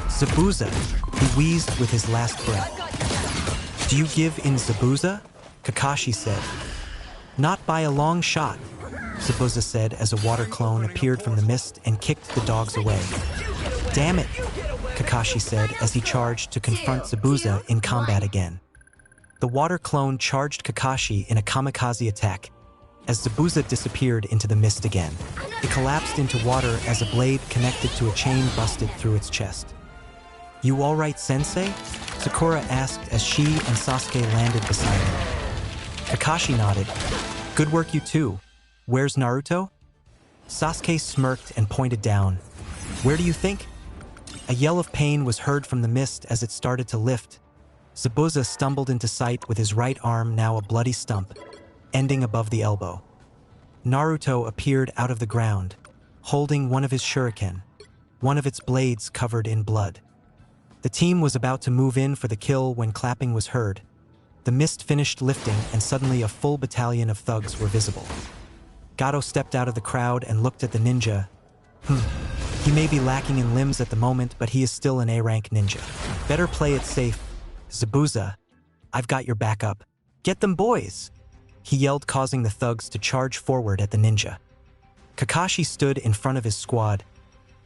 Zabuza, he wheezed with his last breath. Do you give in, Zabuza? Kakashi said. Not by a long shot, Zabuza said as a water clone appeared from the mist and kicked the dogs away. Damn it, Kakashi said as he charged to confront Zabuza in combat again. The water clone charged Kakashi in a kamikaze attack as Zabuza disappeared into the mist again. It collapsed into water as a blade connected to a chain busted through its chest. You all right, Sensei? Sakura asked as she and Sasuke landed beside him. Kakashi nodded. Good work, you two. Where's Naruto? Sasuke smirked and pointed down. Where do you think? A yell of pain was heard from the mist as it started to lift. Zabuza stumbled into sight with his right arm now a bloody stump, ending above the elbow. Naruto appeared out of the ground, holding one of his shuriken, one of its blades covered in blood. The team was about to move in for the kill when clapping was heard. The mist finished lifting, and suddenly a full battalion of thugs were visible. Gato stepped out of the crowd and looked at the ninja. He may be lacking in limbs at the moment, but he is still an A-rank ninja. Better play it safe, Zabuza. I've got your back up. Get them, boys! He yelled, causing the thugs to charge forward at the ninja. Kakashi stood in front of his squad.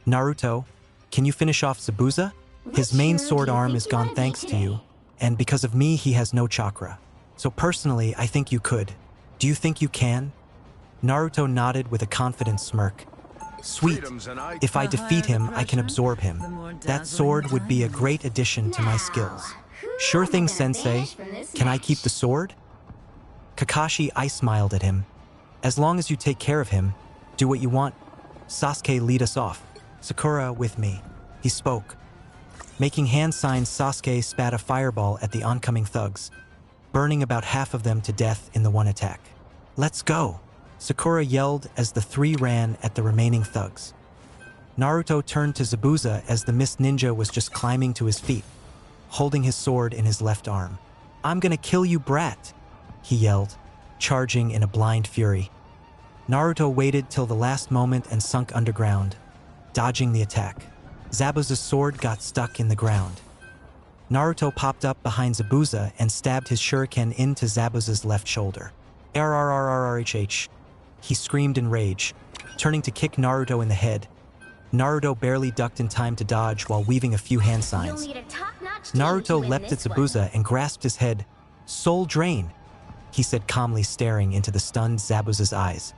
Naruto, can you finish off Zabuza? His main sword arm is gone thanks to you, and because of me he has no chakra. So personally, I think you could. Do you think you can? Naruto nodded with a confident smirk. Sweet. If I defeat him, I can absorb him. That sword would be a great addition to my skills. Sure thing, Sensei. Can I keep the sword? Kakashi smiled at him. As long as you take care of him, do what you want. Sasuke, lead us off. Sakura, with me. He spoke. Making hand signs, Sasuke spat a fireball at the oncoming thugs, burning about half of them to death in the one attack. Let's go! Sakura yelled as the three ran at the remaining thugs. Naruto turned to Zabuza as the mist ninja was just climbing to his feet, holding his sword in his left arm. I'm gonna kill you, brat! He yelled, charging in a blind fury. Naruto waited till the last moment and sunk underground, dodging the attack. Zabuza's sword got stuck in the ground. Naruto popped up behind Zabuza and stabbed his shuriken into Zabuza's left shoulder. RRRRRHH. He screamed in rage, turning to kick Naruto in the head. Naruto barely ducked in time to dodge while weaving a few hand signs. Naruto leapt at Zabuza and grasped his head. Soul drain, he said calmly, staring into the stunned Zabuza's eyes.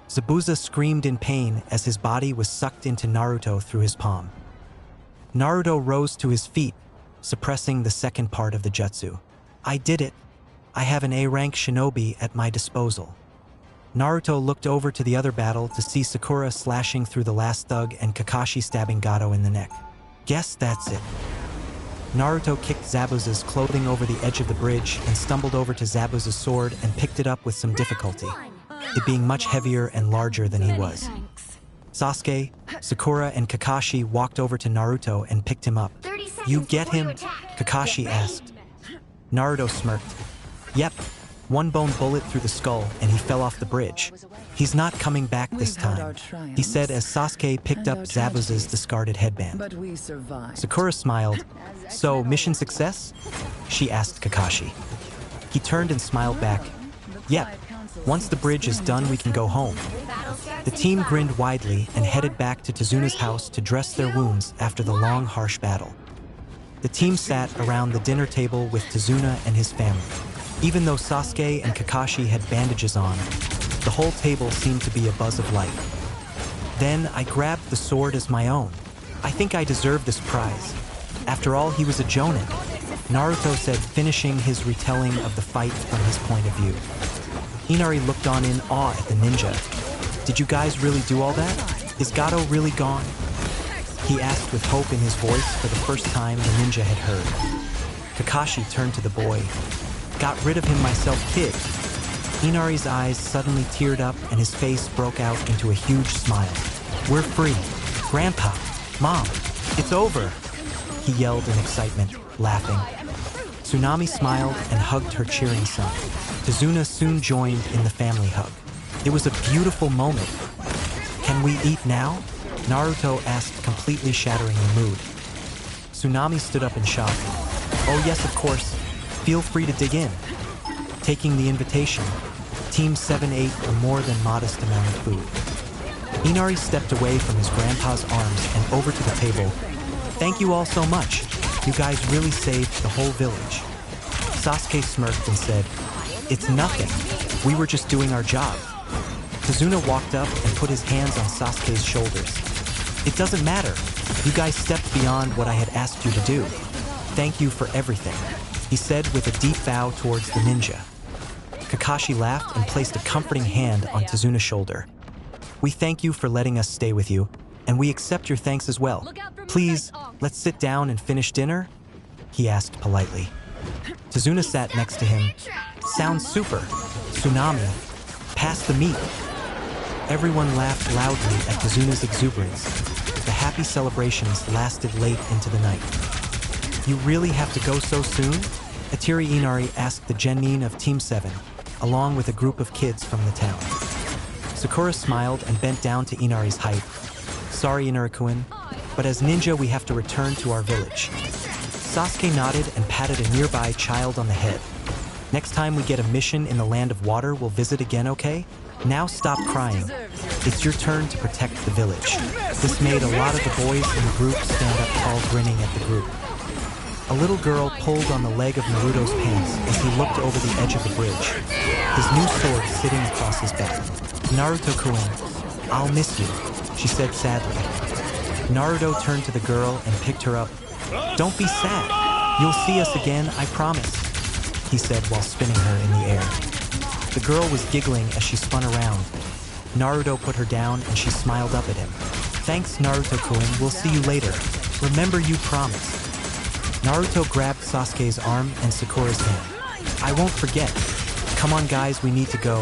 Zabuza screamed in pain as his body was sucked into Naruto through his palm. Naruto rose to his feet, suppressing the second part of the jutsu. I did it. I have an A-rank shinobi at my disposal. Naruto looked over to the other battle to see Sakura slashing through the last thug and Kakashi stabbing Gato in the neck. Guess that's it. Naruto kicked Zabuza's clothing over the edge of the bridge and stumbled over to Zabuza's sword and picked it up with some difficulty, it being much heavier and larger than he was. Sasuke, Sakura, and Kakashi walked over to Naruto and picked him up. You get him? Kakashi asked. Naruto smirked. Yep, one bone bullet through the skull and he fell off the bridge. He's not coming back this time, he said as Sasuke picked up Zabuza's discarded headband. Sakura smiled. So, mission success? She asked Kakashi. He turned and smiled back. Yep, once the bridge is done we can go home. The team grinned widely and headed back to Tazuna's house to dress their wounds after the long, harsh battle. The team sat around the dinner table with Tazuna and his family. Even though Sasuke and Kakashi had bandages on, the whole table seemed to be a buzz of life. Then I grabbed the sword as my own. I think I deserve this prize. After all, he was a jonin, Naruto said, finishing his retelling of the fight from his point of view. Inari looked on in awe at the ninja. Did you guys really do all that? Is Gato really gone? He asked with hope in his voice for the first time the ninja had heard. Kakashi turned to the boy. Got rid of him myself, kid. Inari's eyes suddenly teared up and his face broke out into a huge smile. We're free. Grandpa, Mom, it's over. He yelled in excitement, laughing. Tsunami smiled and hugged her cheering son. Tazuna soon joined in the family hug. It was a beautiful moment. Can we eat now? Naruto asked, completely shattering the mood. Tsunami stood up in shock. Oh yes, of course. Feel free to dig in. Taking the invitation, Team 7 ate a more than modest amount of food. Inari stepped away from his grandpa's arms and over to the table. Thank you all so much. You guys really saved the whole village. Sasuke smirked and said, It's nothing. We were just doing our job. Tazuna walked up and put his hands on Sasuke's shoulders. It doesn't matter. You guys stepped beyond what I had asked you to do. Thank you for everything, he said with a deep bow towards the ninja. Kakashi laughed and placed a comforting hand on Tazuna's shoulder. We thank you for letting us stay with you, and we accept your thanks as well. Please, let's sit down and finish dinner, he asked politely. Tazuna sat next to him. Sounds super. Tsunami. Pass the meat. Everyone laughed loudly at Tazuna's exuberance. The happy celebrations lasted late into the night. You really have to go so soon? Atiri Inari asked the genin of Team 7, along with a group of kids from the town. Sakura smiled and bent down to Inari's height. Sorry, Inari-kun, but as ninja we have to return to our village. Sasuke nodded and patted a nearby child on the head. Next time we get a mission in the Land of Water, we'll visit again, okay? Now stop crying. It's your turn to protect the village. This made a lot of the boys in the group stand up tall, grinning at the group. A little girl pulled on the leg of Naruto's pants as he looked over the edge of the bridge, his new sword sitting across his back. Naruto-kun, I'll miss you, she said sadly. Naruto turned to the girl and picked her up. Don't be sad. You'll see us again, I promise, he said while spinning her in the air. The girl was giggling as she spun around. Naruto put her down and she smiled up at him. Thanks, Naruto-kun, we'll see you later. Remember, you promised. Naruto grabbed Sasuke's arm and Sakura's hand. I won't forget. Come on guys, we need to go.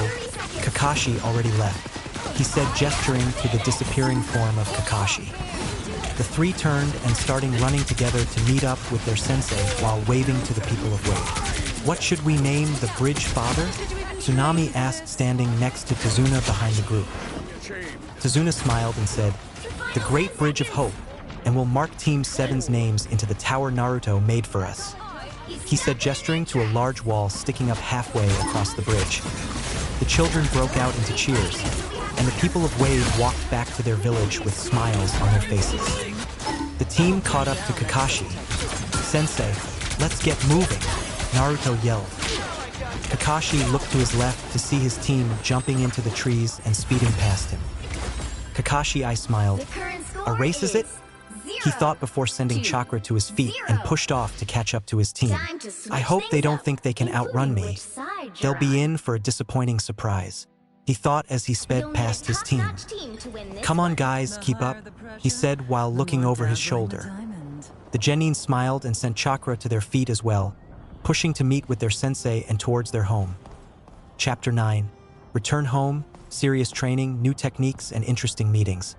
Kakashi already left, he said, gesturing to the disappearing form of Kakashi. The three turned and started running together to meet up with their sensei while waving to the people of Wave. What should we name the bridge, father? Tsunami asked, standing next to Tazuna behind the group. Tazuna smiled and said, the Great Bridge of Hope, and we'll mark Team 7's names into the tower Naruto made for us, he said, gesturing to a large wall sticking up halfway across the bridge. The children broke out into cheers, and the people of Wave walked back to their village with smiles on their faces. The team caught up to Kakashi. Sensei, let's get moving, Naruto yelled. Kakashi looked to his left to see his team jumping into the trees and speeding past him. Kakashi, I smiled. A race, is it? He thought before sending Chakra to his feet and pushed off to catch up to his team. I hope they don't think they can outrun me. They'll be in for a disappointing surprise, he thought as he sped past his team. Come on guys, keep up, he said while looking over his shoulder. The Genin smiled and sent Chakra to their feet as well, pushing to meet with their sensei and towards their home. Chapter 9. Return home, serious training, new techniques, and interesting meetings.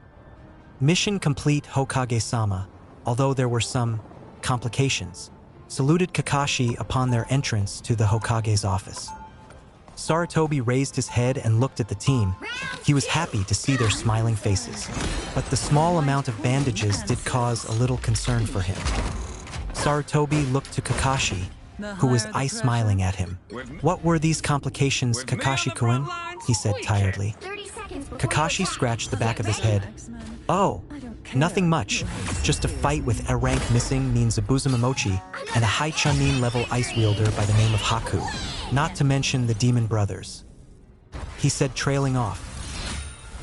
Mission complete. Hokage-sama, although there were some complications, saluted Kakashi upon their entrance to the Hokage's office. Sarutobi raised his head and looked at the team. He was happy to see their smiling faces, but the small amount of bandages did cause a little concern for him. Sarutobi looked to Kakashi, who was eye-smiling at him. What were these complications, Kakashi-kun? He said tiredly. Kakashi scratched the back of his head. Oh, nothing much. Just a fight with a rank missing Nin Zabuza Momochi and a high Chunin level ice wielder by the name of Haku, not to mention the demon brothers, he said, trailing off.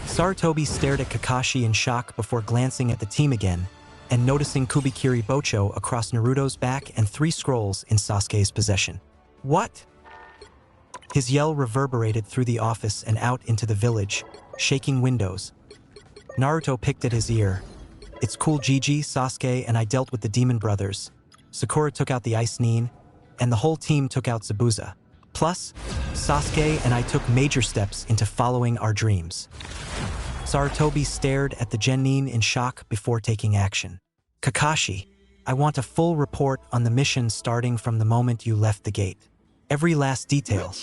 Sarutobi stared at Kakashi in shock before glancing at the team again and noticing Kubikiri Bocho across Naruto's back and 3 scrolls in Sasuke's possession. What? His yell reverberated through the office and out into the village, shaking windows. Naruto picked at his ear. It's cool, Gigi, Sasuke, and I dealt with the demon brothers. Sakura took out the Ice Nin, and the whole team took out Zabuza. Plus, Sasuke and I took major steps into following our dreams. Sarutobi stared at the Genin in shock before taking action. Kakashi, I want a full report on the mission starting from the moment you left the gate. Every last detail.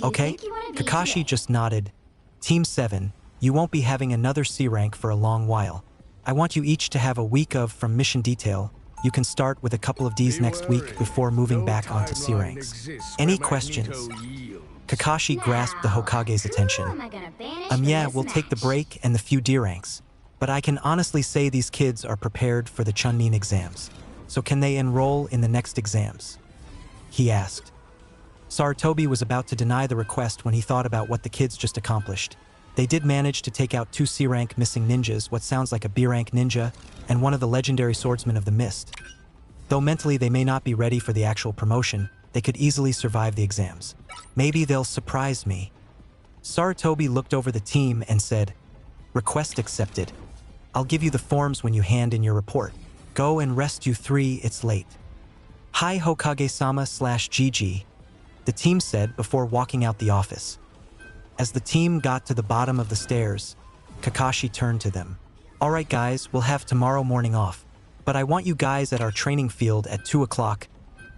Okay? Kakashi just nodded. Team 7, you won't be having another C rank for a long while. I want you each to have a week of from mission detail. You can start with a couple of Ds next week before moving back onto C ranks. Any questions? Kakashi grasped the Hokage's attention. Yeah, we'll take the break and the few D ranks. But I can honestly say these kids are prepared for the Chunin exams. So can they enroll in the next exams? He asked. Sarutobi was about to deny the request when he thought about what the kids just accomplished. They did manage to take out 2 C-rank missing ninjas, what sounds like a B-rank ninja, and one of the legendary swordsmen of the mist. Though mentally they may not be ready for the actual promotion, they could easily survive the exams. Maybe they'll surprise me. Sarutobi looked over the team and said, request accepted. I'll give you the forms when you hand in your report. Go and rest, you 3, it's late. Hi Hokage-sama/GG, the team said before walking out the office. As the team got to the bottom of the stairs, Kakashi turned to them. All right guys, we'll have tomorrow morning off, but I want you guys at our training field at 2 o'clock.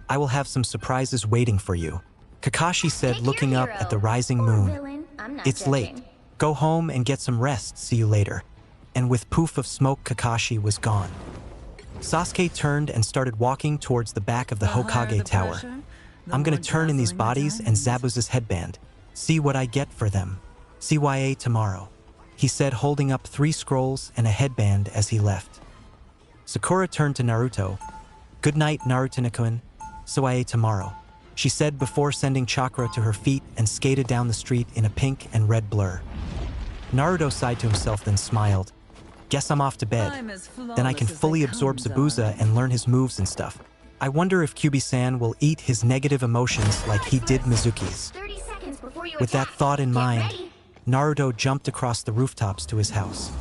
I will have some surprises waiting for you, Kakashi said, looking up at the rising moon. It's late. Go home and get some rest, see you later. And with poof of smoke, Kakashi was gone. Sasuke turned and started walking towards the back of the Hokage tower. I'm gonna turn in these bodies and Zabuza's headband. See what I get for them. CYA tomorrow, he said, holding up 3 scrolls and a headband as he left. Sakura turned to Naruto. Good night, Naruto-kun. CYA tomorrow, she said before sending chakra to her feet and skated down the street in a pink and red blur. Naruto sighed to himself, then smiled. Guess I'm off to bed. Then I can fully absorb Zabuza and learn his moves and stuff. I wonder if Kyuubi-san will eat his negative emotions like he did Mizuki's. With that thought in mind, Naruto jumped across the rooftops to his house.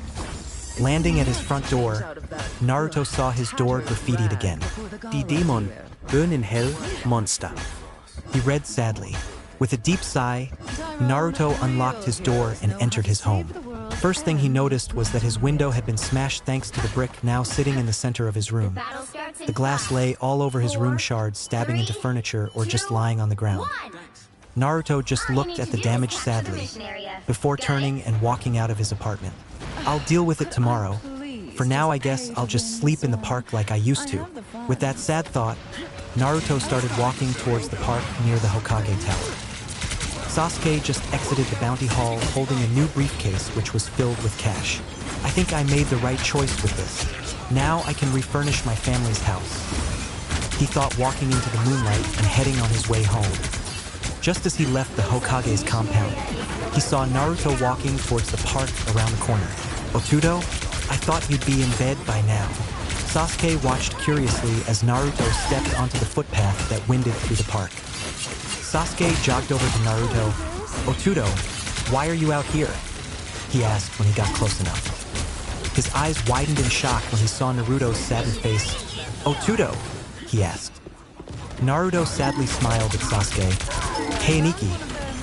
Landing at his front door, Naruto saw his door graffitied again. Die Dämon, burn in hell, Monster. He read sadly. With a deep sigh, Naruto unlocked his door and entered his home. First thing he noticed was that his window had been smashed thanks to the brick now sitting in the center of his room. The glass lay all over his room, shards stabbing into furniture or just lying on the ground. Naruto just looked at the damage sadly, before turning and walking out of his apartment. I'll deal with it tomorrow. For now, I guess I'll just sleep in the park like I used to. With that sad thought, Naruto started walking towards the park near the Hokage tower. Sasuke just exited the bounty hall holding a new briefcase which was filled with cash. I think I made the right choice with this. Now I can refurnish my family's house, he thought, walking into the moonlight and heading on his way home. Just as he left the Hokage's compound, he saw Naruto walking towards the park around the corner. Otudo, I thought you'd be in bed by now. Sasuke watched curiously as Naruto stepped onto the footpath that winded through the park. Sasuke jogged over to Naruto. Otudo, why are you out here? He asked when he got close enough. His eyes widened in shock when he saw Naruto's saddened face. Otudo, he asked. Naruto sadly smiled at Sasuke. Hey Aniki,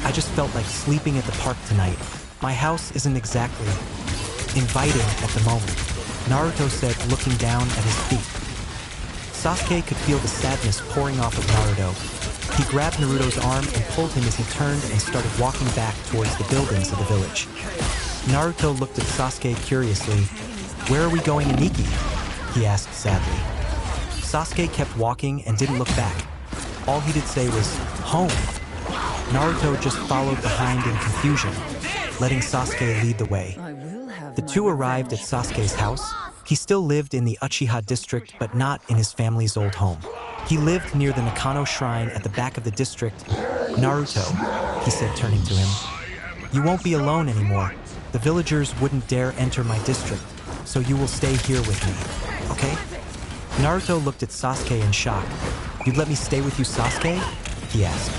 I just felt like sleeping at the park tonight. My house isn't exactly inviting at the moment, Naruto said, looking down at his feet. Sasuke could feel the sadness pouring off of Naruto. He grabbed Naruto's arm and pulled him as he turned and started walking back towards the buildings of the village. Naruto looked at Sasuke curiously. Where are we going, Aniki? He asked sadly. Sasuke kept walking and didn't look back. All he did say was, home. Naruto just followed behind in confusion, letting Sasuke lead the way. The two arrived at Sasuke's house. He still lived in the Uchiha district, but not in his family's old home. He lived near the Nakano shrine at the back of the district. Naruto, he said, turning to him. You won't be alone anymore. The villagers wouldn't dare enter my district, so you will stay here with me, okay? Naruto looked at Sasuke in shock. You'd let me stay with you, Sasuke? He asked.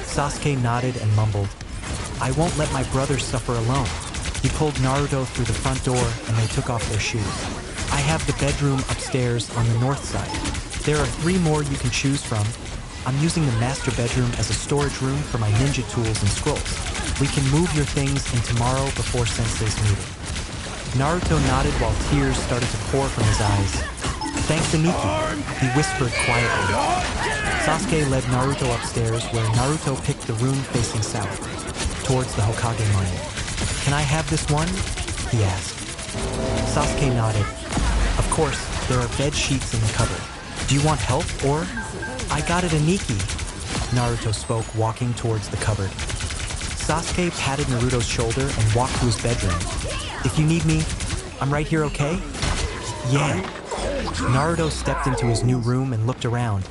Sasuke nodded and mumbled, I won't let my brother suffer alone. He pulled Naruto through the front door and they took off their shoes. I have the bedroom upstairs on the north side. There are 3 more you can choose from. I'm using the master bedroom as a storage room for my ninja tools and scrolls. We can move your things in tomorrow before Sensei's meeting. Naruto nodded while tears started to pour from his eyes. Thanks, Aniki, he whispered quietly. Sasuke led Naruto upstairs where Naruto picked the room facing south, towards the Hokage monument. Can I have this one? He asked. Sasuke nodded. Of course, there are bed sheets in the cupboard. Do you want help, or? I got it, Aniki, Naruto spoke, walking towards the cupboard. Sasuke patted Naruto's shoulder and walked to his bedroom. If you need me, I'm right here, okay? Yeah. Naruto stepped into his new room and looked around.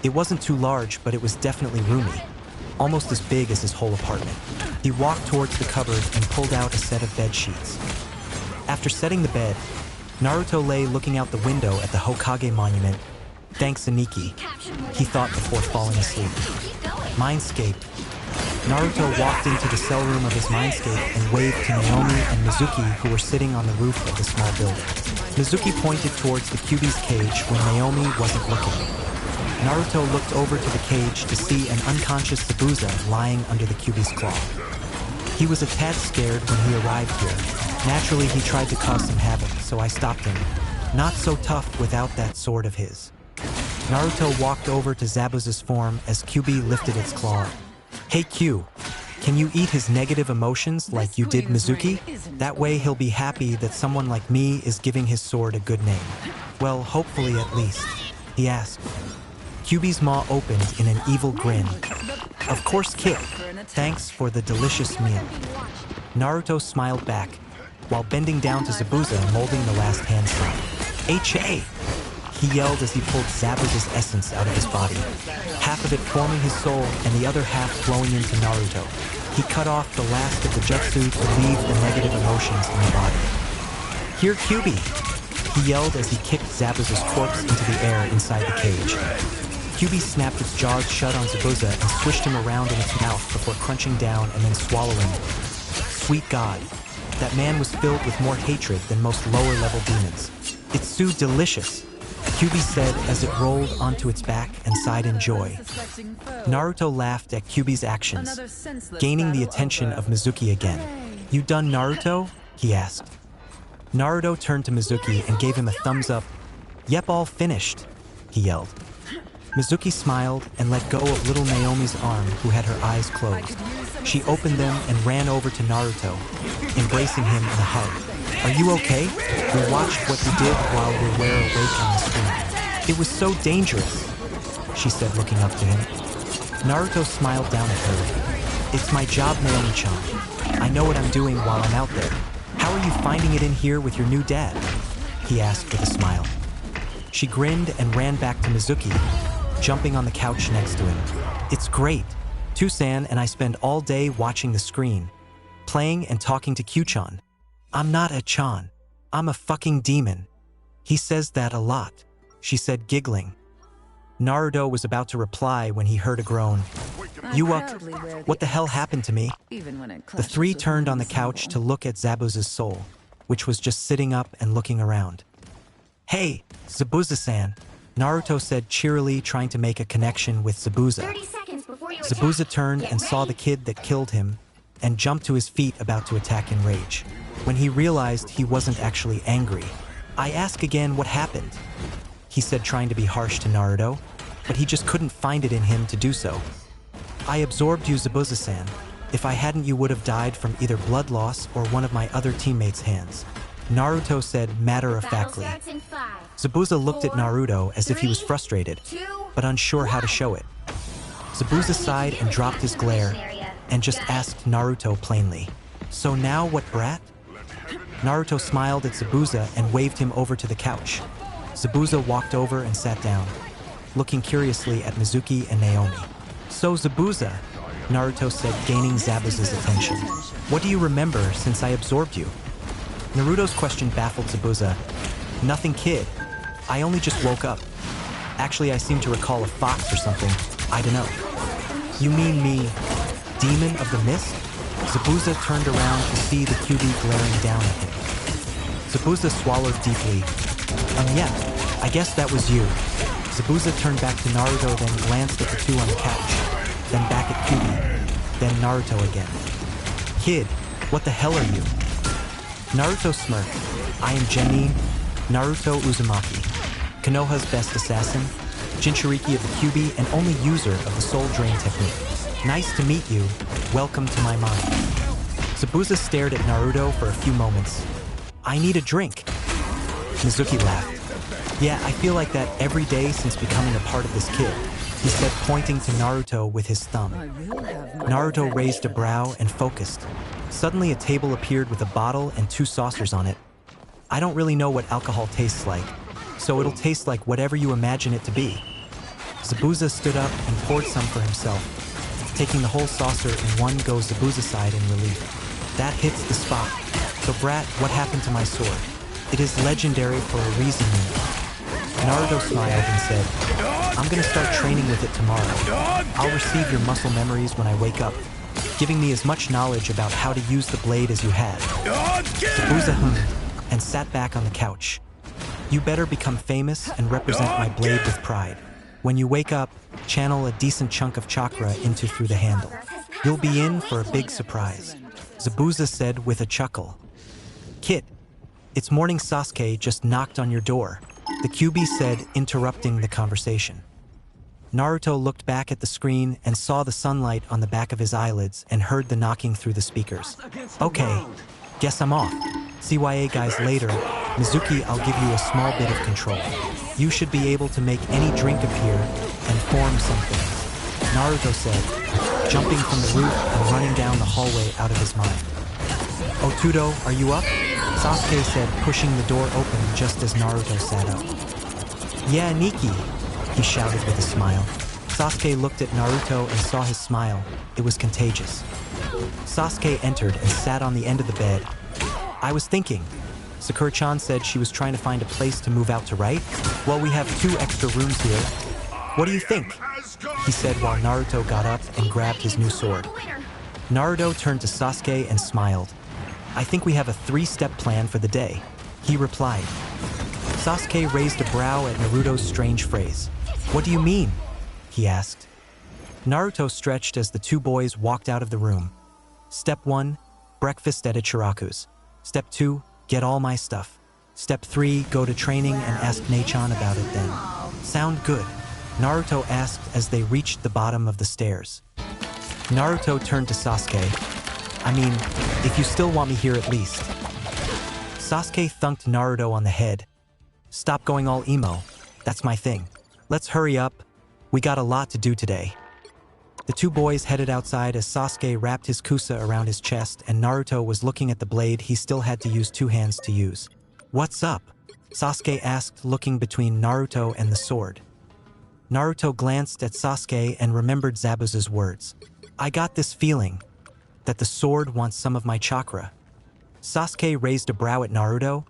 It wasn't too large, but it was definitely roomy. Almost as big as his whole apartment. He walked towards the cupboard and pulled out a set of bed sheets. After setting the bed, Naruto lay looking out the window at the Hokage monument. Thanks, Aniki, he thought before falling asleep. Mindscape. Naruto walked into the cell room of his Mindscape and waved to Naomi and Mizuki, who were sitting on the roof of the small building. Mizuki pointed towards the Kyuubi's cage when Naomi wasn't looking. Naruto looked over to the cage to see an unconscious Zabuza lying under the Kyuubi's claw. He was a tad scared when he arrived here. Naturally, he tried to cause some havoc, so I stopped him. Not so tough without that sword of his. Naruto walked over to Zabuza's form as Kyuubi lifted its claw. Hey Q, Can you eat his negative emotions like you did Mizuki? That way he'll be happy that someone like me is giving his sword a good name. Well, hopefully at least, he asked. Kyuubi's maw opened in an evil grin. Of course, Kid. Thanks for the delicious meal. Naruto smiled back, while bending down to Zabuza and molding the last hand sign. HA! He yelled as he pulled Zabuza's essence out of his body, half of it forming his soul and the other half flowing into Naruto. He cut off the last of the Jutsu to leave the negative emotions in the body. Here, Kyuubi! He yelled as he kicked Zabuza's corpse into the air inside the cage. Kyuubi snapped its jaws shut on Zabuza and swished him around in its mouth before crunching down and then swallowing. Sweet God, that man was filled with more hatred than most lower-level demons. It's so delicious, Kyuubi said as it rolled onto its back and sighed in joy. Naruto laughed at Kyuubi's actions, gaining the attention of Mizuki again. You done, Naruto? He asked. Naruto turned to Mizuki and gave him a thumbs up. Yep, all finished, he yelled. Mizuki smiled and let go of little Naomi's arm, who had her eyes closed. She opened them and ran over to Naruto, embracing him in a hug. Are you okay? We watched what you did while we were awake on the screen. It was so dangerous, she said, looking up to him. Naruto smiled down at her. It's my job, Naomi-chan. I know what I'm doing while I'm out there. How are you finding it in here with your new dad? He asked with a smile. She grinned and ran back to Mizuki, jumping on the couch next to him. It's great. Tusan and I spend all day watching the screen, playing and talking to Q-chan. I'm not a chan. I'm a fucking demon. He says that a lot, she said, giggling. Naruto was about to reply when he heard a groan. What the hell happened to me? The three turned on the couch to look at Zabuza's soul, which was just sitting up and looking around. Hey, Zabuza-san, Naruto said cheerily, trying to make a connection with Zabuza. Zabuza turned and saw the kid that killed him and jumped to his feet, about to attack in rage. When he realized he wasn't actually angry, I ask again what happened, he said, trying to be harsh to Naruto, but he just couldn't find it in him to do so. I absorbed you, Zabuza-san. If I hadn't, you would have died from either blood loss or one of my other teammates' hands, Naruto said matter-of-factly. Zabuza looked at Naruto as if he was frustrated, but unsure how to show it. Zabuza sighed and dropped his glare, and just asked Naruto plainly, "So now what, brat?" Naruto smiled at Zabuza and waved him over to the couch. Zabuza walked over and sat down, looking curiously at Mizuki and Naomi. So Zabuza, Naruto said, gaining Zabuza's attention. What do you remember since I absorbed you? Naruto's question baffled Zabuza. Nothing, kid. I only just woke up. Actually, I seem to recall a fox or something. I don't know. You mean me, demon of the mist? Zabuza turned around to see the Kyuubi glaring down at him. Zabuza swallowed deeply. Yeah, I guess that was you. Zabuza turned back to Naruto, then glanced at the two on the couch, then back at Kyuubi, then Naruto again. Kid, what the hell are you? Naruto smirked. I am Genin, Naruto Uzumaki, Konoha's best assassin, Jinchuriki of the Kyuubi, and only user of the Soul Drain technique. Nice to meet you. Welcome to my mind. Zabuza stared at Naruto for a few moments. I need a drink. Mizuki laughed. Yeah, I feel like that every day since becoming a part of this kid, he said, pointing to Naruto with his thumb. Naruto raised a brow and focused. Suddenly a table appeared with a bottle and 2 saucers on it. I don't really know what alcohol tastes like, so it'll taste like whatever you imagine it to be. Zabuza stood up and poured some for himself, taking the whole saucer in one go. Zabuza sighed in relief. That hits the spot. So brat, what happened to my sword? It is legendary for a reason. Naruto smiled and said, I'm gonna start training with it tomorrow. I'll receive your muscle memories when I wake up, giving me as much knowledge about how to use the blade as you had. Zabuza hummed and sat back on the couch. You better become famous and represent my blade with pride. When you wake up, channel a decent chunk of chakra into through the handle. You'll be in for a big surprise, Zabuza said with a chuckle. Kid, it's morning. Sasuke just knocked on your door, the Kyuubi said, interrupting the conversation. Naruto looked back at the screen and saw the sunlight on the back of his eyelids and heard the knocking through the speakers. Okay, guess I'm off. CYA guys later. Mizuki, I'll give you a small bit of control. You should be able to make any drink appear and form something. Naruto said, jumping from the roof and running down the hallway out of his mind. Otudo, are you up? Sasuke said, pushing the door open just as Naruto sat up. Yeah, Nikki, he shouted with a smile. Sasuke looked at Naruto and saw his smile. It was contagious. Sasuke entered and sat on the end of the bed. I was thinking. Sakura-chan said she was trying to find a place to move out to, right? Well, we have 2 extra rooms here. What do you think? He said while Naruto got up and grabbed his new sword. Naruto turned to Sasuke and smiled. I think we have a 3-step plan for the day, he replied. Sasuke raised a brow at Naruto's strange phrase. What do you mean? He asked. Naruto stretched as the 2 boys walked out of the room. Step 1, breakfast at Ichiraku's. Step 2, get all my stuff. Step 3, go to training and ask Nei-chan about it then. Sound good? Naruto asked as they reached the bottom of the stairs. Naruto turned to Sasuke. I mean, if you still want me here at least. Sasuke thunked Naruto on the head. Stop going all emo. That's my thing. Let's hurry up. We got a lot to do today. The 2 boys headed outside as Sasuke wrapped his kusa around his chest and Naruto was looking at the blade he still had to use 2 hands to use. What's up? Sasuke asked, looking between Naruto and the sword. Naruto glanced at Sasuke and remembered Zabuza's words. I got this feeling that the sword wants some of my chakra. Sasuke raised a brow at Naruto.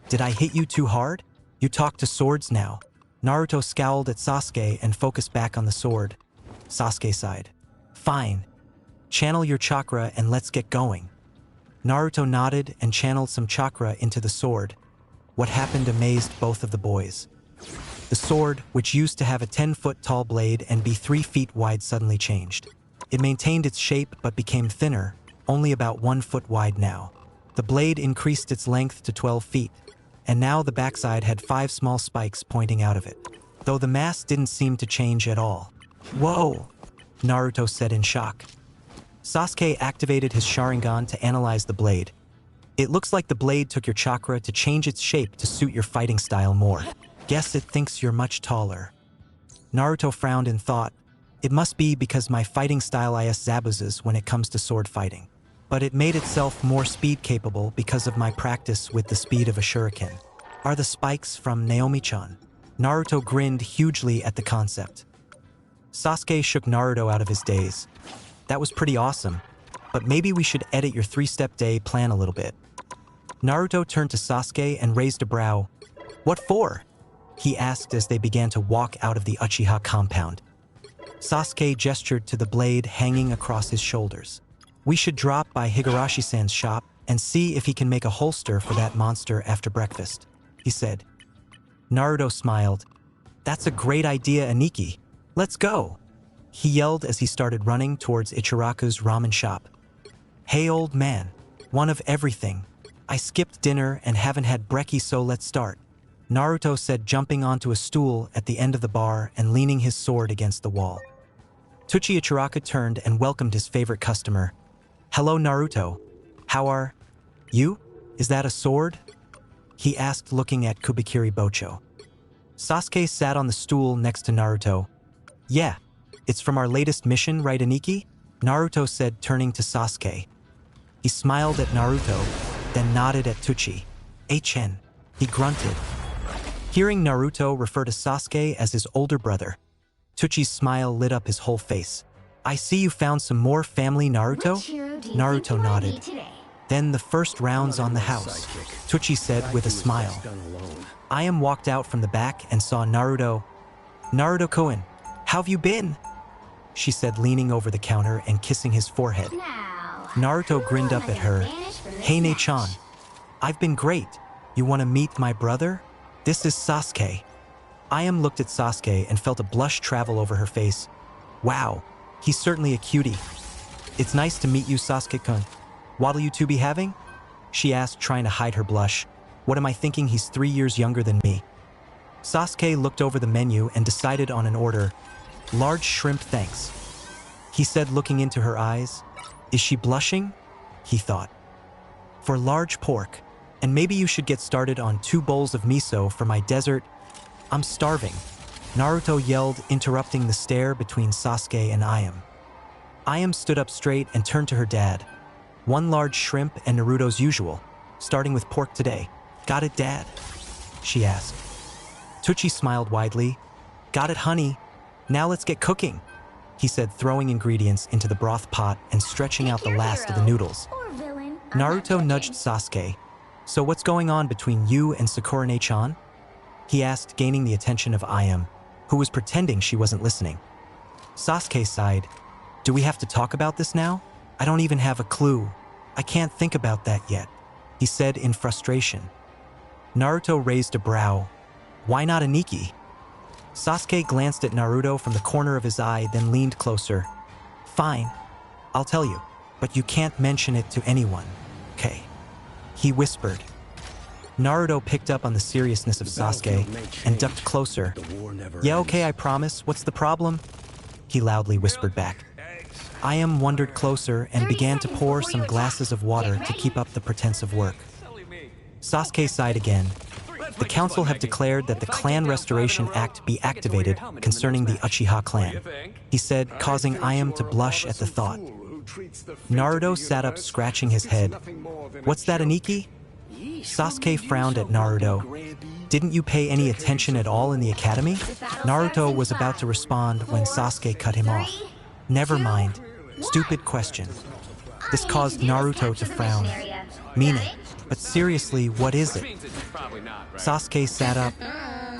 Did I hit you too hard? You talk to swords now. Naruto scowled at Sasuke and focused back on the sword. Sasuke sighed. Fine. Channel your chakra and let's get going. Naruto nodded and channeled some chakra into the sword. What happened amazed both of the boys. The sword, which used to have a 10-foot tall blade and be 3 feet wide, suddenly changed. It maintained its shape but became thinner, only about 1 foot wide now. The blade increased its length to 12 feet. And now the backside had 5 small spikes pointing out of it, though the mass didn't seem to change at all. Whoa, Naruto said in shock. Sasuke activated his Sharingan to analyze the blade. It looks like the blade took your chakra to change its shape to suit your fighting style more. Guess it thinks you're much taller. Naruto frowned and thought, it must be because my fighting style is Zabuza's when it comes to sword fighting. But it made itself more speed capable because of my practice with the speed of a shuriken. Are the spikes from Naomi-chan? Naruto grinned hugely at the concept. Sasuke shook Naruto out of his daze. That was pretty awesome, but maybe we should edit your 3-step day plan a little bit. Naruto turned to Sasuke and raised a brow. What for? He asked as they began to walk out of the Uchiha compound. Sasuke gestured to the blade hanging across his shoulders. We should drop by Higurashi-san's shop and see if he can make a holster for that monster after breakfast, he said. Naruto smiled. That's a great idea, Aniki. Let's go. He yelled as he started running towards Ichiraku's ramen shop. Hey old man, one of everything. I skipped dinner and haven't had brekkie, so let's start. Naruto said, jumping onto a stool at the end of the bar and leaning his sword against the wall. Tuchi Ichiraku turned and welcomed his favorite customer. Hello Naruto. How are you? Is that a sword? He asked, looking at Kubikiri Bocho. Sasuke sat on the stool next to Naruto. Yeah, it's from our latest mission, right Aniki? Naruto said, turning to Sasuke. He smiled at Naruto, then nodded at Tuchi. HN. He grunted. Hearing Naruto refer to Sasuke as his older brother, Tuchi's smile lit up his whole face. I see you found some more family, Naruto? Naruto nodded. Then the first round's on the house, Tuchi said with a smile. Ayam walked out from the back and saw Naruto. Naruto-kun, how've you been? She said, leaning over the counter and kissing his forehead. Naruto grinned up at her. Hey Nei-chan, I've been great. You want to meet my brother? This is Sasuke. Ayam looked at Sasuke and felt a blush travel over her face. Wow, he's certainly a cutie. It's nice to meet you, Sasuke-kun. What'll you two be having? She asked, trying to hide her blush. What am I thinking? He's 3 years younger than me. Sasuke looked over the menu and decided on an order. Large shrimp, thanks. He said, looking into her eyes. Is she blushing? He thought. For large pork, and maybe you should get started on 2 bowls of miso for my dessert. I'm starving, Naruto yelled, interrupting the stare between Sasuke and Ayam. Ayam stood up straight and turned to her dad. 1 large shrimp and Naruto's usual, starting with pork today. Got it, Dad? She asked. Tucci smiled widely. Got it, honey. Now let's get cooking, he said, throwing ingredients into the broth pot and stretching out the last of the noodles. Naruto nudged Sasuke. So what's going on between you and Sakurane-chan? He asked, gaining the attention of Ayam, who was pretending she wasn't listening. Sasuke sighed. Do we have to talk about this now? I don't even have a clue. I can't think about that yet, he said in frustration. Naruto raised a brow. Why not a Nikki? Sasuke glanced at Naruto from the corner of his eye, then leaned closer. Fine, I'll tell you, but you can't mention it to anyone, okay? He whispered. Naruto picked up on the seriousness of Sasuke and ducked closer. Yeah, okay, I promise. What's the problem? He loudly whispered back. Ayam wandered closer and began to pour some glasses of water to keep up the pretense of work. Sasuke sighed again. The council have declared that the Clan Restoration Act be activated concerning the Uchiha clan, he said, causing Ayam to blush at the thought. Naruto sat up, scratching his head. What's that, Aniki? Sasuke frowned at Naruto. Didn't you pay any attention at all in the academy? Naruto was about to respond when Sasuke cut him off. Never mind. Stupid question. This caused Naruto to frown. Meaning, but seriously, what is it? Sasuke sat up,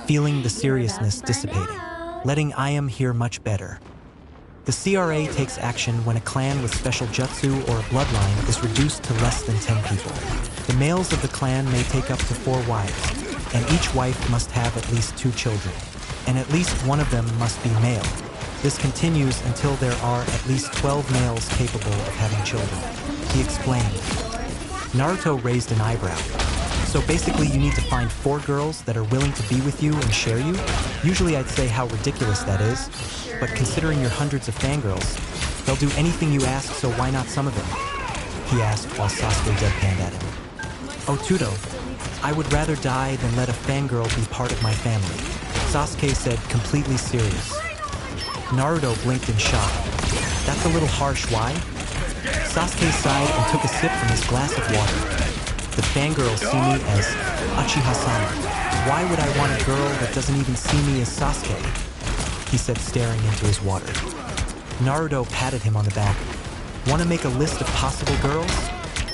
feeling the seriousness dissipating, letting Ayam hear much better. The CRA takes action when a clan with special jutsu or a bloodline is reduced to less than 10 people. The males of the clan may take up to 4 wives, and each wife must have at least 2 children, and at least one of them must be male. This continues until there are at least 12 males capable of having children, he explained. Naruto raised an eyebrow. So basically you need to find 4 girls that are willing to be with you and share you? Usually I'd say how ridiculous that is, but considering your hundreds of fangirls, they'll do anything you ask, so why not some of them? He asked while Sasuke deadpanned at him. Oh, Tudo, I would rather die than let a fangirl be part of my family, Sasuke said, completely serious. Naruto blinked in shock. That's a little harsh, why? Sasuke sighed and took a sip from his glass of water. The fangirls see me as Uchiha-sama. Why would I want a girl that doesn't even see me as Sasuke? He said, staring into his water. Naruto patted him on the back. Want to make a list of possible girls?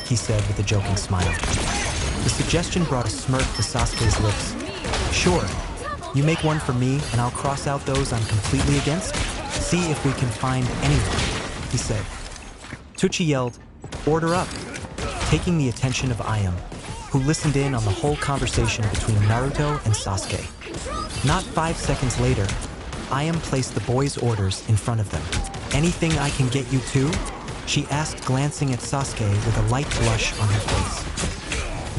He said with a joking smile. The suggestion brought a smirk to Sasuke's lips. Sure, you make one for me and I'll cross out those I'm completely against. See if we can find anyone, he said. Tucci yelled, order up, taking the attention of Ayam, who listened in on the whole conversation between Naruto and Sasuke. Not 5 seconds later, Ayam placed the boys' orders in front of them. Anything I can get you too? She asked, glancing at Sasuke with a light blush on her face.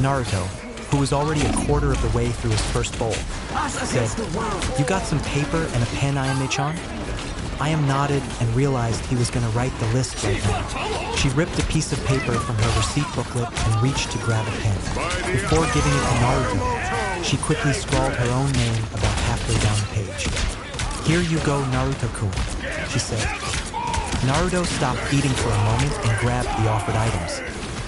Naruto, who was already a quarter of the way through his first bowl, said, you got some paper and a pen, Ayame-chan? Ayam nodded and realized he was going to write the list right now. She ripped a piece of paper from her receipt booklet and reached to grab a pen. Before giving it to Naruto, she quickly scrawled her own name about halfway down the page. Here you go, Naruto-kun, she said. Naruto stopped eating for a moment and grabbed the offered items.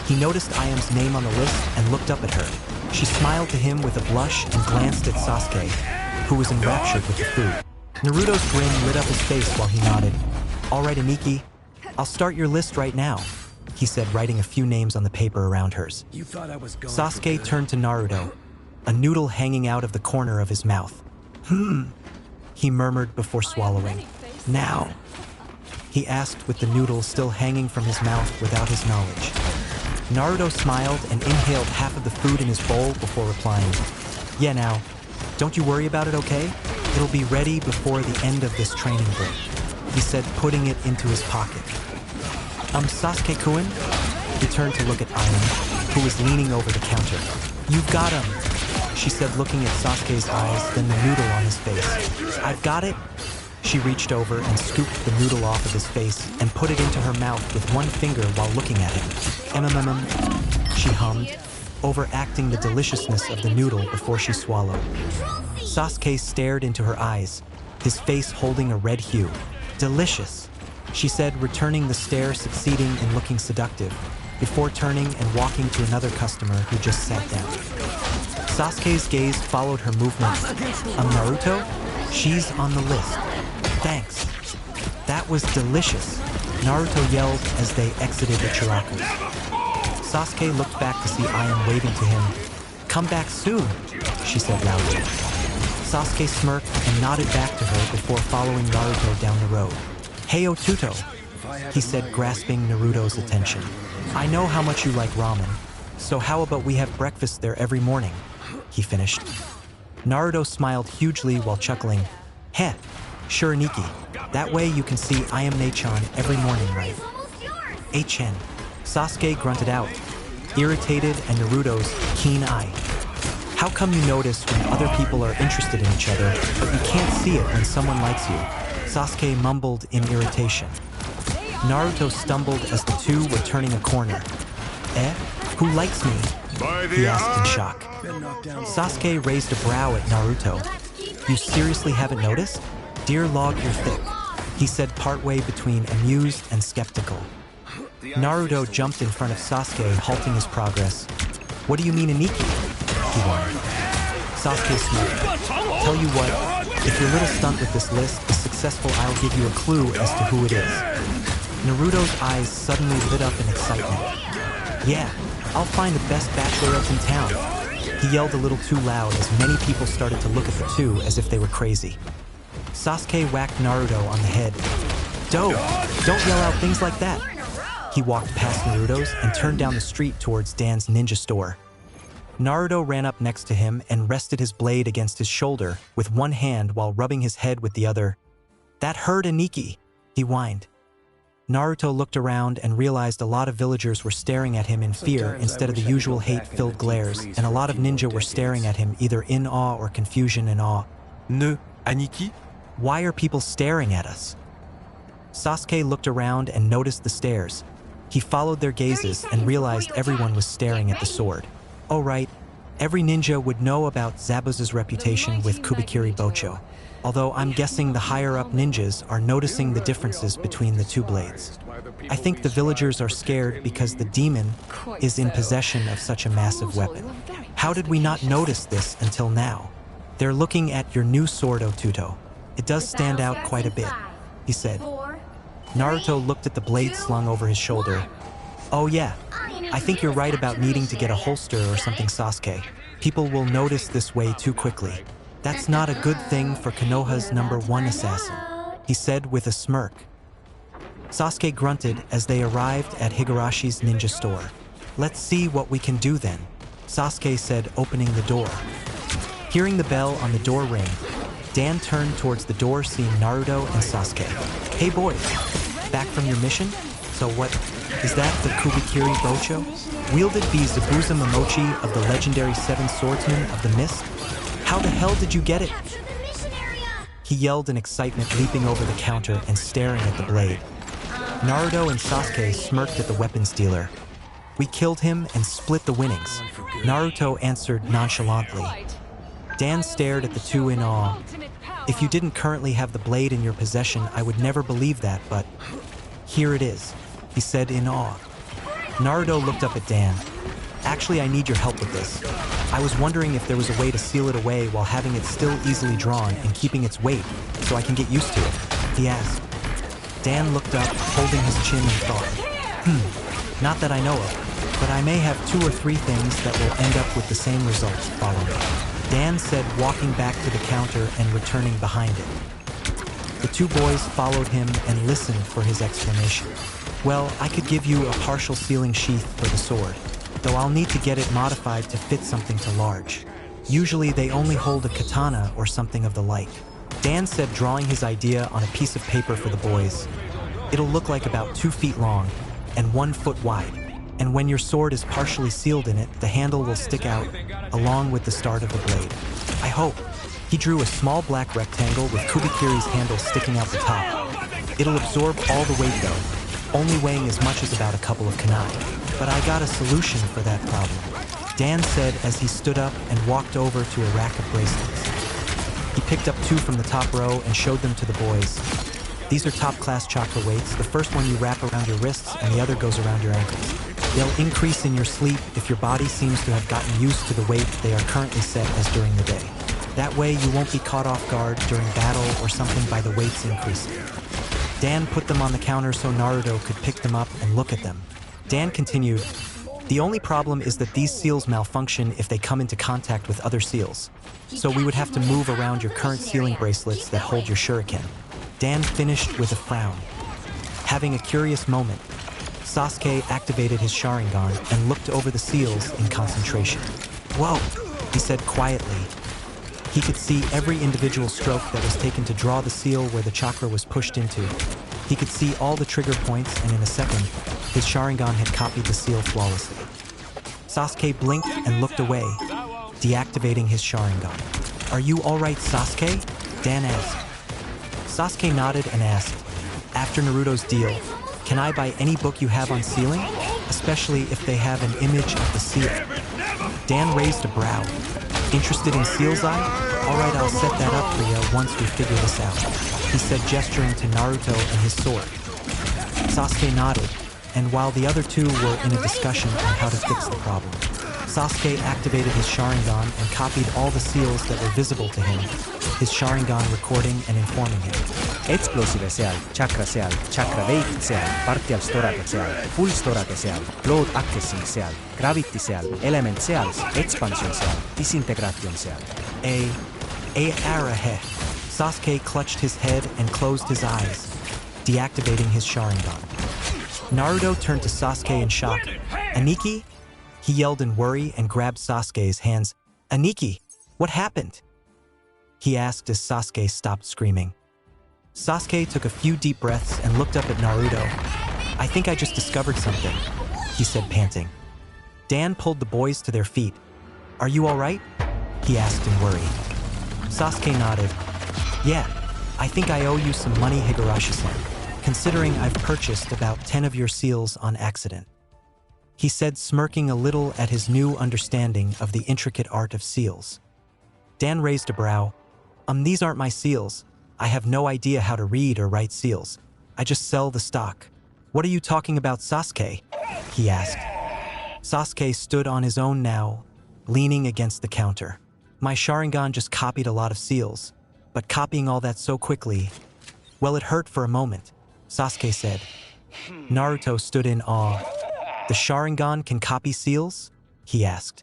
He noticed Ayam's name on the list and looked up at her. She smiled to him with a blush and glanced at Sasuke, who was enraptured with the food. Naruto's grin lit up his face while he nodded. All right, Aniki, I'll start your list right now, he said, writing a few names on the paper around hers. Sasuke turned to Naruto, a noodle hanging out of the corner of his mouth. He murmured before swallowing. Now, he asked with the noodle still hanging from his mouth without his knowledge. Naruto smiled and inhaled half of the food in his bowl before replying. Yeah, now, don't you worry about it, okay? It'll be ready before the end of this training break, he said, putting it into his pocket. Sasuke-kun? He turned to look at Ayam, who was leaning over the counter. You've got him, she said, looking at Sasuke's eyes, then the noodle on his face. I've got it? She reached over and scooped the noodle off of his face and put it into her mouth with one finger while looking at him. MMM, she hummed, overacting the deliciousness of the noodle before she swallowed. Sasuke stared into her eyes, his face holding a red hue. Delicious, she said, returning the stare, succeeding in looking seductive, before turning and walking to another customer who just sat down. Sasuke's gaze followed her movements. Naruto? She's on the list. Thanks. That was delicious, Naruto yelled as they exited the chirakas. Sasuke looked back to see Ion waving to him. Come back soon, she said loudly. Sasuke smirked and nodded back to her before following Naruto down the road. Hey Otuto, he said, grasping Naruto's attention. I know how much you like ramen, so how about we have breakfast there every morning? He finished. Naruto smiled hugely while chuckling. Heh, sure Nikki. That way you can see I am Nechan every morning, right? H-N. Sasuke grunted out, irritated and Naruto's keen eye. How come you notice when other people are interested in each other, but you can't see it when someone likes you? Sasuke mumbled in irritation. Naruto stumbled as the two were turning a corner. Eh? Who likes me? He asked in shock. Sasuke raised a brow at Naruto. You seriously haven't noticed? Dear log, you're thick, he said partway between amused and skeptical. Naruto jumped in front of Sasuke, halting his progress. What do you mean Aniki? He whined. Sasuke smirked. Tell you what, if your little stunt with this list is successful, I'll give you a clue as to who it is. Naruto's eyes suddenly lit up in excitement. Yeah, I'll find the best bachelorettes in town. He yelled a little too loud as many people started to look at the two as if they were crazy. Sasuke whacked Naruto on the head. Dope, don't yell out things like that. He walked past Naruto's and turned down the street towards Dan's ninja store. Naruto ran up next to him and rested his blade against his shoulder with one hand while rubbing his head with the other. That hurt Aniki, he whined. Naruto looked around and realized a lot of villagers were staring at him in fear instead of the usual hate-filled glares, and a lot of ninja were staring at him either in awe or confusion and awe. Ne, Aniki? Why are people staring at us? Sasuke looked around and noticed the stares. He followed their gazes and realized everyone was staring at the sword. Oh right, every ninja would know about Zabuza's reputation with Kubikiri Bocho, although I'm guessing the higher-up ninjas are noticing the differences between the two blades. I think the villagers are scared because the demon is in possession of such a massive weapon. How did we not notice this until now? They're looking at your new sword, Otuto. It does stand out quite a bit, he said. Naruto looked at the blade slung over his shoulder. Oh yeah, I think you're right about needing to get a holster or something, Sasuke. People will notice this way too quickly. That's not a good thing for Konoha's #1 assassin, he said with a smirk. Sasuke grunted as they arrived at Higarashi's ninja store. Let's see what we can do then, Sasuke said, opening the door. Hearing the bell on the door ring, Dan turned towards the door, seeing Naruto and Sasuke. Hey boys, back from your mission? So what, is that the Kubikiri Bocho? Wielded by Zabuza Momochi of the legendary Seven Swordsmen of the Mist? How the hell did you get it? He yelled in excitement, leaping over the counter and staring at the blade. Naruto and Sasuke smirked at the weapons dealer. We killed him and split the winnings, Naruto answered nonchalantly. Dan stared at the two in awe. If you didn't currently have the blade in your possession, I would never believe that, but here it is, he said in awe. Naruto looked up at Dan. Actually, I need your help with this. I was wondering if there was a way to seal it away while having it still easily drawn and keeping its weight, so I can get used to it, he asked. Dan looked up, holding his chin in thought. Not that I know of, but I may have 2 or 3 things that will end up with the same results, follow me, Dan said, walking back to the counter and returning behind it. The two boys followed him and listened for his explanation. Well, I could give you a partial sealing sheath for the sword, though I'll need to get it modified to fit something too large. Usually they only hold a katana or something of the like, Dan said, drawing his idea on a piece of paper for the boys. It'll look like about 2 feet long and 1 foot wide, and when your sword is partially sealed in it, the handle will stick out along with the start of the blade. I hope, He drew a small black rectangle with Kubikiri's handle sticking out the top. It'll absorb all the weight though, only weighing as much as about a couple of kunai. But I got a solution for that problem, Dan said as he stood up and walked over to a rack of bracelets. He picked up 2 from the top row and showed them to the boys. These are top-class chakra weights. The first one you wrap around your wrists and the other goes around your ankles. They'll increase in your sleep if your body seems to have gotten used to the weight they are currently set as during the day. That way you won't be caught off guard during battle or something by the weights increasing. Dan put them on the counter so Naruto could pick them up and look at them. Dan continued, "The only problem is that these seals malfunction if they come into contact with other seals. So we would have to move around your current sealing bracelets that hold your shuriken." Dan finished with a frown. Having a curious moment, Sasuke activated his Sharingan and looked over the seals in concentration. "Whoa," he said quietly. He could see every individual stroke that was taken to draw the seal where the chakra was pushed into. He could see all the trigger points, and in a second, his Sharingan had copied the seal flawlessly. Sasuke blinked and looked away, deactivating his Sharingan. "Are you all right, Sasuke?" Dan asked. Sasuke nodded and asked, "After Naruto's deal, can I buy any book you have on sealing? Especially if they have an image of the seal?" Dan raised a brow. "Interested in Seal's Eye? All right, I'll set that up for you once we figure this out," he said, gesturing to Naruto and his sword. Sasuke nodded, and while the other two were in a discussion on how to fix the problem, Sasuke activated his Sharingan and copied all the seals that were visible to him, his Sharingan recording and informing him. Explosive seal, chakra weight seal, partial storage seal, full storage seal, load accessing seal, gravity seal, element seals, expansion seal, disintegration seal. Arahe. Sasuke clutched his head and closed his eyes, deactivating his Sharingan. Naruto turned to Sasuke in shock. "Aniki?" He yelled in worry and grabbed Sasuke's hands. "Aniki, what happened?" he asked as Sasuke stopped screaming. Sasuke took a few deep breaths and looked up at Naruto. "I think I just discovered something," he said, panting. Dan pulled the boys to their feet. "Are you all right?" he asked in worry. Sasuke nodded. "Yeah, I think I owe you some money, Higurashi-san, considering I've purchased about 10 of your seals on accident," he said, smirking a little at his new understanding of the intricate art of seals. Dan raised a brow. These aren't my seals. I have no idea how to read or write seals. I just sell the stock." "What are you talking about, Sasuke?" he asked. Sasuke stood on his own now, leaning against the counter. "My Sharingan just copied a lot of seals, but copying all that so quickly, well, it hurt for a moment," Sasuke said. Naruto stood in awe. "The Sharingan can copy seals?" he asked.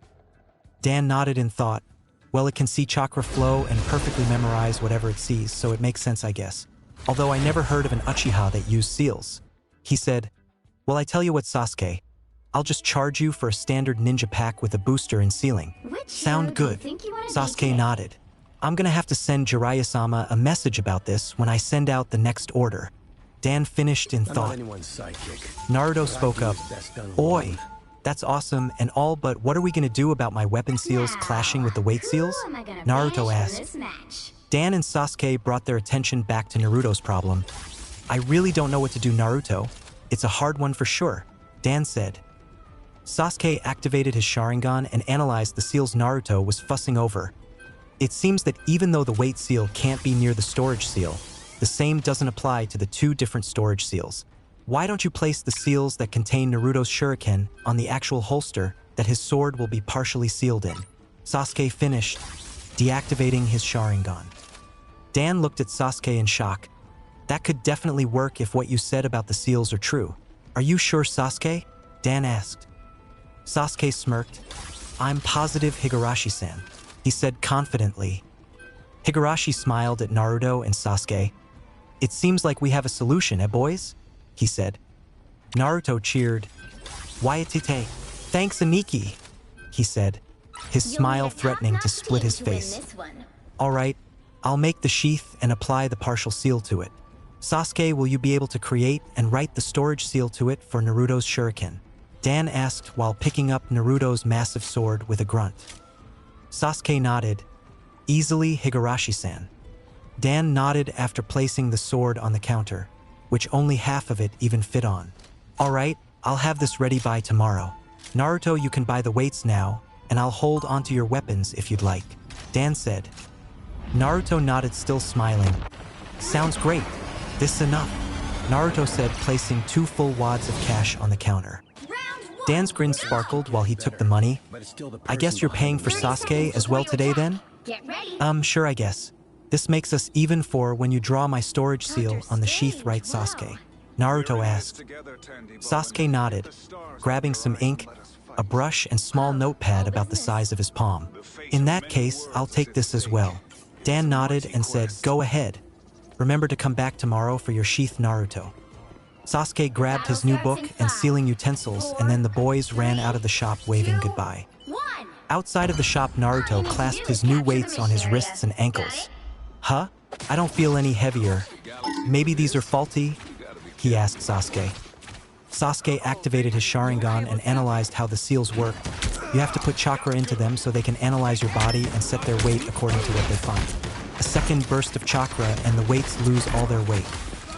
Dan nodded in thought. "Well, it can see chakra flow and perfectly memorize whatever it sees, so it makes sense, I guess. Although I never heard of an Uchiha that used seals," he said. "Well, I tell you what, Sasuke. I'll just charge you for a standard ninja pack with a booster and sealing." "Sound good," Sasuke nodded. "I'm gonna have to send Jiraiya-sama a message about this when I send out the next order." Dan finished in thought. Naruto spoke up. "Oi, that's awesome and all, but what are we gonna do about my weapon seals clashing with the weight seals?" Naruto asked. Dan and Sasuke brought their attention back to Naruto's problem. "I really don't know what to do, Naruto. It's a hard one for sure," Dan said. Sasuke activated his Sharingan and analyzed the seals Naruto was fussing over. It seems that even though the weight seal can't be near the storage seal, the same doesn't apply to the 2 different storage seals. "Why don't you place the seals that contain Naruto's shuriken on the actual holster that his sword will be partially sealed in?" Sasuke finished, deactivating his Sharingan. Dan looked at Sasuke in shock. "That could definitely work if what you said about the seals are true. Are you sure, Sasuke?" Dan asked. Sasuke smirked. "I'm positive, Higurashi-san," he said confidently. Higurashi smiled at Naruto and Sasuke. "It seems like we have a solution, boys?" he said. Naruto cheered. "Waiatite, thanks Aniki," he said, his smile threatening to split his face. "All right, I'll make the sheath and apply the partial seal to it. Sasuke, will you be able to create and write the storage seal to it for Naruto's shuriken?" Dan asked while picking up Naruto's massive sword with a grunt. Sasuke nodded. Easily, Higurashi-san. Dan nodded after placing the sword on the counter, which only half of it even fit on. All right, I'll have this ready by tomorrow. Naruto, you can buy the weights now, and I'll hold onto your weapons if you'd like, Dan said. Naruto nodded, still smiling. Sounds great. This is enough, Naruto said, placing 2 full wads of cash on the counter. Dan's grin sparkled while he took the money. I guess you're paying for Sasuke as well today then? Sure, I guess. This makes us even for when you draw my storage seal on the sheath, right, Sasuke? Naruto asked. Sasuke nodded, grabbing some ink, a brush, and small notepad about the size of his palm. In that case, I'll take this as well. Dan nodded and said, go ahead. Remember to come back tomorrow for your sheath, Naruto. Sasuke grabbed his new book and sealing utensils, and then the boys ran out of the shop waving goodbye. Outside of the shop, Naruto clasped his new weights on his wrists and ankles. Huh? I don't feel any heavier. Maybe these are faulty? He asked Sasuke. Sasuke activated his Sharingan and analyzed how the seals work. You have to put chakra into them so they can analyze your body and set their weight according to what they find. A second burst of chakra and the weights lose all their weight.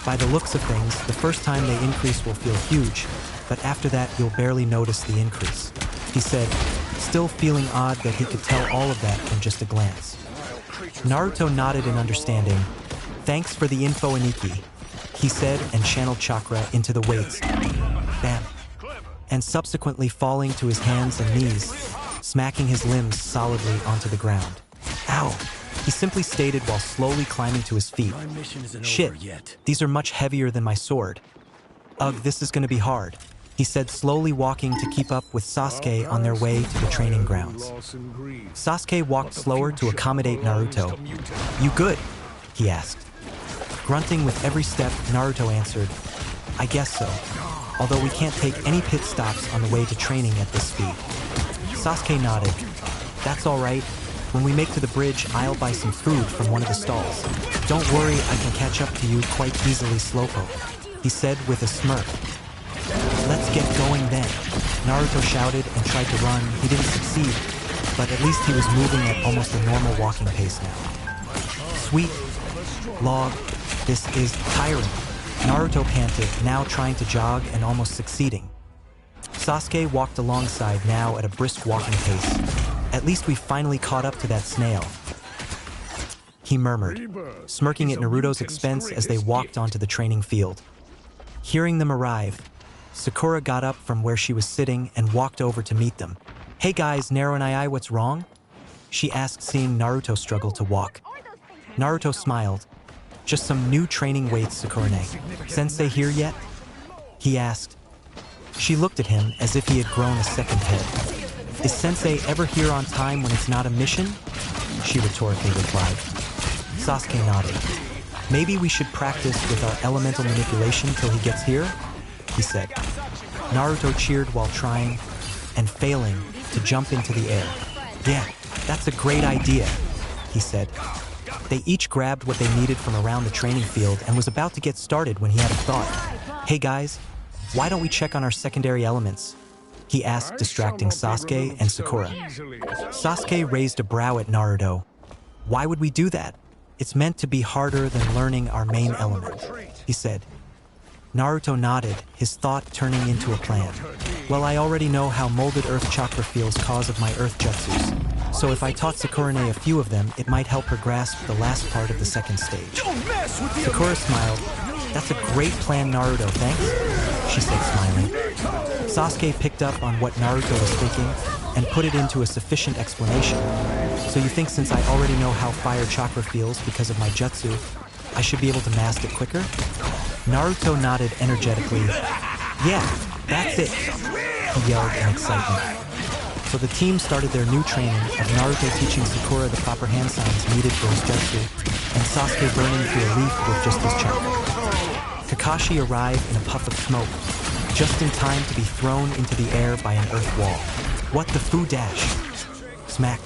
By the looks of things, the first time they increase will feel huge, but after that you'll barely notice the increase, he said, still feeling odd that he could tell all of that from just a glance. Naruto nodded in understanding. Thanks for the info, Aniki, he said, and channeled chakra into the weights. Bam. And subsequently falling to his hands and knees, smacking his limbs solidly onto the ground. Ow, he simply stated while slowly climbing to his feet. Shit, these are much heavier than my sword. Ugh, this is gonna be hard, he said, slowly walking to keep up with Sasuke on their way to the training grounds. Sasuke walked slower to accommodate Naruto. You good? He asked. Grunting with every step, Naruto answered, I guess so, although we can't take any pit stops on the way to training at this speed. Sasuke nodded. That's all right. When we make to the bridge, I'll buy some food from one of the stalls. Don't worry, I can catch up to you quite easily, Slowpoke, he said with a smirk. Let's get going then, Naruto shouted and tried to run. He didn't succeed, but at least he was moving at almost a normal walking pace now. Sweet log, this is tiring, Naruto panted, now trying to jog and almost succeeding. Sasuke walked alongside, now at a brisk walking pace. At least we finally caught up to that snail, he murmured, smirking at Naruto's expense as they walked onto the training field. Hearing them arrive, Sakura got up from where she was sitting and walked over to meet them. Hey guys, Naru and I, what's wrong? She asked, seeing Naruto struggle to walk. Naruto smiled. Just some new training weights, Sakura-ne. Sensei here yet? He asked. She looked at him as if he had grown a second head. Is Sensei ever here on time when it's not a mission? She rhetorically replied. Sasuke nodded. Maybe we should practice with our elemental manipulation till he gets here, he said. Naruto cheered while trying, and failing, to jump into the air. Yeah, that's a great idea, he said. They each grabbed what they needed from around the training field and was about to get started when he had a thought. Hey guys, why don't we check on our secondary elements? He asked, distracting Sasuke and Sakura. Sasuke raised a brow at Naruto. Why would we do that? It's meant to be harder than learning our main element, he said. Naruto nodded, his thought turning into a plan. Well, I already know how molded earth chakra feels cause of my earth jutsus. So if I taught Sakura-ne a few of them, it might help her grasp the last part of the second stage. Sakura smiled. That's a great plan, Naruto, thanks, she said, smiling. Sasuke picked up on what Naruto was thinking and put it into a sufficient explanation. So you think since I already know how fire chakra feels because of my jutsu, I should be able to master it quicker? Naruto nodded energetically. Yeah, that's it, he yelled in excitement. So the team started their new training of Naruto teaching Sakura the proper hand signs needed for his jutsu, and Sasuke burning through a leaf with just his chakra. Kakashi arrived in a puff of smoke, just in time to be thrown into the air by an earth wall. What the foo dash? Smack.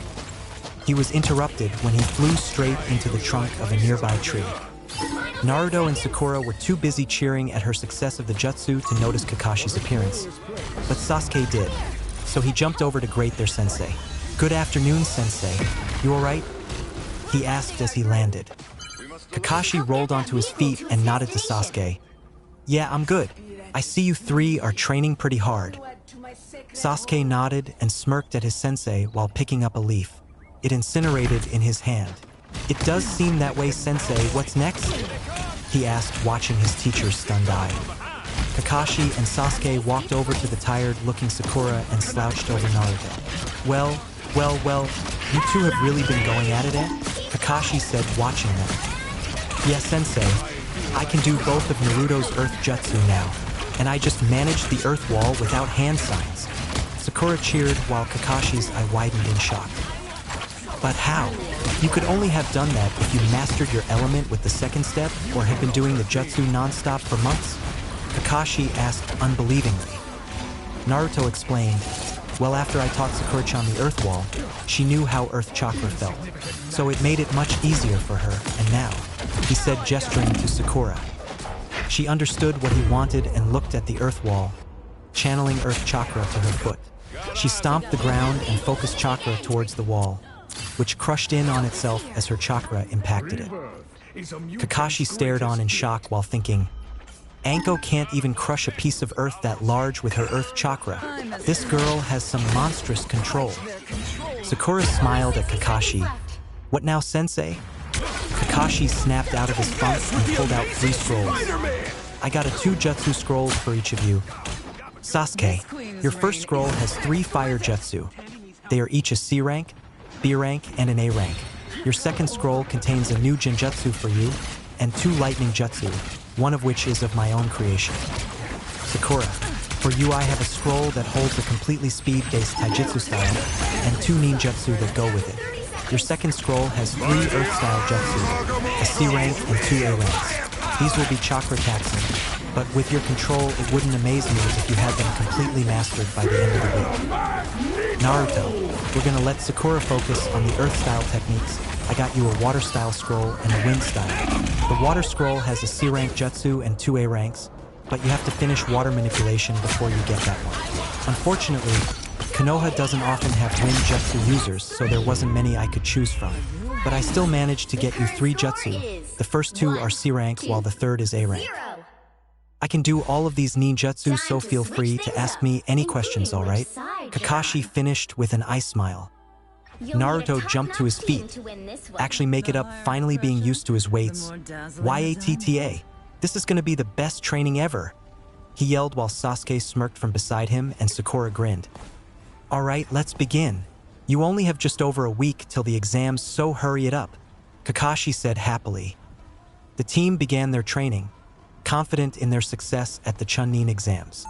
He was interrupted when he flew straight into the trunk of a nearby tree. Naruto and Sakura were too busy cheering at her success of the jutsu to notice Kakashi's appearance. But Sasuke did, so he jumped over to greet their sensei. Good afternoon, sensei. You alright? he asked as he landed. Kakashi rolled onto his feet and nodded to Sasuke. Yeah, I'm good. I see you three are training pretty hard. Sasuke nodded and smirked at his sensei while picking up a leaf. It incinerated in his hand. It does seem that way, sensei. What's next? He asked, watching his teacher's stunned eye. Kakashi and Sasuke walked over to the tired-looking Sakura and slouched over Naruto. Well, you two have really been going at it, eh? Kakashi said, watching them. Yeah, sensei. I can do both of Naruto's Earth Jutsu now, and I just managed the Earth Wall without hand signs. Sakura cheered while Kakashi's eye widened in shock. But how? You could only have done that if you mastered your element with the second step or had been doing the jutsu non-stop for months? Kakashi asked unbelievingly. Naruto explained, well, after I taught Sakura-chan the Earth Wall, she knew how Earth Chakra felt. So it made it much easier for her, and now, he said, gesturing to Sakura. She understood what he wanted and looked at the Earth Wall, channeling Earth Chakra to her foot. She stomped the ground and focused chakra towards the wall, which crushed in on itself as her chakra impacted it. Kakashi stared on in shock while thinking, Anko can't even crush a piece of earth that large with her earth chakra. This girl has some monstrous control. Sakura smiled at Kakashi. What now, sensei? Kakashi snapped out of his funk and pulled out 3 scrolls. I got 2 jutsu scrolls for each of you. Sasuke, your first scroll has 3 fire jutsu. They are each a C rank, B rank, and an A rank. Your second scroll contains a new genjutsu for you, and 2 lightning jutsu, one of which is of my own creation. Sakura, for you I have a scroll that holds a completely speed-based taijutsu style, and 2 ninjutsu that go with it. Your second scroll has 3 Earth-style jutsu, a C rank and 2 A ranks. These will be chakra taxing, but with your control it wouldn't amaze me if you had them completely mastered by the end of the week. Naruto, we're gonna let Sakura focus on the Earth-style techniques. I got you a water-style scroll and a wind-style. The water scroll has a C rank jutsu and 2 A ranks, but you have to finish water manipulation before you get that one. Unfortunately, Konoha doesn't often have wind jutsu users, so there wasn't many I could choose from. But I still managed to get you 3 jutsu. The first 2 are C rank, while the third is A rank. I can do all of these ninjutsu, so feel free to ask me any questions, alright? Kakashi finished with an ice smile. Naruto jumped to his feet. Actually make it up, finally being used to his weights. YATTA. This is gonna be the best training ever. He yelled while Sasuke smirked from beside him and Sakura grinned. Alright, let's begin. You only have just over a week till the exams, so hurry it up, Kakashi said happily. The team began their training, confident in their success at the Chunin exams.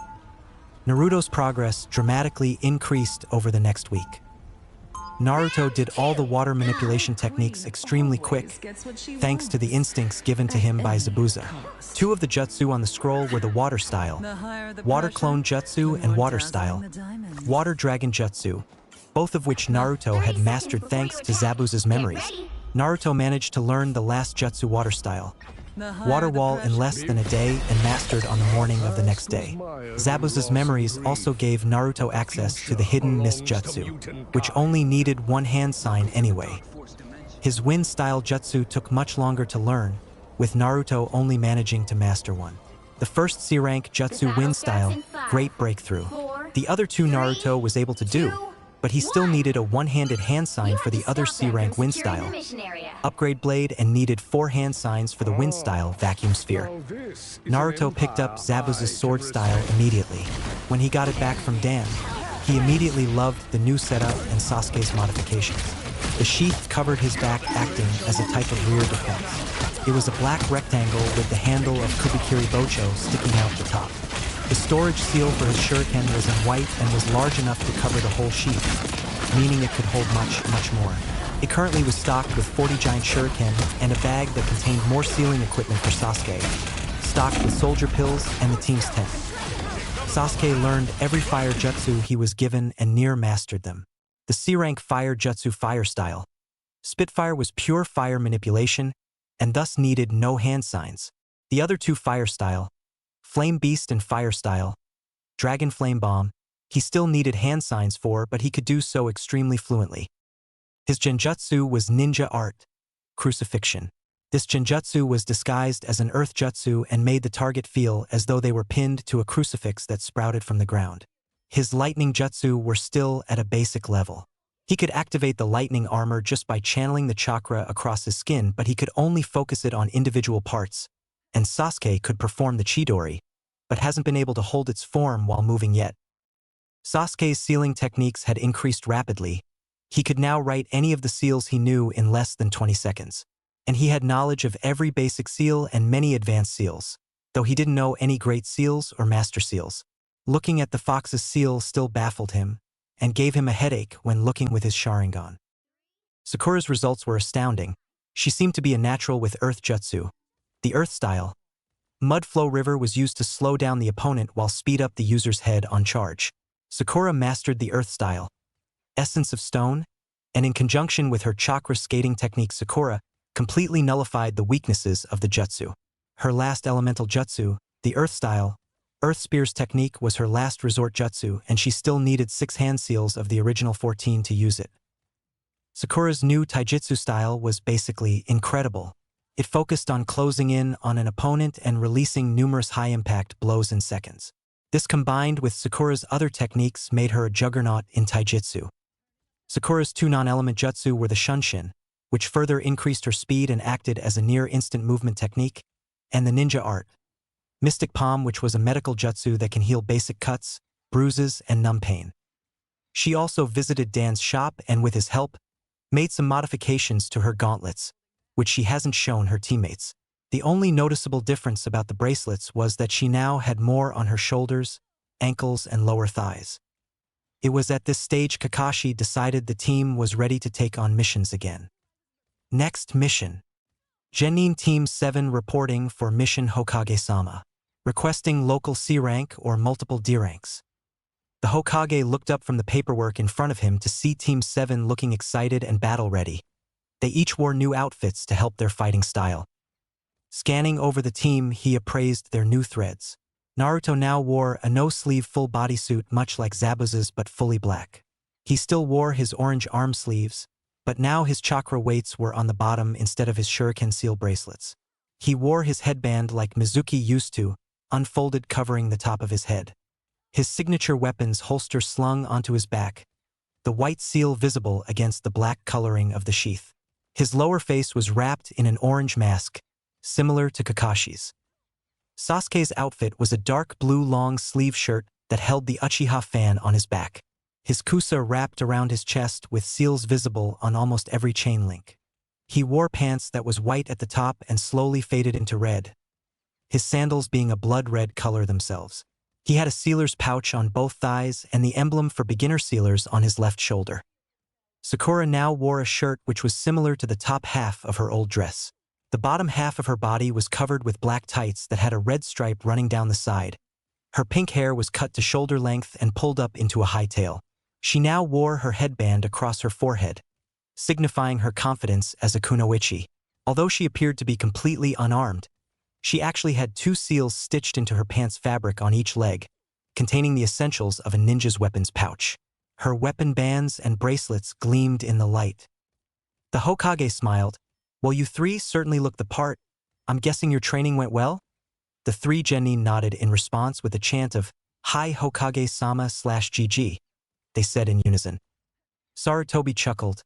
Naruto's progress dramatically increased over the next week. Naruto did all the water manipulation techniques extremely quick, thanks to the instincts given to him by Zabuza. 2 of the jutsu on the scroll were the water style, water clone jutsu and water style, water dragon jutsu, both of which Naruto had mastered thanks to Zabuza's memories. Naruto managed to learn the last jutsu water style, water wall, in less than a day and mastered on the morning of the next day. Zabuza's memories also gave Naruto access to the hidden mist jutsu, which only needed 1 hand sign anyway. His wind-style jutsu took much longer to learn, with Naruto only managing to master 1. The first C-rank jutsu wind style, great breakthrough. The other 2 Naruto was able to do, but he still needed a 1-handed hand sign for the other C-rank wind style, upgrade blade, and needed 4 hand signs for the wind style vacuum sphere. Naruto picked up Zabuza's sword style immediately. When he got it back from Dan, he immediately loved the new setup and Sasuke's modifications. The sheath covered his back, acting as a type of rear defense. It was a black rectangle with the handle of Kubikiri Bocho sticking out the top. The storage seal for his shuriken was in white and was large enough to cover the whole sheath, meaning it could hold much more. It currently was stocked with 40 giant shuriken and a bag that contained more sealing equipment for Sasuke, stocked with soldier pills and the team's tent. Sasuke learned every fire jutsu he was given and near mastered them. The C-rank fire jutsu fire style. Spitfire was pure fire manipulation and thus needed no hand signs. The other 2 fire style, Flame Beast and Fire Style, Dragon Flame Bomb, he still needed hand signs for, but he could do so extremely fluently. His genjutsu was ninja art, crucifixion. This genjutsu was disguised as an earth jutsu and made the target feel as though they were pinned to a crucifix that sprouted from the ground. His lightning jutsu were still at a basic level. He could activate the lightning armor just by channeling the chakra across his skin, but he could only focus it on individual parts, and Sasuke could perform the Chidori, but hasn't been able to hold its form while moving yet. Sasuke's sealing techniques had increased rapidly. He could now write any of the seals he knew in less than 20 seconds. And he had knowledge of every basic seal and many advanced seals, though he didn't know any great seals or master seals. Looking at the fox's seal still baffled him, and gave him a headache when looking with his Sharingan. Sakura's results were astounding. She seemed to be a natural with Earth Jutsu. The Earth style. Mud Flow River was used to slow down the opponent while speed up the user's head on charge. Sakura mastered the Earth style. Essence of Stone, and in conjunction with her chakra skating technique, Sakura completely nullified the weaknesses of the jutsu. Her last elemental jutsu, the Earth style, Earth Spear's technique, was her last resort jutsu, and she still needed 6 hand seals of the original 14 to use it. Sakura's new taijutsu style was basically incredible. It focused on closing in on an opponent and releasing numerous high-impact blows in seconds. This combined with Sakura's other techniques made her a juggernaut in taijutsu. Sakura's 2 non-element jutsu were the Shunshin, which further increased her speed and acted as a near-instant movement technique, and the ninja art. Mystic Palm, which was a medical jutsu that can heal basic cuts, bruises, and numb pain. She also visited Dan's shop and, with his help, made some modifications to her gauntlets, which she hasn't shown her teammates. The only noticeable difference about the bracelets was that she now had more on her shoulders, ankles, and lower thighs. It was at this stage Kakashi decided the team was ready to take on missions again. Next mission. Genin Team 7 reporting for Mission Hokage-sama. Requesting local C rank or multiple D ranks. The Hokage looked up from the paperwork in front of him to see Team 7 looking excited and battle-ready. They each wore new outfits to help their fighting style. Scanning over the team, he appraised their new threads. Naruto now wore a no-sleeve full bodysuit much like Zabuza's but fully black. He still wore his orange arm sleeves, but now his chakra weights were on the bottom instead of his shuriken seal bracelets. He wore his headband like Mizuki used to, unfolded covering the top of his head. His signature weapons holster slung onto his back, the white seal visible against the black coloring of the sheath. His lower face was wrapped in an orange mask, similar to Kakashi's. Sasuke's outfit was a dark blue long-sleeve shirt that held the Uchiha fan on his back. His kusa wrapped around his chest with seals visible on almost every chain link. He wore pants that was white at the top and slowly faded into red, his sandals being a blood-red color themselves. He had a sealer's pouch on both thighs and the emblem for beginner sealers on his left shoulder. Sakura now wore a shirt which was similar to the top half of her old dress. The bottom half of her body was covered with black tights that had a red stripe running down the side. Her pink hair was cut to shoulder length and pulled up into a high tail. She now wore her headband across her forehead, signifying her confidence as a kunoichi. Although she appeared to be completely unarmed, she actually had 2 seals stitched into her pants fabric on each leg, containing the essentials of a ninja's weapons pouch. Her weapon bands and bracelets gleamed in the light. The Hokage smiled. "Well, you 3 certainly look the part. I'm guessing your training went well?" The 3 genin nodded in response with a chant of "Hi Hokage-sama/GG." They said in unison. Sarutobi chuckled.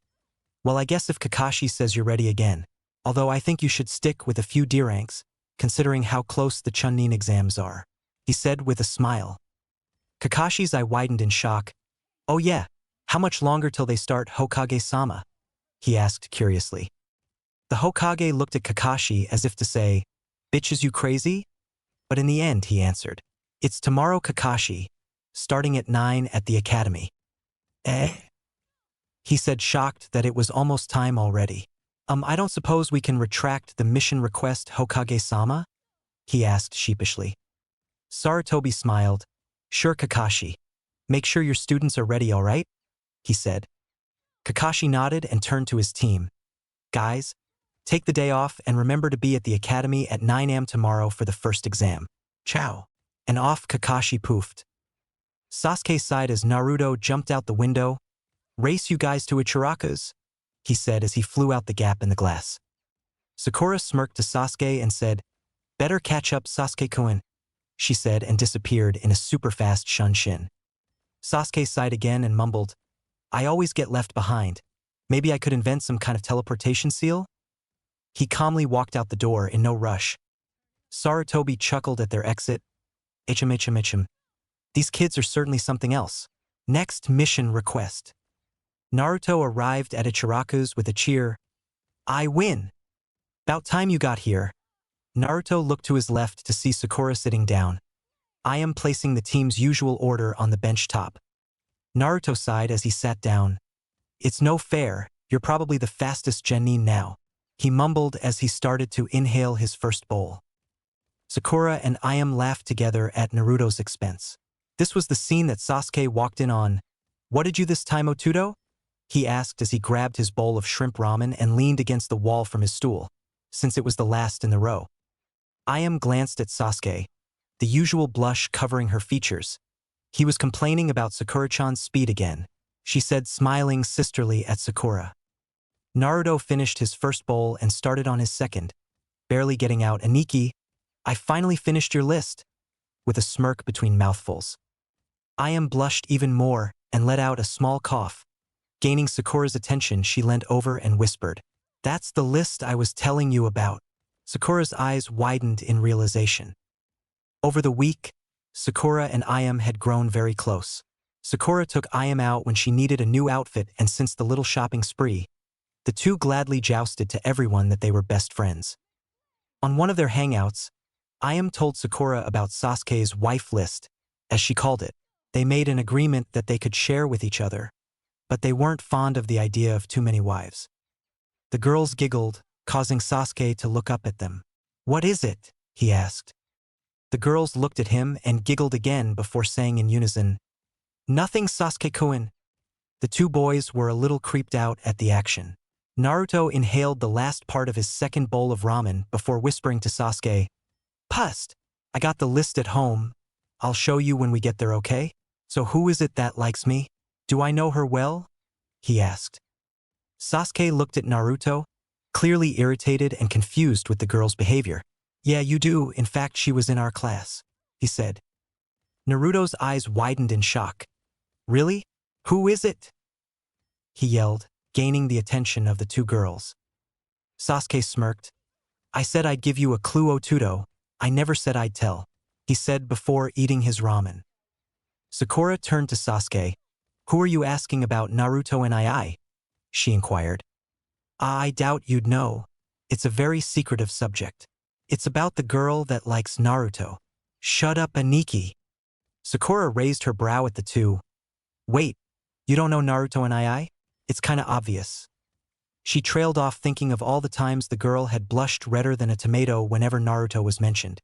"Well, I guess if Kakashi says you're ready again, although I think you should stick with a few D ranks, considering how close the Chunin exams are," he said with a smile. Kakashi's eye widened in shock. "Oh yeah, how much longer till they start, Hokage-sama?" he asked curiously. The Hokage looked at Kakashi as if to say, "Bitch, is you crazy?" But in the end he answered, "It's tomorrow, Kakashi, starting at 9 at the academy." "Eh?" he said, shocked that it was almost time already. I don't suppose we can retract the mission request, Hokage-sama?" he asked sheepishly. Sarutobi smiled. "Sure, Kakashi. Make sure your students are ready, all right?" he said. Kakashi nodded and turned to his team. "Guys, take the day off and remember to be at the academy at 9 a.m. tomorrow for the first exam. Ciao." And off Kakashi poofed. Sasuke sighed as Naruto jumped out the window. "Race you guys to Ichiraku's," he said as he flew out the gap in the glass. Sakura smirked to Sasuke and said, "Better catch up, Sasuke-kun," she said and disappeared in a super-fast shunshin. Sasuke sighed again and mumbled, "I always get left behind. Maybe I could invent some kind of teleportation seal?" He calmly walked out the door in no rush. Sarutobi chuckled at their exit. HM. These kids are certainly something else. Next mission request. Naruto arrived at Ichiraku's with a cheer. "I win! About time you got here." Naruto looked to his left to see Sakura sitting down. "I am placing the team's usual order on the bench top." Naruto sighed as he sat down. "It's no fair, you're probably the fastest genin now," he mumbled as he started to inhale his first bowl. Sakura and Ayam laughed together at Naruto's expense. This was the scene that Sasuke walked in on. "What did you this time, Otudo?" he asked as he grabbed his bowl of shrimp ramen and leaned against the wall from his stool, since it was the last in the row. Ayam glanced at Sasuke, the usual blush covering her features. He was complaining about Sakura-chan's speed again, she said, smiling sisterly at Sakura. Naruto finished his first bowl and started on his second, barely getting out "Aniki, I finally finished your list," with a smirk between mouthfuls. Ayam blushed even more and let out a small cough. Gaining Sakura's attention, she leaned over and whispered, "That's the list I was telling you about." Sakura's eyes widened in realization. Over the week, Sakura and Ayam had grown very close. Sakura took Ayam out when she needed a new outfit, and since the little shopping spree, the two gladly jousted to everyone that they were best friends. On one of their hangouts, Ayam told Sakura about Sasuke's wife list, as she called it. They made an agreement that they could share with each other, but they weren't fond of the idea of too many wives. The girls giggled, causing Sasuke to look up at them. "What is it?" he asked. The girls looked at him and giggled again before saying in unison, "Nothing, Sasuke-kun." The two boys were a little creeped out at the action. Naruto inhaled the last part of his second bowl of ramen before whispering to Sasuke, "Pust, I got the list at home. I'll show you when we get there, okay? So who is it that likes me? Do I know her well?" he asked. Sasuke looked at Naruto, clearly irritated and confused with the girl's behavior. "Yeah, you do. In fact, she was in our class," he said. Naruto's eyes widened in shock. "Really? Who is it?" he yelled, gaining the attention of the two girls. Sasuke smirked. "I said I'd give you a clue, Otudo. I never said I'd tell," he said before eating his ramen. Sakura turned to Sasuke. "Who are you asking about, Naruto and I?" she inquired. "I doubt you'd know. It's a very secretive subject. It's about the girl that likes Naruto." "Shut up, Aniki." Sakura raised her brow at the two. "Wait, you don't know Naruto and I? It's kinda obvious." She trailed off, thinking of all the times the girl had blushed redder than a tomato whenever Naruto was mentioned.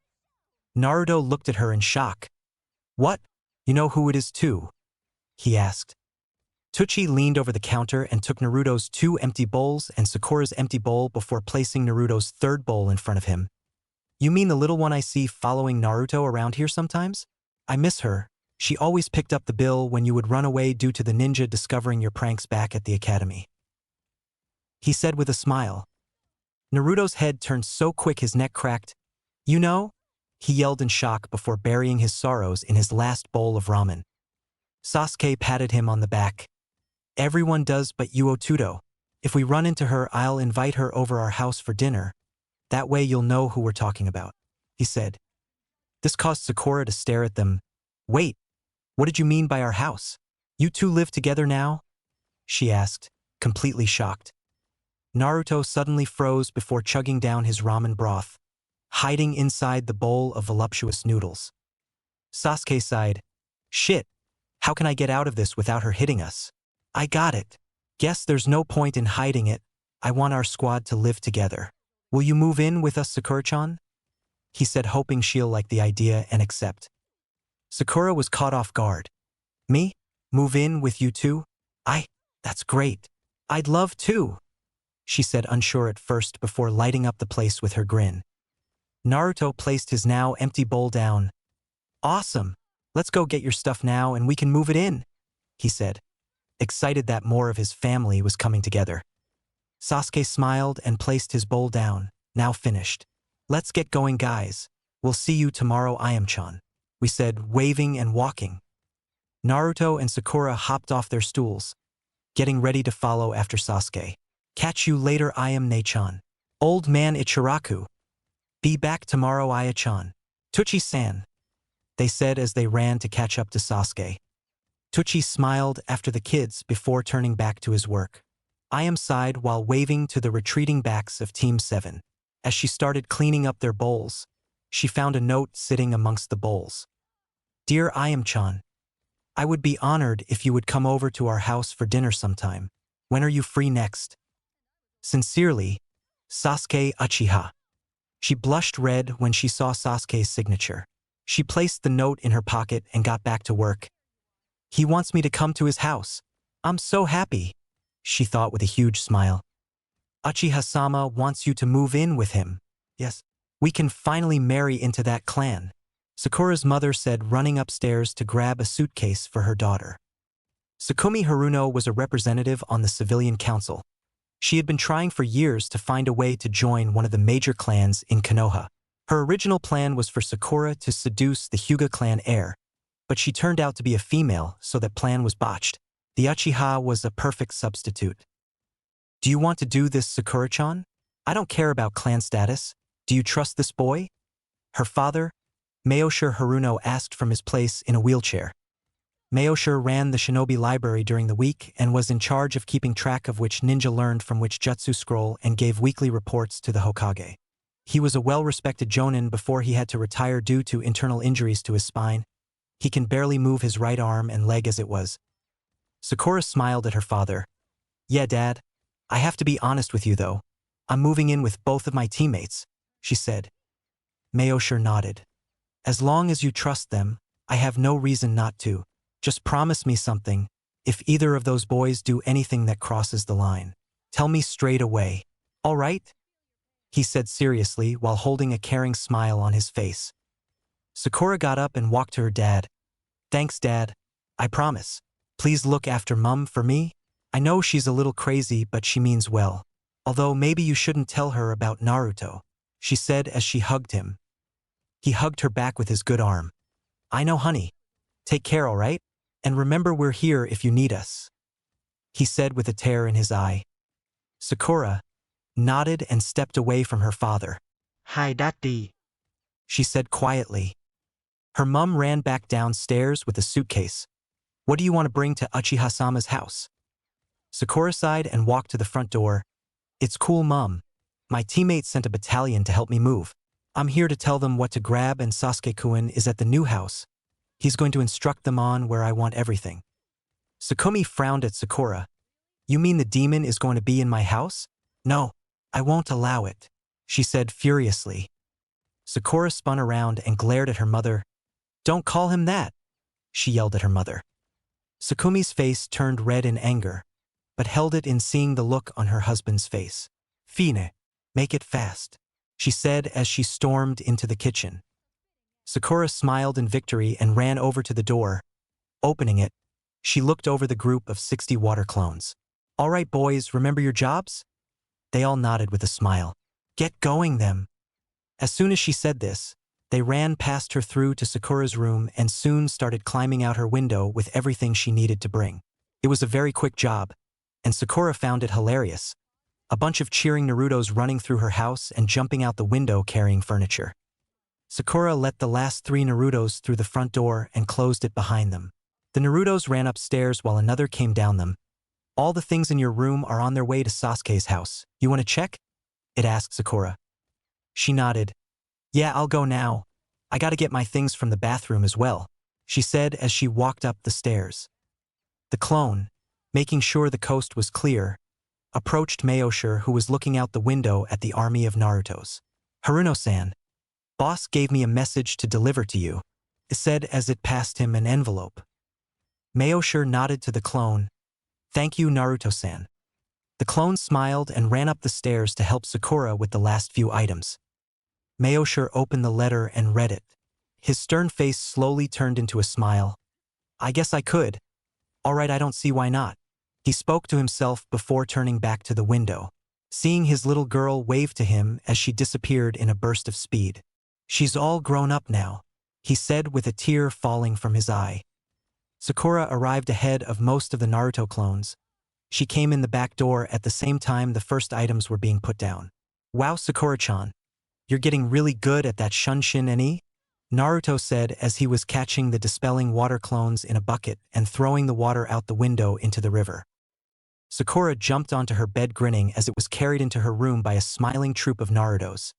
Naruto looked at her in shock. "What? You know who it is too?" he asked. Tsuchi leaned over the counter and took Naruto's 2 empty bowls and Sakura's empty bowl before placing Naruto's third bowl in front of him. "You mean the little one I see following Naruto around here sometimes? I miss her. She always picked up the bill when you would run away due to the ninja discovering your pranks back at the academy," he said with a smile. Naruto's head turned so quick his neck cracked. "You know?" he yelled in shock before burying his sorrows in his last bowl of ramen. Sasuke patted him on the back. "Everyone does but you, Otudo. If we run into her, I'll invite her over our house for dinner. That way you'll know who we're talking about," he said. This caused Sakura to stare at them. "Wait, what did you mean by our house? You two live together now?" she asked, completely shocked. Naruto suddenly froze before chugging down his ramen broth, hiding inside the bowl of voluptuous noodles. Sasuke sighed. "Shit, how can I get out of this without her hitting us? I got it. Guess there's no point in hiding it. I want our squad to live together. Will you move in with us, Sakura-chan?" he said, hoping she'll like the idea and accept. Sakura was caught off guard. "Me? Move in with you too? That's great. I'd love to," she said, unsure at first before lighting up the place with her grin. Naruto placed his now empty bowl down. "Awesome. Let's go get your stuff now and we can move it in," he said, excited that more of his family was coming together. Sasuke smiled and placed his bowl down. Now finished. Let's get going, guys. We'll see you tomorrow, Ayam-chan, we said, waving and walking. Naruto and Sakura hopped off their stools, getting ready to follow after Sasuke. Catch you later, Ayam-ne-chan. Old man Ichiraku. Be back tomorrow, Aya-chan. Tuchi-san, they said as they ran to catch up to Sasuke. Tuchi smiled after the kids before turning back to his work. Ayam sighed while waving to the retreating backs of Team 7. As she started cleaning up their bowls, she found a note sitting amongst the bowls. Dear Ayam-chan, I would be honored if you would come over to our house for dinner sometime. When are you free next? Sincerely, Sasuke Uchiha. She blushed red when she saw Sasuke's signature. She placed the note in her pocket and got back to work. He wants me to come to his house. I'm so happy, she thought with a huge smile. Uchiha-sama wants you to move in with him. Yes, we can finally marry into that clan, Sakura's mother said, running upstairs to grab a suitcase for her daughter. Sakumi Haruno was a representative on the civilian council. She had been trying for years to find a way to join one of the major clans in Konoha. Her original plan was for Sakura to seduce the Hyuga clan heir, but she turned out to be a female, so that plan was botched. The Uchiha was a perfect substitute. Do you want to do this, Sakura-chan? I don't care about clan status. Do you trust this boy? Her father, Meoshur Haruno, asked from his place in a wheelchair. Meoshur ran the shinobi library during the week and was in charge of keeping track of which ninja learned from which jutsu scroll and gave weekly reports to the Hokage. He was a well-respected jonin before he had to retire due to internal injuries to his spine. He can barely move his right arm and leg as it was. Sakura smiled at her father. Yeah, Dad. I have to be honest with you, though. I'm moving in with both of my teammates, she said. Meoshur nodded. As long as you trust them, I have no reason not to. Just promise me something. If either of those boys do anything that crosses the line, tell me straight away. All right? He said seriously while holding a caring smile on his face. Sakura got up and walked to her dad. Thanks, Dad. I promise. Please look after Mum for me. I know she's a little crazy, but she means well. Although maybe you shouldn't tell her about Naruto, she said as she hugged him. He hugged her back with his good arm. I know, honey. Take care, all right? And remember, we're here if you need us, he said with a tear in his eye. Sakura nodded and stepped away from her father. Hi, Daddy, she said quietly. Her mum ran back downstairs with a suitcase. What do you want to bring to Uchiha-sama's house? Sakura sighed and walked to the front door. It's cool, Mum. My teammates sent a battalion to help me move. I'm here to tell them what to grab, and Sasuke-kun is at the new house. He's going to instruct them on where I want everything. Sakumi frowned at Sakura. You mean the demon is going to be in my house? No, I won't allow it, she said furiously. Sakura spun around and glared at her mother. Don't call him that, she yelled at her mother. Sakumi's face turned red in anger, but held it in seeing the look on her husband's face. Fine, make it fast, she said as she stormed into the kitchen. Sakura smiled in victory and ran over to the door. Opening it, she looked over the group of 60 water clones. All right, boys, remember your jobs? They all nodded with a smile. Get going, them. As soon as she said this, they ran past her through to Sakura's room and soon started climbing out her window with everything she needed to bring. It was a very quick job, and Sakura found it hilarious. A bunch of cheering Narutos running through her house and jumping out the window carrying furniture. Sakura let the last 3 Narutos through the front door and closed it behind them. The Narutos ran upstairs while another came down them. All the things in your room are on their way to Sasuke's house. You want to check? It asked Sakura. She nodded. Yeah, I'll go now. I gotta get my things from the bathroom as well, she said as she walked up the stairs. The clone, making sure the coast was clear, approached Meoshur, who was looking out the window at the army of Narutos. Haruno-san, boss gave me a message to deliver to you, it said as it passed him an envelope. Meoshur nodded to the clone. Thank you, Naruto-san. The clone smiled and ran up the stairs to help Sakura with the last few items. Meoshur opened the letter and read it. His stern face slowly turned into a smile. I guess I could. All right, I don't see why not. He spoke to himself before turning back to the window. seeing his little girl wave to him as she disappeared in a burst of speed. "She's all grown up now," he said with a tear falling from his eye. Sakura arrived ahead of most of the Naruto clones. She came in the back door at the same time the first items were being put down. "Wow, Sakura-chan. You're getting really good at that Shunshin NE?" Naruto said as he was catching the dispelling water clones in a bucket and throwing the water out the window into the river. Sakura jumped onto her bed grinning as it was carried into her room by a smiling troop of Narutos.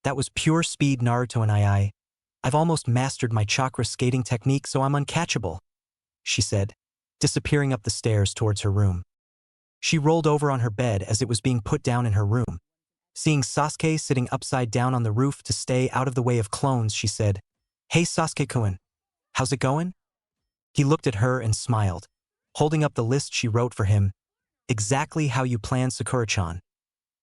"That was pure speed, Naruto and I've almost mastered my chakra skating technique, so I'm uncatchable," she said, disappearing up the stairs towards her room. She rolled over on her bed as it was being put down in her room. Seeing Sasuke sitting upside down on the roof to stay out of the way of clones, she said, "Hey Sasuke-kun, how's it going?" He looked at her and smiled, holding up the list she wrote for him. "Exactly how you planned, Sakura-chan.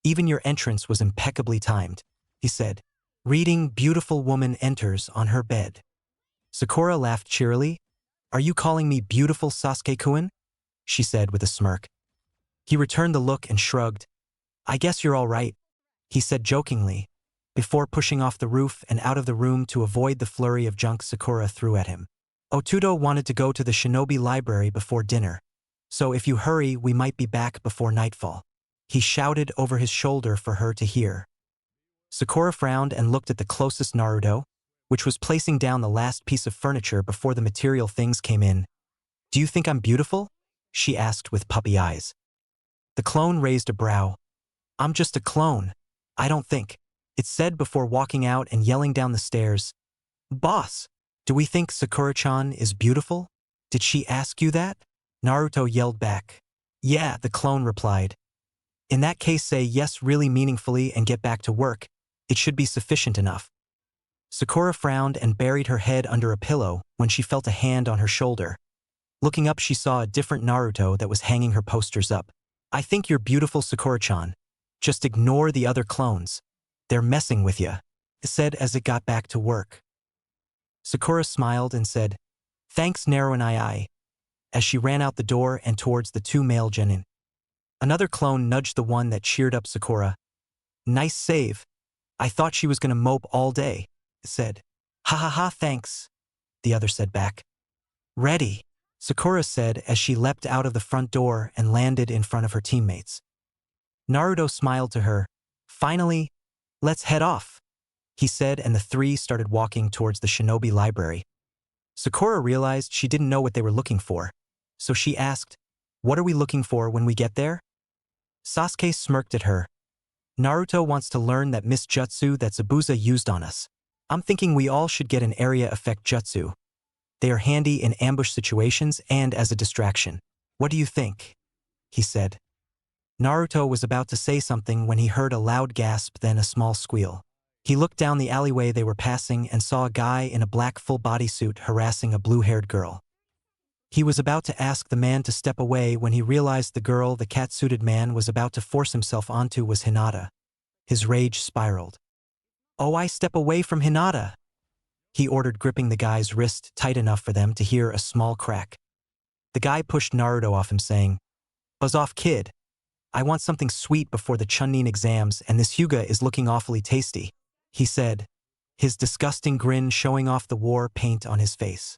Even your entrance was impeccably timed," he said. Reading "Beautiful woman enters on her bed." Sakura laughed cheerily. "Are you calling me beautiful, Sasuke-kun?" she said with a smirk. He returned the look and shrugged. "I guess you're all right," he said jokingly, before pushing off the roof and out of the room to avoid the flurry of junk Sakura threw at him. "Otudo wanted to go to the Shinobi Library before dinner, so if you hurry we might be back before nightfall," he shouted over his shoulder for her to hear. Sakura frowned and looked at the closest Naruto, which was placing down the last piece of furniture before the material things came in. "Do you think I'm beautiful?" she asked with puppy eyes. The clone raised a brow. "I'm just a clone. I don't think," it said before walking out and yelling down the stairs. "Boss, do we think Sakura-chan is beautiful? Did she ask you that?" Naruto yelled back. "Yeah," the clone replied. "In that case say yes really meaningfully and get back to work. It should be sufficient enough." Sakura frowned and buried her head under a pillow when she felt a hand on her shoulder. Looking up, she saw a different Naruto that was hanging her posters up. "I think you're beautiful, Sakura-chan. Just ignore the other clones. They're messing with ya," it said as it got back to work. Sakura smiled and said, "Thanks, Naru and as she ran out the door and towards the two male genin. Another clone nudged the one that cheered up Sakura. "Nice save. I thought she was gonna mope all day," it said. "Ha ha ha, thanks," the other said back. "Ready," Sakura said as she leapt out of the front door and landed in front of her teammates. Naruto smiled to her. "Finally, let's head off," he said, and the three started walking towards the Shinobi Library. Sakura realized she didn't know what they were looking for, so she asked, "What are we looking for when we get there?" Sasuke smirked at her. "Naruto wants to learn that Miss Jutsu that Zabuza used on us. I'm thinking we all should get an area effect jutsu. They are handy in ambush situations and as a distraction. What do you think?" he said. Naruto was about to say something when he heard a loud gasp, then a small squeal. He looked down the alleyway they were passing and saw a guy in a black full bodysuit harassing a blue-haired girl. He was about to ask the man to step away when he realized the girl the cat-suited man was about to force himself onto was Hinata. His rage spiraled. "Oh, I step away from Hinata," he ordered, gripping the guy's wrist tight enough for them to hear a small crack. The guy pushed Naruto off him, saying, "Buzz off, kid. I want something sweet before the Chunin exams, and this hyuga is looking awfully tasty," he said, his disgusting grin showing off the war paint on his face.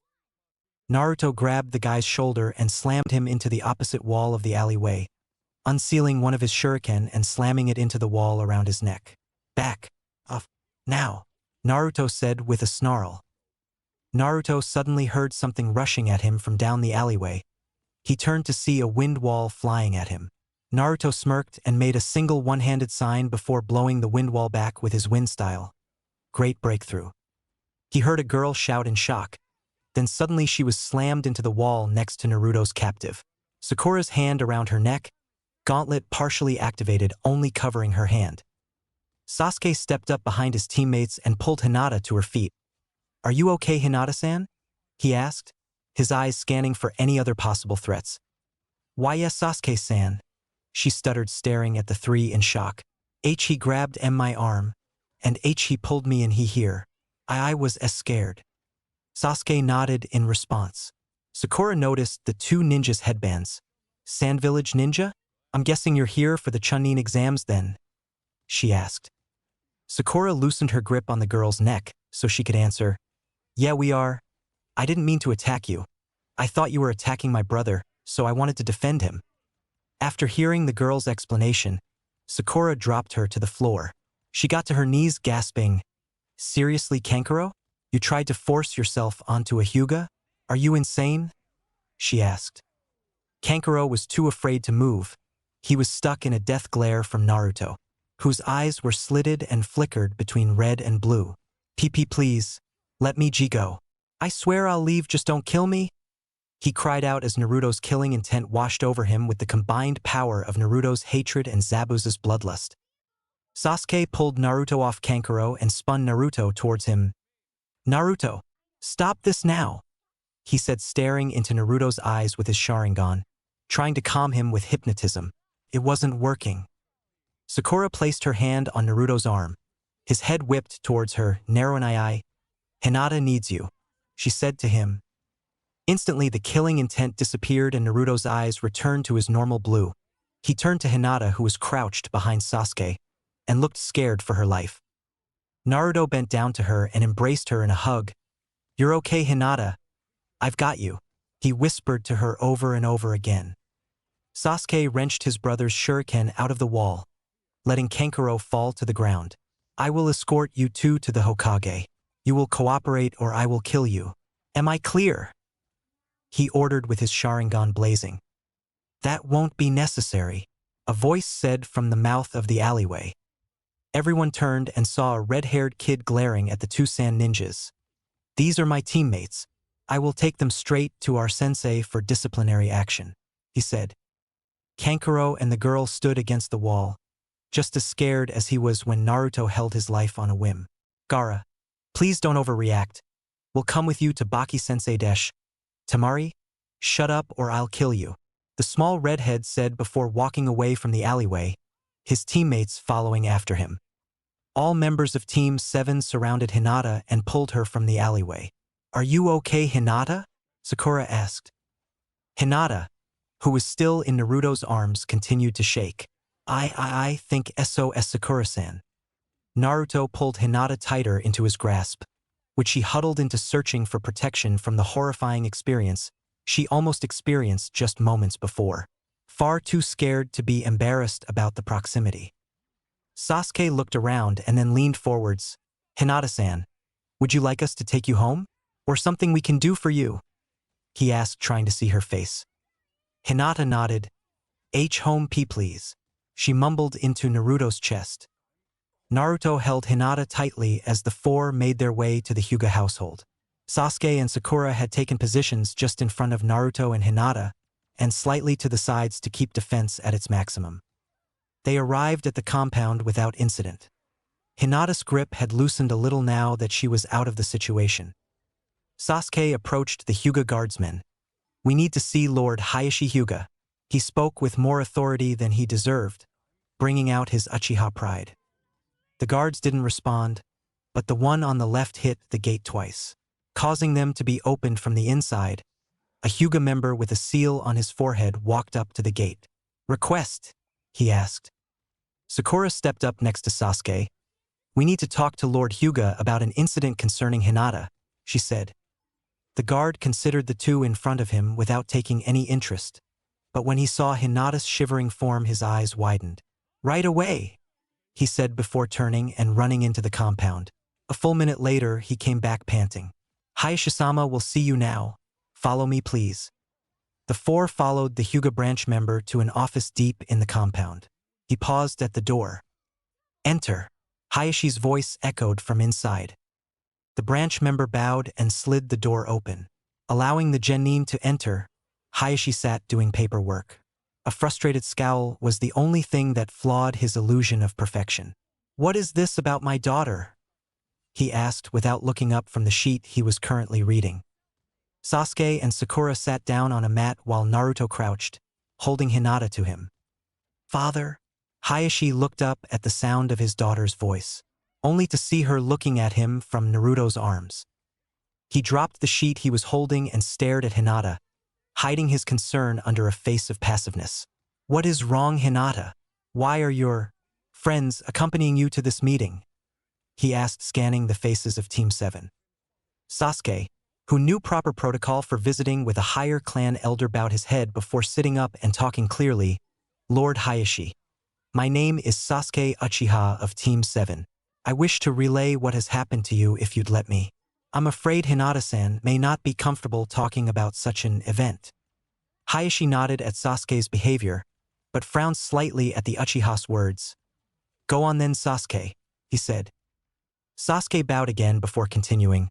Naruto grabbed the guy's shoulder and slammed him into the opposite wall of the alleyway, unsealing one of his shuriken and slamming it into the wall around his neck. "Back off now," Naruto said with a snarl. Naruto suddenly heard something rushing at him from down the alleyway. He turned to see a wind wall flying at him. Naruto smirked and made a single one-handed sign before blowing the wind wall back with his wind style. Great breakthrough. He heard a girl shout in shock. Then suddenly she was slammed into the wall next to Naruto's captive. Sakura's hand around her neck, gauntlet partially activated, only covering her hand. Sasuke stepped up behind his teammates and pulled Hinata to her feet. "Are you okay, Hinata-san?" he asked, his eyes scanning for any other possible threats. "Why yes, Sasuke-san," she stuttered, staring at the three in shock. He grabbed my arm, and he pulled me in here. I was scared." Sasuke nodded in response. Sakura noticed the two ninjas' headbands. Sand Village Ninja? I'm guessing you're here for the Chunin exams then? She asked. Sakura loosened her grip on the girl's neck so she could answer, Yeah, we are. I didn't mean to attack you. I thought you were attacking my brother, so I wanted to defend him. After hearing the girl's explanation, Sakura dropped her to the floor. She got to her knees gasping, Seriously, Kankuro? You tried to force yourself onto a Hyuga? Are you insane? She asked. Kankuro was too afraid to move. He was stuck in a death glare from Naruto, whose eyes were slitted and flickered between red and blue. PP please, let me go. I swear I'll leave, just don't kill me. He cried out as Naruto's killing intent washed over him with the combined power of Naruto's hatred and Zabuza's bloodlust. Sasuke pulled Naruto off Kankuro and spun Naruto towards him. Naruto, stop this now, he said, staring into Naruto's eyes with his Sharingan, trying to calm him with hypnotism. It wasn't working. Sakura placed her hand on Naruto's arm. His head whipped towards her, narrow an eye. Hinata needs you, she said to him. Instantly, the killing intent disappeared and Naruto's eyes returned to his normal blue. He turned to Hinata, who was crouched behind Sasuke, and looked scared for her life. Naruto bent down to her and embraced her in a hug. You're okay, Hinata. I've got you, he whispered to her over and over again. Sasuke wrenched his brother's shuriken out of the wall, letting Kankuro fall to the ground. I will escort you two to the Hokage. You will cooperate or I will kill you. Am I clear? He ordered with his Sharingan blazing. That won't be necessary, a voice said from the mouth of the alleyway. Everyone turned and saw a red-haired kid glaring at the two sand ninjas. These are my teammates. I will take them straight to our sensei for disciplinary action, he said. Kankuro and the girl stood against the wall, just as scared as he was when Naruto held his life on a whim. Gaara, please don't overreact. We'll come with you to Baki-sensei Desh. Tamari, shut up or I'll kill you, the small redhead said before walking away from the alleyway, his teammates following after him. All members of Team 7 surrounded Hinata and pulled her from the alleyway. Are you okay, Hinata? Sakura asked. Hinata, who was still in Naruto's arms, continued to shake. I think SOS Sakura-san. Naruto pulled Hinata tighter into his grasp, which she huddled into, searching for protection from the horrifying experience she almost experienced just moments before, far too scared to be embarrassed about the proximity. Sasuke looked around and then leaned forwards. Hinata-san, would you like us to take you home? Or something we can do for you? He asked, trying to see her face. Hinata nodded. Home please. She mumbled into Naruto's chest. Naruto held Hinata tightly as the four made their way to the Hyuga household. Sasuke and Sakura had taken positions just in front of Naruto and Hinata, and slightly to the sides to keep defense at its maximum. They arrived at the compound without incident. Hinata's grip had loosened a little now that she was out of the situation. Sasuke approached the Hyuga guardsmen. We need to see Lord Hayashi Hyuga. He spoke with more authority than he deserved, bringing out his Uchiha pride. The guards didn't respond, but the one on the left hit the gate twice, causing them to be opened from the inside. A Hyuga member with a seal on his forehead walked up to the gate. Request, he asked. Sakura stepped up next to Sasuke. We need to talk to Lord Hyuga about an incident concerning Hinata, she said. The guard considered the two in front of him without taking any interest, but when he saw Hinata's shivering form, his eyes widened. Right away, he said before turning and running into the compound. A full minute later, he came back panting. Hayashi-sama will see you now. Follow me, please. The four followed the Hyuga branch member to an office deep in the compound. He paused at the door. Enter. Hayashi's voice echoed from inside. The branch member bowed and slid the door open, allowing the genin to enter. Hayashi sat doing paperwork. A frustrated scowl was the only thing that flawed his illusion of perfection. What is this about my daughter? He asked without looking up from the sheet he was currently reading. Sasuke and Sakura sat down on a mat while Naruto crouched, holding Hinata to him. Father? Hayashi looked up at the sound of his daughter's voice, only to see her looking at him from Naruto's arms. He dropped the sheet he was holding and stared at Hinata, hiding his concern under a face of passiveness. What is wrong, Hinata? Why are your friends accompanying you to this meeting? He asked, scanning the faces of Team 7. Sasuke, who knew proper protocol for visiting with a higher clan elder, bowed his head before sitting up and talking clearly. Lord Hayashi, my name is Sasuke Uchiha of Team 7. I wish to relay what has happened to you if you'd let me. I'm afraid Hinata-san may not be comfortable talking about such an event. Hayashi nodded at Sasuke's behavior, but frowned slightly at the Uchiha's words. Go on then, Sasuke, he said. Sasuke bowed again before continuing.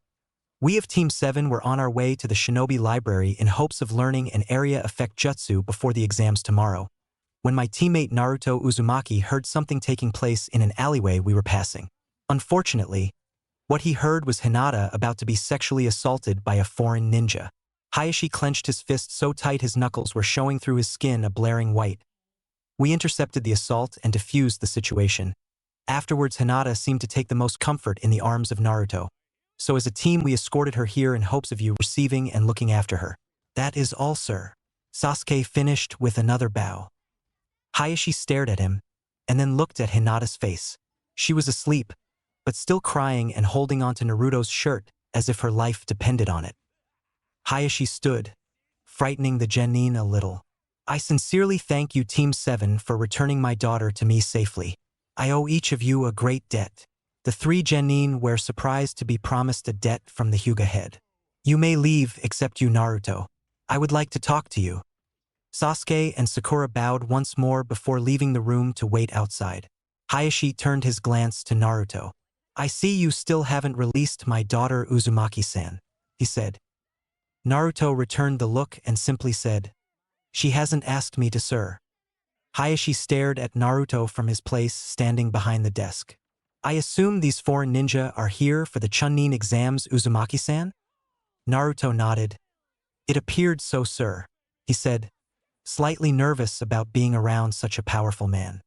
We of Team 7 were on our way to the Shinobi Library in hopes of learning an area effect jutsu before the exams tomorrow, when my teammate Naruto Uzumaki heard something taking place in an alleyway we were passing. Unfortunately, what he heard was Hinata about to be sexually assaulted by a foreign ninja. Hayashi clenched his fist so tight his knuckles were showing through his skin a blaring white. We intercepted the assault and defused the situation. Afterwards, Hinata seemed to take the most comfort in the arms of Naruto. So as a team we escorted her here in hopes of you receiving and looking after her. That is all, sir. Sasuke finished with another bow. Hayashi stared at him, and then looked at Hinata's face. She was asleep, but still crying and holding onto Naruto's shirt as if her life depended on it. Hayashi stood, frightening the genin a little. I sincerely thank you, Team 7, for returning my daughter to me safely. I owe each of you a great debt. The 3 genin were surprised to be promised a debt from the Hyuga head. You may leave except you, Naruto. I would like to talk to you. Sasuke and Sakura bowed once more before leaving the room to wait outside. Hayashi turned his glance to Naruto. I see you still haven't released my daughter Uzumaki-san, he said. Naruto returned the look and simply said, She hasn't asked me to, sir. Hayashi stared at Naruto from his place standing behind the desk. I assume these foreign ninja are here for the Chunin exams, Uzumaki-san? Naruto nodded. It appeared so, sir, he said, slightly nervous about being around such a powerful man.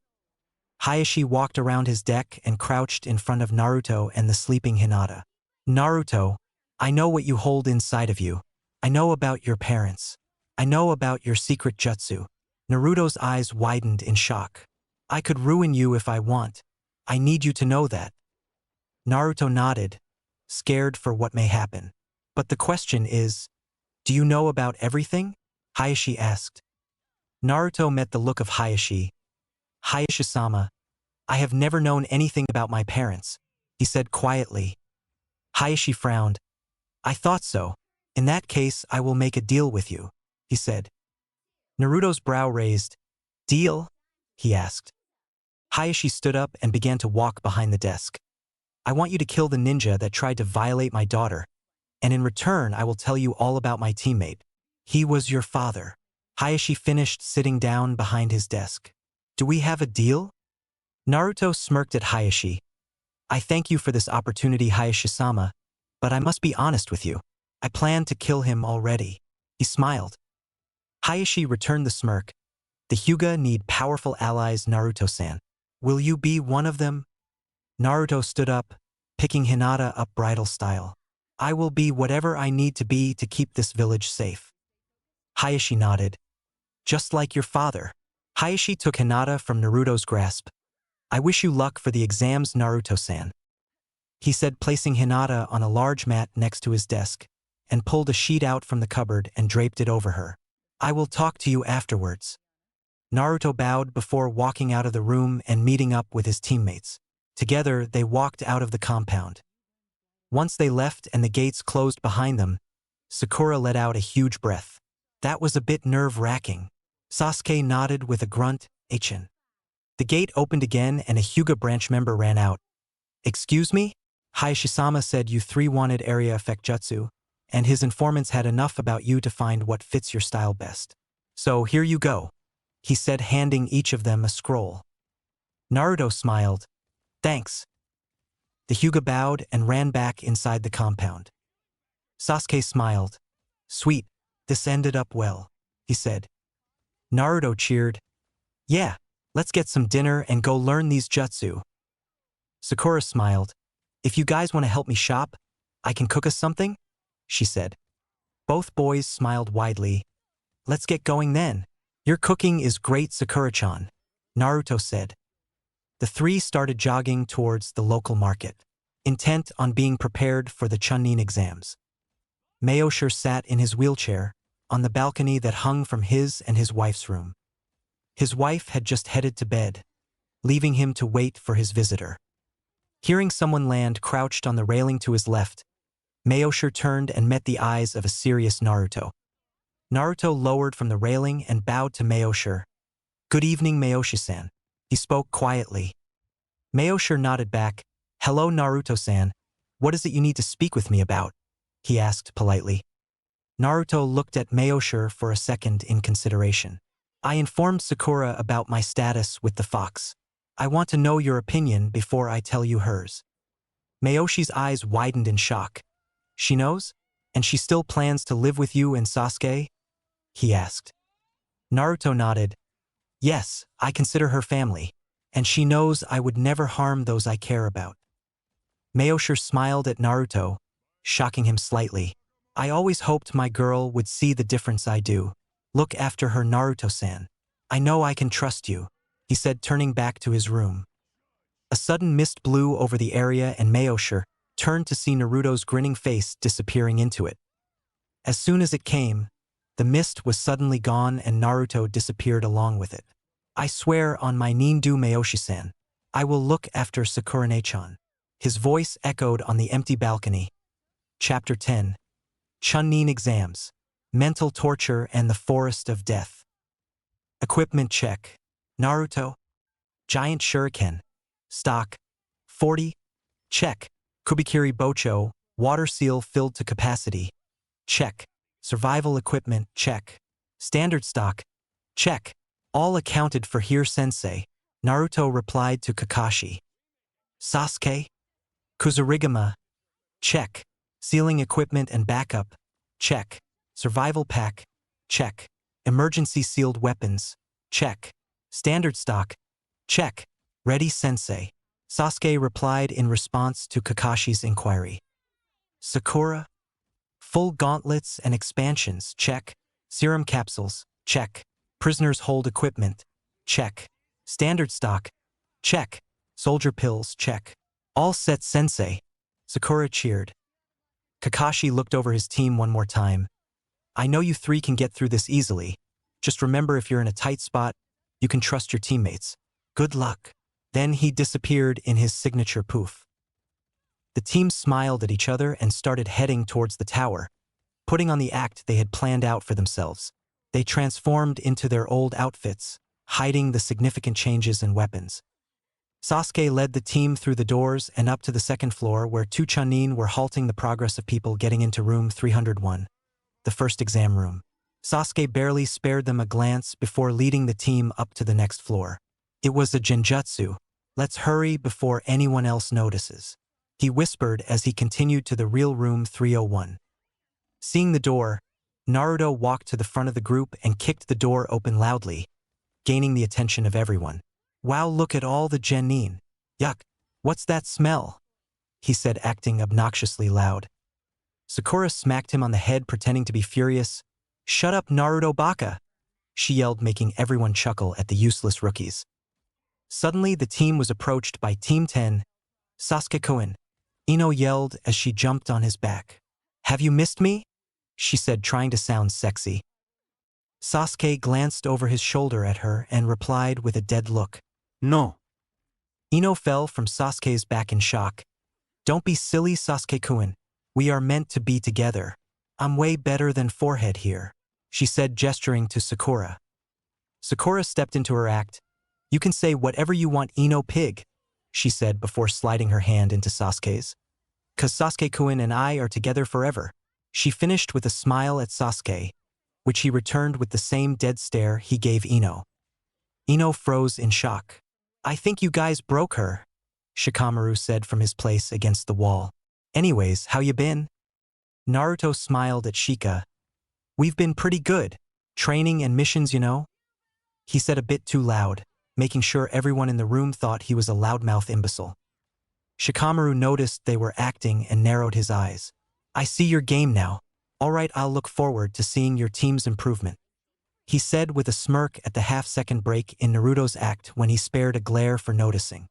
Hayashi walked around his deck and crouched in front of Naruto and the sleeping Hinata. Naruto, I know what you hold inside of you. I know about your parents. I know about your secret jutsu. Naruto's eyes widened in shock. I could ruin you if I want. I need you to know that. Naruto nodded, scared for what may happen. But the question is, do you know about everything? Hayashi asked. Naruto met the look of Hayashi. Hayashi-sama, I have never known anything about my parents, he said quietly. Hayashi frowned. I thought so. In that case, I will make a deal with you, he said. Naruto's brow raised. Deal? He asked. Hayashi stood up and began to walk behind the desk. I want you to kill the ninja that tried to violate my daughter, and in return I will tell you all about my teammate. He was your father. Hayashi finished sitting down behind his desk. Do we have a deal? Naruto smirked at Hayashi. I thank you for this opportunity, Hayashi-sama, but I must be honest with you. I plan to kill him already. He smiled. Hayashi returned the smirk. The Hyuga need powerful allies, Naruto-san. Will you be one of them? Naruto stood up, picking Hinata up bridal style. I will be whatever I need to be to keep this village safe. Hayashi nodded. Just like your father. Hayashi took Hinata from Naruto's grasp. I wish you luck for the exams, Naruto-san, he said, placing Hinata on a large mat next to his desk, and pulled a sheet out from the cupboard and draped it over her. I will talk to you afterwards. Naruto bowed before walking out of the room and meeting up with his teammates. Together, they walked out of the compound. Once they left and the gates closed behind them, Sakura let out a huge breath. That was a bit nerve-wracking. Sasuke nodded with a grunt, Achin. The gate opened again and a Hyuga branch member ran out. Excuse me? Hayashi-sama said you 3 wanted area effect jutsu, and his informants had enough about you to find what fits your style best. So here you go, he said, handing each of them a scroll. Naruto smiled. Thanks. The Hyuga bowed and ran back inside the compound. Sasuke smiled. Sweet, this ended up well, he said. Naruto cheered. Yeah, let's get some dinner and go learn these jutsu. Sakura smiled. If you guys want to help me shop, I can cook us something, she said. Both boys smiled widely. Let's get going then, Your cooking is great, Sakura-chan, Naruto said. The three started jogging towards the local market, intent on being prepared for the Chunin exams. Mayosher sat in his wheelchair, on the balcony that hung from his and his wife's room. His wife had just headed to bed, leaving him to wait for his visitor. Hearing someone land crouched on the railing to his left, Mayosher turned and met the eyes of a serious Naruto. Naruto lowered from the railing and bowed to Mayosher. "Good evening, Mayosher-san," he spoke quietly. Mayosher nodded back. "Hello, Naruto-san. What is it you need to speak with me about?" he asked politely. Naruto looked at Mayosher for a second in consideration. "I informed Sakura about my status with the fox. I want to know your opinion before I tell you hers." Mayoshi's eyes widened in shock. "She knows? And she still plans to live with you and Sasuke?" he asked. Naruto nodded. "Yes, I consider her family, and she knows I would never harm those I care about." Mayosher smiled at Naruto, shocking him slightly. "I always hoped my girl would see the difference I do. Look after her, Naruto-san. I know I can trust you," he said, turning back to his room. A sudden mist blew over the area and Mayosher turned to see Naruto's grinning face disappearing into it. As soon as it came, the mist was suddenly gone and Naruto disappeared along with it. "I swear on my Nindu Mayoshi-san, I will look after Sakura-chan." His voice echoed on the empty balcony. Chapter 10. Chunin Exams, Mental Torture and the Forest of Death. Equipment check. Naruto. Giant Shuriken. Stock. 40. Check. Kubikiri Bocho, water seal filled to capacity. Check. Survival equipment, check. Standard stock, check. All accounted for here, sensei, Naruto replied to Kakashi. Sasuke? Kusarigama, check. Sealing equipment and backup, check. Survival pack, check. Emergency sealed weapons, check. Standard stock, check. Ready, sensei, Sasuke replied in response to Kakashi's inquiry. Sakura? Full gauntlets and expansions, check. Serum capsules, check. Prisoners hold equipment, check. Standard stock, check. Soldier pills, check. All set, sensei, Sakura cheered. Kakashi looked over his team one more time. "I know you three can get through this easily. Just remember, if you're in a tight spot, you can trust your teammates. Good luck." Then he disappeared in his signature poof. The team smiled at each other and started heading towards the tower, putting on the act they had planned out for themselves. They transformed into their old outfits, hiding the significant changes in weapons. Sasuke led the team through the doors and up to the second floor where two Chunin were halting the progress of people getting into room 301, the first exam room. Sasuke barely spared them a glance before leading the team up to the next floor. "It was a genjutsu. Let's hurry before anyone else notices," he whispered as he continued to the real room 301. Seeing the door, Naruto walked to the front of the group and kicked the door open loudly, gaining the attention of everyone. "Wow, look at all the genin. Yuck, what's that smell?" he said, acting obnoxiously loud. Sakura smacked him on the head, pretending to be furious. "Shut up, Naruto Baka!" she yelled, making everyone chuckle at the useless rookies. Suddenly, the team was approached by Team 10, Sasuke-kun. Ino yelled as she jumped on his back. "Have you missed me?" she said, trying to sound sexy. Sasuke glanced over his shoulder at her and replied with a dead look. "No." Ino fell from Sasuke's back in shock. "Don't be silly, Sasuke-kun. We are meant to be together. I'm way better than forehead here," she said, gesturing to Sakura. Sakura stepped into her act. "You can say whatever you want, Ino pig," she said before sliding her hand into Sasuke's. "'Cause Sasuke-kun and I are together forever," she finished with a smile at Sasuke, which he returned with the same dead stare he gave Ino. Ino froze in shock. "I think you guys broke her," Shikamaru said from his place against the wall. "Anyways, how you been?" Naruto smiled at Shika. "We've been pretty good. Training and missions, you know," he said a bit too loud, making sure everyone in the room thought he was a loudmouth imbecile. Shikamaru noticed they were acting and narrowed his eyes. "I see your game now. All right, I'll look forward to seeing your team's improvement." he said with a smirk at the half-second break in Naruto's act when he spared a glare for noticing.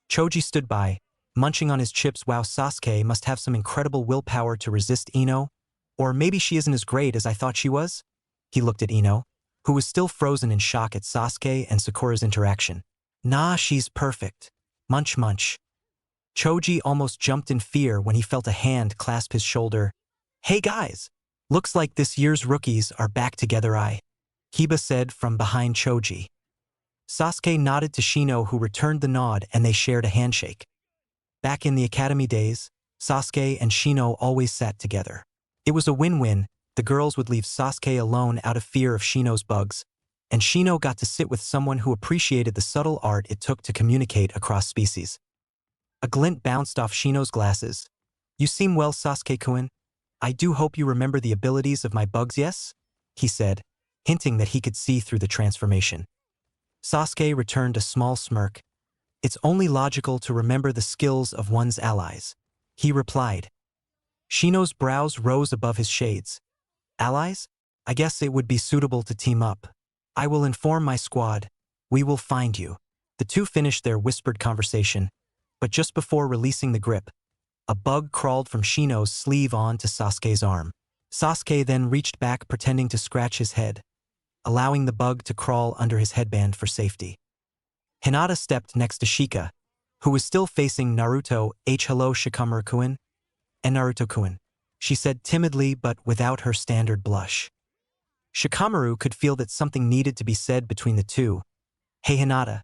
Choji stood by, munching on his chips. Wow, Sasuke must have some incredible willpower to resist Ino, or maybe she isn't as great as I thought she was? He looked at Ino, who was still frozen in shock at Sasuke and Sakura's interaction. Nah, she's perfect. Munch munch. Choji almost jumped in fear when he felt a hand clasp his shoulder. Hey guys! Looks like this year's rookies are back together. Kiba said from behind Choji. Sasuke nodded to Shino, who returned the nod, and they shared a handshake. Back in the academy days, Sasuke and Shino always sat together. It was a win-win. The girls would leave Sasuke alone out of fear of Shino's bugs, and Shino got to sit with someone who appreciated the subtle art it took to communicate across species. A glint bounced off Shino's glasses. You seem well, Sasuke-kun. I do hope you remember the abilities of my bugs, yes? He said, hinting that he could see through the transformation. Sasuke returned a small smirk. It's only logical to remember the skills of one's allies, he replied. Shino's brows rose above his shades. Allies? I guess it would be suitable to team up. I will inform my squad. We will find you. The two finished their whispered conversation, but just before releasing the grip, a bug crawled from Shino's sleeve onto Sasuke's arm. Sasuke then reached back, pretending to scratch his head, allowing the bug to crawl under his headband for safety. Hinata stepped next to Shika, who was still facing Naruto. Hello, Shikamaru-kun. And Naruto-kun, she said timidly but without her standard blush. Shikamaru could feel that something needed to be said between the two. Hey Hinata.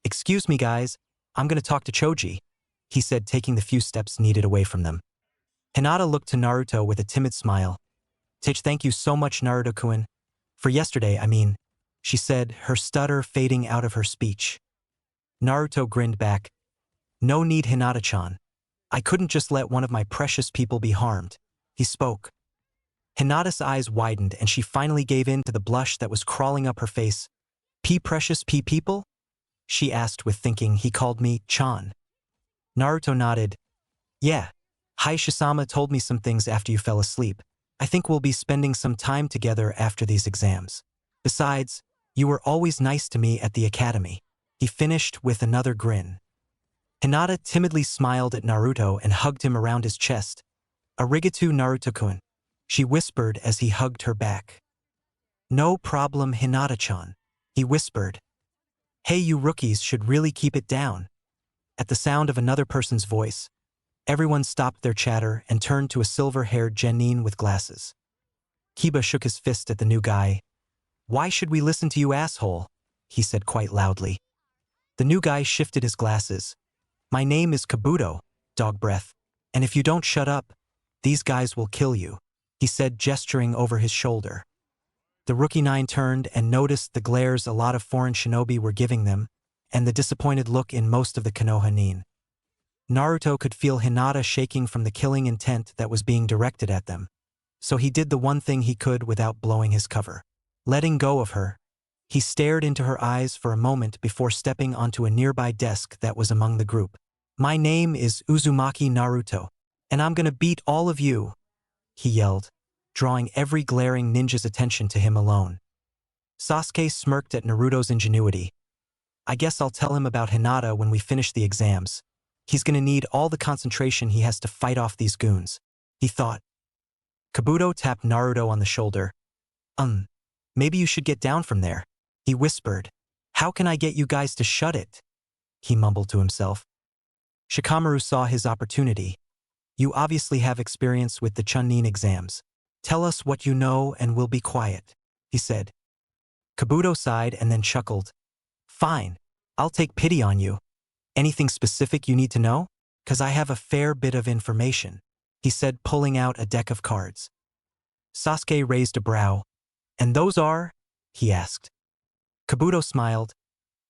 Excuse me guys, I'm gonna talk to Choji, he said, taking the few steps needed away from them. Hinata looked to Naruto with a timid smile. Thank you so much, Naruto-kun. For yesterday, I mean, she said, her stutter fading out of her speech. Naruto grinned back. No need, Hinata-chan. I couldn't just let one of my precious people be harmed, he spoke. Hinata's eyes widened and she finally gave in to the blush that was crawling up her face. Precious people? She asked with thinking. He called me Chan. Naruto nodded. Yeah. Shisama told me some things after you fell asleep. I think we'll be spending some time together after these exams. Besides, you were always nice to me at the academy. He finished with another grin. Hinata timidly smiled at Naruto and hugged him around his chest. Arigato, Naruto-kun, she whispered as he hugged her back. No problem, Hinata-chan, he whispered. Hey, you rookies should really keep it down. At the sound of another person's voice, everyone stopped their chatter and turned to a silver-haired genin with glasses. Kiba shook his fist at the new guy. Why should we listen to you, asshole? He said quite loudly. The new guy shifted his glasses. My name is Kabuto, dog breath, and if you don't shut up, these guys will kill you, he said, gesturing over his shoulder. The rookie nine turned and noticed the glares a lot of foreign shinobi were giving them, and the disappointed look in most of the Konoha nin. Naruto could feel Hinata shaking from the killing intent that was being directed at them, so he did the one thing he could without blowing his cover. Letting go of her, he stared into her eyes for a moment before stepping onto a nearby desk that was among the group. My name is Uzumaki Naruto, and I'm gonna beat all of you, he yelled, drawing every glaring ninja's attention to him alone. Sasuke smirked at Naruto's ingenuity. I guess I'll tell him about Hinata when we finish the exams. He's gonna need all the concentration he has to fight off these goons, he thought. Kabuto tapped Naruto on the shoulder. Maybe you should get down from there, he whispered. How can I get you guys to shut it? He mumbled to himself. Shikamaru saw his opportunity. You obviously have experience with the Chunin exams. Tell us what you know and we'll be quiet, he said. Kabuto sighed and then chuckled. Fine, I'll take pity on you. Anything specific you need to know? 'Cause I have a fair bit of information, he said, pulling out a deck of cards. Sasuke raised a brow. And those are? He asked. Kabuto smiled.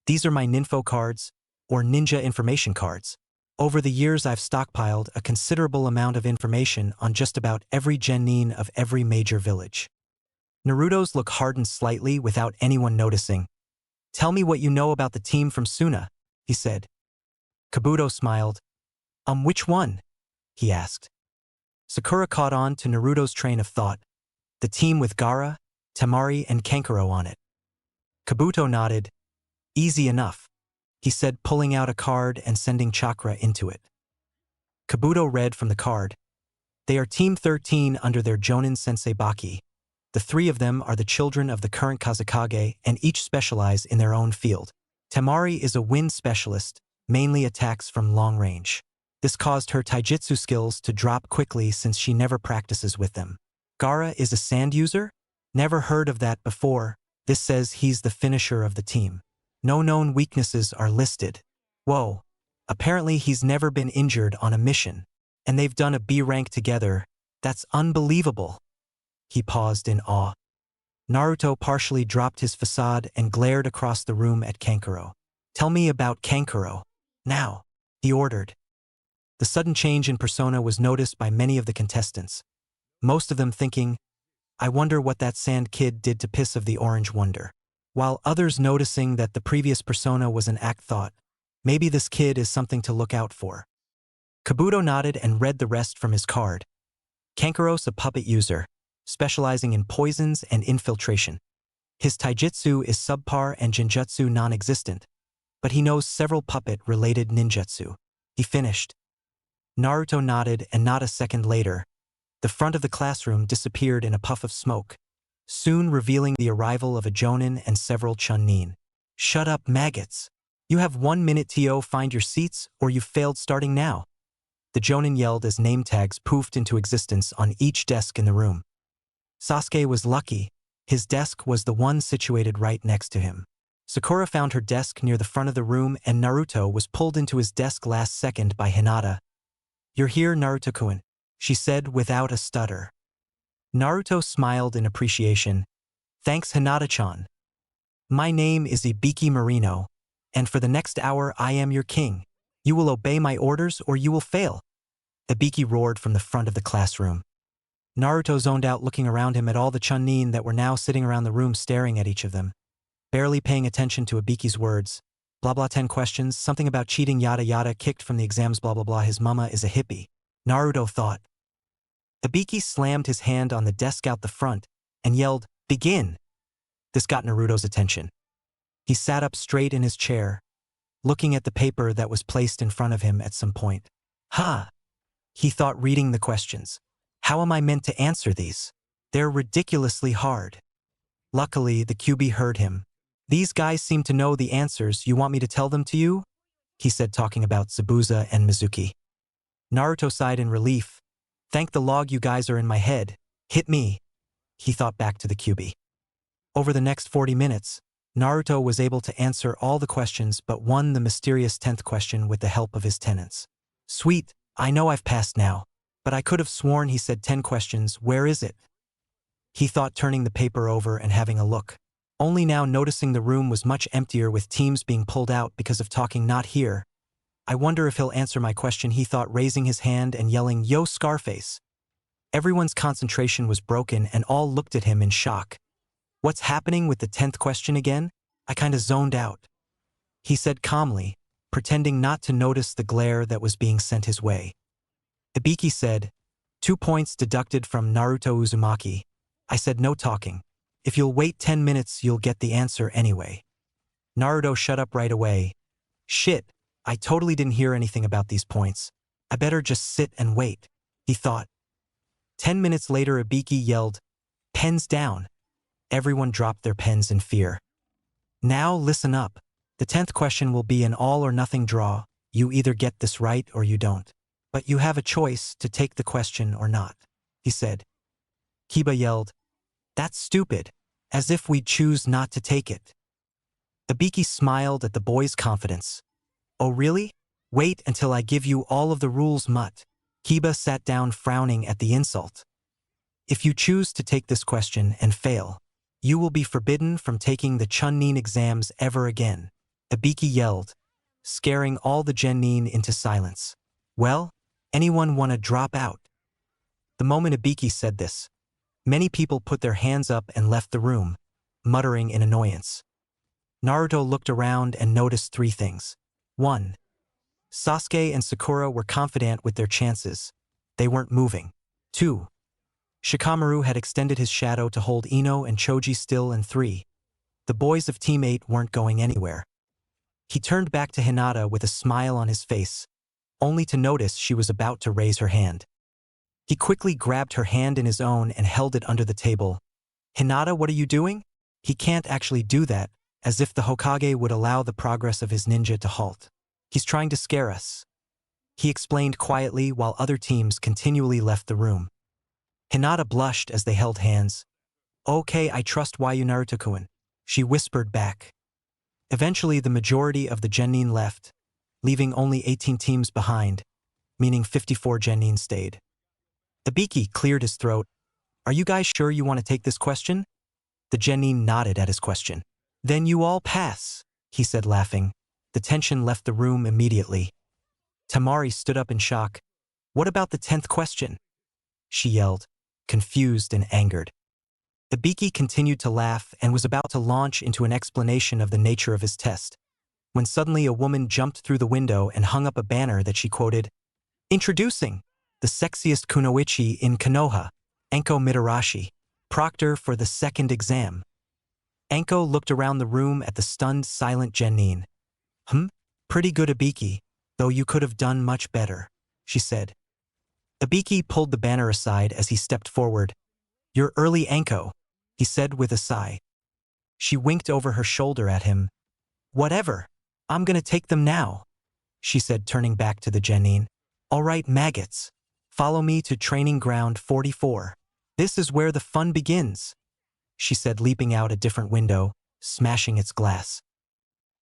These are my ninfo cards, or ninja information cards. Over the years I've stockpiled a considerable amount of information on just about every genin of every major village. Naruto's look hardened slightly without anyone noticing. Tell me what you know about the team from Suna, he said. Kabuto smiled. Which one? He asked. Sakura caught on to Naruto's train of thought. The team with Gaara? Temari and Kankuro on it. Kabuto nodded. Easy enough, he said, pulling out a card and sending chakra into it. Kabuto read from the card. They are Team 13 under their Jonin Sensei Baki. The three of them are the children of the current Kazekage and each specialize in their own field. Temari is a wind specialist, mainly attacks from long range. This caused her taijutsu skills to drop quickly since she never practices with them. Gaara is a sand user? Never heard of that before. This says he's the finisher of the team. No known weaknesses are listed. Whoa. Apparently he's never been injured on a mission. And they've done a B rank together. That's unbelievable. He paused in awe. Naruto partially dropped his facade and glared across the room at Kankuro. Tell me about Kankuro. Now, he ordered. The sudden change in persona was noticed by many of the contestants. Most of them thinking, I wonder what that sand kid did to piss of the orange wonder. While others noticing that the previous persona was an act thought, maybe this kid is something to look out for. Kabuto nodded and read the rest from his card. Kankuro's a puppet user, specializing in poisons and infiltration. His taijutsu is subpar and genjutsu non-existent, but he knows several puppet-related ninjutsu. He finished. Naruto nodded, and not a second later, the front of the classroom disappeared in a puff of smoke, soon revealing the arrival of a jonin and several chunnin. Shut up, maggots. You have 1 minute to find your seats or you've failed starting now. The jonin yelled as name tags poofed into existence on each desk in the room. Sasuke was lucky. His desk was the one situated right next to him. Sakura found her desk near the front of the room and Naruto was pulled into his desk last second by Hinata. You're here, Naruto-kun, she said without a stutter. Naruto smiled in appreciation. Thanks, Hinata-chan. My name is Ibiki Marino, and for the next hour I am your king. You will obey my orders or you will fail. Ibiki roared from the front of the classroom. Naruto zoned out, looking around him at all the chunnin that were now sitting around the room staring at each of them. Barely paying attention to Ibiki's words. Blah blah 10 questions, something about cheating yada yada, kicked from the exams blah blah blah, his mama is a hippie. Naruto thought. Ibiki slammed his hand on the desk out the front and yelled, Begin! This got Naruto's attention. He sat up straight in his chair, looking at the paper that was placed in front of him at some point. Ha! He thought, reading the questions. How am I meant to answer these? They're ridiculously hard. Luckily, the QB heard him. These guys seem to know the answers. You want me to tell them to you? He said, talking about Zabuza and Mizuki. Naruto sighed in relief. Thank the log, you guys are in my head. Hit me. He thought, back to the QB. Over the next 40 minutes, Naruto was able to answer all the questions but won the mysterious 10th question with the help of his tenants. Sweet, I know I've passed now. But I could have sworn he said 10 questions. Where is it? He thought, turning the paper over and having a look. Only now noticing the room was much emptier with teams being pulled out because of talking not here. I wonder if he'll answer my question, he thought, raising his hand and yelling, Yo, Scarface! Everyone's concentration was broken and all looked at him in shock. What's happening with the 10th question again? I kinda zoned out. He said calmly, pretending not to notice the glare that was being sent his way. Ibiki said, 2 points deducted from Naruto Uzumaki. I said no talking. If you'll wait 10 minutes, you'll get the answer anyway. Naruto shut up right away. Shit, I totally didn't hear anything about these points. I better just sit and wait, he thought. 10 minutes later, Ibiki yelled, Pens down. Everyone dropped their pens in fear. Now listen up. The 10th question will be an all or nothing draw. You either get this right or you don't. But you have a choice to take the question or not, he said. Kiba yelled, That's stupid, as if we'd choose not to take it. Ibiki smiled at the boy's confidence. Oh really? Wait until I give you all of the rules, mutt. Kiba sat down, frowning at the insult. If you choose to take this question and fail, you will be forbidden from taking the Chunnin exams ever again, Ibiki yelled, scaring all the Genin into silence. Well, anyone want to drop out? The moment Ibiki said this, many people put their hands up and left the room, muttering in annoyance. Naruto looked around and noticed 3 things. 1. Sasuke and Sakura were confident with their chances. They weren't moving. 2. Shikamaru had extended his shadow to hold Ino and Choji still in 3. The boys of Team 8 weren't going anywhere. He turned back to Hinata with a smile on his face, only to notice she was about to raise her hand. He quickly grabbed her hand in his own and held it under the table. "Hinata, what are you doing?" "He can't actually do that," as if the Hokage would allow the progress of his ninja to halt. "He's trying to scare us," he explained quietly while other teams continually left the room. Hinata blushed as they held hands. "Okay, I trust you, Naruto-kun," she whispered back. Eventually, the majority of the genin left, leaving only 18 teams behind, meaning 54 genin stayed. Ibiki cleared his throat. "Are you guys sure you want to take this question?" The genin nodded at his question. "Then you all pass," he said, laughing. The tension left the room immediately. Tamari stood up in shock. "What about the 10th question?" she yelled, confused and angered. Ibiki continued to laugh and was about to launch into an explanation of the nature of his test, when suddenly a woman jumped through the window and hung up a banner that she quoted, "Introducing the sexiest kunoichi in Konoha, Anko Mitarashi, proctor for the 2nd exam." Anko looked around the room at the stunned, silent genin. Pretty good, Ibiki, though you could have done much better," she said. Ibiki pulled the banner aside as he stepped forward. "You're early, Anko," he said with a sigh. She winked over her shoulder at him. "Whatever, I'm gonna take them now," she said, turning back to the genin. "All right, maggots, follow me to training ground 44. This is where the fun begins," she said, leaping out a different window, smashing its glass.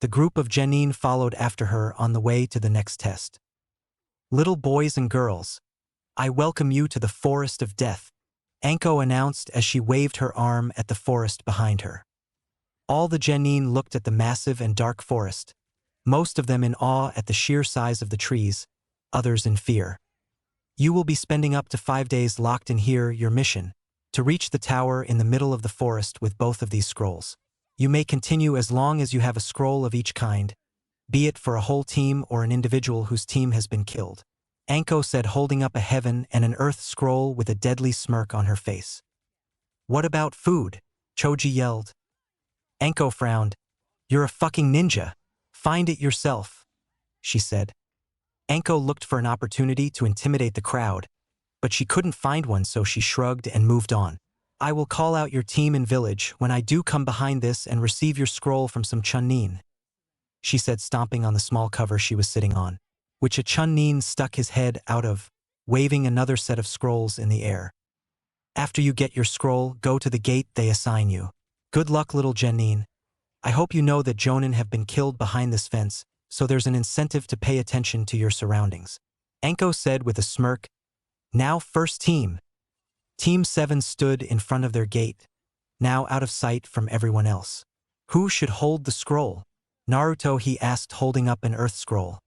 The group of genin followed after her on the way to the next test. "Little boys and girls, I welcome you to the Forest of Death," Anko announced as she waved her arm at the forest behind her. All the genin looked at the massive and dark forest, most of them in awe at the sheer size of the trees, others in fear. "You will be spending up to 5 days locked in here. Your mission, to reach the tower in the middle of the forest with both of these scrolls. You may continue as long as you have a scroll of each kind, be it for a whole team or an individual whose team has been killed," Anko said, holding up a heaven and an earth scroll with a deadly smirk on her face. "What about food?" Choji yelled. Anko frowned. "You're a fucking ninja. Find it yourself," she said. Anko looked for an opportunity to intimidate the crowd, but she couldn't find one, so she shrugged and moved on. "I will call out your team and village when I do come behind this and receive your scroll from some chunnin," she said, stomping on the small cover she was sitting on, which a chunnin stuck his head out of, waving another set of scrolls in the air. "After you get your scroll, go to the gate they assign you. Good luck, little genin. I hope you know that jonin have been killed behind this fence, so there's an incentive to pay attention to your surroundings," Anko said with a smirk. "Now first team." Team 7 stood in front of their gate, now out of sight from everyone else. "Who should hold the scroll?" Naruto, he asked, holding up an earth scroll.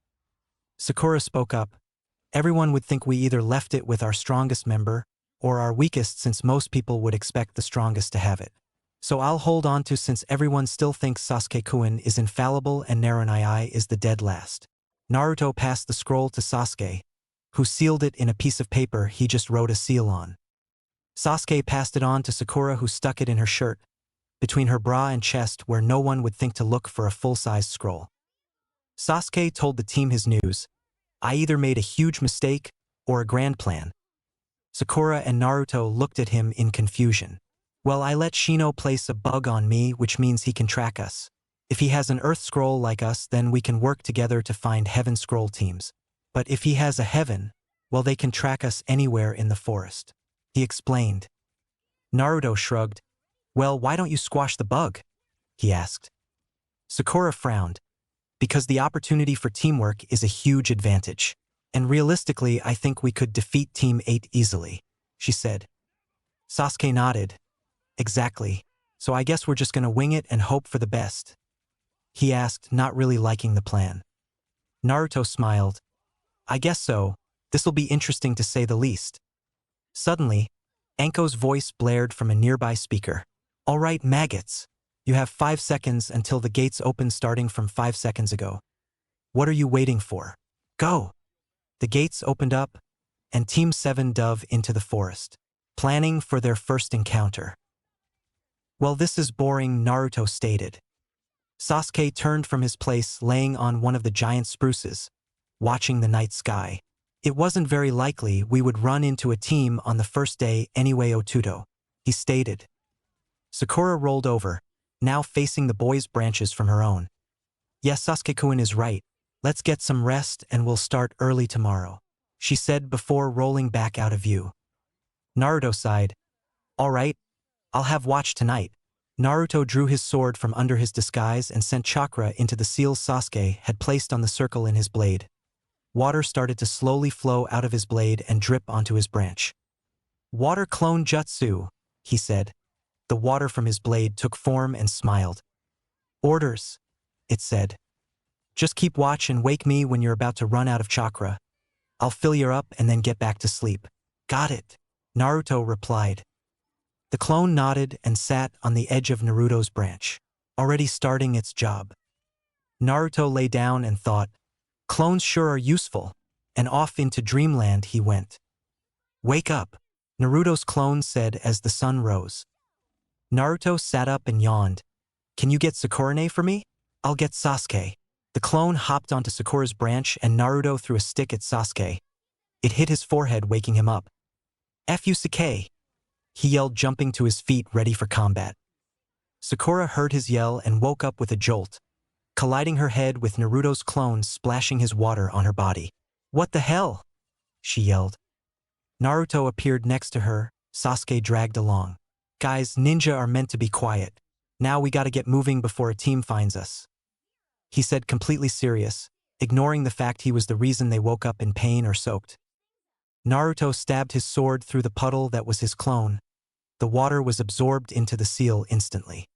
Sakura spoke up. "Everyone would think we either left it with our strongest member or our weakest, since most people would expect the strongest to have it. So I'll hold on to, since everyone still thinks Sasuke-kun is infallible and Naranai is the dead last." Naruto passed the scroll to Sasuke, who sealed it in a piece of paper he just wrote a seal on. Sasuke passed it on to Sakura, who stuck it in her shirt, between her bra and chest, where no one would think to look for a full-sized scroll. Sasuke told the team his news. "I either made a huge mistake or a grand plan." Sakura and Naruto looked at him in confusion. "Well, I let Shino place a bug on me, which means he can track us. If he has an earth scroll like us, then we can work together to find heaven scroll teams. But if he has a heaven, well, they can track us anywhere in the forest," he explained. Naruto shrugged. "Well, why don't you squash the bug?" he asked. Sakura frowned. "Because the opportunity for teamwork is a huge advantage. And realistically, I think we could defeat Team 8 easily," she said. Sasuke nodded. "Exactly. So I guess we're just gonna wing it and hope for the best?" he asked, not really liking the plan. Naruto smiled. "I guess so. This'll be interesting, to say the least." Suddenly, Anko's voice blared from a nearby speaker. "All right, maggots. You have 5 seconds until the gates open, starting from 5 seconds ago. What are you waiting for? Go!" The gates opened up, and Team 7 dove into the forest. planning for their first encounter. "Well, this is boring," Naruto stated. Sasuke turned from his place laying on one of the giant spruces, watching the night sky. "It wasn't very likely we would run into a team on the first day anyway, Otuto," he stated. Sakura rolled over, now facing the boy's branches from her own. "Yes, Sasuke-kun is right. Let's get some rest and we'll start early tomorrow," she said before rolling back out of view. Naruto sighed. "All right, I'll have watch tonight." Naruto drew his sword from under his disguise and sent chakra into the seals Sasuke had placed on the circle in his blade. Water started to slowly flow out of his blade and drip onto his branch. "Water clone jutsu," he said. The water from his blade took form and smiled. "Orders," it said. "Just keep watch and wake me when you're about to run out of chakra. I'll fill you up and then get back to sleep." "Got it," Naruto replied. The clone nodded and sat on the edge of Naruto's branch, already starting its job. Naruto lay down and thought, "Clones sure are useful," and off into dreamland he went. "Wake up," Naruto's clone said as the sun rose. Naruto sat up and yawned. "Can you get Sakurane for me?" "I'll get Sasuke." The clone hopped onto Sakura's branch and Naruto threw a stick at Sasuke. It hit his forehead, waking him up. "F you, Sasuke," he yelled, jumping to his feet ready for combat. Sakura heard his yell and woke up with a jolt, colliding her head with Naruto's clone, splashing his water on her body. "What the hell?" she yelled. Naruto appeared next to her, Sasuke dragged along. "Guys, ninja are meant to be quiet. Now we gotta get moving before a team finds us," he said, completely serious, ignoring the fact he was the reason they woke up in pain or soaked. Naruto stabbed his sword through the puddle that was his clone. The water was absorbed into the seal instantly.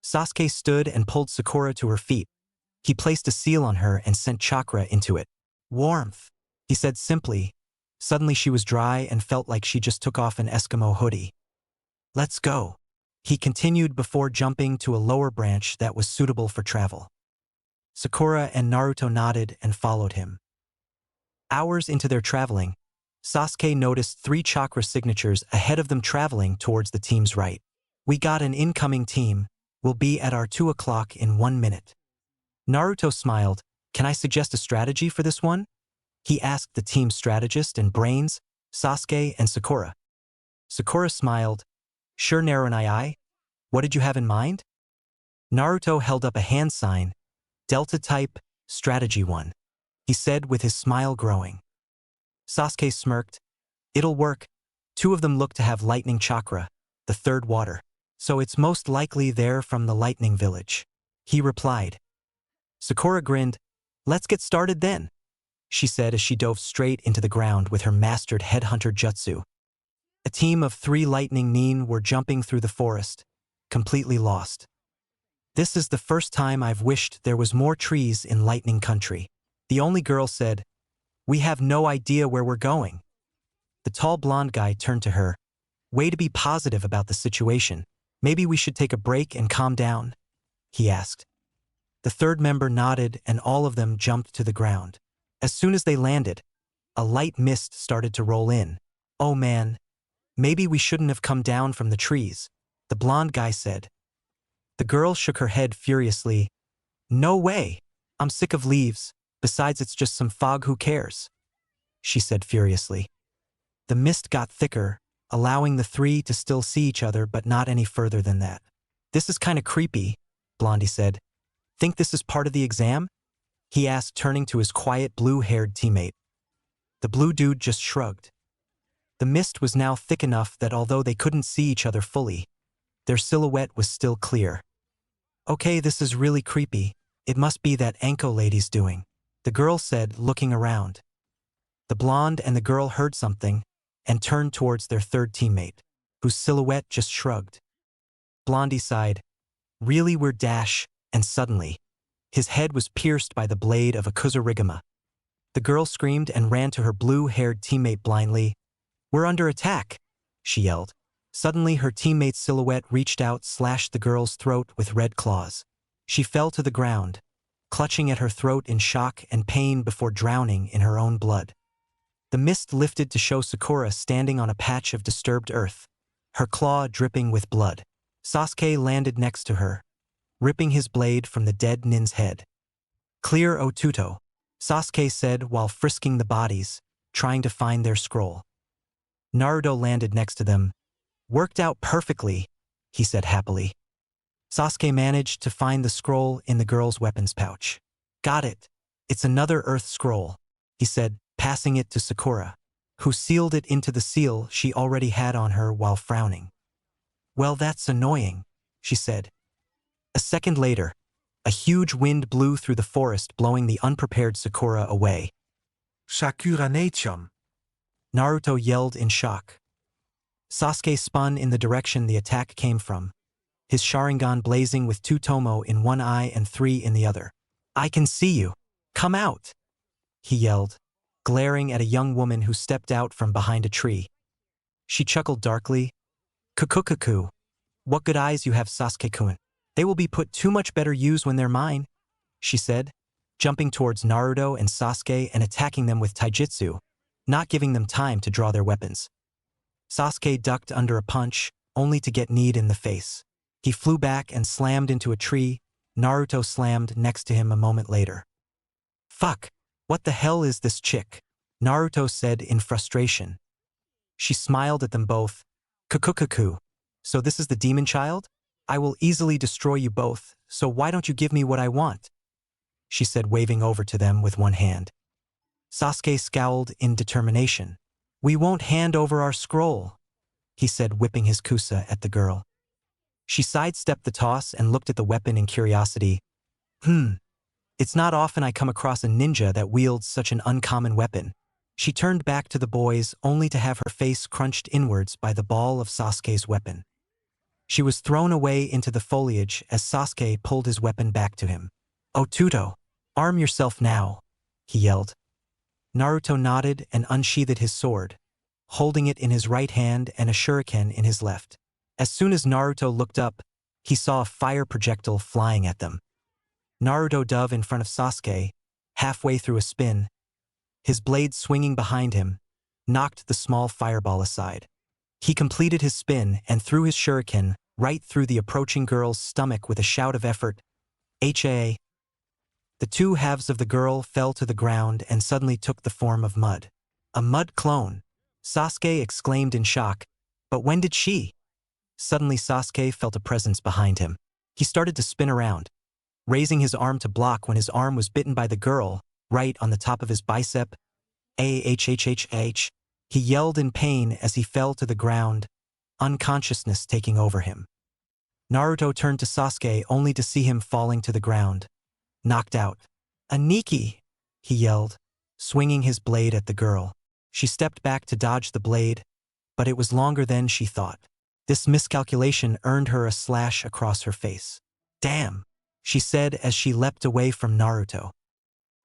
Sasuke stood and pulled Sakura to her feet. He placed a seal on her and sent chakra into it. "Warmth," he said simply. Suddenly she was dry and felt like she just took off an Eskimo hoodie. "Let's go," he continued before jumping to a lower branch that was suitable for travel. Sakura and Naruto nodded and followed him. Hours into their traveling, Sasuke noticed 3 chakra signatures ahead of them traveling towards the team's right. "We got an incoming team. We'll be at our 2 o'clock in 1 minute. Naruto smiled. "Can I suggest a strategy for this one?" he asked the team strategist and brains, Sasuke and Sakura. Sakura smiled. "Sure, Naruto. What did you have in mind?" Naruto held up a hand sign. "Delta type, strategy 1. He said with his smile growing. Sasuke smirked. "It'll work. 2 of them look to have lightning chakra, the third water. So it's most likely they're from the lightning village," he replied. Sakura grinned. "Let's get started then," she said as she dove straight into the ground with her mastered headhunter jutsu. A team of 3 lightning nin were jumping through the forest, completely lost. "This is the first time I've wished there was more trees in Lightning Country," the only girl said. "We have no idea where we're going." The tall blonde guy turned to her. "Way to be positive about the situation. Maybe we should take a break and calm down?" he asked. The third member nodded and all of them jumped to the ground. As soon as they landed, a light mist started to roll in. "Oh man, maybe we shouldn't have come down from the trees," the blonde guy said. The girl shook her head furiously. "No way. I'm sick of leaves. Besides, it's just some fog, who cares?" she said furiously. The mist got thicker, allowing the 3 to still see each other but not any further than that. "This is kinda creepy," Blondie said. "Think this is part of the exam?" he asked, turning to his quiet blue-haired teammate. The blue dude just shrugged. The mist was now thick enough that although they couldn't see each other fully, their silhouette was still clear. "Okay, this is really creepy. It must be that Anko lady's doing," the girl said, looking around. The blonde and the girl heard something and turned towards their third teammate, whose silhouette just shrugged. Blondie sighed. "Really, we're dash," and suddenly, his head was pierced by the blade of a Kuzurigama. The girl screamed and ran to her blue-haired teammate blindly. "We're under attack," she yelled. Suddenly, her teammate's silhouette reached out, slashed the girl's throat with red claws. She fell to the ground, clutching at her throat in shock and pain before drowning in her own blood. The mist lifted to show Sakura standing on a patch of disturbed earth, her claw dripping with blood. Sasuke landed next to her, ripping his blade from the dead nin's head. "Clear, Otuto," Sasuke said while frisking the bodies, trying to find their scroll. Naruto landed next to them. "Worked out perfectly," he said happily. Sasuke managed to find the scroll in the girl's weapons pouch. "Got it. It's another earth scroll," he said, passing it to Sakura, who sealed it into the seal she already had on her while frowning. "Well, that's annoying," she said. A second later, a huge wind blew through the forest, blowing the unprepared Sakura away. "Sakura-ne-chan," Naruto yelled in shock. Sasuke spun in the direction the attack came from, his Sharingan blazing with 2 tomo in one eye and 3 in the other. "I can see you. Come out," he yelled, glaring at a young woman who stepped out from behind a tree. She chuckled darkly. "Kukukuku. What good eyes you have, Sasuke-kun. They will be put to much better use when they're mine," she said, jumping towards Naruto and Sasuke and attacking them with taijutsu, not giving them time to draw their weapons. Sasuke ducked under a punch, only to get kneed in the face. He flew back and slammed into a tree. Naruto slammed next to him a moment later. "Fuck, what the hell is this chick?" Naruto said in frustration. She smiled at them both. "Kukukuku. So this is the demon child? I will easily destroy you both, so why don't you give me what I want?" she said, waving over to them with one hand. Sasuke scowled in determination. "We won't hand over our scroll," he said, whipping his kusa at the girl. She sidestepped the toss and looked at the weapon in curiosity. It's not often I come across a ninja that wields such an uncommon weapon." She turned back to the boys only to have her face crunched inwards by the ball of Sasuke's weapon. She was thrown away into the foliage as Sasuke pulled his weapon back to him. "Otuto, arm yourself now," he yelled. Naruto nodded and unsheathed his sword, holding it in his right hand and a shuriken in his left. As soon as Naruto looked up, he saw a fire projectile flying at them. Naruto dove in front of Sasuke, halfway through a spin. His blade swinging behind him, knocked the small fireball aside. He completed his spin and threw his shuriken right through the approaching girl's stomach with a shout of effort. "Ha!" The 2 halves of the girl fell to the ground and suddenly took the form of mud. "A mud clone!" Sasuke exclaimed in shock. "But when did she?" Suddenly Sasuke felt a presence behind him. He started to spin around, raising his arm to block when his arm was bitten by the girl, right on the top of his bicep. "Ahhhh!" He yelled in pain as he fell to the ground, unconsciousness taking over him. Naruto turned to Sasuke only to see him falling to the ground, knocked out. "Aniki!" he yelled, swinging his blade at the girl. She stepped back to dodge the blade, but it was longer than she thought. This miscalculation earned her a slash across her face. "Damn!" she said as she leapt away from Naruto.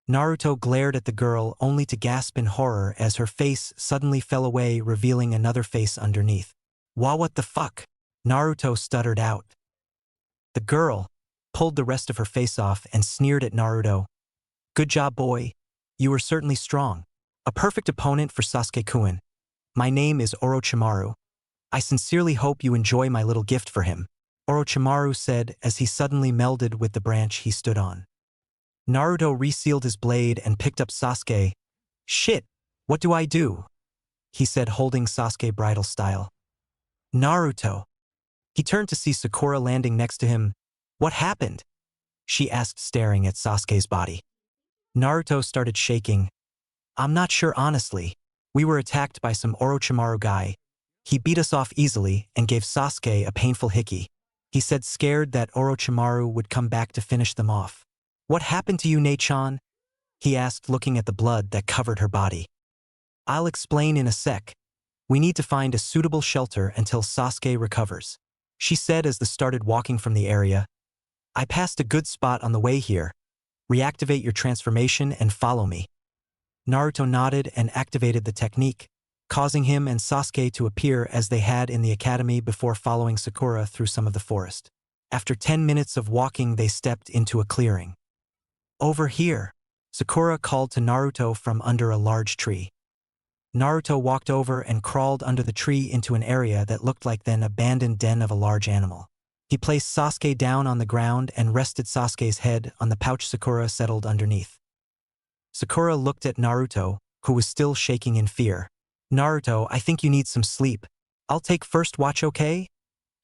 Naruto glared at the girl only to gasp in horror as her face suddenly fell away, revealing another face underneath. What the fuck?" Naruto stuttered out. The girl pulled the rest of her face off and sneered at Naruto. "Good job, boy. You were certainly strong. A perfect opponent for Sasuke-kun. My name is Orochimaru. I sincerely hope you enjoy my little gift for him," Orochimaru said as he suddenly melded with the branch he stood on. Naruto resealed his blade and picked up Sasuke. "Shit, what do I do?" he said, holding Sasuke bridal style. "Naruto." He turned to see Sakura landing next to him. "What happened?" she asked, staring at Sasuke's body. Naruto started shaking. "I'm not sure, honestly. We were attacked by some Orochimaru guy. He beat us off easily and gave Sasuke a painful hickey," he said, scared that Orochimaru would come back to finish them off. "What happened to you, Ne-chan?" he asked, looking at the blood that covered her body. "I'll explain in a sec. We need to find a suitable shelter until Sasuke recovers," she said as they started walking from the area. "I passed a good spot on the way here. Reactivate your transformation and follow me." Naruto nodded and activated the technique, causing him and Sasuke to appear as they had in the academy before following Sakura through some of the forest. After 10 minutes of walking, they stepped into a clearing. "Over here," Sakura called to Naruto from under a large tree. Naruto walked over and crawled under the tree into an area that looked like an abandoned den of a large animal. He placed Sasuke down on the ground and rested Sasuke's head on the pouch Sakura settled underneath. Sakura looked at Naruto, who was still shaking in fear. "Naruto, I think you need some sleep. I'll take first watch, okay?"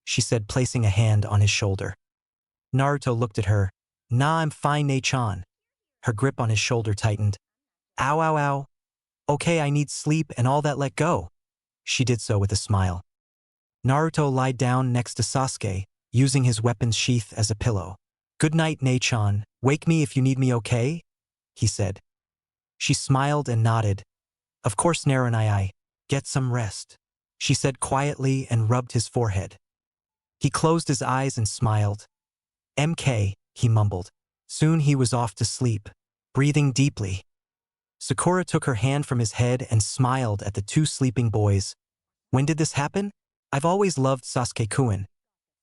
she said, placing a hand on his shoulder. Naruto looked at her. "Nah, I'm fine, Nei-chan." Her grip on his shoulder tightened. "Ow, ow, ow. Okay, I need sleep and all that, let go." She did so with a smile. Naruto lied down next to Sasuke, using his weapon's sheath as a pillow. "Good night, Nei-chan. Wake me if you need me, okay?" he said. She smiled and nodded. "Of course, Naranai. Get some rest," she said quietly and rubbed his forehead. He closed his eyes and smiled. "MK," he mumbled. Soon he was off to sleep, breathing deeply. Sakura took her hand from his head and smiled at the two sleeping boys. "When did this happen? I've always loved Sasuke-kun,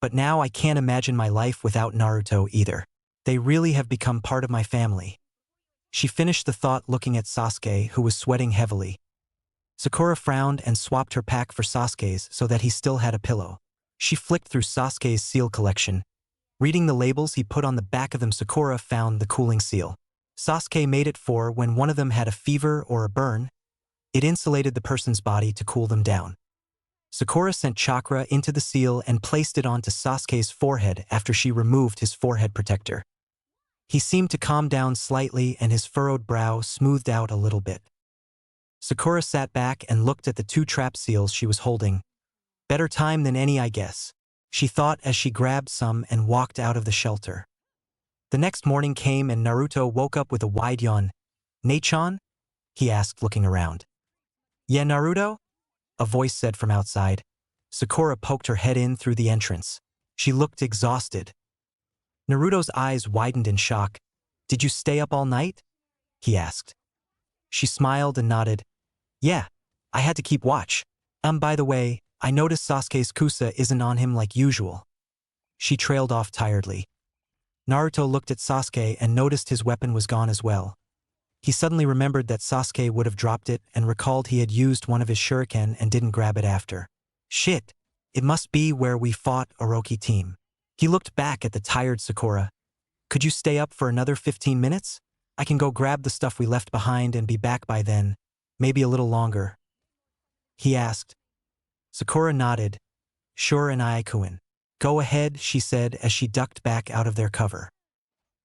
but now I can't imagine my life without Naruto either. They really have become part of my family." She finished the thought looking at Sasuke, who was sweating heavily. Sakura frowned and swapped her pack for Sasuke's so that he still had a pillow. She flicked through Sasuke's seal collection. Reading the labels he put on the back of them, Sakura found the cooling seal. Sasuke made it for when one of them had a fever or a burn. It insulated the person's body to cool them down. Sakura sent chakra into the seal and placed it onto Sasuke's forehead after she removed his forehead protector. He seemed to calm down slightly and his furrowed brow smoothed out a little bit. Sakura sat back and looked at the two trap seals she was holding. "Better time than any, I guess," she thought as she grabbed some and walked out of the shelter. The next morning came and Naruto woke up with a wide yawn. "Nei-chan?" he asked, looking around. "Yeah, Naruto?" a voice said from outside. Sakura poked her head in through the entrance. She looked exhausted. Naruto's eyes widened in shock. "Did you stay up all night?" he asked. She smiled and nodded. "Yeah, I had to keep watch. By the way, I noticed Sasuke's kusa isn't on him like usual." She trailed off tiredly. Naruto looked at Sasuke and noticed his weapon was gone as well. He suddenly remembered that Sasuke would have dropped it and recalled he had used one of his shuriken and didn't grab it after. "Shit, it must be where we fought Orochi team." He looked back at the tired Sakura. "Could you stay up for another 15 minutes? I can go grab the stuff we left behind and be back by then, maybe a little longer," he asked. Sakura nodded. "Sure, and Aikuen. Go ahead," she said as she ducked back out of their cover.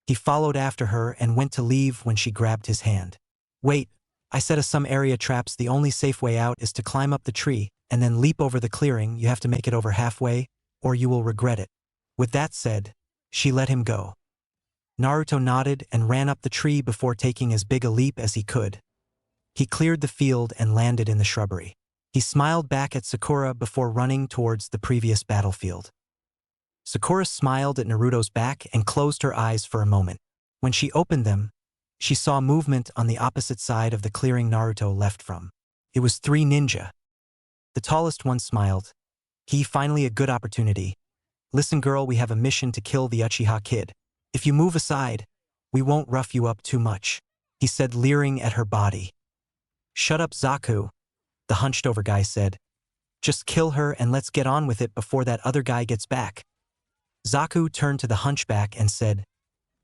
He followed after her and went to leave when she grabbed his hand. "Wait, I set us some area traps. The only safe way out is to climb up the tree and then leap over the clearing. You have to make it over halfway, or you will regret it." With that said, she let him go. Naruto nodded and ran up the tree before taking as big a leap as he could. He cleared the field and landed in the shrubbery. He smiled back at Sakura before running towards the previous battlefield. Sakura smiled at Naruto's back and closed her eyes for a moment. When she opened them, she saw movement on the opposite side of the clearing Naruto left from. It was 3 ninja. The tallest one smiled. Finally a good opportunity. "Listen, girl, we have a mission to kill the Uchiha kid. If you move aside, we won't rough you up too much," he said, leering at her body. "Shut up, Zaku," the hunched-over guy said. "Just kill her and let's get on with it before that other guy gets back." Zaku turned to the hunchback and said,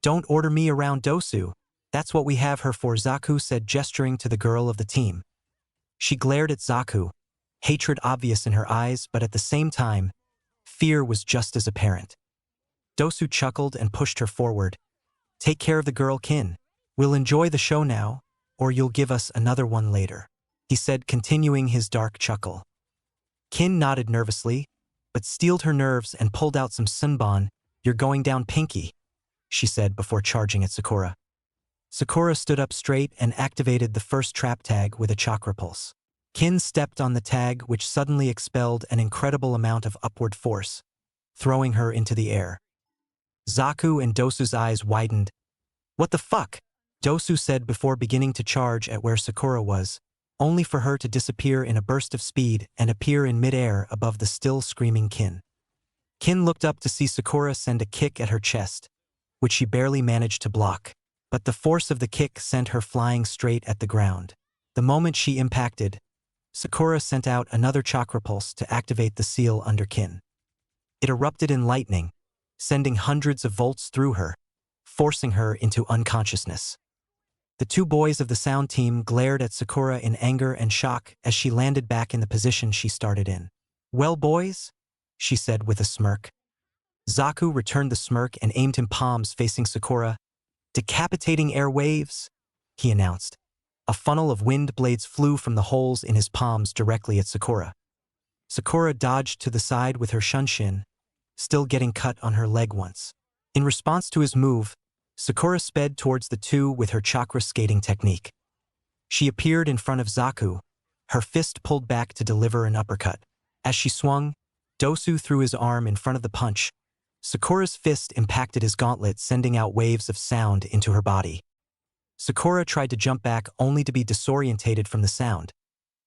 "Don't order me around, Dosu. That's what we have her for," Zaku said, gesturing to the girl of the team. She glared at Zaku, hatred obvious in her eyes, but at the same time, fear was just as apparent. Dosu chuckled and pushed her forward. "Take care of the girl, Kin. We'll enjoy the show now, or you'll give us another one later," he said, continuing his dark chuckle. Kin nodded nervously, but steeled her nerves and pulled out some sunbon. "You're going down, Pinky," she said before charging at Sakura. Sakura stood up straight and activated the first trap tag with a chakra pulse. Kin stepped on the tag, which suddenly expelled an incredible amount of upward force, throwing her into the air. Zaku and Dosu's eyes widened. "What the fuck?" Dosu said before beginning to charge at where Sakura was, only for her to disappear in a burst of speed and appear in midair above the still screaming Kin. Kin looked up to see Sakura send a kick at her chest, which she barely managed to block, but the force of the kick sent her flying straight at the ground. The moment she impacted, Sakura sent out another chakra pulse to activate the seal under Kin. It erupted in lightning, sending hundreds of volts through her, forcing her into unconsciousness. The two boys of the sound team glared at Sakura in anger and shock as she landed back in the position she started in. "Well, boys?" she said with a smirk. Zaku returned the smirk and aimed him palms facing Sakura. "Decapitating air waves," he announced. A funnel of wind blades flew from the holes in his palms directly at Sakura. Sakura dodged to the side with her shunshin, still getting cut on her leg once. In response to his move, Sakura sped towards the two with her chakra skating technique. She appeared in front of Zaku, her fist pulled back to deliver an uppercut. As she swung, Dosu threw his arm in front of the punch. Sakura's fist impacted his gauntlet, sending out waves of sound into her body. Sakura tried to jump back only to be disorientated from the sound.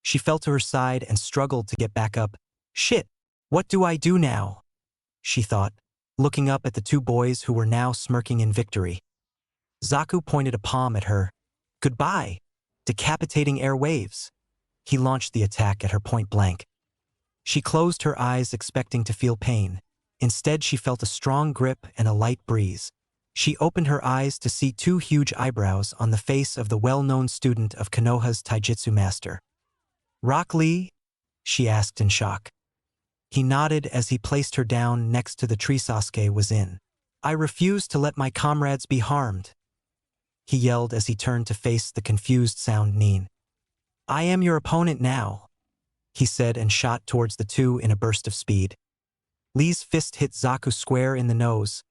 She fell to her side and struggled to get back up. "Shit, what do I do now?" she thought, looking up at the two boys who were now smirking in victory. Zaku pointed a palm at her. "Goodbye, decapitating air waves." He launched the attack at her point blank. She closed her eyes expecting to feel pain. Instead, she felt a strong grip and a light breeze. She opened her eyes to see two huge eyebrows on the face of the well-known student of Konoha's taijutsu master. "Rock Lee?" she asked in shock. He nodded as he placed her down next to the tree Sasuke was in. "I refuse to let my comrades be harmed," he yelled as he turned to face the confused Sound Nin. "I am your opponent now," he said and shot towards the two in a burst of speed. Lee's fist hit Zaku square in the nose,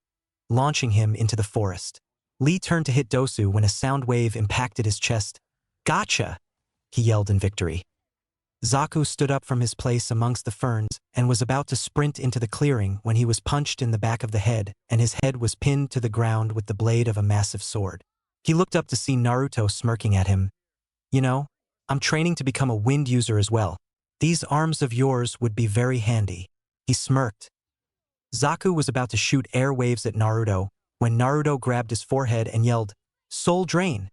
launching him into the forest. Lee turned to hit Dosu when a sound wave impacted his chest. "Gotcha!" he yelled in victory. Zaku stood up from his place amongst the ferns and was about to sprint into the clearing when he was punched in the back of the head and his head was pinned to the ground with the blade of a massive sword. He looked up to see Naruto smirking at him. "You know, I'm training to become a wind user as well. These arms of yours would be very handy." He smirked. Zaku was about to shoot air waves at Naruto when Naruto grabbed his forehead and yelled, "Soul Drain!"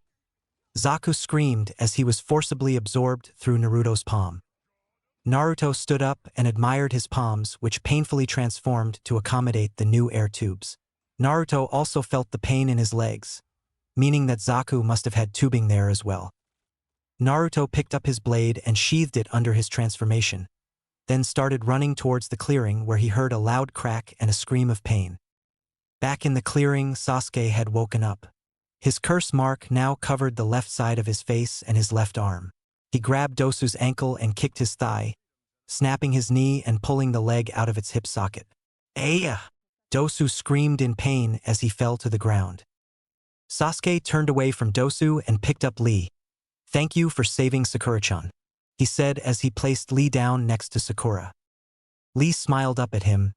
Zaku screamed as he was forcibly absorbed through Naruto's palm. Naruto stood up and admired his palms, which painfully transformed to accommodate the new air tubes. Naruto also felt the pain in his legs, meaning that Zaku must have had tubing there as well. Naruto picked up his blade and sheathed it under his transformation, then started running towards the clearing where he heard a loud crack and a scream of pain. Back in the clearing, Sasuke had woken up. His curse mark now covered the left side of his face and his left arm. He grabbed Dosu's ankle and kicked his thigh, snapping his knee and pulling the leg out of its hip socket. "Aya!" Dosu screamed in pain as he fell to the ground. Sasuke turned away from Dosu and picked up Lee. "Thank you for saving Sakura-chan," he said as he placed Lee down next to Sakura. Lee smiled up at him.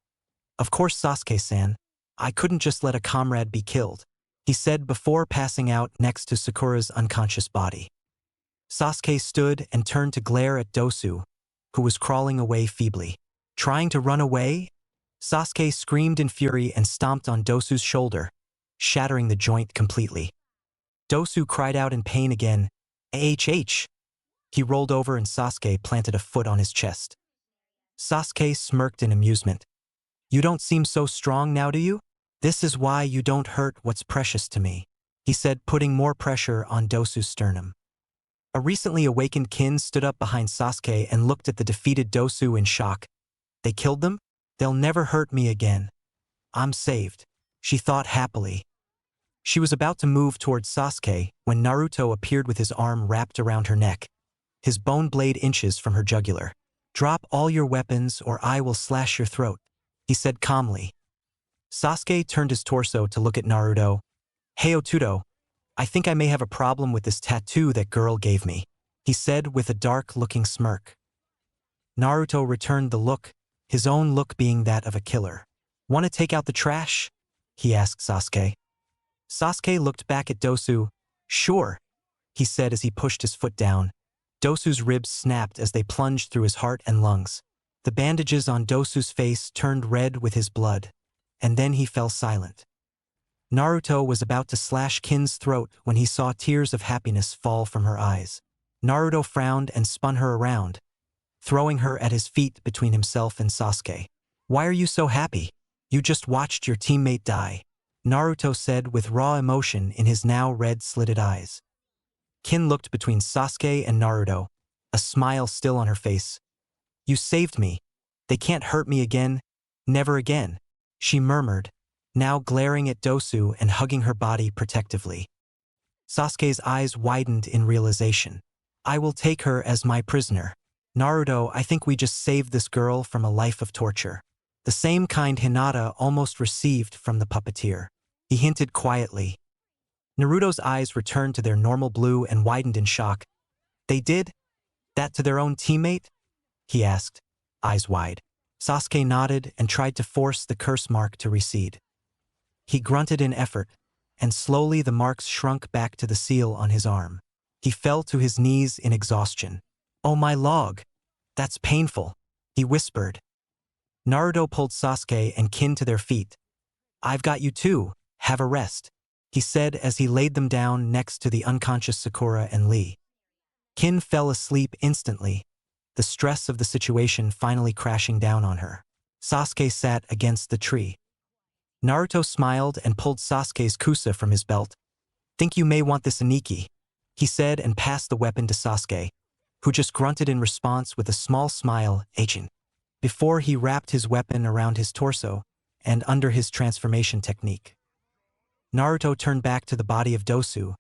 "Of course, Sasuke-san. I couldn't just let a comrade be killed," he said before passing out next to Sakura's unconscious body. Sasuke stood and turned to glare at Dosu, who was crawling away feebly. "Trying to run away?" Sasuke screamed in fury and stomped on Dosu's shoulder, shattering the joint completely. Dosu cried out in pain again. "AHH!" He rolled over and Sasuke planted a foot on his chest. Sasuke smirked in amusement. "You don't seem so strong now, do you? This is why you don't hurt what's precious to me," he said, putting more pressure on Dosu's sternum. A recently awakened Kin stood up behind Sasuke and looked at the defeated Dosu in shock. "They killed them? They'll never hurt me again. I'm saved," she thought happily. She was about to move towards Sasuke when Naruto appeared with his arm wrapped around her neck, his bone blade inches from her jugular. "Drop all your weapons or I will slash your throat," he said calmly. Sasuke turned his torso to look at Naruto. "Hey Otudo, I think I may have a problem with this tattoo that girl gave me," he said with a dark-looking smirk. Naruto returned the look, his own look being that of a killer. "Want to take out the trash?" he asked Sasuke. Sasuke looked back at Dosu. "Sure," he said as he pushed his foot down. Dosu's ribs snapped as they plunged through his heart and lungs. The bandages on Dosu's face turned red with his blood, and then he fell silent. Naruto was about to slash Kin's throat when he saw tears of happiness fall from her eyes. Naruto frowned and spun her around, throwing her at his feet between himself and Sasuke. "Why are you so happy? You just watched your teammate die," Naruto said with raw emotion in his now red slitted eyes. Kin looked between Sasuke and Naruto, a smile still on her face. "You saved me. They can't hurt me again. Never again," she murmured, now glaring at Dosu and hugging her body protectively. Sasuke's eyes widened in realization. "I will take her as my prisoner. Naruto, I think we just saved this girl from a life of torture. The same kind Hinata almost received from the puppeteer," he hinted quietly. Naruto's eyes returned to their normal blue and widened in shock. "They did? That to their own teammate?" he asked, eyes wide. Sasuke nodded and tried to force the curse mark to recede. He grunted in effort, and slowly the marks shrunk back to the seal on his arm. He fell to his knees in exhaustion. "Oh my log! That's painful," he whispered. Naruto pulled Sasuke and Kin to their feet. "I've got you too, have a rest," he said as he laid them down next to the unconscious Sakura and Lee. Kin fell asleep instantly, the stress of the situation finally crashing down on her. Sasuke sat against the tree. Naruto smiled and pulled Sasuke's kusa from his belt. "Think you may want this Aniki," he said and passed the weapon to Sasuke, who just grunted in response with a small smile, "Agent," before he wrapped his weapon around his torso and under his transformation technique. Naruto turned back to the body of Dosu.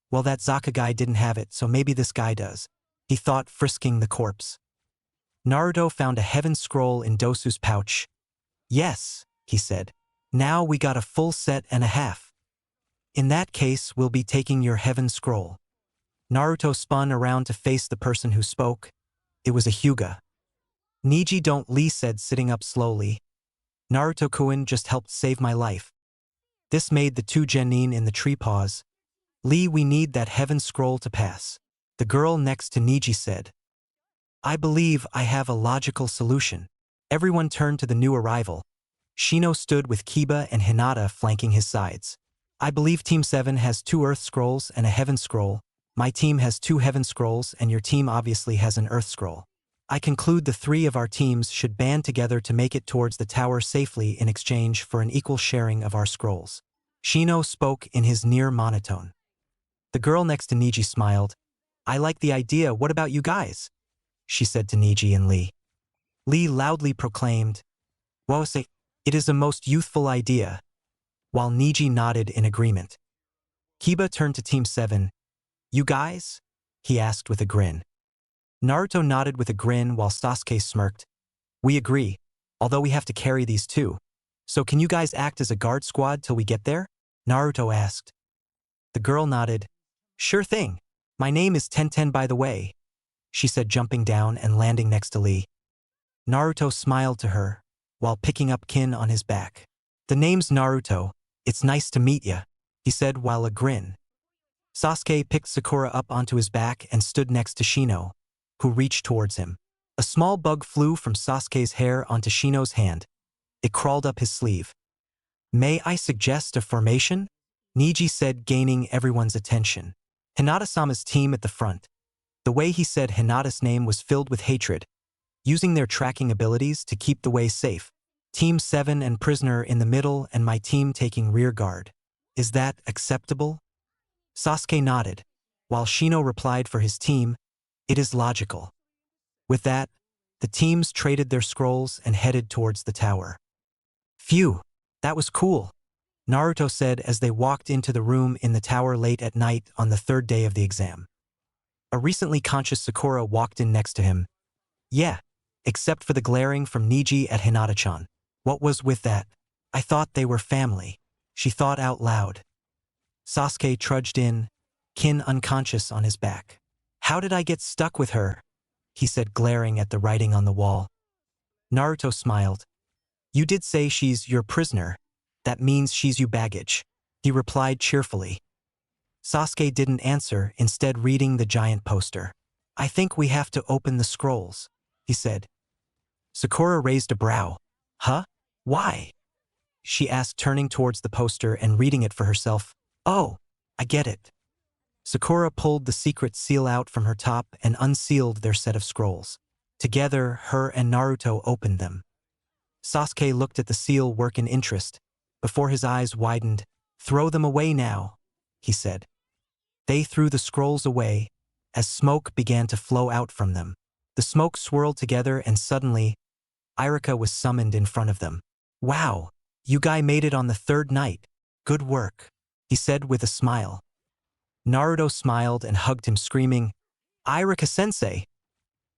"Well, that Zaka guy didn't have it, so maybe this guy does," he thought, frisking the corpse. Naruto found a heaven scroll in Dosu's pouch. "Yes," he said. "Now we got a full set and a half. In that case, we'll be taking your heaven scroll." Naruto spun around to face the person who spoke. It was a Hyuga. "Niji don't," Lee said, sitting up slowly. "Naruto-kun just helped save my life." This made the two genin in the tree pause. "Lee, we need that heaven scroll to pass," the girl next to Niji said. "I believe I have a logical solution." Everyone turned to the new arrival. Shino stood with Kiba and Hinata flanking his sides. "I believe Team 7 has 2 Earth Scrolls and a Heaven Scroll. My team has 2 Heaven Scrolls and your team obviously has an Earth Scroll. I conclude the 3 of our teams should band together to make it towards the tower safely in exchange for an equal sharing of our scrolls." Shino spoke in his near monotone. The girl next to Niji smiled. "I like the idea, what about you guys?" she said to Niji and Lee. Lee loudly proclaimed, "Wose, it is a most youthful idea," while Niji nodded in agreement. Kiba turned to Team 7. "You guys?" he asked with a grin. Naruto nodded with a grin while Sasuke smirked. "We agree, although we have to carry these too. So can you guys act as a guard squad till we get there?" Naruto asked. The girl nodded. "Sure thing. My name is Tenten by the way," she said, jumping down and landing next to Lee. Naruto smiled to her, while picking up Kin on his back. "The name's Naruto. It's nice to meet ya," he said while a grin. Sasuke picked Sakura up onto his back and stood next to Shino, who reached towards him. A small bug flew from Sasuke's hair onto Shino's hand. It crawled up his sleeve. "May I suggest a formation?" Niji said, gaining everyone's attention. Hinata-sama's team at the front. The way he said Hinata's name was filled with hatred, using their tracking abilities to keep the way safe. Team 7 and Prisoner in the middle and my team taking rear guard. Is that acceptable? Sasuke nodded, while Shino replied for his team, "It is logical." With that, the teams traded their scrolls and headed towards the tower. "Phew, that was cool," Naruto said as they walked into the room in the tower late at night on the 3rd day of the exam. A recently conscious Sakura walked in next to him. "Yeah, except for the glaring from Niji at Hinata-chan. What was with that? I thought they were family," she thought out loud. Sasuke trudged in, Kin unconscious on his back. "How did I get stuck with her?" he said, glaring at the writing on the wall. Naruto smiled. "You did say she's your prisoner. That means she's you baggage," he replied cheerfully. Sasuke didn't answer, instead reading the giant poster. "I think we have to open the scrolls," he said. Sakura raised a brow. "Huh? Why?" she asked, turning towards the poster and reading it for herself. "Oh, I get it." Sakura pulled the secret seal out from her top and unsealed their set of scrolls. Together, her and Naruto opened them. Sasuke looked at the seal work in interest. Before his eyes widened, "Throw them away now," he said. They threw the scrolls away as smoke began to flow out from them. The smoke swirled together and suddenly, Irika was summoned in front of them. "Wow, you guy made it on the third night. Good work," he said with a smile. Naruto smiled and hugged him, screaming, "Irika-sensei!"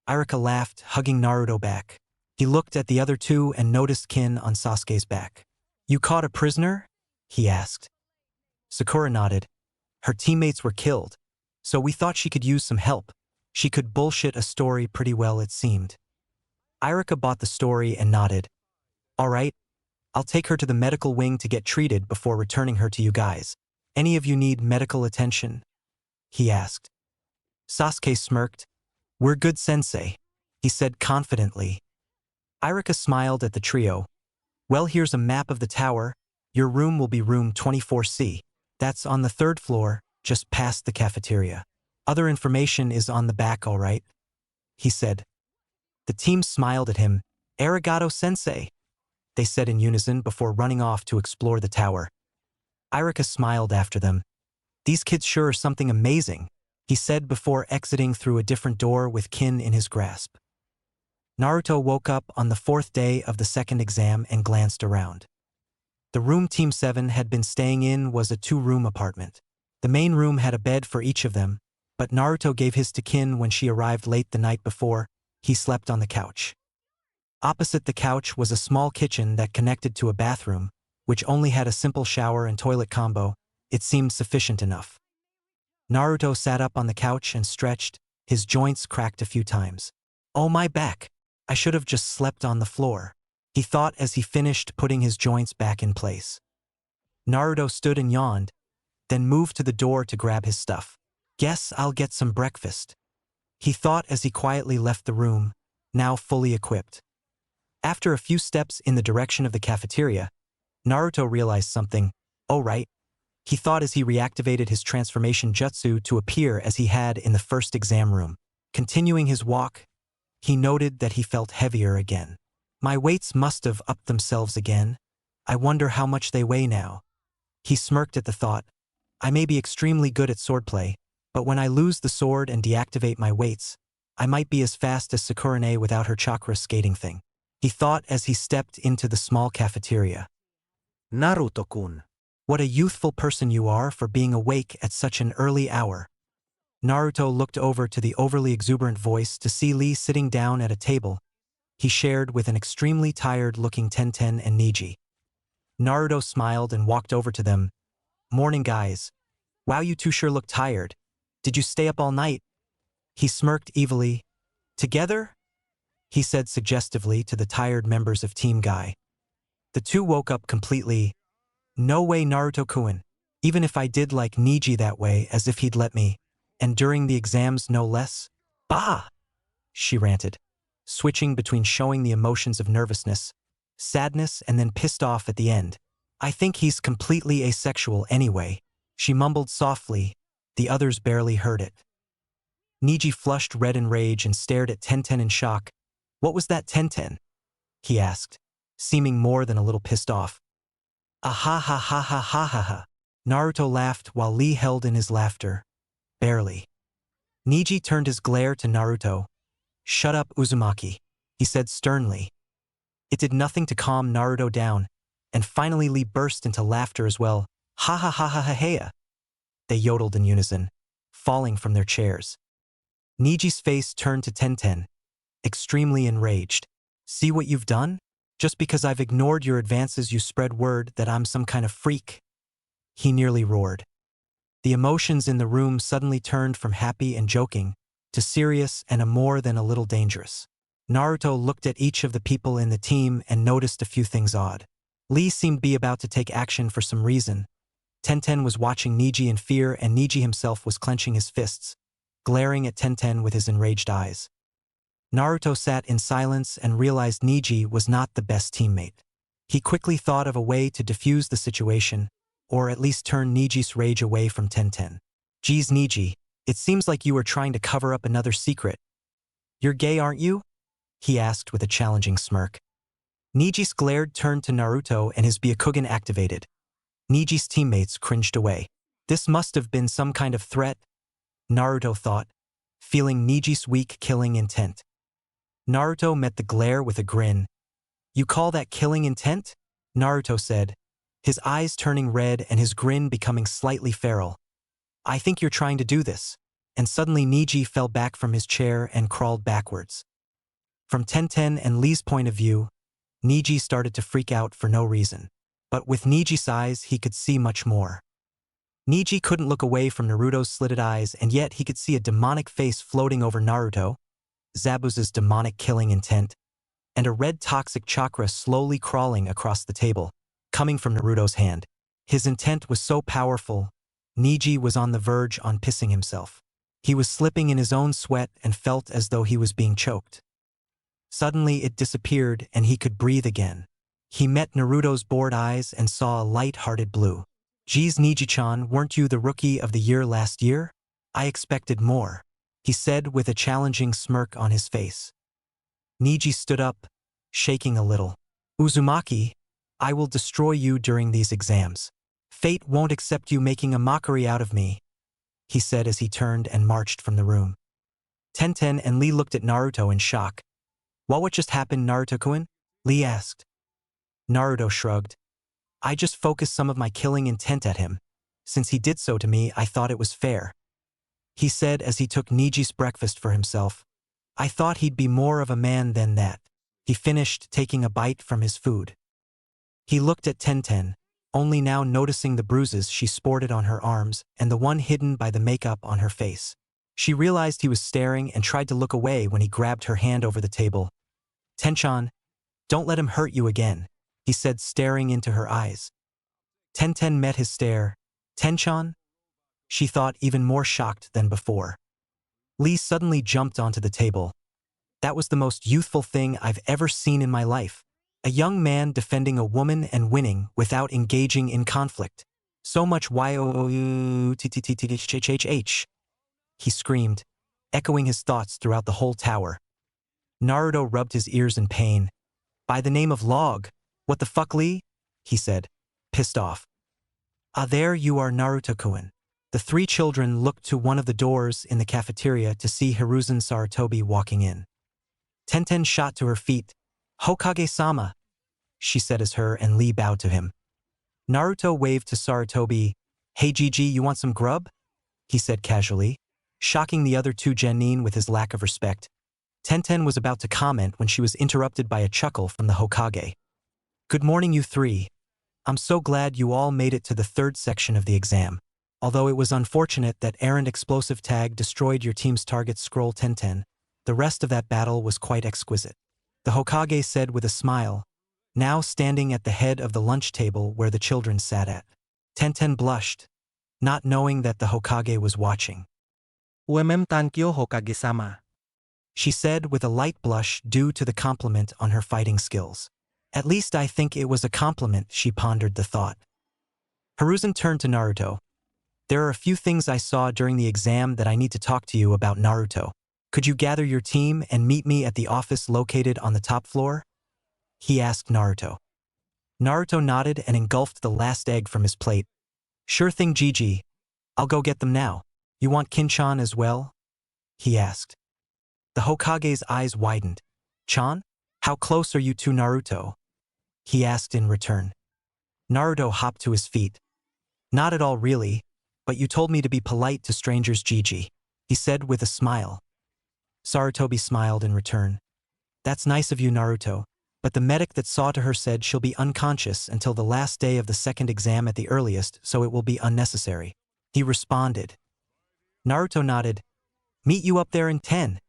Irika laughed, hugging Naruto back. He looked at the other two and noticed kin on Sasuke's back. "You caught a prisoner?" he asked. Sakura nodded. "Her teammates were killed, so we thought she could use some help. She could bullshit a story pretty well, it seemed." Irika bought the story and nodded. "All right, I'll take her to the medical wing to get treated before returning her to you guys. Any of you need medical attention?" he asked. Sasuke smirked. "We're good, sensei," he said confidently. Irika smiled at the trio. "Well, here's a map of the tower. Your room will be room 24C. That's on the third floor, just past the cafeteria. Other information is on the back, all right?" he said. The team smiled at him. "Arigato, sensei," they said in unison before running off to explore the tower. Irika smiled after them. "These kids sure are something amazing," he said before exiting through a different door with kin in his grasp. Naruto woke up on the fourth day of the second exam and glanced around. The room Team 7 had been staying in was a 2-room apartment. The main room had a bed for each of them, but Naruto gave his to kin when she arrived late the night before. He slept on the couch. Opposite the couch was a small kitchen that connected to a bathroom, which only had a simple shower and toilet combo. It seemed sufficient enough. Naruto sat up on the couch and stretched. His joints cracked a few times. "Oh, my back. I should have just slept on the floor," he thought as he finished putting his joints back in place. Naruto stood and yawned, then moved to the door to grab his stuff. "Guess I'll get some breakfast," he thought as he quietly left the room, now fully equipped. After a few steps in the direction of the cafeteria, Naruto realized something. "Oh right," he thought as he reactivated his transformation jutsu to appear as he had in the first exam room. Continuing his walk, he noted that he felt heavier again. "My weights must have upped themselves again. I wonder how much they weigh now." He smirked at the thought. "I may be extremely good at swordplay, but when I lose the sword and deactivate my weights, I might be as fast as Sakurane without her chakra skating thing," he thought as he stepped into the small cafeteria. Naruto-kun. "What a youthful person you are for being awake at such an early hour." Naruto looked over to the overly exuberant voice to see Lee sitting down at a table he shared with an extremely tired-looking Tenten and Niji. Naruto smiled and walked over to them. "Morning, guys. Wow, you two sure look tired. Did you stay up all night?" He smirked evilly. "Together?" he said suggestively to the tired members of Team Guy. The two woke up completely. "No way, Naruto-kun. Even if I did like Niji that way, as if he'd let me. And during the exams no less." "Bah!" she ranted, switching between showing the emotions of nervousness, sadness, and then pissed off at the end. "I think he's completely asexual anyway," she mumbled softly. The others barely heard it. Niji flushed red in rage and stared at Tenten in shock. "What was that, Tenten?" he asked, seeming more than a little pissed off. "Ah ha ha ha ha ha ha ha." Naruto laughed while Lee held in his laughter. "Barely." Niji turned his glare to Naruto. "Shut up, Uzumaki," he said sternly. It did nothing to calm Naruto down, and finally Lee burst into laughter as well. "Ha ha ha ha ha ha." They yodeled in unison, falling from their chairs. Niji's face turned to Tenten, extremely enraged. "See what you've done? Just because I've ignored your advances you spread word that I'm some kind of freak," he nearly roared. The emotions in the room suddenly turned from happy and joking to serious and a more than a little dangerous. Naruto looked at each of the people in the team and noticed a few things odd. Lee seemed to be about to take action for some reason. Tenten was watching Niji in fear and Niji himself was clenching his fists, glaring at Tenten with his enraged eyes. Naruto sat in silence and realized Niji was not the best teammate. He quickly thought of a way to defuse the situation, or at least turn Niji's rage away from Tenten. "Geez, Niji, it seems like you are trying to cover up another secret. You're gay, aren't you?" he asked with a challenging smirk. Niji's glare turned to Naruto and his Byakugan activated. Niji's teammates cringed away. This must have been some kind of threat, Naruto thought, feeling Niji's weak killing intent. Naruto met the glare with a grin. You call that killing intent? Naruto said, his eyes turning red and his grin becoming slightly feral. I think you're trying to do this. And suddenly Niji fell back from his chair and crawled backwards. From Tenten and Lee's point of view, Niji started to freak out for no reason. But with Niji's eyes, he could see much more. Niji couldn't look away from Naruto's slitted eyes, and yet he could see a demonic face floating over Naruto, Zabuza's demonic killing intent, and a red toxic chakra slowly crawling across the table, coming from Naruto's hand. His intent was so powerful, Niji was on the verge on pissing himself. He was slipping in his own sweat and felt as though he was being choked. Suddenly it disappeared and he could breathe again. He met Naruto's bored eyes and saw a light-hearted blue. Geez, Niji-chan, weren't you the rookie of the year last year? I expected more, he said with a challenging smirk on his face. Niji stood up, shaking a little. Uzumaki, I will destroy you during these exams. Fate won't accept you making a mockery out of me, he said as he turned and marched from the room. Tenten and Lee looked at Naruto in shock. What just happened, Naruto-kun? Lee asked. Naruto shrugged. I just focused some of my killing intent at him. Since he did so to me, I thought it was fair, he said as he took Niji's breakfast for himself. I thought he'd be more of a man than that. He finished taking a bite from his food. He looked at Tenten, only now noticing the bruises she sported on her arms and the one hidden by the makeup on her face. She realized he was staring and tried to look away when he grabbed her hand over the table. Tenchan, don't let him hurt you again, he said, staring into her eyes. Tenten met his stare. Tenchan? She thought, even more shocked than before. Lee suddenly jumped onto the table. That was the most youthful thing I've ever seen in my life. A young man defending a woman and winning without engaging in conflict. So much YOOTTTHHH, he screamed, echoing his thoughts throughout the whole tower. Naruto rubbed his ears in pain. By the name of Log, what the fuck, Lee? He said, pissed off. Ah, there you are, Naruto-kun. The three children looked to one of the doors in the cafeteria to see Hiruzen Sarutobi walking in. Tenten shot to her feet. Hokage-sama, she said as her and Lee bowed to him. Naruto waved to Sarutobi. Hey Gigi, you want some grub? He said casually, shocking the other two genin with his lack of respect. Tenten was about to comment when she was interrupted by a chuckle from the Hokage. Good morning, you three. I'm so glad you all made it to the third section of the exam. Although it was unfortunate that errant explosive tag destroyed your team's target scroll Tenten, the rest of that battle was quite exquisite. The Hokage said with a smile, now standing at the head of the lunch table where the children sat at. Tenten blushed, not knowing that the Hokage was watching. Thank you, Hokage-sama, she said with a light blush due to the compliment on her fighting skills. At least I think it was a compliment, she pondered the thought. Hiruzen turned to Naruto. There are a few things I saw during the exam that I need to talk to you about, Naruto. Could you gather your team and meet me at the office located on the top floor? He asked Naruto. Naruto nodded and engulfed the last egg from his plate. Sure thing, Gigi. I'll go get them now. You want Kinchan as well? He asked. The Hokage's eyes widened. Chan? How close are you to Naruto? He asked in return. Naruto hopped to his feet. Not at all, really, but you told me to be polite to strangers, Gigi, he said with a smile. Sarutobi smiled in return. That's nice of you, Naruto, but the medic that saw to her said she'll be unconscious until the last day of the second exam at the earliest, so it will be unnecessary. He responded. Naruto nodded. Meet you up there in 10,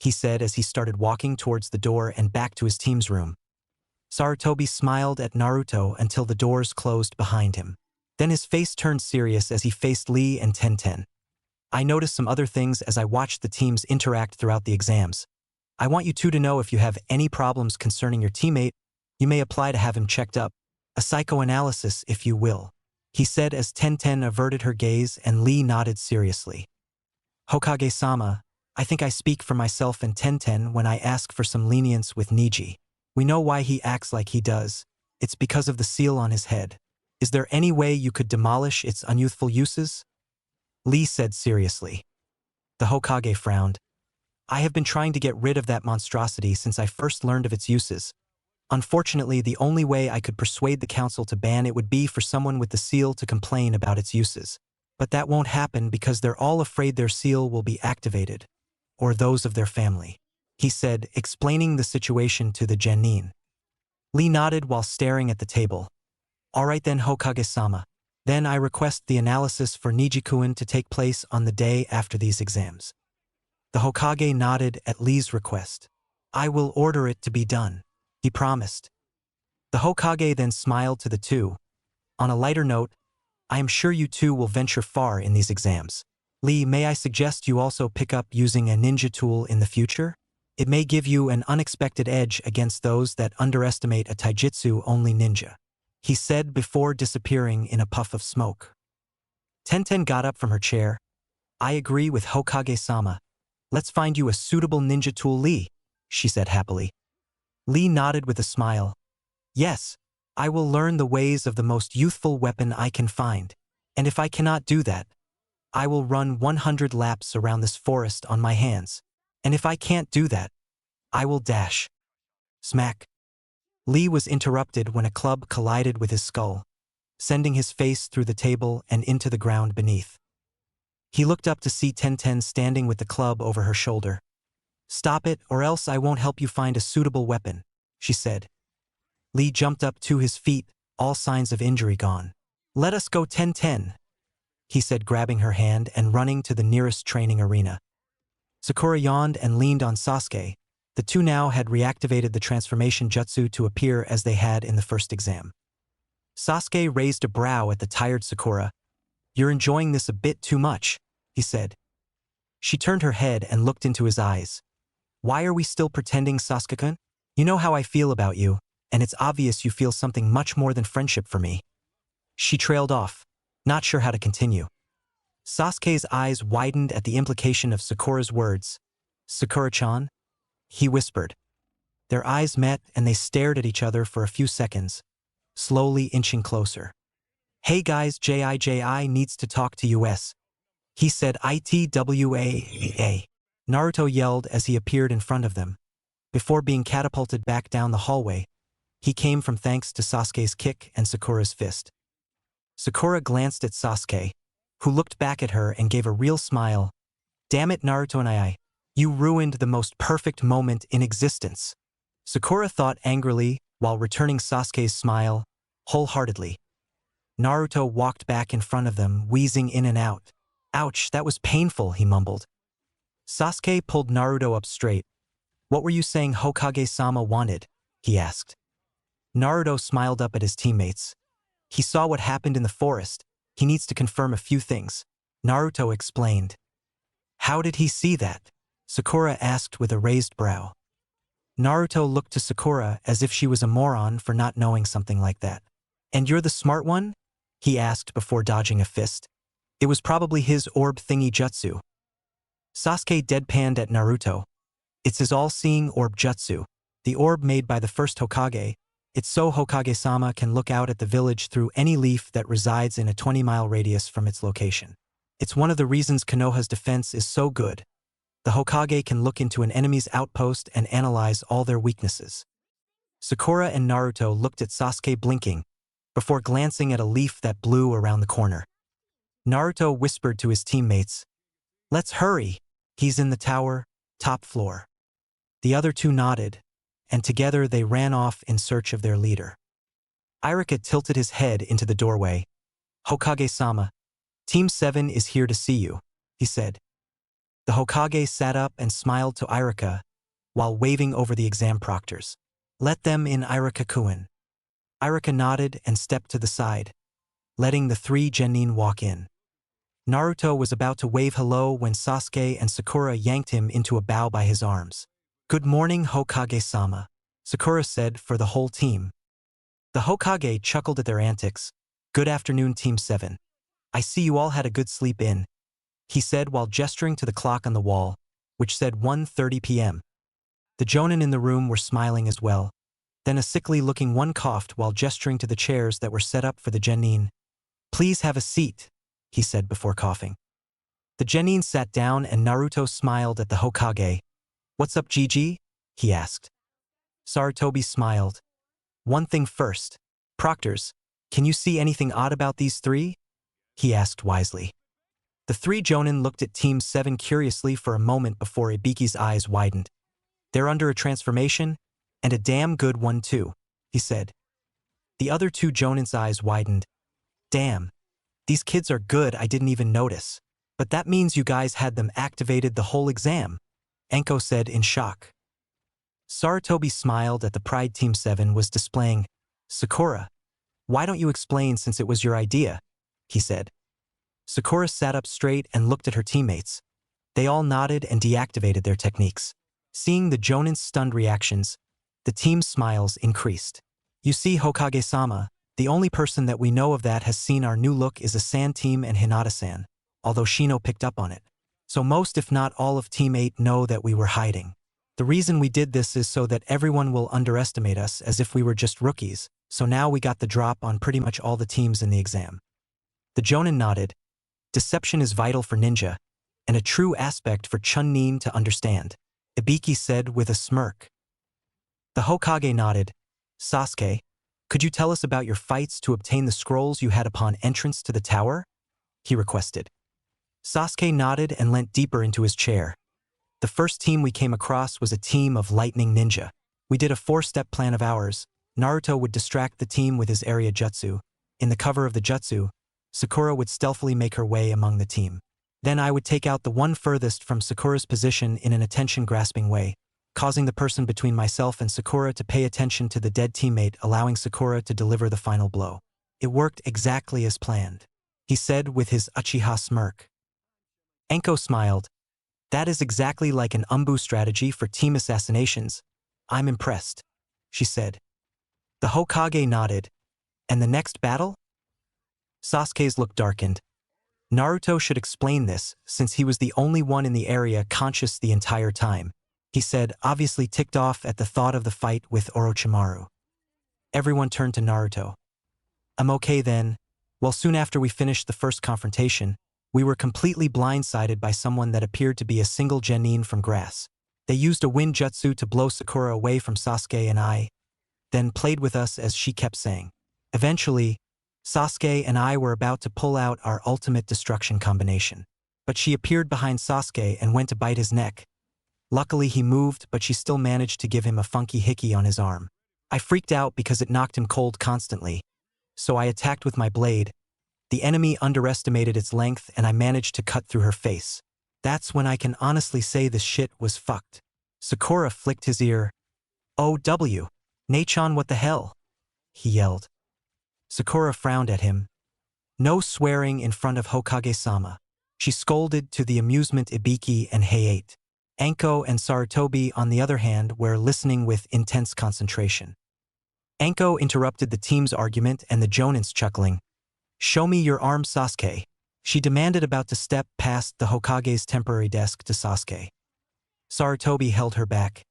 he said as he started walking towards the door and back to his team's room. Sarutobi smiled at Naruto until the doors closed behind him. Then his face turned serious as he faced Lee and Tenten. I noticed some other things as I watched the teams interact throughout the exams. I want you two to know if you have any problems concerning your teammate, you may apply to have him checked up. A psychoanalysis, if you will, he said as Tenten averted her gaze and Lee nodded seriously. Hokage-sama, I think I speak for myself and Tenten when I ask for some lenience with Niji. We know why he acts like he does. It's because of the seal on his head. Is there any way you could demolish its unyouthful uses? Lee said seriously. The Hokage frowned. I have been trying to get rid of that monstrosity since I first learned of its uses. Unfortunately, the only way I could persuade the council to ban it would be for someone with the seal to complain about its uses. But that won't happen because they're all afraid their seal will be activated, or those of their family, he said, explaining the situation to the genin. Lee nodded while staring at the table. All right then, Hokage-sama. Then I request the analysis for Nijikuin to take place on the day after these exams. The Hokage nodded at Lee's request. I will order it to be done, he promised. The Hokage then smiled to the two. On a lighter note, I am sure you two will venture far in these exams. Lee, may I suggest you also pick up using a ninja tool in the future? It may give you an unexpected edge against those that underestimate a taijutsu-only ninja, he said before disappearing in a puff of smoke. Tenten got up from her chair. I agree with Hokage-sama. Let's find you a suitable ninja tool, Lee, she said happily. Lee nodded with a smile. Yes, I will learn the ways of the most youthful weapon I can find, and if I cannot do that, I will run 100 laps around this forest on my hands, and if I can't do that, I will dash. Smack. Lee was interrupted when a club collided with his skull, sending his face through the table and into the ground beneath. He looked up to see Tenten standing with the club over her shoulder. Stop it, or else I won't help you find a suitable weapon, she said. Lee jumped up to his feet, all signs of injury gone. Let us go, Tenten, he said, grabbing her hand and running to the nearest training arena. Sakura yawned and leaned on Sasuke. The two now had reactivated the transformation jutsu to appear as they had in the first exam. Sasuke raised a brow at the tired Sakura. You're enjoying this a bit too much, he said. She turned her head and looked into his eyes. Why are we still pretending, Sasuke-kun? You know how I feel about you, and it's obvious you feel something much more than friendship for me. She trailed off, not sure how to continue. Sasuke's eyes widened at the implication of Sakura's words. Sakura-chan? He whispered. Their eyes met and they stared at each other for a few seconds, slowly inching closer. Hey guys, JI needs to talk to us, he said. ITWAA. Naruto yelled as he appeared in front of them. Before being catapulted back down the hallway, he came from thanks to Sasuke's kick and Sakura's fist. Sakura glanced at Sasuke, who looked back at her and gave a real smile. Damn it, Naruto and I, you ruined the most perfect moment in existence. Sakura thought angrily while returning Sasuke's smile, wholeheartedly. Naruto walked back in front of them, wheezing in and out. Ouch, that was painful, he mumbled. Sasuke pulled Naruto up straight. What were you saying Hokage-sama wanted? He asked. Naruto smiled up at his teammates. He saw what happened in the forest. He needs to confirm a few things. Naruto explained. How did he see that? Sakura asked with a raised brow. Naruto looked to Sakura as if she was a moron for not knowing something like that. And you're the smart one? He asked before dodging a fist. It was probably his orb thingy jutsu. Sasuke deadpanned at Naruto. It's his all-seeing orb jutsu, the orb made by the first Hokage. It's so Hokage-sama can look out at the village through any leaf that resides in a 20-mile radius from its location. It's one of the reasons Konoha's defense is so good. The Hokage can look into an enemy's outpost and analyze all their weaknesses. Sakura and Naruto looked at Sasuke blinking, before glancing at a leaf that blew around the corner. Naruto whispered to his teammates, Let's hurry, he's in the tower, top floor. The other two nodded, and together they ran off in search of their leader. Irika tilted his head into the doorway. Hokage-sama, Team 7 is here to see you, he said. The Hokage sat up and smiled to Irika, while waving over the exam proctors. Let them in, Irika-kun. Irika nodded and stepped to the side, letting the three genin walk in. Naruto was about to wave hello when Sasuke and Sakura yanked him into a bow by his arms. Good morning, Hokage-sama, Sakura said for the whole team. The Hokage chuckled at their antics. Good afternoon, Team 7. I see you all had a good sleep in, he said while gesturing to the clock on the wall. which said 1:30 p.m. The jonin in the room were smiling as well. Then a sickly-looking one coughed while gesturing to the chairs that were set up for the genin. "Please have a seat," he said before coughing. The genin sat down and Naruto smiled at the Hokage. "What's up, Gigi?" he asked. Sarutobi smiled. "One thing first. Proctors, can you see anything odd about these three?" he asked wisely. The three jonin looked at Team 7 curiously for a moment before Ibiki's eyes widened. "They're under a transformation, and a damn good one too," he said. The other two jonin's eyes widened. "Damn. These kids are good, I didn't even notice. But that means you guys had them activated the whole exam," Anko said in shock. Sarutobi smiled at the pride Team 7 was displaying. "Sakura, why don't you explain since it was your idea?" he said. Sakura sat up straight and looked at her teammates. They all nodded and deactivated their techniques. Seeing the jonin's stunned reactions, the team's smiles increased. "You see, Hokage-sama, the only person that we know of that has seen our new look is a San team and Hinata-san, although Shino picked up on it. So most if not all of Team 8 know that we were hiding. The reason we did this is so that everyone will underestimate us as if we were just rookies, so now we got the drop on pretty much all the teams in the exam." The jonin nodded. Deception is vital for ninja, and a true aspect for Chun-Nin to understand, Ibiki said with a smirk. The Hokage nodded. "Sasuke, could you tell us about your fights to obtain the scrolls you had upon entrance to the tower?" he requested. Sasuke nodded and leant deeper into his chair. "The first team we came across was a team of lightning ninja. We did a 4-step plan of ours. Naruto would distract the team with his area jutsu. In the cover of the jutsu, Sakura would stealthily make her way among the team. Then I would take out the one furthest from Sakura's position in an attention-grasping way, causing the person between myself and Sakura to pay attention to the dead teammate, allowing Sakura to deliver the final blow. It worked exactly as planned," he said with his Uchiha smirk. Anko smiled. "That is exactly like an Umbu strategy for team assassinations. I'm impressed," she said. The Hokage nodded. "And the next battle?" Sasuke's look darkened. Naruto should explain this, since he was the only one in the area conscious the entire time, he said, obviously ticked off at the thought of the fight with Orochimaru. Everyone turned to Naruto. "I'm okay then. Well, soon after we finished the first confrontation, we were completely blindsided by someone that appeared to be a single genin from grass. They used a wind jutsu to blow Sakura away from Sasuke and I, then played with us as she kept saying. Eventually, Sasuke and I were about to pull out our ultimate destruction combination. But she appeared behind Sasuke and went to bite his neck. Luckily he moved, but she still managed to give him a funky hickey on his arm. I freaked out because it knocked him cold constantly. So I attacked with my blade. The enemy underestimated its length and I managed to cut through her face. That's when I can honestly say this shit was fucked." Sakura flicked his ear. "OW, Nachon, what the hell?" he yelled. Sakura frowned at him. "No swearing in front of Hokage-sama," she scolded, to the amusement Ibiki and Hayate. Anko and Sarutobi, on the other hand, were listening with intense concentration. Anko interrupted the team's argument and the jonins chuckling. "Show me your arm, Sasuke," she demanded, about to step past the Hokage's temporary desk to Sasuke. Sarutobi held her back.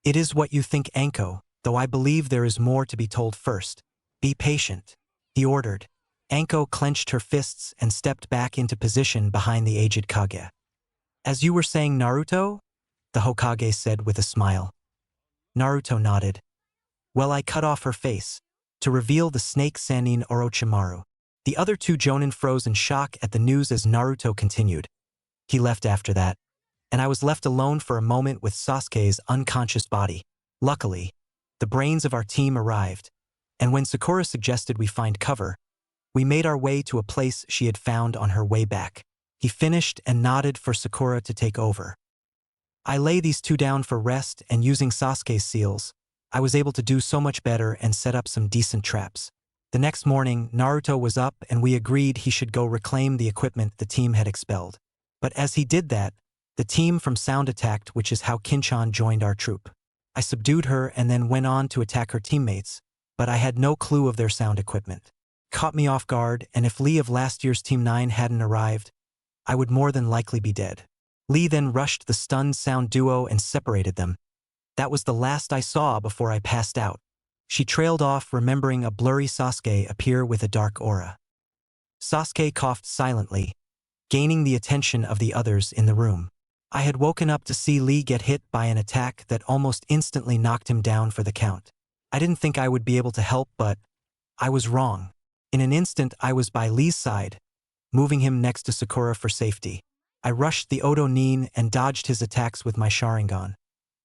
"It is what you think, Anko, though I believe there is more to be told first. Be patient," he ordered. Anko clenched her fists and stepped back into position behind the aged Kage. "As you were saying, Naruto?" the Hokage said with a smile. Naruto nodded. "Well, I cut off her face, to reveal the snake Sannin Orochimaru." The other two jonin froze in shock at the news as Naruto continued. "He left after that, and I was left alone for a moment with Sasuke's unconscious body. Luckily, the brains of our team arrived, and when Sakura suggested we find cover, we made our way to a place she had found on her way back." He finished and nodded for Sakura to take over. "I lay these two down for rest, and using Sasuke's seals, I was able to do so much better and set up some decent traps. The next morning, Naruto was up and we agreed he should go reclaim the equipment the team had expelled. But as he did that, the team from Sound attacked, which is how Kinchan joined our troop. I subdued her and then went on to attack her teammates, but I had no clue of their sound equipment. Caught me off guard, and if Lee of last year's Team 9 hadn't arrived, I would more than likely be dead. Lee then rushed the stunned sound duo and separated them. That was the last I saw before I passed out. She trailed off, remembering a blurry Sasuke appear with a dark aura. Sasuke coughed silently, gaining the attention of the others in the room. I had woken up to see Lee get hit by an attack that almost instantly knocked him down for the count. I didn't think I would be able to help, but I was wrong. In an instant, I was by Lee's side, moving him next to Sakura for safety. I rushed the Odo Nin and dodged his attacks with my Sharingan.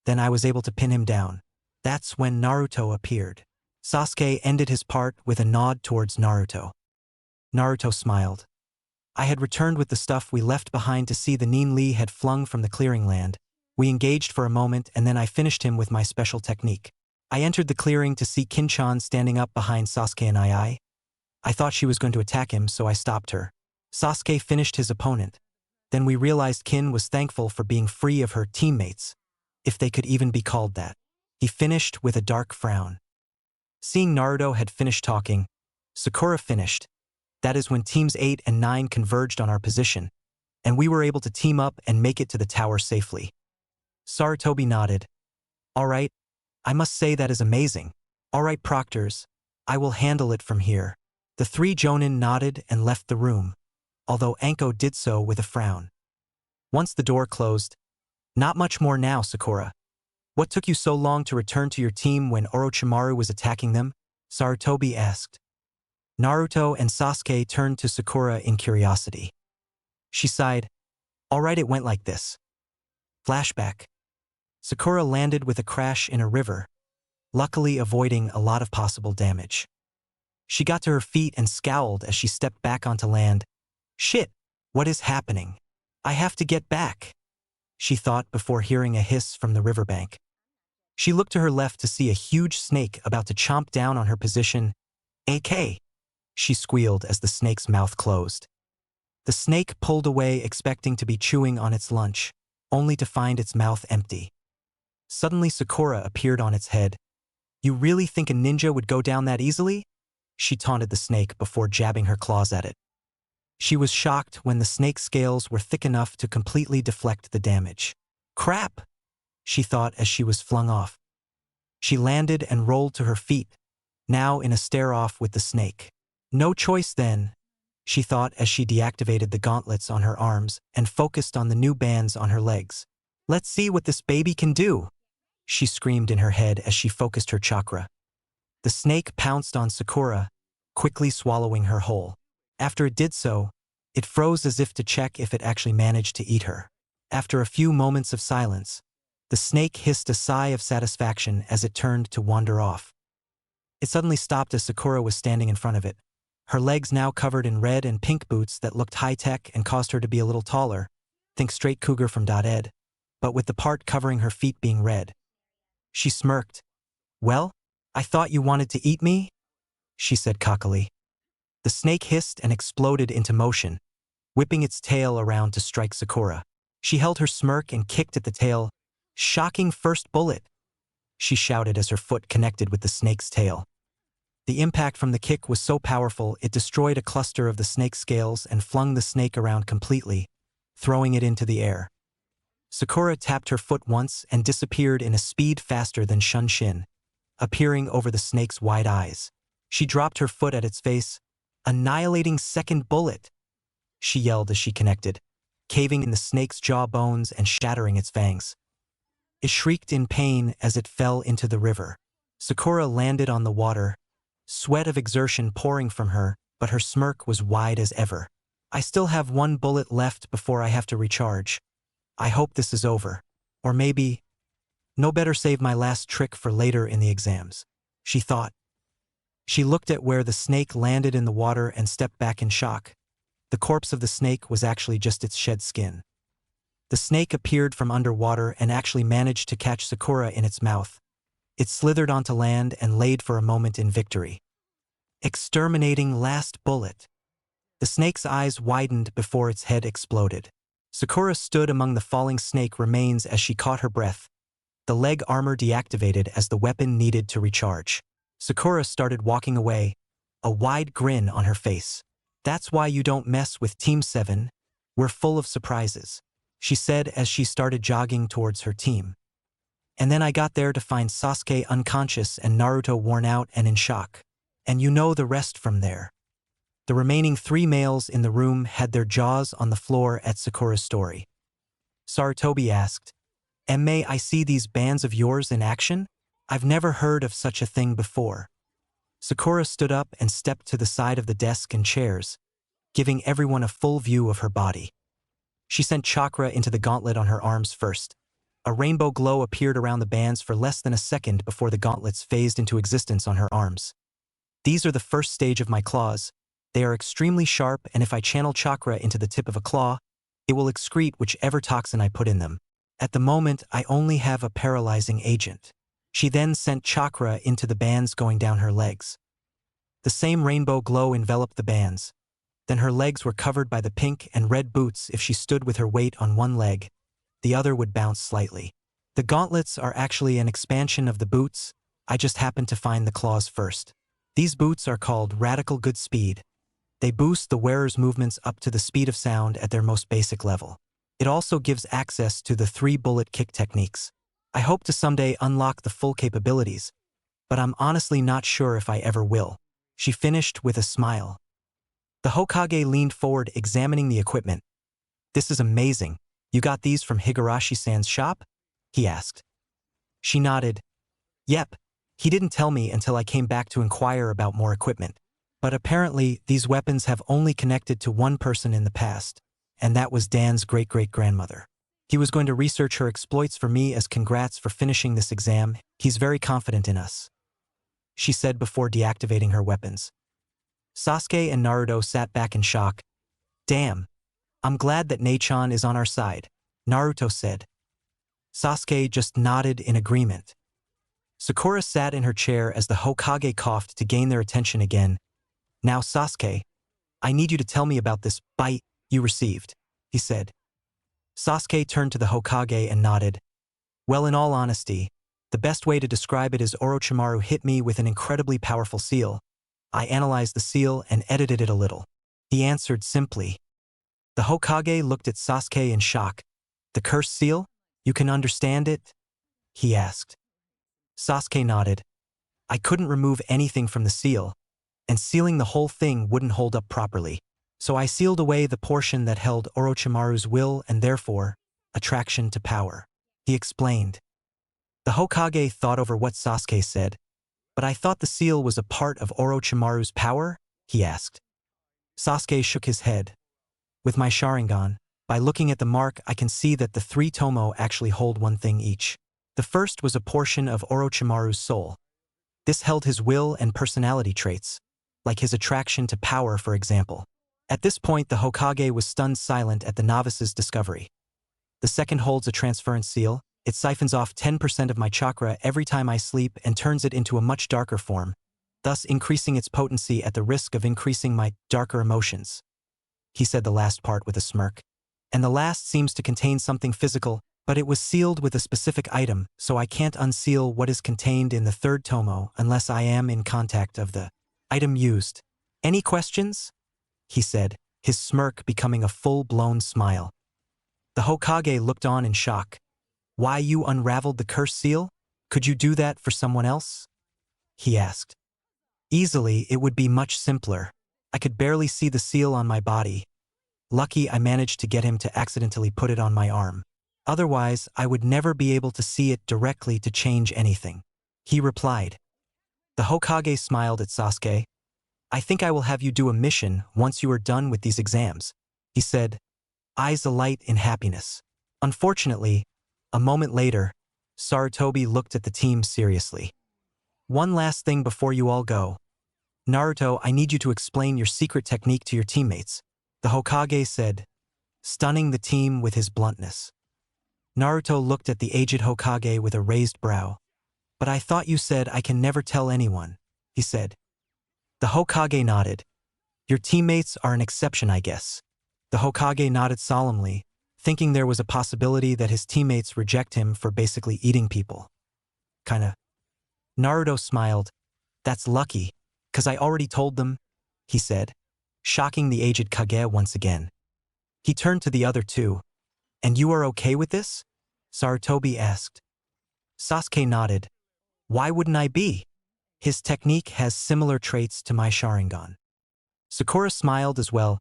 Then I was able to pin him down. That's when Naruto appeared. Sasuke ended his part with a nod towards Naruto. Naruto smiled. I had returned with the stuff we left behind to see the Nin Lee had flung from the clearing land. We engaged for a moment and then I finished him with my special technique. I entered the clearing to see Kin-chan standing up behind Sasuke and I thought she was going to attack him, so I stopped her. Sasuke finished his opponent. Then we realized Kin was thankful for being free of her teammates, if they could even be called that. He finished with a dark frown. Seeing Naruto had finished talking, Sakura finished. That is when teams 8 and 9 converged on our position, and we were able to team up and make it to the tower safely. Sarutobi nodded. All right, I must say that is amazing. All right, Proctors, I will handle it from here. The three Jonin nodded and left the room, although Anko did so with a frown. Once the door closed, not much more now, Sakura. What took you so long to return to your team when Orochimaru was attacking them? Sarutobi asked. Naruto and Sasuke turned to Sakura in curiosity. She sighed. All right, it went like this. Flashback. Sakura landed with a crash in a river, luckily avoiding a lot of possible damage. She got to her feet and scowled as she stepped back onto land. Shit, what is happening? I have to get back, she thought before hearing a hiss from the riverbank. She looked to her left to see a huge snake about to chomp down on her position. AK, she squealed as the snake's mouth closed. The snake pulled away, expecting to be chewing on its lunch, only to find its mouth empty. Suddenly Sakura appeared on its head. You really think a ninja would go down that easily? She taunted the snake before jabbing her claws at it. She was shocked when the snake's scales were thick enough to completely deflect the damage. Crap, she thought as she was flung off. She landed and rolled to her feet, now in a stare-off with the snake. No choice then, she thought as she deactivated the gauntlets on her arms and focused on the new bands on her legs. Let's see what this baby can do, she screamed in her head as she focused her chakra. The snake pounced on Sakura, quickly swallowing her whole. After it did so, it froze as if to check if it actually managed to eat her. After a few moments of silence, the snake hissed a sigh of satisfaction as it turned to wander off. It suddenly stopped as Sakura was standing in front of it, her legs now covered in red and pink boots that looked high-tech and caused her to be a little taller, think straight cougar from .ed, but with the part covering her feet being red. She smirked. Well, I thought you wanted to eat me? She said cockily. The snake hissed and exploded into motion, whipping its tail around to strike Sakura. She held her smirk and kicked at the tail. Shocking first bullet, she shouted as her foot connected with the snake's tail. The impact from the kick was so powerful it destroyed a cluster of the snake's scales and flung the snake around completely, throwing it into the air. Sakura tapped her foot once and disappeared in a speed faster than Shunshin, appearing over the snake's wide eyes. She dropped her foot at its face. Annihilating second bullet, she yelled as she connected, caving in the snake's jaw bones and shattering its fangs. It shrieked in pain as it fell into the river. Sakura landed on the water, sweat of exertion pouring from her, but her smirk was wide as ever. I still have one bullet left before I have to recharge. I hope this is over. Or maybe, no better save my last trick for later in the exams, she thought. She looked at where the snake landed in the water and stepped back in shock. The corpse of the snake was actually just its shed skin. The snake appeared from underwater and actually managed to catch Sakura in its mouth. It slithered onto land and laid for a moment in victory. Exterminating last bullet. The snake's eyes widened before its head exploded. Sakura stood among the falling snake remains as she caught her breath. The leg armor deactivated as the weapon needed to recharge. Sakura started walking away, a wide grin on her face. That's why you don't mess with Team 7. We're full of surprises, she said as she started jogging towards her team. And then I got there to find Sasuke unconscious and Naruto worn out and in shock. And you know the rest from there. The remaining 3 males in the room had their jaws on the floor at Sakura's story. Sarutobi asked, "And may I see these bands of yours in action? I've never heard of such a thing before." Sakura stood up and stepped to the side of the desk and chairs, giving everyone a full view of her body. She sent chakra into the gauntlet on her arms first. A rainbow glow appeared around the bands for less than a second before the gauntlets phased into existence on her arms. "These are the first stage of my claws. They are extremely sharp, and if I channel chakra into the tip of a claw, it will excrete whichever toxin I put in them. At the moment, I only have a paralyzing agent." She then sent chakra into the bands going down her legs. The same rainbow glow enveloped the bands. Then her legs were covered by the pink and red boots. If she stood with her weight on one leg, the other would bounce slightly. The gauntlets are actually an expansion of the boots. I just happened to find the claws first. These boots are called Radical Good Speed. They boost the wearer's movements up to the speed of sound at their most basic level. It also gives access to the 3-bullet kick techniques. I hope to someday unlock the full capabilities, but I'm honestly not sure if I ever will. She finished with a smile. The Hokage leaned forward, examining the equipment. "This is amazing. You got these from Higurashi-san's shop?" he asked. She nodded. "Yep. He didn't tell me until I came back to inquire about more equipment. But apparently, these weapons have only connected to one person in the past, and that was Dan's great-great-grandmother. He was going to research her exploits for me as congrats for finishing this exam. He's very confident in us," she said before deactivating her weapons. Sasuke and Naruto sat back in shock. "Damn. I'm glad that Nei-chan is on our side," Naruto said. Sasuke just nodded in agreement. Sakura sat in her chair as the Hokage coughed to gain their attention again. "Now Sasuke, I need you to tell me about this bite you received," he said. Sasuke turned to the Hokage and nodded. "Well, in all honesty, the best way to describe it is Orochimaru hit me with an incredibly powerful seal. I analyzed the seal and edited it a little," he answered simply. The Hokage looked at Sasuke in shock. "The cursed seal? You can understand it?" he asked. Sasuke nodded. "I couldn't remove anything from the seal, and sealing the whole thing wouldn't hold up properly. So I sealed away the portion that held Orochimaru's will and therefore, attraction to power," he explained. The Hokage thought over what Sasuke said. "But I thought the seal was a part of Orochimaru's power?" he asked. Sasuke shook his head. "With my Sharingan, by looking at the mark I can see that the 3 tomo actually hold one thing each. The first was a portion of Orochimaru's soul. This held his will and personality traits, like his attraction to power, for example." At this point, the Hokage was stunned silent at the novice's discovery. "The second holds a transference seal. It siphons off 10% of my chakra every time I sleep and turns it into a much darker form, thus increasing its potency at the risk of increasing my darker emotions," he said the last part with a smirk. "And the last seems to contain something physical, but it was sealed with a specific item, so I can't unseal what is contained in the 3rd tomo unless I am in contact of the item used. Any questions?" he said, his smirk becoming a full-blown smile. The Hokage looked on in shock. "Why, you unraveled the cursed seal? Could you do that for someone else?" he asked. "Easily, it would be much simpler. I could barely see the seal on my body. Lucky I managed to get him to accidentally put it on my arm. Otherwise, I would never be able to see it directly to change anything," he replied. The Hokage smiled at Sasuke. "I think I will have you do a mission once you are done with these exams," he said, eyes alight in happiness. Unfortunately, a moment later, Sarutobi looked at the team seriously. "One last thing before you all go. Naruto, I need you to explain your secret technique to your teammates," the Hokage said, stunning the team with his bluntness. Naruto looked at the aged Hokage with a raised brow. "But I thought you said I can never tell anyone," he said. The Hokage nodded. "Your teammates are an exception, I guess." The Hokage nodded solemnly, thinking there was a possibility that his teammates reject him for basically eating people. Kinda. Naruto smiled. "That's lucky, 'cause I already told them," he said, shocking the aged Kage once again. He turned to the other two. And you are okay with this? Sarutobi asked. Sasuke nodded. Why wouldn't I be? His technique has similar traits to my Sharingan. Sakura smiled as well.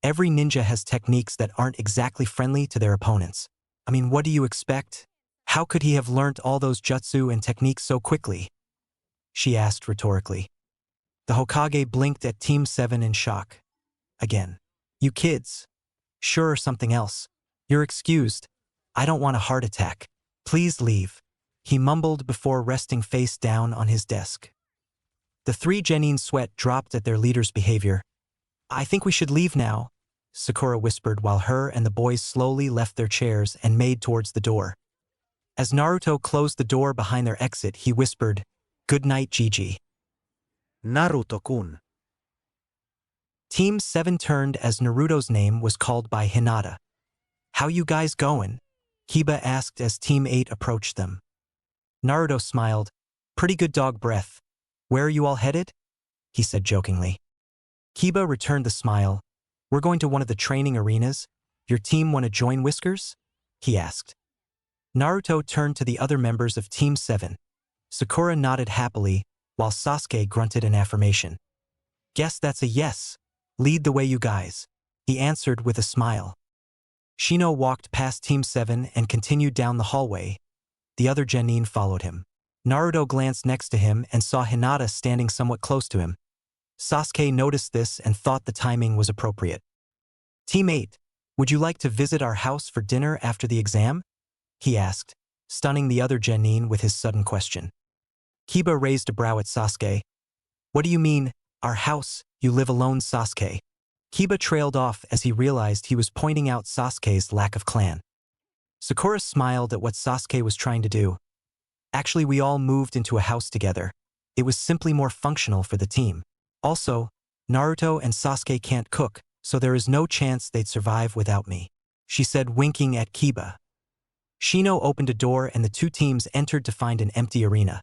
Every ninja has techniques that aren't exactly friendly to their opponents. I mean, what do you expect? How could he have learnt all those jutsu and techniques so quickly? She asked rhetorically. The Hokage blinked at Team 7 in shock. Again. You kids. Sure or something else. You're excused. I don't want a heart attack. Please leave. He mumbled before resting face down on his desk. The three Genin's sweat dropped at their leader's behavior. I think we should leave now, Sakura whispered while her and the boys slowly left their chairs and made towards the door. As Naruto closed the door behind their exit, he whispered, Good night, Gigi. Naruto-kun. Team 7 turned as Naruto's name was called by Hinata. How you guys going? Kiba asked as Team 8 approached them. Naruto smiled. Pretty good dog breath. Where are you all headed? He said jokingly. Kiba returned the smile. We're going to one of the training arenas. Your team want to join Whiskers? He asked. Naruto turned to the other members of Team 7. Sakura nodded happily, while Sasuke grunted an affirmation. Guess that's a yes. Lead the way, you guys. He answered with a smile. Shino walked past Team 7 and continued down the hallway. The other Genin followed him. Naruto glanced next to him and saw Hinata standing somewhat close to him. Sasuke noticed this and thought the timing was appropriate. Team 8, would you like to visit our house for dinner after the exam? He asked, stunning the other Genin with his sudden question. Kiba raised a brow at Sasuke. What do you mean, our house? You live alone, Sasuke. Kiba trailed off as he realized he was pointing out Sasuke's lack of clan. Sakura smiled at what Sasuke was trying to do. Actually, we all moved into a house together. It was simply more functional for the team. Also, Naruto and Sasuke can't cook, so there is no chance they'd survive without me, she said, winking at Kiba. Shino opened a door and the two teams entered to find an empty arena.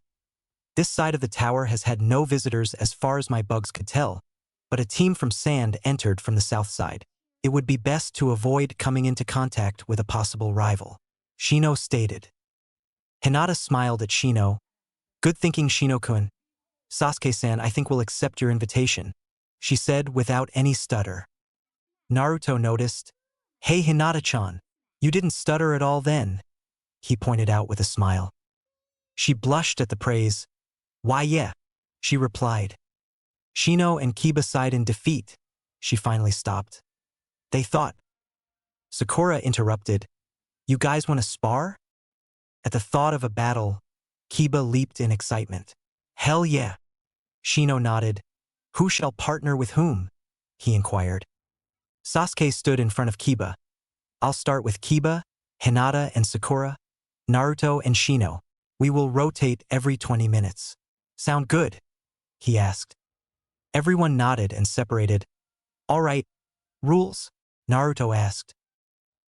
This side of the tower has had no visitors as far as my bugs could tell, but a team from Sand entered from the south side. It would be best to avoid coming into contact with a possible rival, Shino stated. Hinata smiled at Shino. Good thinking, Shino-kun. Sasuke-san, I think we'll accept your invitation, she said without any stutter. Naruto noticed. Hey Hinata-chan, you didn't stutter at all then, he pointed out with a smile. She blushed at the praise. Why yeah, she replied. Shino and Kiba sighed in defeat. She finally stopped. They thought. Sakura interrupted. You guys want to spar? At the thought of a battle, Kiba leaped in excitement. Hell yeah. Shino nodded. Who shall partner with whom? He inquired. Sasuke stood in front of Kiba. I'll start with Kiba, Hinata and Sakura, Naruto and Shino. We will rotate every 20 minutes. Sound good? He asked. Everyone nodded and separated. All right. Rules? Naruto asked.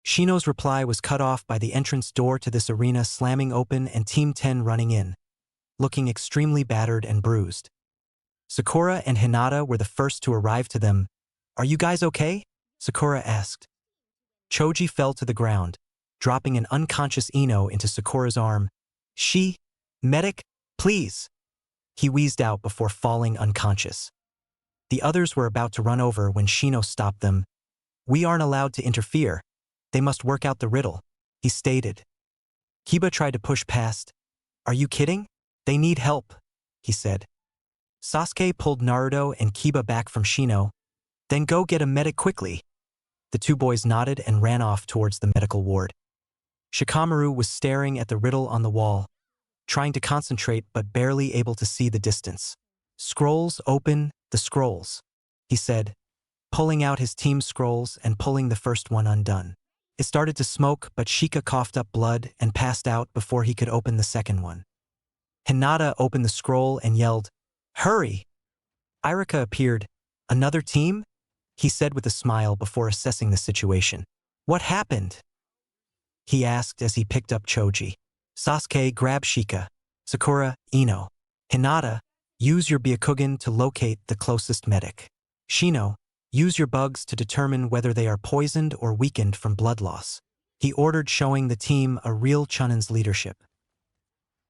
Shino's reply was cut off by the entrance door to this arena slamming open and Team 10 running in, looking extremely battered and bruised. Sakura and Hinata were the first to arrive to them. Are you guys okay? Sakura asked. Choji fell to the ground, dropping an unconscious Ino into Sakura's arm. Medic, please. He wheezed out before falling unconscious. The others were about to run over when Shino stopped them. We aren't allowed to interfere. They must work out the riddle, he stated. Kiba tried to push past. Are you kidding? They need help, he said. Sasuke pulled Naruto and Kiba back from Shino. Then go get a medic quickly. The two boys nodded and ran off towards the medical ward. Shikamaru was staring at the riddle on the wall, trying to concentrate but barely able to see the distance. Scrolls open, the scrolls, he said, pulling out his team's scrolls and pulling the first one undone. It started to smoke, but Shika coughed up blood and passed out before he could open the second one. Hinata opened the scroll and yelled, Hurry! Irika appeared. Another team? He said with a smile before assessing the situation. What happened? He asked as he picked up Choji. Sasuke grabbed Shika. Sakura, Ino. Hinata, use your Byakugan to locate the closest medic. Shino, use your bugs to determine whether they are poisoned or weakened from blood loss. he ordered, showing the team a real Chunnin's leadership.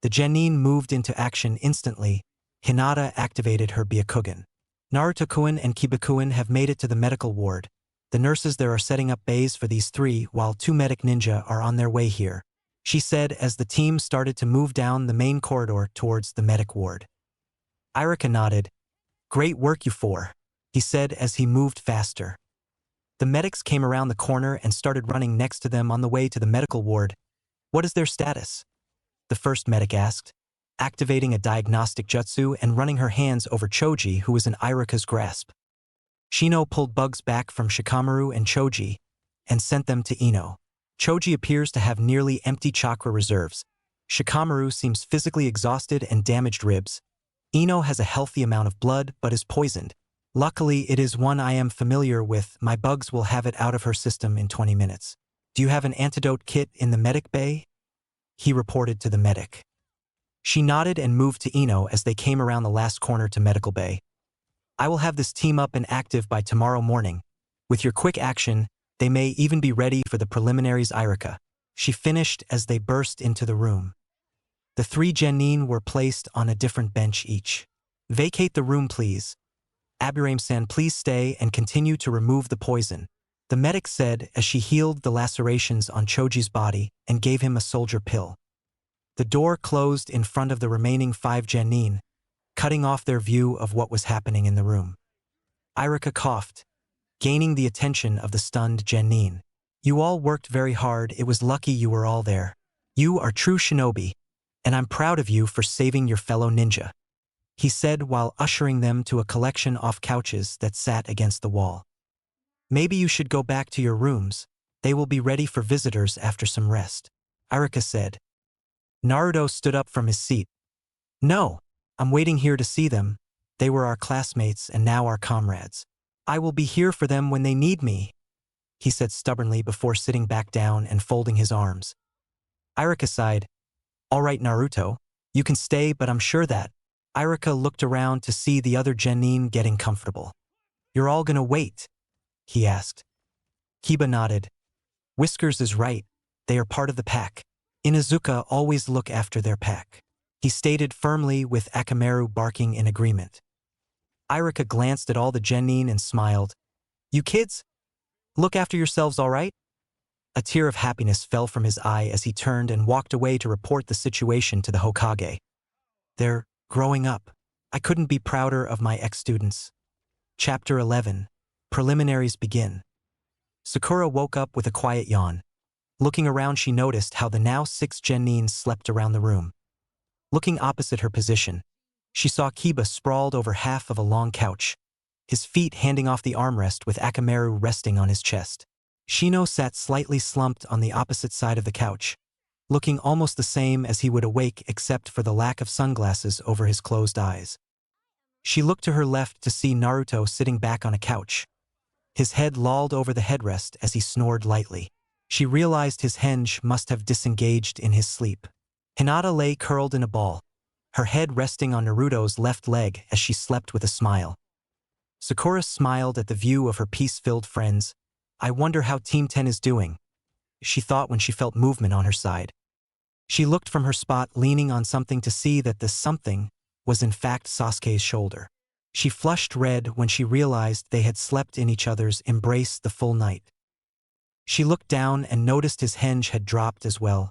The genin moved into action instantly. Hinata activated her Byakugan. Naruto-kun and Kiba-kun have made it to the medical ward. The nurses there are setting up bays for these three, while 2 medic ninja are on their way here, she said as the team started to move down the main corridor towards the medic ward. Irika nodded. Great work, you four, he said as he moved faster. The medics came around the corner and started running next to them on the way to the medical ward. What is their status? The first medic asked, activating a diagnostic jutsu and running her hands over Choji, who was in Irika's grasp. Shino pulled bugs back from Shikamaru and Choji and sent them to Ino. Choji appears to have nearly empty chakra reserves. Shikamaru seems physically exhausted and damaged ribs. Ino has a healthy amount of blood but is poisoned. Luckily, it is one I am familiar with. My bugs will have it out of her system in 20 minutes. Do you have an antidote kit in the medic bay? He reported to the medic. She nodded and moved to Ino as they came around the last corner to medical bay. I will have this team up and active by tomorrow morning. With your quick action, they may even be ready for the preliminaries, Irika, she finished as they burst into the room. The 3 genin were placed on a different bench each. Vacate the room, please. Aburame-san, please stay and continue to remove the poison, the medic said as she healed the lacerations on Choji's body and gave him a soldier pill. The door closed in front of the remaining 5 genin, cutting off their view of what was happening in the room. Irika coughed, gaining the attention of the stunned genin. You all worked very hard. It was lucky you were all there. You are true shinobi, and I'm proud of you for saving your fellow ninja, he said while ushering them to a collection of couches that sat against the wall. Maybe you should go back to your rooms. They will be ready for visitors after some rest, Irika said. Naruto stood up from his seat. No, I'm waiting here to see them. They were our classmates and now our comrades. I will be here for them when they need me, he said stubbornly before sitting back down and folding his arms. Irika sighed. All right, Naruto, you can stay, but I'm sure that. Irika looked around to see the other genin getting comfortable. You're all gonna wait? He asked. Kiba nodded. Whiskers is right. They are part of the pack. Inuzuka always look after their pack, he stated firmly, with Akamaru barking in agreement. Irika glanced at all the genin and smiled. You kids? Look after yourselves, all right? A tear of happiness fell from his eye as he turned and walked away to report the situation to the Hokage. They're growing up. I couldn't be prouder of my ex-students. Chapter 11. Preliminaries begin. Sakura woke up with a quiet yawn. Looking around, she noticed how the now 6 genin slept around the room. Looking opposite her position, she saw Kiba sprawled over half of a long couch, his feet handing off the armrest with Akamaru resting on his chest. Shino sat slightly slumped on the opposite side of the couch, looking almost the same as he would awake except for the lack of sunglasses over his closed eyes. She looked to her left to see Naruto sitting back on a couch. His head lolled over the headrest as he snored lightly. She realized his henge must have disengaged in his sleep. Hinata lay curled in a ball, her head resting on Naruto's left leg as she slept with a smile. Sakura smiled at the view of her peace-filled friends. I wonder how Team 10 is doing, she thought when she felt movement on her side. She looked from her spot, leaning on something, to see that the something was in fact Sasuke's shoulder. She flushed red when she realized they had slept in each other's embrace the full night. She looked down and noticed his henge had dropped as well.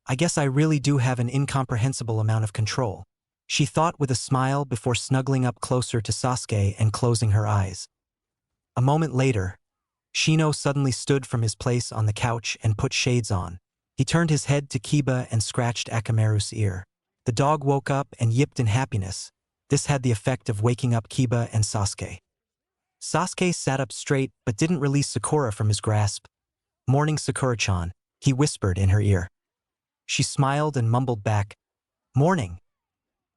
I guess I really do have an incomprehensible amount of control, she thought with a smile before snuggling up closer to Sasuke and closing her eyes. A moment later, Shino suddenly stood from his place on the couch and put shades on. He turned his head to Kiba and scratched Akamaru's ear. The dog woke up and yipped in happiness. This had the effect of waking up Kiba and Sasuke. Sasuke sat up straight but didn't release Sakura from his grasp. Morning, Sakura-chan, he whispered in her ear. She smiled and mumbled back, Morning.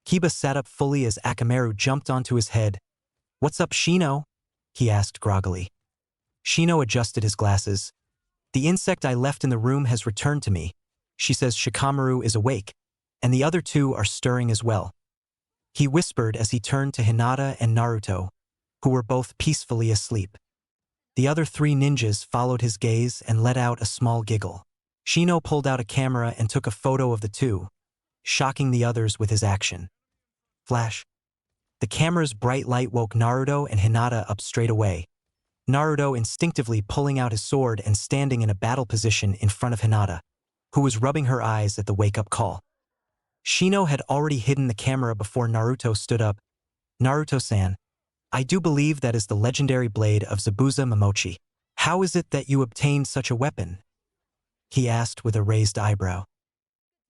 Kiba sat up fully as Akamaru jumped onto his head. What's up, Shino? He asked groggily. Shino adjusted his glasses. The insect I left in the room has returned to me. She says Shikamaru is awake, and the other 2 are stirring as well, he whispered as he turned to Hinata and Naruto, who were both peacefully asleep. The other 3 ninjas followed his gaze and let out a small giggle. Shino pulled out a camera and took a photo of the two, shocking the others with his action. Flash. The camera's bright light woke Naruto and Hinata up straight away. Naruto instinctively pulling out his sword and standing in a battle position in front of Hinata, who was rubbing her eyes at the wake-up call. Shino had already hidden the camera before Naruto stood up. Naruto-san, I do believe that is the legendary blade of Zabuza Momochi. How is it that you obtained such a weapon? He asked with a raised eyebrow.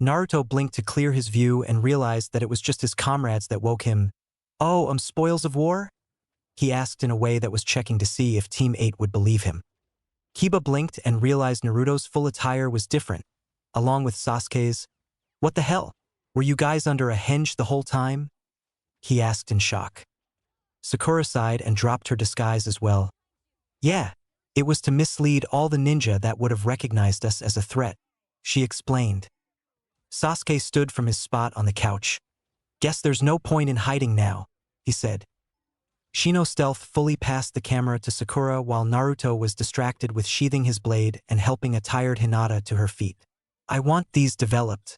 Naruto blinked to clear his view and realized that it was just his comrades that woke him. Oh, spoils of war? He asked in a way that was checking to see if Team 8 would believe him. Kiba blinked and realized Naruto's full attire was different, along with Sasuke's. What the hell? Were you guys under a henge the whole time? He asked in shock. Sakura sighed and dropped her disguise as well. Yeah, it was to mislead all the ninja that would have recognized us as a threat, she explained. Sasuke stood from his spot on the couch. Guess there's no point in hiding now, he said. Shino stealth fully passed the camera to Sakura while Naruto was distracted with sheathing his blade and helping a tired Hinata to her feet. I want these developed.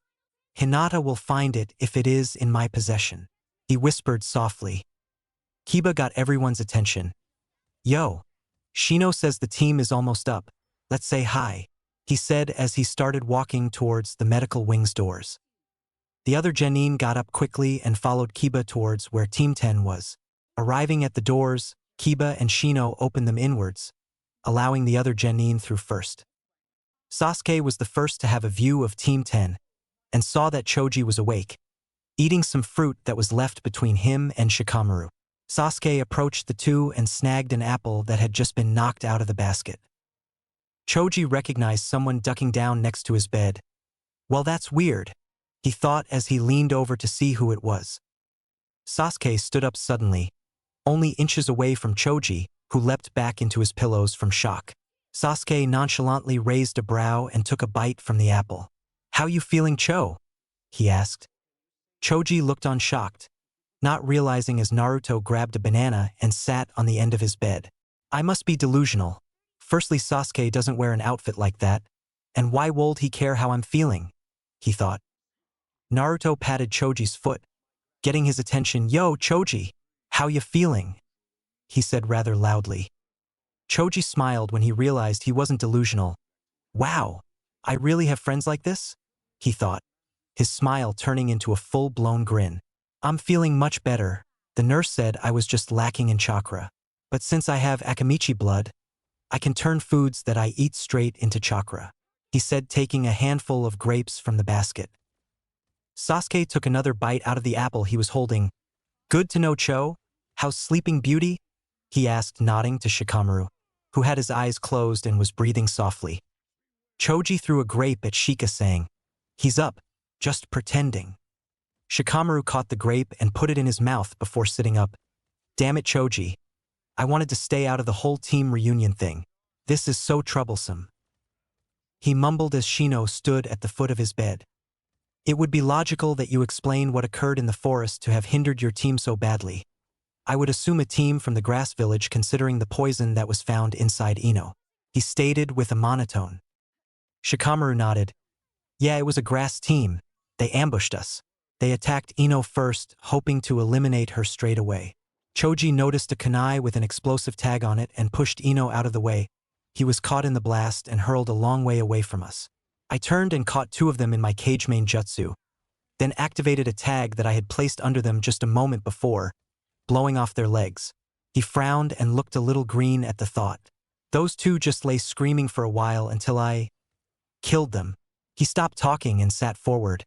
Hinata will find it if it is in my possession, he whispered softly. Kiba got everyone's attention. Yo, Shino says the team is almost up. Let's say hi, he said as he started walking towards the medical wing's doors. The other genin got up quickly and followed Kiba towards where Team 10 was. Arriving at the doors, Kiba and Shino opened them inwards, allowing the other genin through first. Sasuke was the first to have a view of Team 10 and saw that Choji was awake, eating some fruit that was left between him and Shikamaru. Sasuke approached the two and snagged an apple that had just been knocked out of the basket. Choji recognized someone ducking down next to his bed. Well, that's weird, he thought as he leaned over to see who it was. Sasuke stood up suddenly, only inches away from Choji, who leapt back into his pillows from shock. Sasuke nonchalantly raised a brow and took a bite from the apple. How you feeling, Cho? He asked. Choji looked on shocked, not realizing as Naruto grabbed a banana and sat on the end of his bed. I must be delusional. Firstly, Sasuke doesn't wear an outfit like that, and why would he care how I'm feeling? He thought. Naruto patted Choji's foot, getting his attention. Yo, Choji, how you feeling? He said rather loudly. Choji smiled when he realized he wasn't delusional. Wow, I really have friends like this? He thought, his smile turning into a full-blown grin. I'm feeling much better. The nurse said I was just lacking in chakra. But since I have Akamichi blood, I can turn foods that I eat straight into chakra, he said, taking a handful of grapes from the basket. Sasuke took another bite out of the apple he was holding. Good to know, Cho. How's Sleeping Beauty? He asked, nodding to Shikamaru, who had his eyes closed and was breathing softly. Choji threw a grape at Shika, saying, He's up, just pretending. Shikamaru caught the grape and put it in his mouth before sitting up. Damn it, Choji. I wanted to stay out of the whole team reunion thing. This is so troublesome. He mumbled as Shino stood at the foot of his bed. It would be logical that you explain what occurred in the forest to have hindered your team so badly. I would assume a team from the grass village considering the poison that was found inside Ino, he stated with a monotone. Shikamaru nodded. Yeah, it was a grass team. They ambushed us. They attacked Ino first, hoping to eliminate her straight away. Choji noticed a kunai with an explosive tag on it and pushed Ino out of the way. He was caught in the blast and hurled a long way away from us. I turned and caught two of them in my cage main jutsu, then activated a tag that I had placed under them just a moment before, blowing off their legs. He frowned and looked a little green at the thought. Those two just lay screaming for a while until I killed them. He stopped talking and sat forward.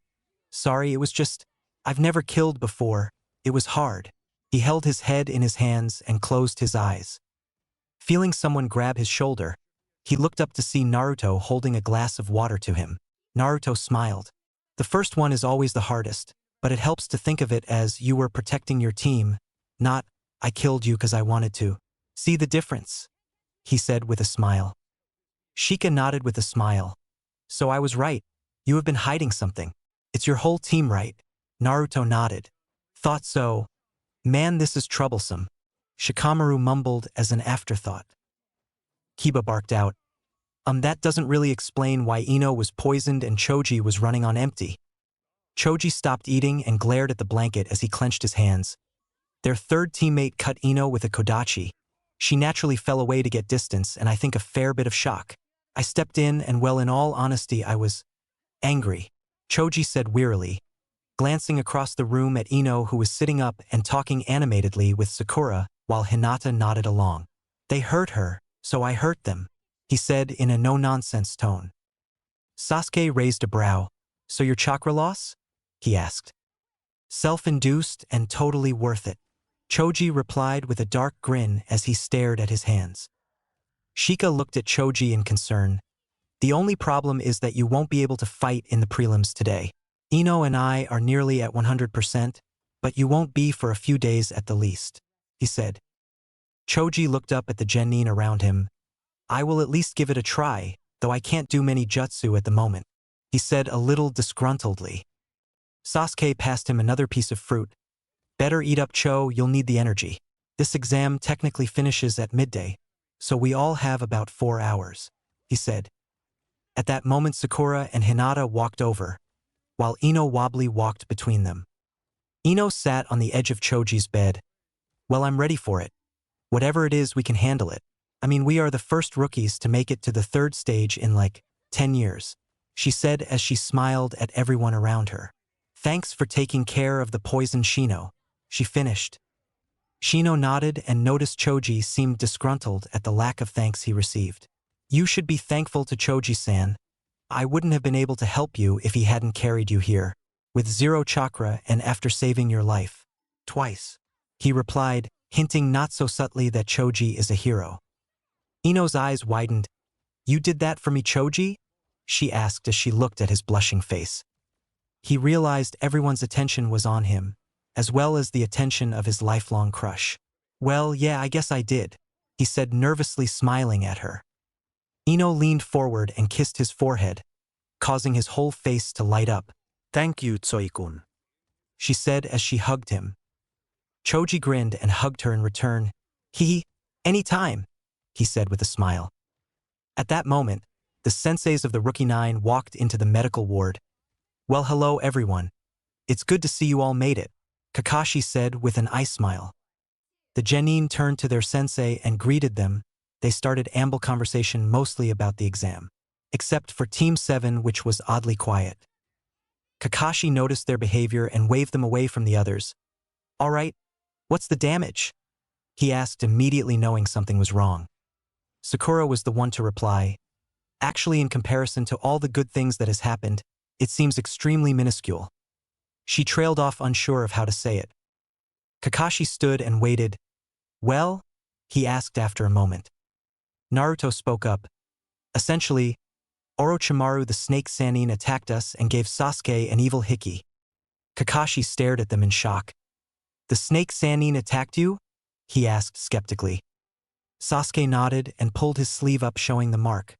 Sorry, it was just, I've never killed before. It was hard. He held his head in his hands and closed his eyes. Feeling someone grab his shoulder, he looked up to see Naruto holding a glass of water to him. Naruto smiled. The first one is always the hardest, but it helps to think of it as you were protecting your team, not, I killed you because I wanted to. See the difference? He said with a smile. Shika nodded with a smile. So I was right. You have been hiding something. It's your whole team, right? Naruto nodded. Thought so. Man, this is troublesome. Shikamaru mumbled as an afterthought. Kiba barked out. That doesn't really explain why Ino was poisoned and Choji was running on empty. Choji stopped eating and glared at the blanket as he clenched his hands. Their third teammate cut Ino with a kodachi. She naturally fell away to get distance, and I think a fair bit of shock. I stepped in, and well, in all honesty, I was angry, Choji said wearily, glancing across the room at Ino, who was sitting up and talking animatedly with Sakura, while Hinata nodded along. They hurt her, so I hurt them, he said in a no-nonsense tone. Sasuke raised a brow. So your chakra loss? He asked. Self-induced and totally worth it, Choji replied with a dark grin as he stared at his hands. Shika looked at Choji in concern. The only problem is that you won't be able to fight in the prelims today. Ino and I are nearly at 100%, but you won't be for a few days at the least, he said. Choji looked up at the genin around him. I will at least give it a try, though I can't do many jutsu at the moment, he said a little disgruntledly. Sasuke passed him another piece of fruit. Better eat up, Cho, you'll need the energy. This exam technically finishes at midday, so we all have about 4 hours, he said. At that moment Sakura and Hinata walked over, while Ino wobbly walked between them. Ino sat on the edge of Choji's bed. Well, I'm ready for it. Whatever it is, we can handle it. I mean, we are the first rookies to make it to the third stage in like 10 years, she said as she smiled at everyone around her. Thanks for taking care of the poison Shino, she finished. Shino nodded and noticed Choji seemed disgruntled at the lack of thanks he received. You should be thankful to Choji-san. I wouldn't have been able to help you if he hadn't carried you here, with 0 chakra and after saving your life. Twice, he replied, hinting not so subtly that Choji is a hero. Ino's eyes widened. You did that for me, Choji? She asked as she looked at his blushing face. He realized everyone's attention was on him, as well as the attention of his lifelong crush. Well, yeah, I guess I did, he said, nervously smiling at her. Ino leaned forward and kissed his forehead, causing his whole face to light up. Thank you, Tsui-kun, she said as she hugged him. Choji grinned and hugged her in return. Any time, he said with a smile. At that moment, the senseis of the Rookie 9 walked into the medical ward. Well, hello everyone. It's good to see you all made it, Kakashi said with an ice smile. The genin turned to their sensei and greeted them. They started amble conversation mostly about the exam, except for Team 7, which was oddly quiet. Kakashi noticed their behavior and waved them away from the others. All right, what's the damage? He asked, immediately knowing something was wrong. Sakura was the one to reply. Actually, in comparison to all the good things that has happened, it seems extremely minuscule. She trailed off, unsure of how to say it. Kakashi stood and waited. Well? He asked after a moment. Naruto spoke up. Essentially, Orochimaru the Snake Sannin attacked us and gave Sasuke an evil hickey. Kakashi stared at them in shock. The Snake Sannin attacked you? He asked skeptically. Sasuke nodded and pulled his sleeve up, showing the mark,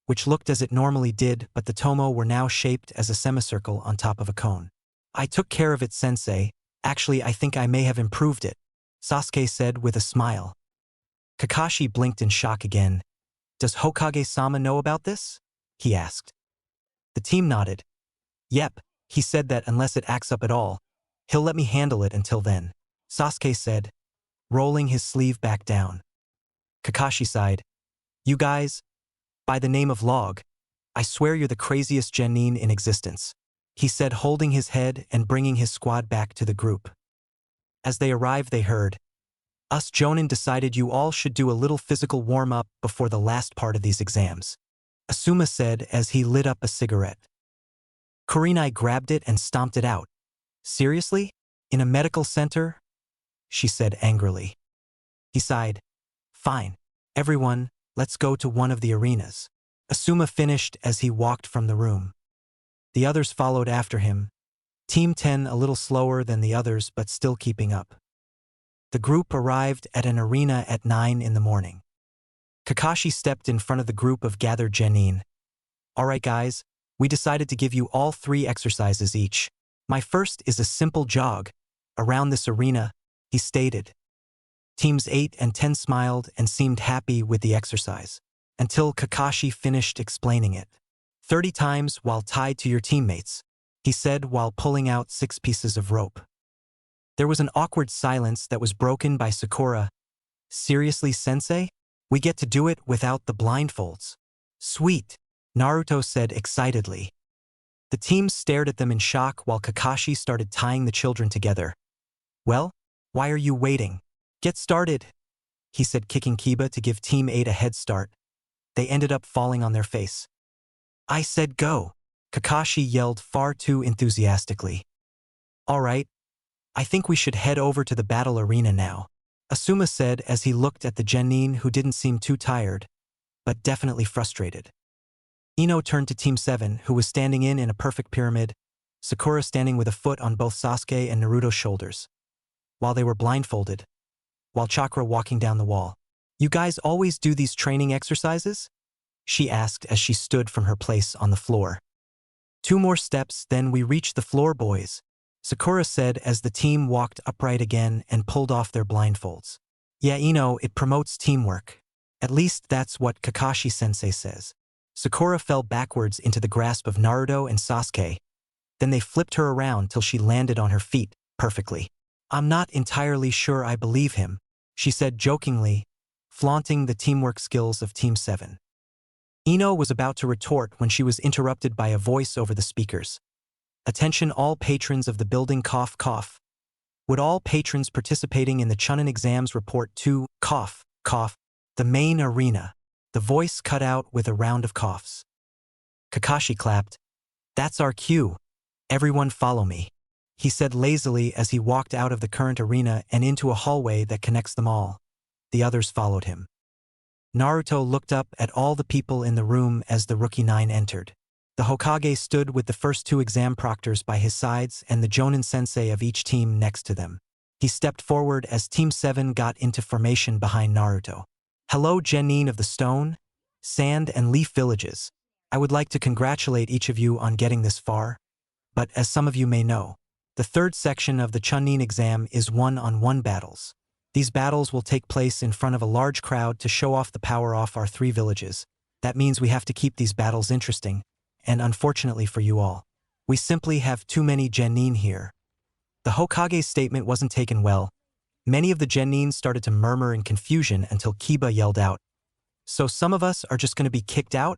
which looked as it normally did, but the tomo were now shaped as a semicircle on top of a cone. I took care of it, sensei. Actually, I think I may have improved it, Sasuke said with a smile. Kakashi blinked in shock again. Does Hokage-sama know about this? He asked. The team nodded. Yep, he said that unless it acts up at all, he'll let me handle it until then, Sasuke said, rolling his sleeve back down. Kakashi sighed. You guys, by the name of Log, I swear you're the craziest genin in existence, he said, holding his head and bringing his squad back to the group. As they arrived, they heard, Us Jonin decided you all should do a little physical warm-up before the last part of these exams, Asuma said as he lit up a cigarette. Kurenai grabbed it and stomped it out. Seriously? In a medical center? She said angrily. He sighed. Fine. Everyone, let's go to one of the arenas, Asuma finished as he walked from the room. The others followed after him. Team 10 a little slower than the others but still keeping up. The group arrived at an arena at 9 in the morning. Kakashi stepped in front of the group of gathered genin. Alright guys, we decided to give you all 3 exercises each. My first is a simple jog around this arena, he stated. Teams 8 and 10 smiled and seemed happy with the exercise. until Kakashi finished explaining it. 30 times while tied to your teammates, he said while pulling out 6 pieces of rope. There was an awkward silence that was broken by Sakura. Seriously, sensei? We get to do it without the blindfolds. Sweet, Naruto said excitedly. The team stared at them in shock while Kakashi started tying the children together. Well, why are you waiting? Get started, he said, kicking Kiba to give Team 8 a head start. They ended up falling on their face. I said go, Kakashi yelled far too enthusiastically. All right, I think we should head over to the battle arena now, Asuma said as he looked at the genin who didn't seem too tired, but definitely frustrated. Ino turned to Team 7, who was standing in a perfect pyramid, Sakura standing with a foot on both Sasuke and Naruto's shoulders, while they were blindfolded, while Chakra walking down the wall. You guys always do these training exercises? She asked as she stood from her place on the floor. 2 more steps, then we reach the floor, boys, Sakura said as the team walked upright again and pulled off their blindfolds. Yeah, Ino, it promotes teamwork. At least that's what Kakashi-sensei says. Sakura fell backwards into the grasp of Naruto and Sasuke. Then they flipped her around till she landed on her feet, perfectly. I'm not entirely sure I believe him, she said jokingly, flaunting the teamwork skills of Team 7. Ino was about to retort when she was interrupted by a voice over the speakers. Attention all patrons of the building, cough cough. Would all patrons participating in the Chunin exams report to, cough, cough, the main arena? The voice cut out with a round of coughs. Kakashi clapped. That's our cue. Everyone follow me, he said lazily as he walked out of the current arena and into a hallway that connects them all. The others followed him. Naruto looked up at all the people in the room as the Rookie 9 entered. The Hokage stood with the first 2 exam proctors by his sides and the Jonin sensei of each team next to them. He stepped forward as Team 7 got into formation behind Naruto. Hello, genin of the Stone, Sand, and Leaf villages. I would like to congratulate each of you on getting this far. But as some of you may know, the 3rd section of the Chunin exam is 1-on-1 battles. These battles will take place in front of a large crowd to show off the power of our 3 villages. That means we have to keep these battles interesting, and unfortunately for you all, we simply have too many genin here. The Hokage's statement wasn't taken well. Many of the genin started to murmur in confusion until Kiba yelled out, "So some of us are just going to be kicked out?"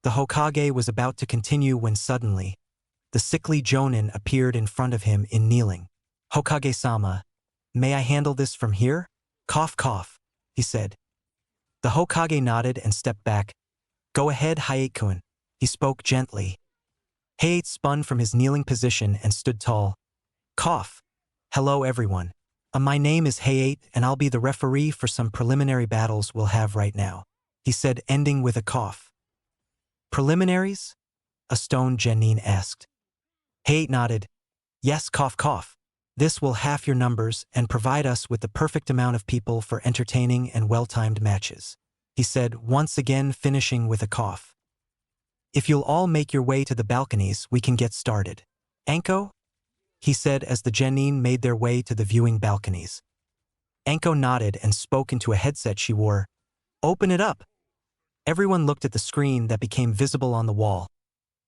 The Hokage was about to continue when suddenly, the sickly Jonin appeared in front of him in kneeling. "Hokage-sama, may I handle this from here?" "Cough cough," he said. The Hokage nodded and stepped back. "Go ahead, Hayate-kun," he spoke gently. Hayate spun from his kneeling position and stood tall. "Cough. Hello everyone. My name is Hayate and I'll be the referee for some preliminary battles we'll have right now," he said, ending with a cough. "Preliminaries?" a stone genin asked. Hayate nodded. "Yes, cough cough. This will half your numbers and provide us with the perfect amount of people for entertaining and well-timed matches," he said, once again finishing with a cough. "If you'll all make your way to the balconies, we can get started. Anko?" he said as the genin made their way to the viewing balconies. Anko nodded and spoke into a headset she wore. "Open it up." Everyone looked at the screen that became visible on the wall.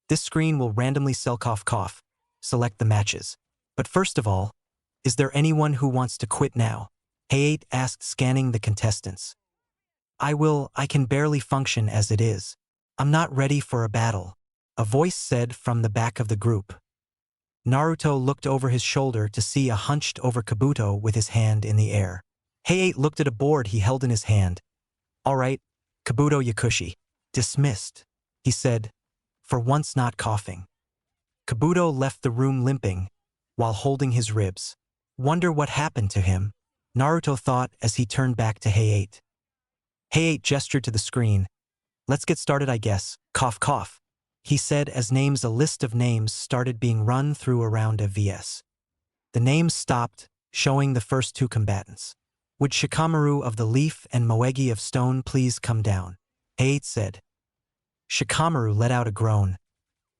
This screen will randomly select the matches. But first of all, is there anyone who wants to quit now? Hayate asked, scanning the contestants. I can barely function as it is. I'm not ready for a battle," a voice said from the back of the group. Naruto looked over his shoulder to see a hunched-over Kabuto with his hand in the air. Hayate looked at a board he held in his hand. "All right, Kabuto Yakushi. Dismissed," he said, for once not coughing. Kabuto left the room limping, while holding his ribs. Wonder what happened to him, Naruto thought as he turned back to Hayate. Hayate gestured to the screen. "Let's get started, I guess. Cough cough," he said as a list of names started being run through around a VS. The names stopped, showing the first 2 combatants. "Would Shikamaru of the Leaf and Moegi of Stone please come down?" Hayate said. Shikamaru let out a groan.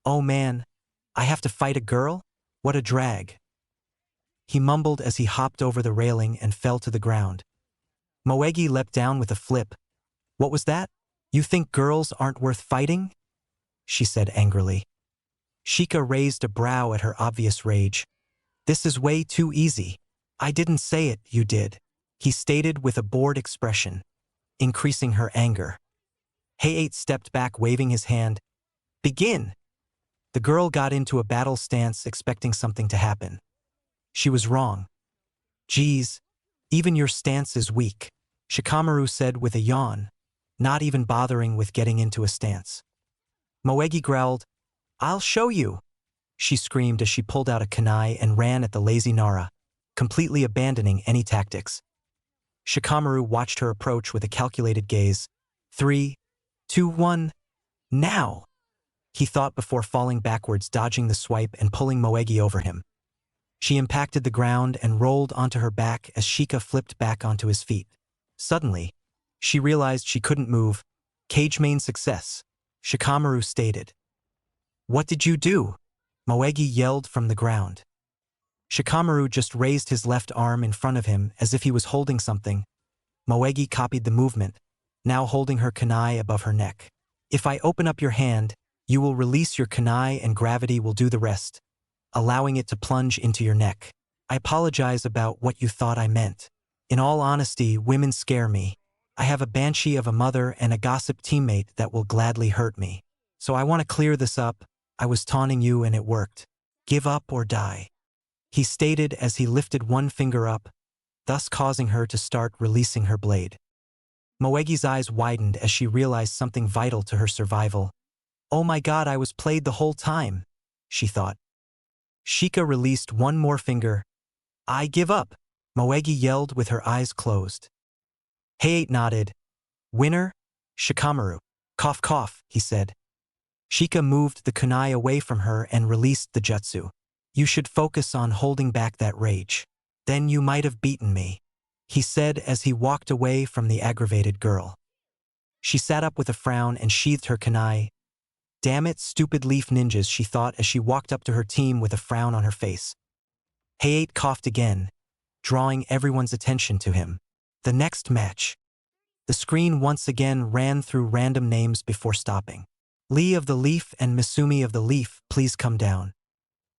"Oh man, I have to fight a girl? What a drag," he mumbled as he hopped over the railing and fell to the ground. Moegi leapt down with a flip. "What was that?" You think girls aren't worth fighting? She said angrily. Shika raised a brow at her obvious rage. This is way too easy. I didn't say it, you did, he stated with a bored expression, increasing her anger. Hayate stepped back, waving his hand. Begin! The girl got into a battle stance, expecting something to happen. She was wrong. Geez, even your stance is weak, Shikamaru said with a yawn, not even bothering with getting into a stance. Moegi growled, I'll show you, she screamed as she pulled out a kunai and ran at the lazy Nara, completely abandoning any tactics. Shikamaru watched her approach with a calculated gaze. 3, 2, 1, now! He thought before falling backwards, dodging the swipe and pulling Moegi over him. She impacted the ground and rolled onto her back as Shika flipped back onto his feet. Suddenly, she realized she couldn't move. Cage main success, Shikamaru stated. What did you do? Moegi yelled from the ground. Shikamaru just raised his left arm in front of him as if he was holding something. Moegi copied the movement, now holding her kunai above her neck. If I open up your hand, you will release your kunai and gravity will do the rest, allowing it to plunge into your neck. I apologize about what you thought I meant. In all honesty, women scare me. I have a banshee of a mother and a gossip teammate that will gladly hurt me. So I want to clear this up. I was taunting you and it worked. Give up or die, he stated as he lifted one finger up, thus causing her to start releasing her blade. Moegi's eyes widened as she realized something vital to her survival. Oh my god, I was played the whole time, she thought. Shika released one more finger. I give up, Moegi yelled with her eyes closed. Hayate nodded. Winner? Shikamaru. Cough cough, he said. Shika moved the kunai away from her and released the jutsu. You should focus on holding back that rage. Then you might have beaten me, he said as he walked away from the aggravated girl. She sat up with a frown and sheathed her kunai. Damn it, stupid leaf ninjas, she thought as she walked up to her team with a frown on her face. Hayate coughed again, drawing everyone's attention to him. The next match. The screen once again ran through random names before stopping. Lee of the Leaf and Misumi of the Leaf, please come down.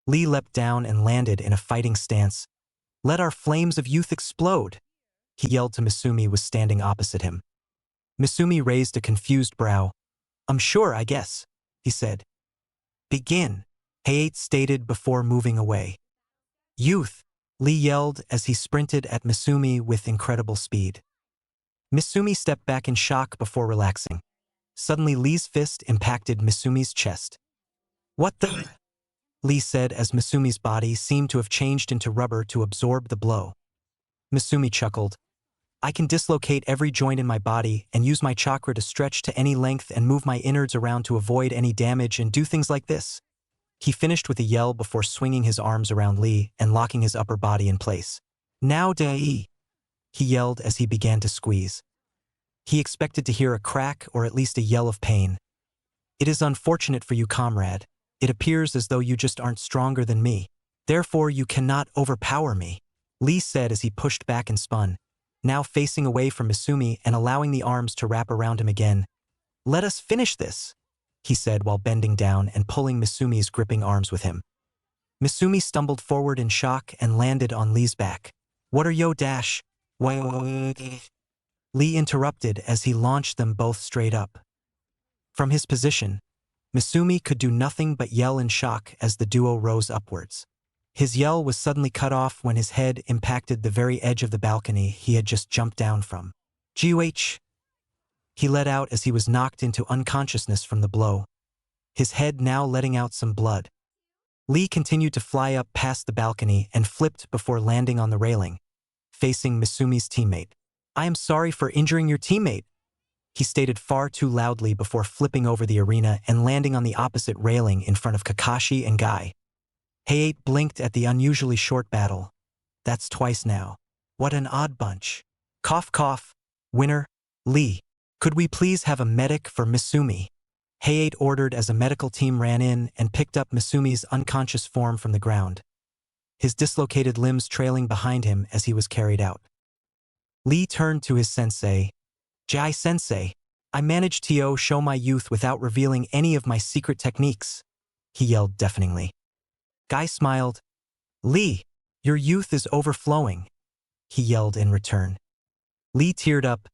Lee leapt down and landed in a fighting stance. Let our flames of youth explode, he yelled to Misumi, who was standing opposite him. Misumi raised a confused brow. Sure, I guess, he said. Begin, Hayate stated before moving away. Youth, Lee yelled as he sprinted at Misumi with incredible speed. Misumi stepped back in shock before relaxing. Suddenly Lee's fist impacted Misumi's chest. What the? Lee said as Misumi's body seemed to have changed into rubber to absorb the blow. Misumi chuckled. I can dislocate every joint in my body and use my chakra to stretch to any length and move my innards around to avoid any damage and do things like this. He finished with a yell before swinging his arms around Lee and locking his upper body in place. Now dai, he yelled as he began to squeeze. He expected to hear a crack or at least a yell of pain. It is unfortunate for you, comrade. It appears as though you just aren't stronger than me. Therefore, you cannot overpower me, Lee said as he pushed back and spun, now facing away from Misumi and allowing the arms to wrap around him again. Let us finish this, he said while bending down and pulling Misumi's gripping arms with him. Misumi stumbled forward in shock and landed on Lee's back. What are yo dash? Lee interrupted as he launched them both straight up. From his position, Misumi could do nothing but yell in shock as the duo rose upwards. His yell was suddenly cut off when his head impacted the very edge of the balcony he had just jumped down from. G.U.H. He let out as he was knocked into unconsciousness from the blow, his head now letting out some blood. Lee continued to fly up past the balcony and flipped before landing on the railing, facing Misumi's teammate. I am sorry for injuring your teammate, he stated far too loudly before flipping over the arena and landing on the opposite railing in front of Kakashi and Guy. Hayate blinked at the unusually short battle. That's twice now. What an odd bunch. Cough cough. Winner, Lee. Could we please have a medic for Misumi? Hayate ordered as a medical team ran in and picked up Misumi's unconscious form from the ground, his dislocated limbs trailing behind him as he was carried out. Lee turned to his sensei. Jai sensei, I managed to show my youth without revealing any of my secret techniques, he yelled deafeningly. Guy smiled. Lee, your youth is overflowing, he yelled in return. Lee teared up.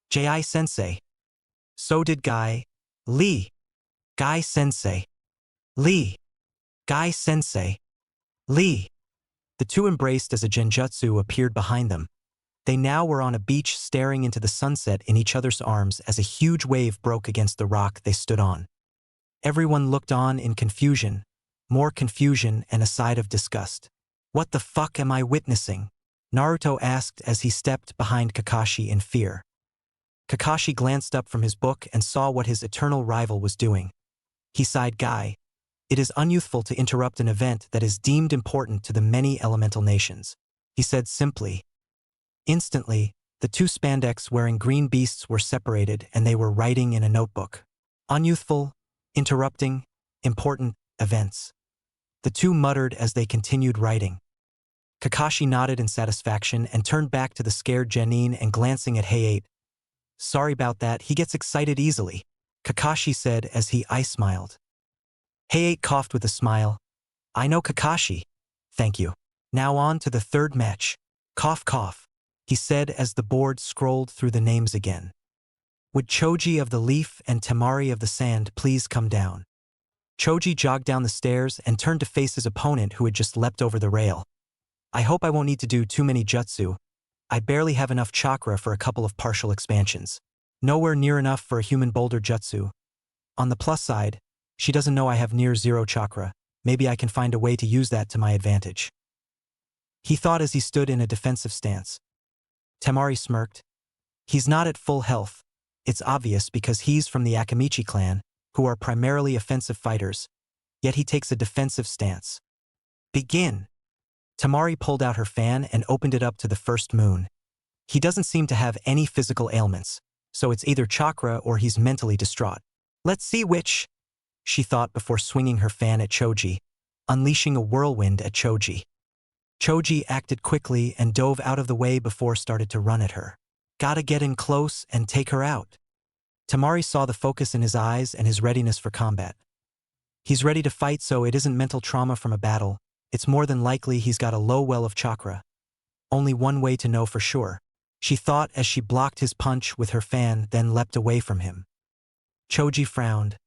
Ji-sensei. So did Guy. Lee. Guy-sensei. Lee. Guy-sensei. Lee. The two embraced as a genjutsu appeared behind them. They now were on a beach staring into the sunset in each other's arms as a huge wave broke against the rock they stood on. Everyone looked on in confusion, more confusion and a side of disgust. What the fuck am I witnessing? Naruto asked as he stepped behind Kakashi in fear. Kakashi glanced up from his book and saw what his eternal rival was doing. He sighed. Guy, it is unyouthful to interrupt an event that is deemed important to the many elemental nations, he said simply. Instantly, the two spandex-wearing green beasts were separated and they were writing in a notebook. Unyouthful, interrupting, important, events. The two muttered as they continued writing. Kakashi nodded in satisfaction and turned back to the scared Genin and glancing at Hayate. Sorry about that, he gets excited easily, Kakashi said as he smiled. Hayate coughed with a smile. I know Kakashi. Thank you. Now on to the third match. Cough cough, he said as the board scrolled through the names again. Would Choji of the Leaf and Temari of the Sand please come down? Choji jogged down the stairs and turned to face his opponent who had just leapt over the rail. I hope I won't need to do too many jutsu. I barely have enough chakra for a couple of partial expansions. Nowhere near enough for a human boulder jutsu. On the plus side, she doesn't know I have near zero chakra. Maybe I can find a way to use that to my advantage. He thought as he stood in a defensive stance. Temari smirked. He's not at full health. It's obvious because he's from the Akamichi clan, who are primarily offensive fighters, yet he takes a defensive stance. Begin. Temari pulled out her fan and opened it up to the first moon. He doesn't seem to have any physical ailments, so it's either chakra or he's mentally distraught. Let's see which, she thought before swinging her fan at Choji, unleashing a whirlwind at Choji. Choji acted quickly and dove out of the way before started to run at her. Gotta get in close and take her out. Temari saw the focus in his eyes and his readiness for combat. He's ready to fight, so it isn't mental trauma from a battle. It's more than likely he's got a low well of chakra. Only one way to know for sure, she thought as she blocked his punch with her fan, then leapt away from him. Choji frowned.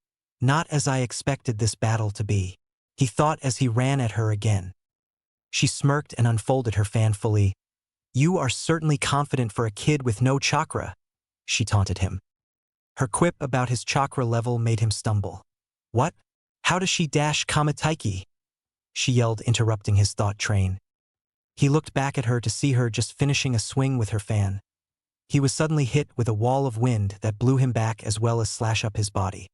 Not as I expected this battle to be, he thought as he ran at her again. She smirked and unfolded her fan fully. You are certainly confident for a kid with no chakra, she taunted him. Her quip about his chakra level made him stumble. What? How does she dash Kamataiki? She yelled, interrupting his thought train. He looked back at her to see her just finishing a swing with her fan. He was suddenly hit with a wall of wind that blew him back as well as slash up his body.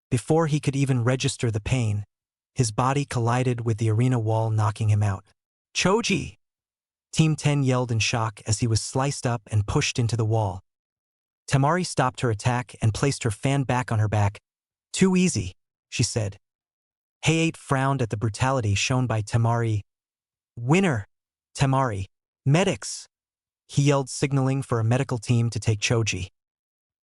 Before he could even register the pain, his body collided with the arena wall, knocking him out. Choji! Team 10 yelled in shock as he was sliced up and pushed into the wall. Temari stopped her attack and placed her fan back on her back. Too easy, she said. Hayate frowned at the brutality shown by Temari. Winner! Temari! Medics! He yelled, signaling for a medical team to take Choji.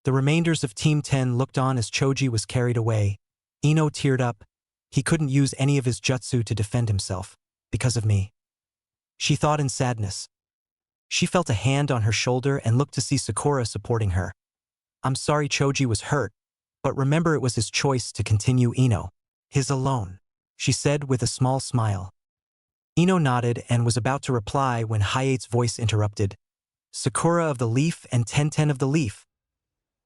The remainders of Team 10 looked on as Choji was carried away. Ino teared up. He couldn't use any of his jutsu to defend himself, because of me, she thought in sadness. She felt a hand on her shoulder and looked to see Sakura supporting her. I'm sorry Choji was hurt, but remember it was his choice to continue Ino. His alone, she said with a small smile. Ino nodded and was about to reply when Hayate's voice interrupted. Sakura of the Leaf and Tenten of the Leaf.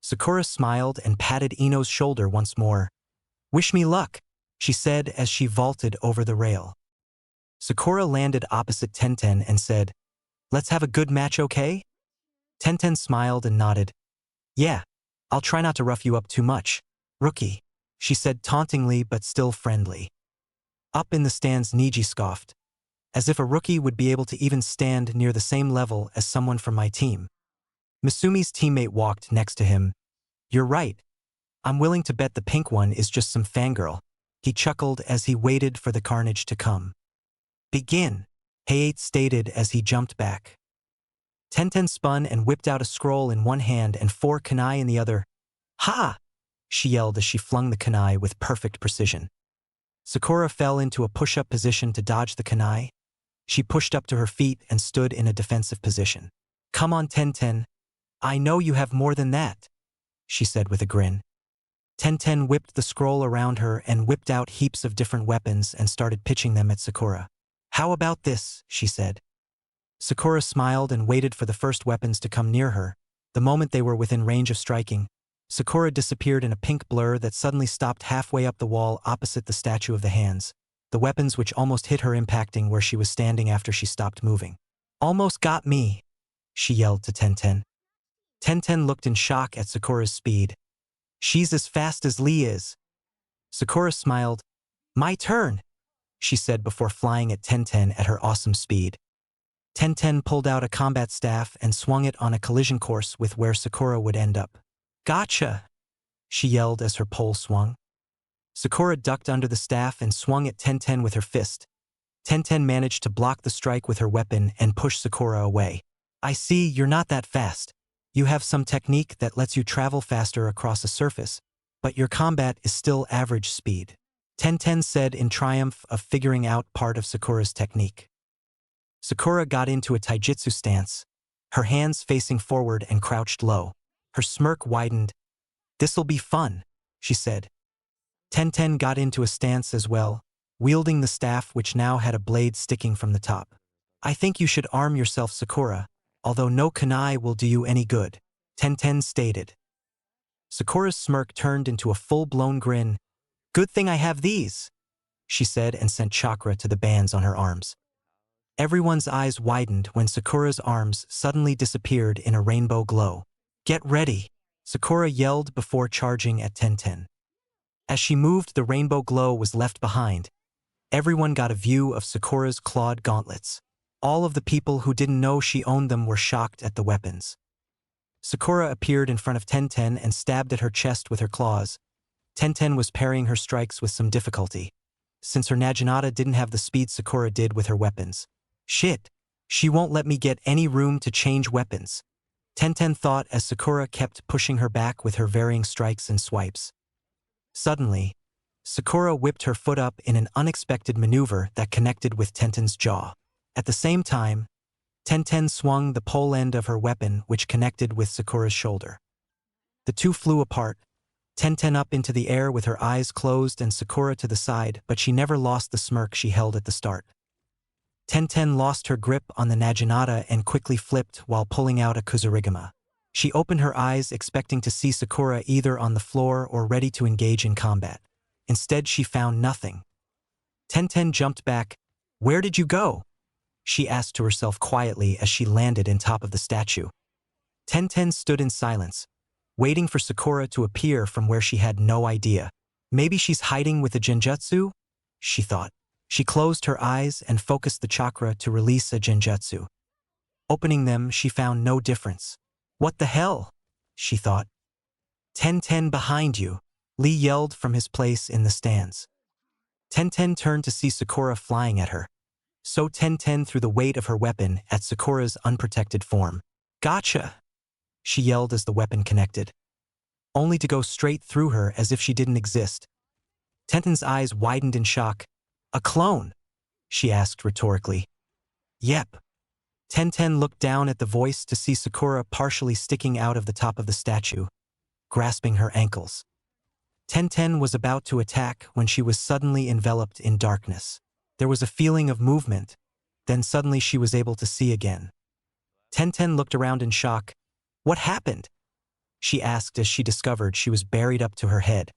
Sakura smiled and patted Ino's shoulder once more. Wish me luck, she said as she vaulted over the rail. Sakura landed opposite Tenten and said, Let's have a good match, okay? Tenten smiled and nodded. Yeah, I'll try not to rough you up too much, rookie, she said tauntingly but still friendly. Up in the stands, Niji scoffed. As if a rookie would be able to even stand near the same level as someone from my team. Misumi's teammate walked next to him. You're right. I'm willing to bet the pink one is just some fangirl, he chuckled as he waited for the carnage to come. Begin, Hayate stated as he jumped back. Tenten spun and whipped out a scroll in one hand and 4 kunai in the other. Ha! She yelled as she flung the kunai with perfect precision. Sakura fell into a push-up position to dodge the kunai. She pushed up to her feet and stood in a defensive position. Come on, Tenten. I know you have more than that, she said with a grin. Tenten whipped the scroll around her and whipped out heaps of different weapons and started pitching them at Sakura. How about this, she said. Sakura smiled and waited for the first weapons to come near her. The moment they were within range of striking, Sakura disappeared in a pink blur that suddenly stopped halfway up the wall opposite the statue of the hands, the weapons which almost hit her impacting where she was standing after she stopped moving. Almost got me, she yelled to Tenten. Tenten looked in shock at Sakura's speed. She's as fast as Lee is. Sakura smiled. My turn, she said before flying at Tenten at her awesome speed. Tenten pulled out a combat staff and swung it on a collision course with where Sakura would end up. Gotcha, she yelled as her pole swung. Sakura ducked under the staff and swung at Tenten with her fist. Tenten managed to block the strike with her weapon and push Sakura away. I see you're not that fast. You have some technique that lets you travel faster across a surface, but your combat is still average speed, Tenten said in triumph of figuring out part of Sakura's technique. Sakura got into a taijutsu stance, her hands facing forward and crouched low. Her smirk widened. This'll be fun, she said. Tenten got into a stance as well, wielding the staff which now had a blade sticking from the top. I think you should arm yourself, Sakura, although no kunai will do you any good, Tenten stated. Sakura's smirk turned into a full-blown grin. Good thing I have these, she said and sent chakra to the bands on her arms. Everyone's eyes widened when Sakura's arms suddenly disappeared in a rainbow glow. Get ready, Sakura yelled before charging at Tenten. As she moved, the rainbow glow was left behind. Everyone got a view of Sakura's clawed gauntlets. All of the people who didn't know she owned them were shocked at the weapons. Sakura appeared in front of Tenten and stabbed at her chest with her claws. Tenten was parrying her strikes with some difficulty, since her Naginata didn't have the speed Sakura did with her weapons. Shit, she won't let me get any room to change weapons, Tenten thought as Sakura kept pushing her back with her varying strikes and swipes. Suddenly, Sakura whipped her foot up in an unexpected maneuver that connected with Tenten's jaw. At the same time, Tenten swung the pole end of her weapon which connected with Sakura's shoulder. The two flew apart, Tenten up into the air with her eyes closed and Sakura to the side, but she never lost the smirk she held at the start. Tenten lost her grip on the Naginata and quickly flipped while pulling out a Kuzurigama. She opened her eyes expecting to see Sakura either on the floor or ready to engage in combat. Instead, she found nothing. Tenten jumped back. Where did you go? She asked to herself quietly as she landed on top of the statue. Tenten stood in silence, waiting for Sakura to appear from where she had no idea. Maybe she's hiding with a genjutsu? She thought. She closed her eyes and focused the chakra to release a genjutsu. Opening them, she found no difference. What the hell? She thought. Tenten behind you, Lee yelled from his place in the stands. Tenten turned to see Sakura flying at her. So Tenten threw the weight of her weapon at Sakura's unprotected form. Gotcha! She yelled as the weapon connected, only to go straight through her as if she didn't exist. Tenten's eyes widened in shock. A clone? She asked rhetorically. Yep. Tenten looked down at the voice to see Sakura partially sticking out of the top of the statue, grasping her ankles. Tenten was about to attack when she was suddenly enveloped in darkness. There was a feeling of movement, then suddenly she was able to see again. Tenten looked around in shock. What happened? She asked as she discovered she was buried up to her head.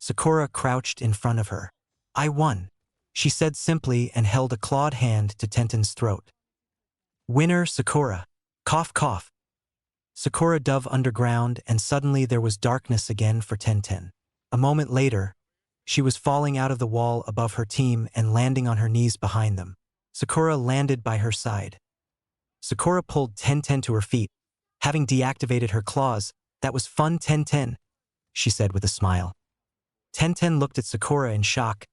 Sakura crouched in front of her. I won, she said simply and held a clawed hand to Tenten's throat. Winner Sakura. Cough cough. Sakura dove underground and suddenly there was darkness again for Tenten. A moment later, she was falling out of the wall above her team and landing on her knees behind them. Sakura landed by her side. Sakura pulled Tenten to her feet. Having deactivated her claws, that was fun, Tenten, she said with a smile. Tenten looked at Sakura in shock.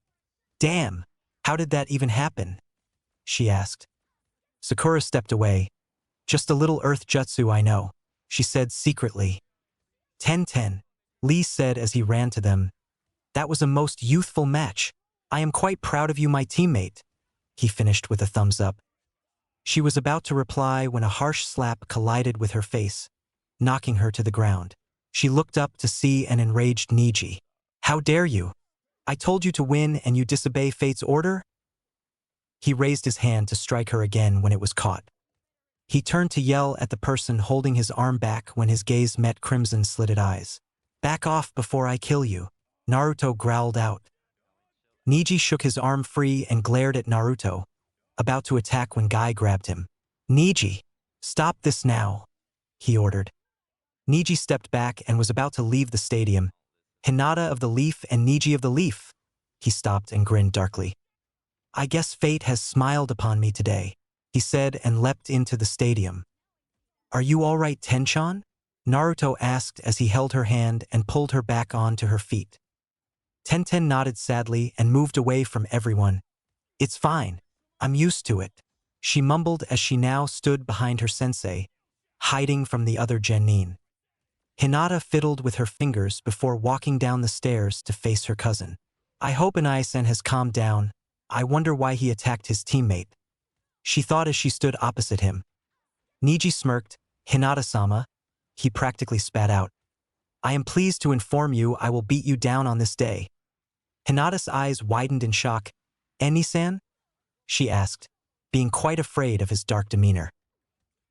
Damn, how did that even happen? She asked. Sakura stepped away. Just a little earth jutsu I know, she said secretly. Tenten, Lee said as he ran to them. That was a most youthful match. I am quite proud of you, my teammate. He finished with a thumbs up. She was about to reply when a harsh slap collided with her face, knocking her to the ground. She looked up to see an enraged Niji. How dare you? I told you to win and you disobey fate's order? He raised his hand to strike her again when it was caught. He turned to yell at the person holding his arm back when his gaze met crimson-slitted eyes. Back off before I kill you, Naruto growled out. Niji shook his arm free and glared at Naruto, about to attack when Guy grabbed him. Niji, stop this now, he ordered. Niji stepped back and was about to leave the stadium. Hinata of the Leaf and Niji of the Leaf. He stopped and grinned darkly. I guess fate has smiled upon me today, he said and leapt into the stadium. Are you all right, Tenchan? Naruto asked as he held her hand and pulled her back onto her feet. Tenten nodded sadly and moved away from everyone. It's fine. I'm used to it, she mumbled as she now stood behind her sensei, hiding from the other genin. Hinata fiddled with her fingers before walking down the stairs to face her cousin. I hope Inai-sen has calmed down. I wonder why he attacked his teammate. She thought as she stood opposite him. Niji smirked. Hinata-sama, he practically spat out. I am pleased to inform you I will beat you down on this day. Hinata's eyes widened in shock. Eni-san? She asked, being quite afraid of his dark demeanor.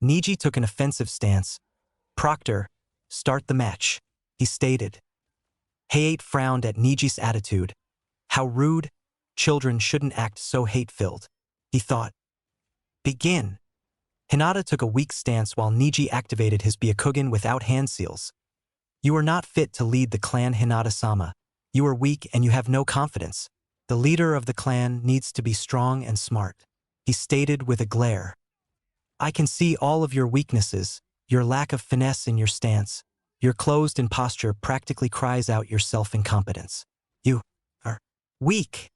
Niji took an offensive stance. Proctor, start the match, he stated. Hayate frowned at Niji's attitude. How rude. Children shouldn't act so hate-filled, he thought. Begin. Hinata took a weak stance while Niji activated his Byakugan without hand seals. You are not fit to lead the clan, Hinata-sama. You are weak and you have no confidence. The leader of the clan needs to be strong and smart, he stated with a glare. I can see all of your weaknesses, your lack of finesse in your stance. Your closed-in posture practically cries out your self-incompetence. You are weak,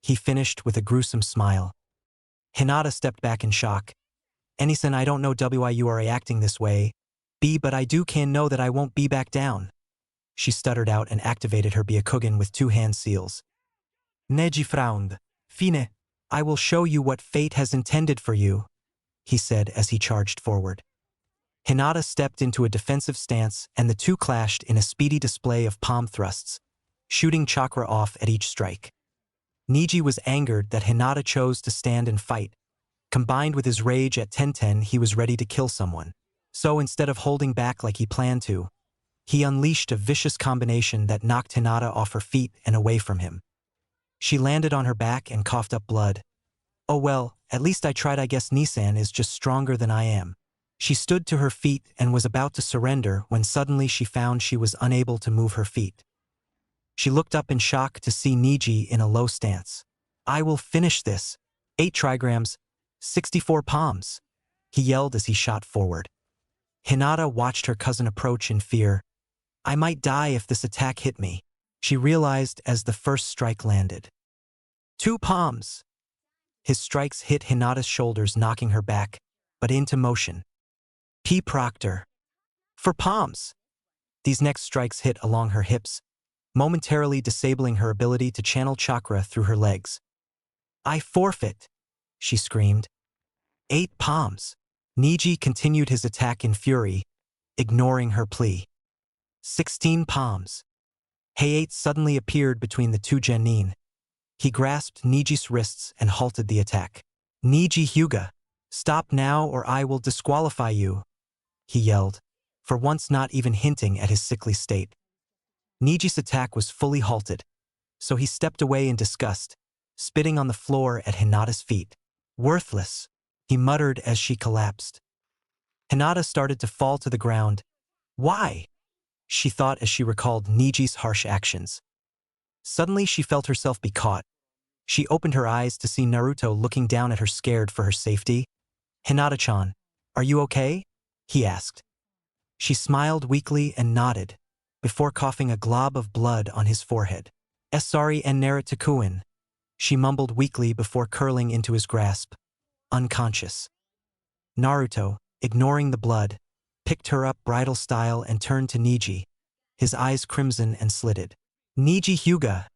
he finished with a gruesome smile. Hinata stepped back in shock. Eni-san, I don't know why you are reacting this way. But I can know that I won't be back down. She stuttered out and activated her Byakugan with 2 hand seals. Neji frowned. Fine, I will show you what fate has intended for you, he said as he charged forward. Hinata stepped into a defensive stance and the two clashed in a speedy display of palm thrusts, shooting chakra off at each strike. Niji was angered that Hinata chose to stand and fight. Combined with his rage at Tenten, he was ready to kill someone. So instead of holding back like he planned to, he unleashed a vicious combination that knocked Hinata off her feet and away from him. She landed on her back and coughed up blood. Oh well, at least I tried. I guess Nisan is just stronger than I am. She stood to her feet and was about to surrender when suddenly she found she was unable to move her feet. She looked up in shock to see Niji in a low stance. I will finish this. 8 trigrams, 64 palms, he yelled as he shot forward. Hinata watched her cousin approach in fear. I might die if this attack hit me, she realized as the first strike landed. 2 palms. His strikes hit Hinata's shoulders, knocking her back, but into motion. P. Proctor. For palms. These next strikes hit along her hips, momentarily disabling her ability to channel chakra through her legs. I forfeit, she screamed. 8 palms. Niji continued his attack in fury, ignoring her plea. 16 palms. Hayate suddenly appeared between the 2 genin. He grasped Niji's wrists and halted the attack. Niji Hyuga, stop now or I will disqualify you, he yelled, for once not even hinting at his sickly state. Niji's attack was fully halted, so he stepped away in disgust, spitting on the floor at Hinata's feet. Worthless, he muttered as she collapsed. Hinata started to fall to the ground. Why? She thought as she recalled Niji's harsh actions. Suddenly she felt herself be caught. She opened her eyes to see Naruto looking down at her, scared for her safety. Hinata-chan, are you okay? He asked. She smiled weakly and nodded, before coughing a glob of blood on his forehead. Sorry and Naruto-kun, she mumbled weakly before curling into his grasp, unconscious. Naruto, ignoring the blood, picked her up bridal style and turned to Niji. his eyes crimson and slitted. Niji Hyuga,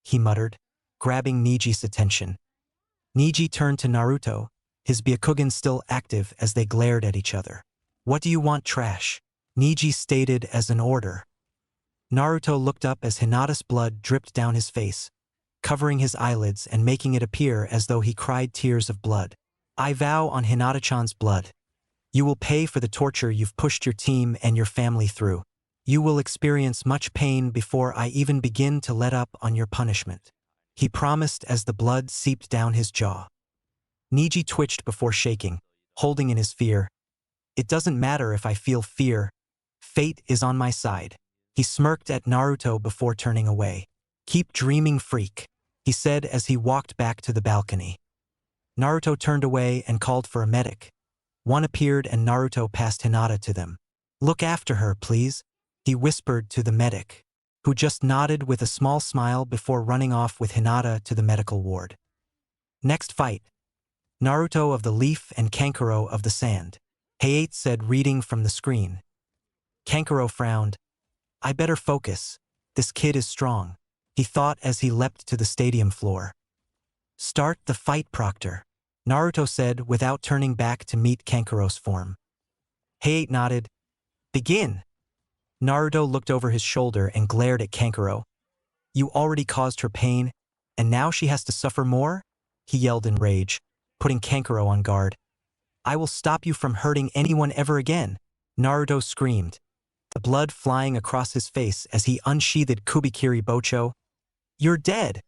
he muttered, grabbing Niji's attention. Niji turned to Naruto, his Byakugan still active as they glared at each other. What do you want, trash? Niji stated as an order. Naruto looked up as Hinata's blood dripped down his face, covering his eyelids and making it appear as though he cried tears of blood. I vow on Hinata-chan's blood. You will pay for the torture you've pushed your team and your family through. You will experience much pain before I even begin to let up on your punishment. He promised as the blood seeped down his jaw. Niji twitched before shaking, holding in his fear. It doesn't matter if I feel fear. Fate is on my side. He smirked at Naruto before turning away. Keep dreaming, freak, he said as he walked back to the balcony. Naruto turned away and called for a medic. One appeared and Naruto passed Hinata to them. Look after her, please, he whispered to the medic, who just nodded with a small smile before running off with Hinata to the medical ward. Next fight. Naruto of the Leaf and Kankuro of the Sand, Hayate said, reading from the screen. Kankuro frowned. I better focus. This kid is strong, he thought as he leapt to the stadium floor. Start the fight, Proctor, Naruto said without turning back to meet Kankuro's form. Hayate nodded. Begin. Naruto looked over his shoulder and glared at Kankuro. You already caused her pain, and now she has to suffer more? He yelled in rage, putting Kankuro on guard. I will stop you from hurting anyone ever again, Naruto screamed, the blood flying across his face as he unsheathed Kubikiri Bocho. You're dead,